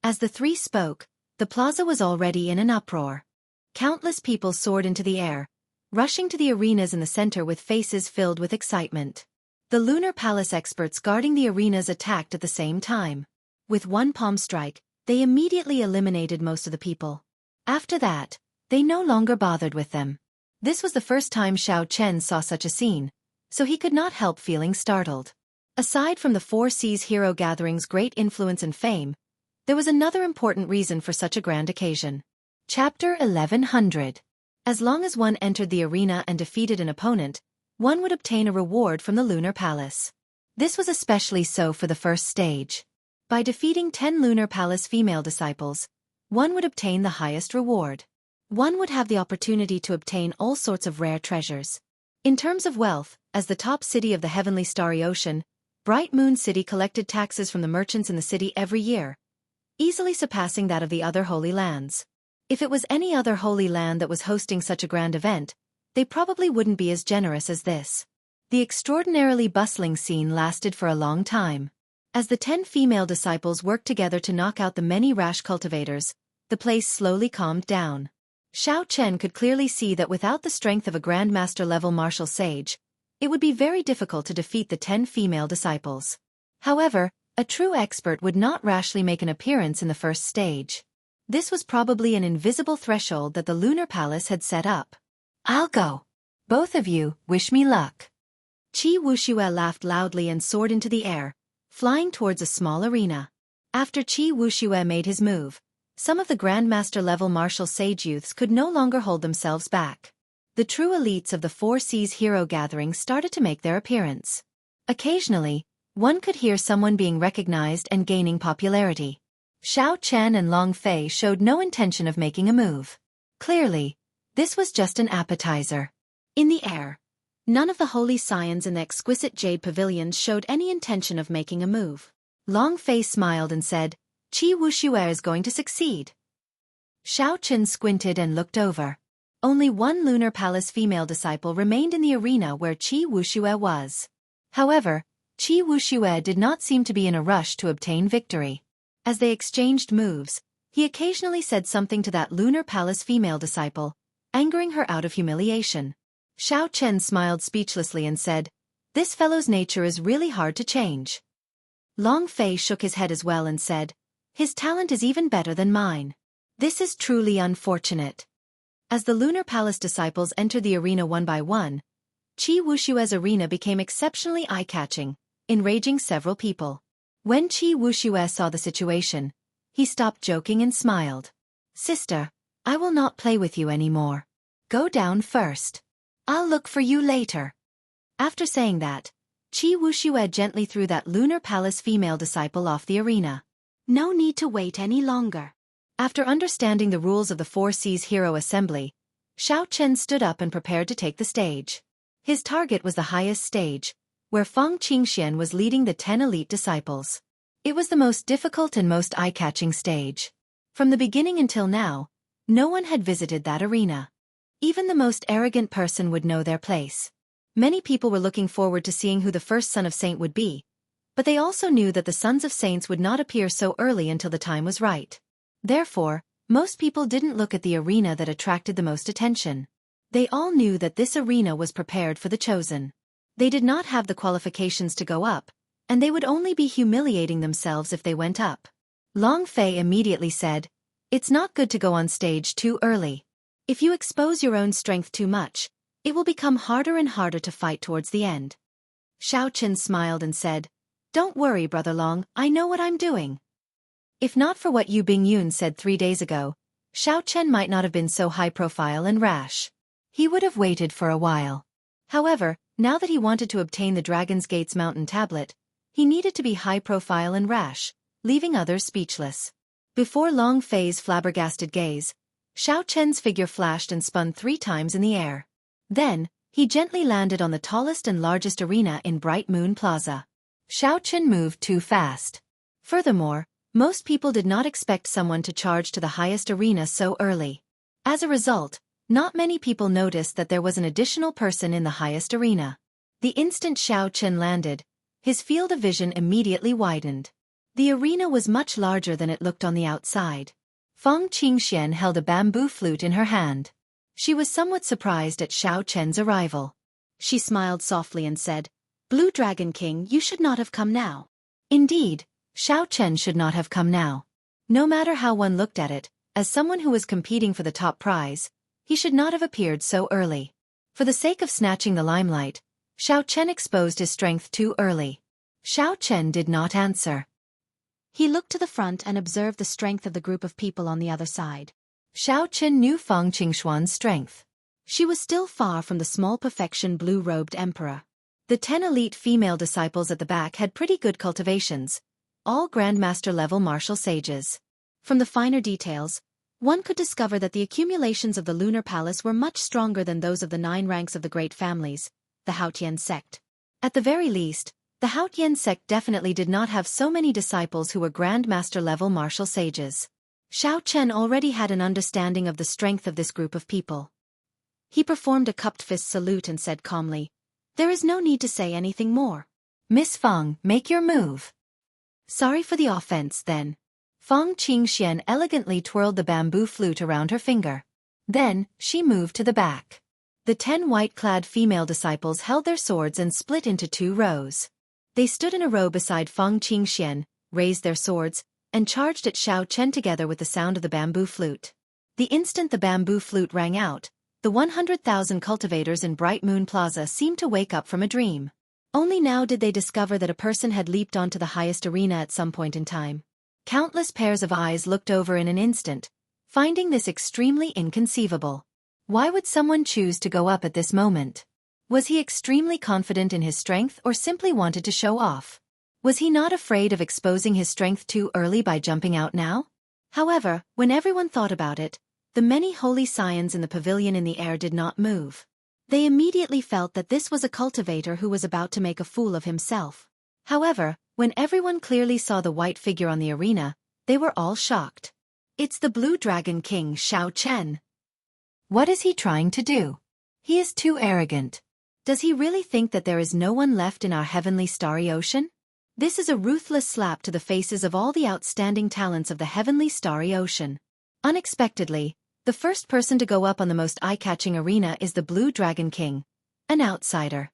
As the three spoke, the plaza was already in an uproar. Countless people soared into the air, rushing to the arenas in the center with faces filled with excitement. The Lunar Palace experts guarding the arenas attacked at the same time. With one palm strike, they immediately eliminated most of the people. After that, they no longer bothered with them. This was the first time Xiao Chen saw such a scene, so he could not help feeling startled. Aside from the Four Seas hero gathering's great influence and fame, there was another important reason for such a grand occasion. Chapter 1100. As long as one entered the arena and defeated an opponent, one would obtain a reward from the Lunar Palace. This was especially so for the first stage. By defeating 10 Lunar Palace female disciples, one would obtain the highest reward. One would have the opportunity to obtain all sorts of rare treasures. In terms of wealth, as the top city of the heavenly starry ocean, Bright Moon City collected taxes from the merchants in the city every year, easily surpassing that of the other holy lands. If it was any other holy land that was hosting such a grand event, they probably wouldn't be as generous as this. The extraordinarily bustling scene lasted for a long time. As the 10 female disciples worked together to knock out the many rash cultivators, the place slowly calmed down. Xiao Chen could clearly see that without the strength of a Grandmaster-level martial sage, it would be very difficult to defeat the 10 female disciples. However, a true expert would not rashly make an appearance in the first stage. This was probably an invisible threshold that the Lunar Palace had set up. "I'll go. Both of you, wish me luck." Wuxia laughed loudly and soared into the air, flying towards a small arena. After Wuxia made his move, some of the Grandmaster-level martial sage youths could no longer hold themselves back. The true elites of the Four Seas hero gathering started to make their appearance. Occasionally, one could hear someone being recognized and gaining popularity. Xiao Chen and Long Fei showed no intention of making a move. Clearly, this was just an appetizer. In the air, none of the holy scions in the exquisite jade pavilions showed any intention of making a move. Long Fei smiled and said, "Wuxia is going to succeed." Xiao Chen squinted and looked over. Only one Lunar Palace female disciple remained in the arena where Qi Wuxia was. However, Qi Wuxia did not seem to be in a rush to obtain victory. As they exchanged moves, he occasionally said something to that Lunar Palace female disciple, angering her out of humiliation. Xiao Chen smiled speechlessly and said, "This fellow's nature is really hard to change." Long Fei shook his head as well and said, "His talent is even better than mine. This is truly unfortunate." As the Lunar Palace disciples entered the arena one by one, Qi Wushue's arena became exceptionally eye-catching, enraging several people. When Qi Wuxia saw the situation, he stopped joking and smiled. "Sister, I will not play with you anymore. Go down first. I'll look for you later." After saying that, Qi Wuxia gently threw that Lunar Palace female disciple off the arena. No need to wait any longer. After understanding the rules of the Four Seas Hero Assembly, Xiao Chen stood up and prepared to take the stage. His target was the highest stage, where Feng Qingxian was leading the 10 elite disciples. It was the most difficult and most eye-catching stage. From the beginning until now, no one had visited that arena. Even the most arrogant person would know their place. Many people were looking forward to seeing who the first son of saint would be, but they also knew that the sons of saints would not appear so early until the time was right. Therefore, most people didn't look at the arena that attracted the most attention. They all knew that this arena was prepared for the chosen. They did not have the qualifications to go up, and they would only be humiliating themselves if they went up. Long Fei immediately said, "It's not good to go on stage too early. If you expose your own strength too much, it will become harder and harder to fight towards the end." Xiao Chen smiled and said, "Don't worry, Brother Long, I know what I'm doing." If not for what Yu Bingyun said 3 days ago, Xiao Chen might not have been so high-profile and rash. He would have waited for a while. However, now that he wanted to obtain the Dragon's Gate's mountain tablet, he needed to be high-profile and rash, leaving others speechless. Before Long Fei's flabbergasted gaze, Xiao Chen's figure flashed and spun 3 times in the air. Then, he gently landed on the tallest and largest arena in Bright Moon Plaza. Xiao Chen moved too fast. Furthermore, most people did not expect someone to charge to the highest arena so early. As a result, not many people noticed that there was an additional person in the highest arena. The instant Xiao Chen landed, his field of vision immediately widened. The arena was much larger than it looked on the outside. Feng Qingxian held a bamboo flute in her hand. She was somewhat surprised at Xiao Chen's arrival. She smiled softly and said, "Blue Dragon King, you should not have come now." Indeed, Xiao Chen should not have come now. No matter how one looked at it, as someone who was competing for the top prize, he should not have appeared so early. For the sake of snatching the limelight, Xiao Chen exposed his strength too early. Xiao Chen did not answer. He looked to the front and observed the strength of the group of people on the other side. Xiao Chen knew Feng Qingxuan's strength. She was still far from the small perfection blue-robed emperor. The 10 elite female disciples at the back had pretty good cultivations, all Grandmaster-level martial sages. From the finer details, one could discover that the accumulations of the Lunar Palace were much stronger than those of the 9 ranks of the great families, the Haotian sect. At the very least, the Haotian sect definitely did not have so many disciples who were Grandmaster-level martial sages. Xiao Chen already had an understanding of the strength of this group of people. He performed a cupped fist salute and said calmly, "There is no need to say anything more. Miss Feng, make your move." "Sorry for the offense, then." Feng Qingxian elegantly twirled the bamboo flute around her finger. Then, she moved to the back. The 10 white-clad female disciples held their swords and split into 2 rows. They stood in a row beside Feng Qingxian, raised their swords, and charged at Xiao Chen together with the sound of the bamboo flute. The instant the bamboo flute rang out, the 100,000 cultivators in Bright Moon Plaza seemed to wake up from a dream. Only now did they discover that a person had leaped onto the highest arena at some point in time. Countless pairs of eyes looked over in an instant, finding this extremely inconceivable. Why would someone choose to go up at this moment? Was he extremely confident in his strength or simply wanted to show off? Was he not afraid of exposing his strength too early by jumping out now? However, when everyone thought about it, the many holy scions in the pavilion in the air did not move. They immediately felt that this was a cultivator who was about to make a fool of himself. However, when everyone clearly saw the white figure on the arena, they were all shocked. "It's the Blue Dragon King, Xiao Chen." What is he trying to do? He is too arrogant. Does he really think that there is no one left in our heavenly starry ocean? This is a ruthless slap to the faces of all the outstanding talents of the heavenly starry ocean. Unexpectedly, the first person to go up on the most eye-catching arena is the Blue Dragon King, an outsider.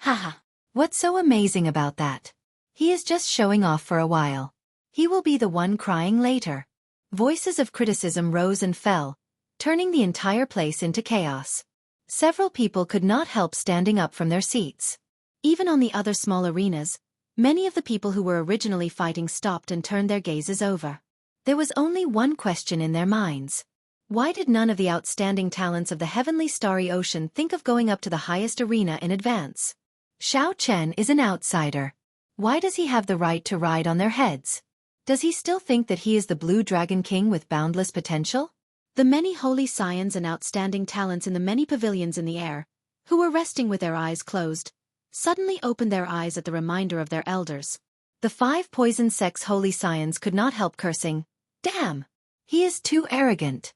Haha. What's so amazing about that? He is just showing off for a while. He will be the one crying later. Voices of criticism rose and fell, turning the entire place into chaos. Several people could not help standing up from their seats. Even on the other small arenas, many of the people who were originally fighting stopped and turned their gazes over. There was only one question in their minds. Why did none of the outstanding talents of the heavenly starry ocean think of going up to the highest arena in advance? Xiao Chen is an outsider. Why does he have the right to ride on their heads? Does he still think that he is the Blue Dragon King with boundless potential? The many holy scions and outstanding talents in the many pavilions in the air, who were resting with their eyes closed, suddenly opened their eyes at the reminder of their elders. The 5 poison sex holy scions could not help cursing. Damn! He is too arrogant.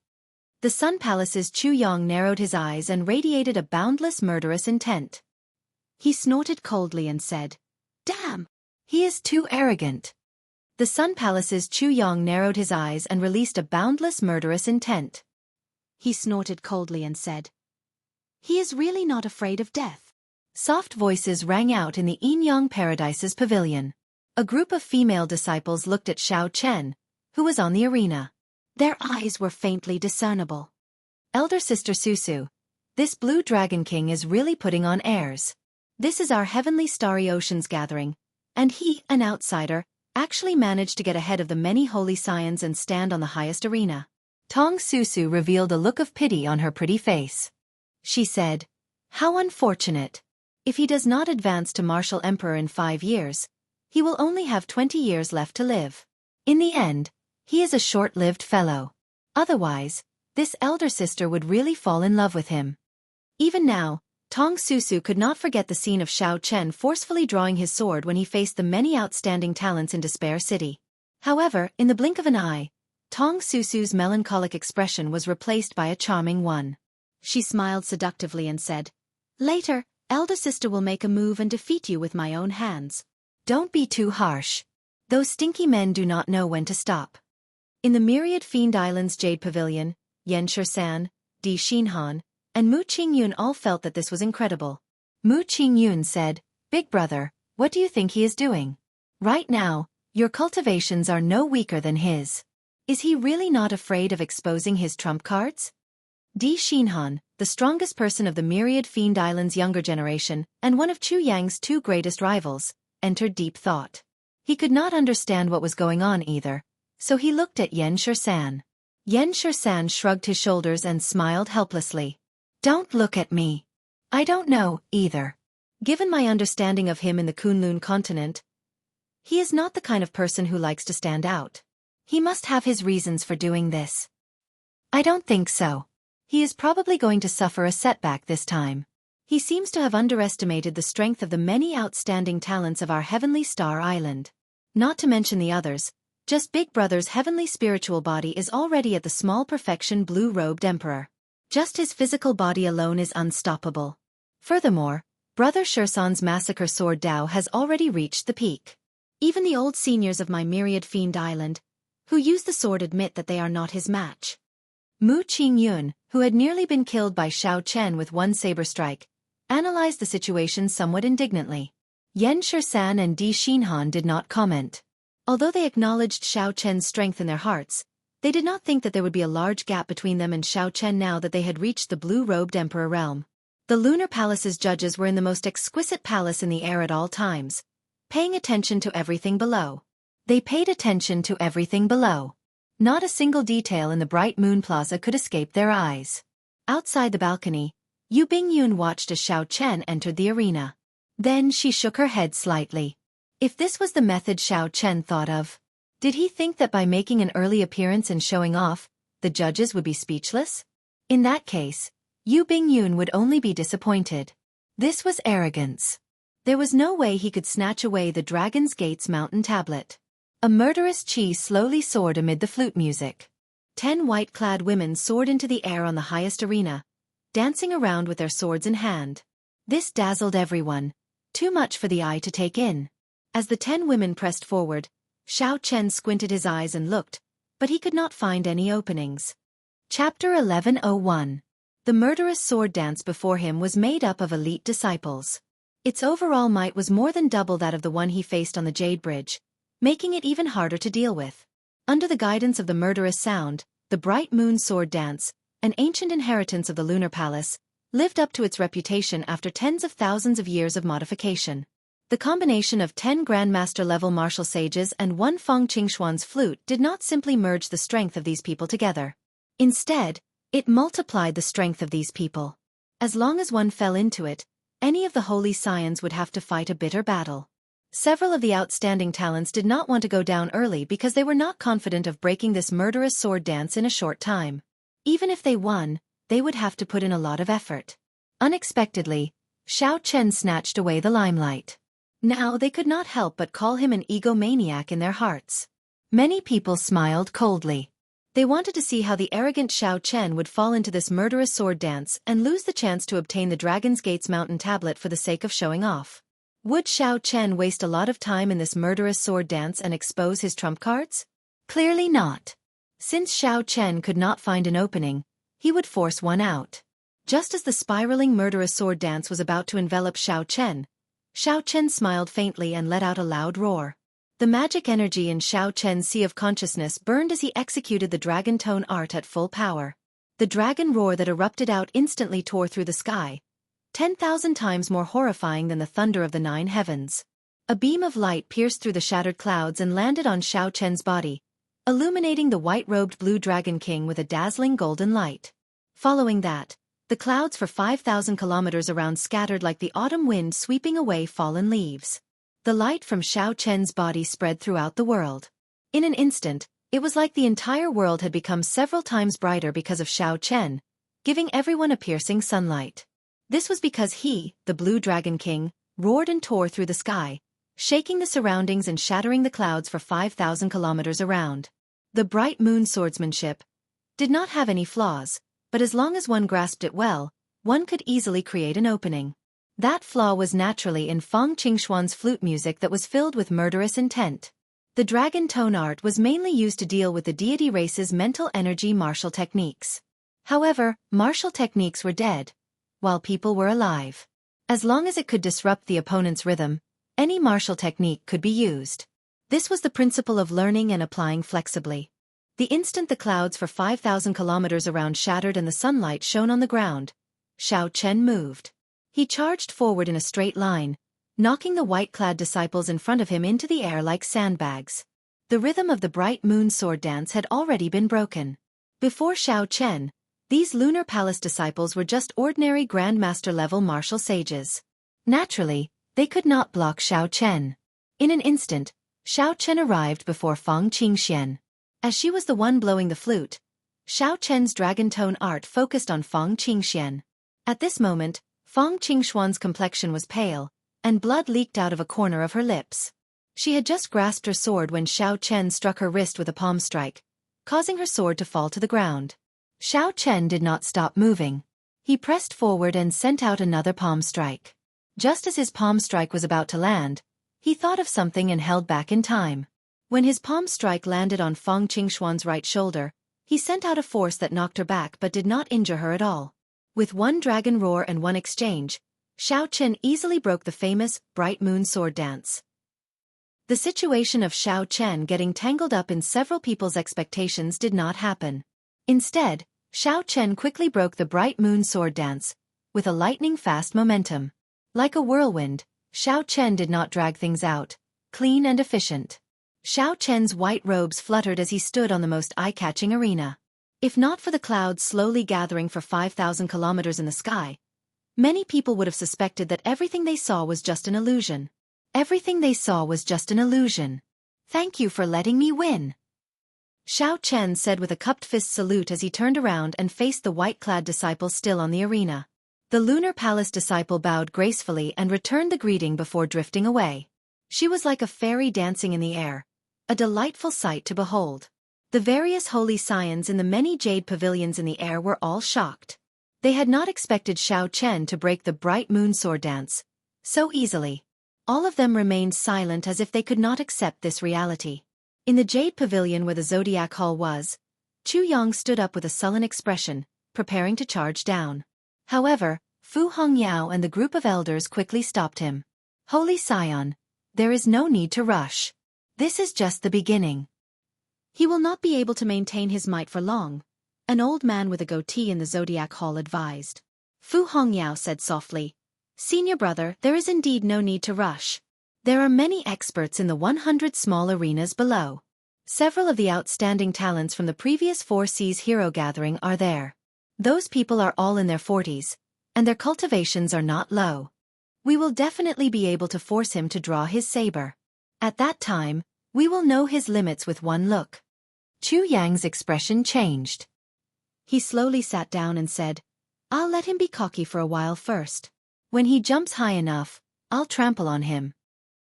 The Sun Palace's Chu Yong narrowed his eyes and radiated a boundless murderous intent. He snorted coldly and said, "Damn! He is too arrogant." The Sun Palace's Chu Yong narrowed his eyes and released a boundless murderous intent. He snorted coldly and said, "He is really not afraid of death." Soft voices rang out in the Yin-Yang Paradise's pavilion. A group of female disciples looked at Xiao Chen, who was on the arena. Their eyes were faintly discernible. Elder Sister Susu, this Blue Dragon King is really putting on airs. This is our heavenly starry ocean's gathering, and he, an outsider, actually managed to get ahead of the many holy scions and stand on the highest arena. Tong Susu revealed a look of pity on her pretty face. She said, "How unfortunate. If he does not advance to martial emperor in 5 years, he will only have 20 years left to live. In the end, he is a short-lived fellow. Otherwise, this elder sister would really fall in love with him." Even now, Tong Susu could not forget the scene of Xiao Chen forcefully drawing his sword when he faced the many outstanding talents in Despair City. However, in the blink of an eye, Tong Susu's melancholic expression was replaced by a charming one. She smiled seductively and said, "Later, elder sister will make a move and defeat you with my own hands." Don't be too harsh. Those stinky men do not know when to stop. In the myriad Fiend Islands Jade Pavilion, Xianxia, Di Xinhan, and Mu Qingyun all felt that this was incredible. Mu Qingyun said, "Big brother, what do you think he is doing? Right now, your cultivations are no weaker than his. Is he really not afraid of exposing his trump cards?" Di Xinhan, the strongest person of the myriad Fiend Islands younger generation, and one of Chu Yang's 2 greatest rivals, entered deep thought. He could not understand what was going on either, so he looked at Yan Shisan. Yan Shisan shrugged his shoulders and smiled helplessly. "Don't look at me. I don't know, either. Given my understanding of him in the Kunlun continent, he is not the kind of person who likes to stand out. He must have his reasons for doing this. I don't think so. He is probably going to suffer a setback this time. He seems to have underestimated the strength of the many outstanding talents of our heavenly star island. Not to mention the others, just Big Brother's heavenly spiritual body is already at the small perfection blue-robed emperor. Just his physical body alone is unstoppable. Furthermore, Brother Shursan's massacre sword Dao has already reached the peak. Even the old seniors of my myriad Fiend Island, who use the sword, admit that they are not his match." Mu Qingyun, who had nearly been killed by Xiao Chen with one saber strike, analyzed the situation somewhat indignantly. Yan Shisan and Di Xinhan did not comment. Although they acknowledged Xiao Chen's strength in their hearts, they did not think that there would be a large gap between them and Xiao Chen now that they had reached the blue-robed emperor realm. The Lunar Palace's judges were in the most exquisite palace in the air at all times, paying attention to everything below. They paid attention to everything below. Not a single detail in the bright moon plaza could escape their eyes. Outside the balcony, Yu Bingyun watched as Xiao Chen entered the arena. Then she shook her head slightly. If this was the method Xiao Chen thought of, did he think that by making an early appearance and showing off, the judges would be speechless? In that case, Yu Bingyun would only be disappointed. This was arrogance. There was no way he could snatch away the Dragon's Gate's mountain tablet. A murderous chi slowly soared amid the flute music. 10 white-clad women soared into the air on the highest arena, dancing around with their swords in hand. This dazzled everyone, too much for the eye to take in. As the 10 women pressed forward, Xiao Chen squinted his eyes and looked, but he could not find any openings. Chapter 1101. The murderous sword dance before him was made up of elite disciples. Its overall might was more than double that of the one he faced on the Jade Bridge, making it even harder to deal with. Under the guidance of the murderous sound, the Bright Moon Sword Dance, an ancient inheritance of the Lunar Palace, lived up to its reputation after tens of thousands of years of modification. The combination of 10 Grandmaster-level martial sages and 1 Feng Qingxuan's flute did not simply merge the strength of these people together. Instead, it multiplied the strength of these people. As long as one fell into it, any of the holy scions would have to fight a bitter battle. Several of the outstanding talents did not want to go down early because they were not confident of breaking this murderous sword dance in a short time. Even if they won, they would have to put in a lot of effort. Unexpectedly, Xiao Chen snatched away the limelight. Now they could not help but call him an egomaniac in their hearts. Many people smiled coldly. They wanted to see how the arrogant Xiao Chen would fall into this murderous sword dance and lose the chance to obtain the Dragon's Gate's mountain tablet for the sake of showing off. Would Xiao Chen waste a lot of time in this murderous sword dance and expose his trump cards? Clearly not. Since Xiao Chen could not find an opening, he would force one out. Just as the spiraling murderous sword dance was about to envelop Xiao Chen smiled faintly and let out a loud roar. The magic energy in Xiao Chen's sea of consciousness burned as he executed the dragon tone art at full power. The dragon roar that erupted out instantly tore through the sky, 10,000 times more horrifying than the thunder of the 9 heavens. A beam of light pierced through the shattered clouds and landed on Xiao Chen's body, illuminating the white-robed blue dragon king with a dazzling golden light. Following that, the clouds for 5,000 kilometers around scattered like the autumn wind sweeping away fallen leaves. The light from Xiao Chen's body spread throughout the world. In an instant, it was like the entire world had become several times brighter because of Xiao Chen, giving everyone a piercing sunlight. This was because he, the Blue Dragon King, roared and tore through the sky, shaking the surroundings and shattering the clouds for 5,000 kilometers around. The bright moon swordsmanship did not have any flaws, but as long as one grasped it well, one could easily create an opening. That flaw was naturally in Feng Qingxuan's flute music that was filled with murderous intent. The dragon tone art was mainly used to deal with the deity race's mental energy martial techniques. However, martial techniques were dead, while people were alive. As long as it could disrupt the opponent's rhythm, any martial technique could be used. This was the principle of learning and applying flexibly. The instant the clouds for 5,000 kilometers around shattered and the sunlight shone on the ground, Xiao Chen moved. He charged forward in a straight line, knocking the white-clad disciples in front of him into the air like sandbags. The rhythm of the bright moon sword dance had already been broken. Before Xiao Chen, these Lunar Palace disciples were just ordinary Grandmaster-level martial sages. Naturally, they could not block Xiao Chen. In an instant, Xiao Chen arrived before Feng Qingxian. As she was the one blowing the flute, Xiao Chen's dragon tone art focused on Feng Qingxian. At this moment, Feng Qingxuan's complexion was pale, and blood leaked out of a corner of her lips. She had just grasped her sword when Xiao Chen struck her wrist with a palm strike, causing her sword to fall to the ground. Xiao Chen did not stop moving. He pressed forward and sent out another palm strike. Just as his palm strike was about to land, he thought of something and held back in time. When his palm strike landed on Feng Qingxuan's right shoulder, he sent out a force that knocked her back but did not injure her at all. With one dragon roar and one exchange, Xiao Chen easily broke the famous Bright Moon Sword Dance. The situation of Xiao Chen getting tangled up in several people's expectations did not happen. Instead, Xiao Chen quickly broke the Bright Moon Sword Dance, with a lightning-fast momentum. Like a whirlwind, Xiao Chen did not drag things out, clean and efficient. Xiao Chen's white robes fluttered as he stood on the most eye-catching arena. If not for the clouds slowly gathering for 5,000 kilometers in the sky, many people would have suspected that everything they saw was just an illusion. Everything they saw was just an illusion. Thank you for letting me win. Xiao Chen said with a cupped fist salute as he turned around and faced the white-clad disciple still on the arena. The Lunar Palace disciple bowed gracefully and returned the greeting before drifting away. She was like a fairy dancing in the air, a delightful sight to behold. The various holy scions in the many jade pavilions in the air were all shocked. They had not expected Xiao Chen to break the bright moon sword dance so easily. All of them remained silent as if they could not accept this reality. In the jade pavilion where the zodiac hall was, Chu Yang stood up with a sullen expression, preparing to charge down. However, Fu Hongyao and the group of elders quickly stopped him. Holy Scion, there is no need to rush. This is just the beginning. He will not be able to maintain his might for long, an old man with a goatee in the zodiac hall advised. Fu Hongyao said softly, Senior brother, there is indeed no need to rush. There are many experts in the 100 small arenas below. Several of the outstanding talents from the previous 4 Seas hero gathering are there. Those people are all in their 40s, and their cultivations are not low. We will definitely be able to force him to draw his saber. At that time, we will know his limits with one look. Chu Yang's expression changed. He slowly sat down and said, I'll let him be cocky for a while first. When he jumps high enough, I'll trample on him.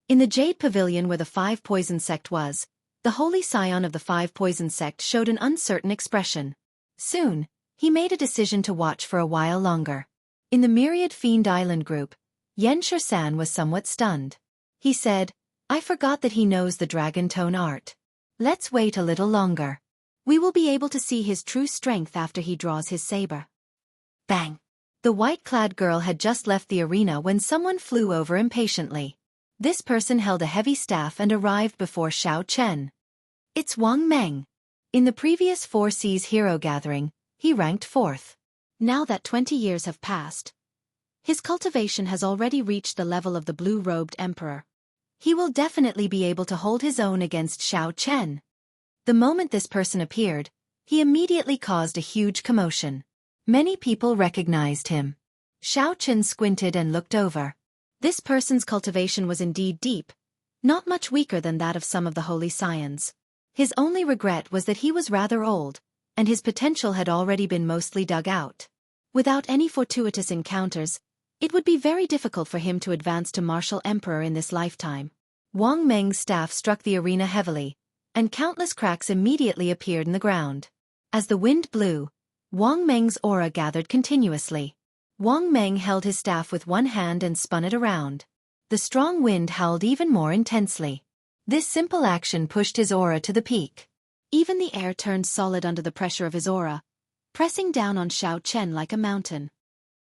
In the Jade Pavilion where the 5 Poison Sect was, the Holy Scion of the 5 Poison Sect showed an uncertain expression. Soon, he made a decision to watch for a while longer. In the Myriad Fiend Island group, Yen Shursan was somewhat stunned. He said, I forgot that he knows the dragon tone art. Let's wait a little longer. We will be able to see his true strength after he draws his saber. Bang! The white-clad girl had just left the arena when someone flew over impatiently. This person held a heavy staff and arrived before Xiao Chen. It's Wang Meng. In the previous 4 Seas hero gathering, he ranked 4th. Now that 20 years have passed, his cultivation has already reached the level of the blue-robed emperor. He will definitely be able to hold his own against Xiao Chen. The moment this person appeared, he immediately caused a huge commotion. Many people recognized him. Xiao Chen squinted and looked over. This person's cultivation was indeed deep, not much weaker than that of some of the holy scions. His only regret was that he was rather old, and his potential had already been mostly dug out. Without any fortuitous encounters, it would be very difficult for him to advance to martial emperor in this lifetime. Wang Meng's staff struck the arena heavily, and countless cracks immediately appeared in the ground. As the wind blew, Wang Meng's aura gathered continuously. Wang Meng held his staff with one hand and spun it around. The strong wind howled even more intensely. This simple action pushed his aura to the peak. Even the air turned solid under the pressure of his aura, pressing down on Xiao Chen like a mountain.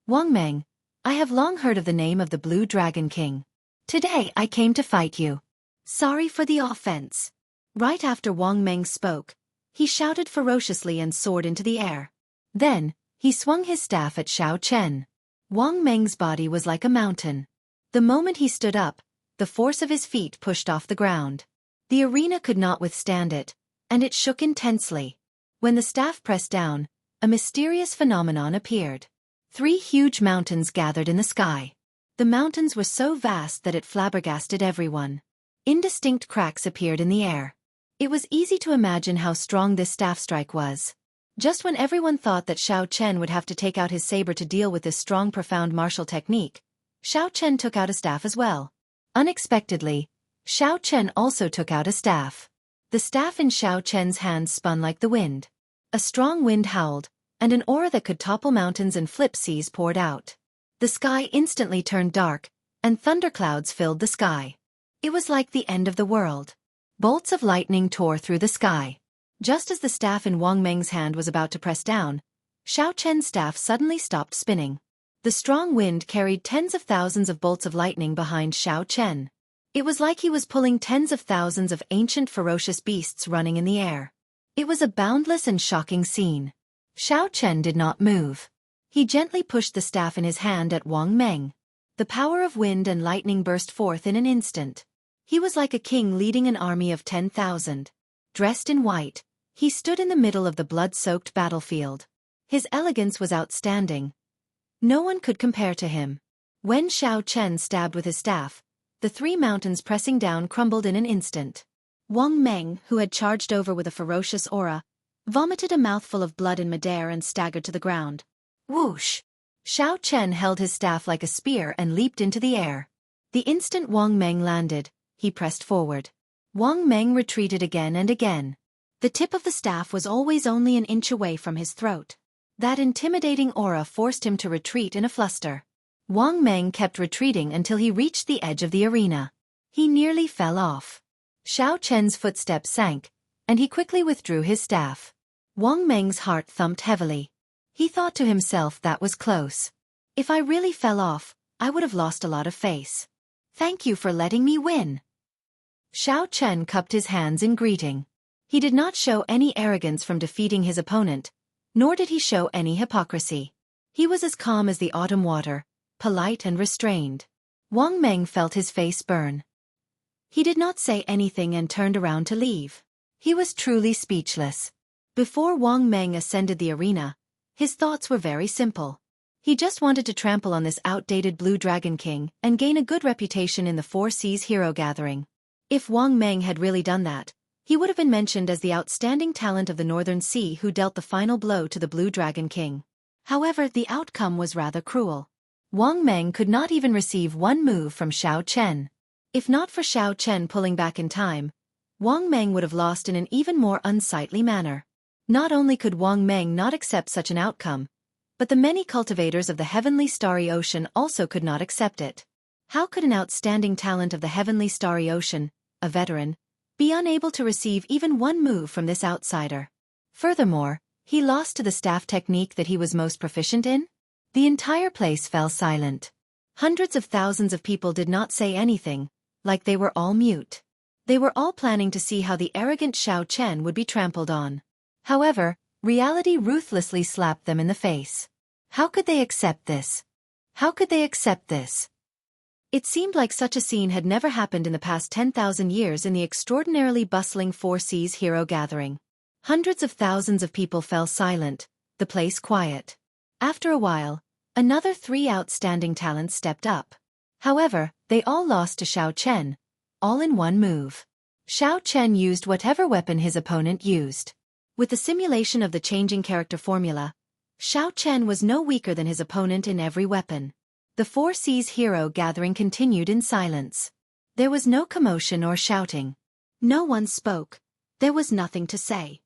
Wang Meng, I have long heard of the name of the Blue Dragon King. Today I came to fight you. Sorry for the offense. Right after Wang Meng spoke, he shouted ferociously and soared into the air. Then, he swung his staff at Xiao Chen. Wang Meng's body was like a mountain. The moment he stood up, the force of his feet pushed off the ground. The arena could not withstand it, and it shook intensely. When the staff pressed down, a mysterious phenomenon appeared. 3 huge mountains gathered in the sky. The mountains were so vast that it flabbergasted everyone. Indistinct cracks appeared in the air. It was easy to imagine how strong this staff strike was. Just when everyone thought that Xiao Chen would have to take out his saber to deal with this strong profound martial technique, Xiao Chen took out a staff as well. Unexpectedly, Xiao Chen also took out a staff. The staff in Xiao Chen's hand spun like the wind. A strong wind howled, and an aura that could topple mountains and flip seas poured out. The sky instantly turned dark, and thunderclouds filled the sky. It was like the end of the world. Bolts of lightning tore through the sky. Just as the staff in Wang Meng's hand was about to press down, Xiao Chen's staff suddenly stopped spinning. The strong wind carried tens of thousands of bolts of lightning behind Xiao Chen. It was like he was pulling tens of thousands of ancient ferocious beasts running in the air. It was a boundless and shocking scene. Xiao Chen did not move. He gently pushed the staff in his hand at Wang Meng. The power of wind and lightning burst forth in an instant. He was like a king leading an army of 10,000. Dressed in white, he stood in the middle of the blood-soaked battlefield. His elegance was outstanding. No one could compare to him. When Xiao Chen stabbed with his staff, the 3 mountains pressing down crumbled in an instant. Wang Meng, who had charged over with a ferocious aura, vomited a mouthful of blood in midair and staggered to the ground. Whoosh! Xiao Chen held his staff like a spear and leaped into the air. The instant Wang Meng landed, he pressed forward. Wang Meng retreated again and again. The tip of the staff was always only an inch away from his throat. That intimidating aura forced him to retreat in a fluster. Wang Meng kept retreating until he reached the edge of the arena. He nearly fell off. Xiao Chen's footsteps sank, and he quickly withdrew his staff. Wang Meng's heart thumped heavily. He thought to himself that was close. If I really fell off, I would have lost a lot of face. Thank you for letting me win. Xiao Chen cupped his hands in greeting. He did not show any arrogance from defeating his opponent, nor did he show any hypocrisy. He was as calm as the autumn water, polite and restrained. Wang Meng felt his face burn. He did not say anything and turned around to leave. He was truly speechless. Before Wang Meng ascended the arena, his thoughts were very simple. He just wanted to trample on this outdated Blue Dragon King and gain a good reputation in the Four Seas hero gathering. If Wang Meng had really done that, he would have been mentioned as the outstanding talent of the Northern Sea who dealt the final blow to the Blue Dragon King. However, the outcome was rather cruel. Wang Meng could not even receive one move from Xiao Chen. If not for Xiao Chen pulling back in time, Wang Meng would have lost in an even more unsightly manner. Not only could Wang Meng not accept such an outcome, but the many cultivators of the heavenly starry ocean also could not accept it. How could an outstanding talent of the heavenly starry ocean, a veteran, be unable to receive even one move from this outsider? Furthermore, he lost to the staff technique that he was most proficient in? The entire place fell silent. Hundreds of thousands of people did not say anything, like they were all mute. They were all planning to see how the arrogant Xiao Chen would be trampled on. However, reality ruthlessly slapped them in the face. How could they accept this? How could they accept this? It seemed like such a scene had never happened in the past 10,000 years in the extraordinarily bustling Four Seas hero gathering. Hundreds of thousands of people fell silent, the place quiet. After a while, another 3 outstanding talents stepped up. However, they all lost to Xiao Chen, all in one move. Xiao Chen used whatever weapon his opponent used. With the simulation of the changing character formula, Xiao Chen was no weaker than his opponent in every weapon. The Four Seas hero gathering continued in silence. There was no commotion or shouting. No one spoke. There was nothing to say.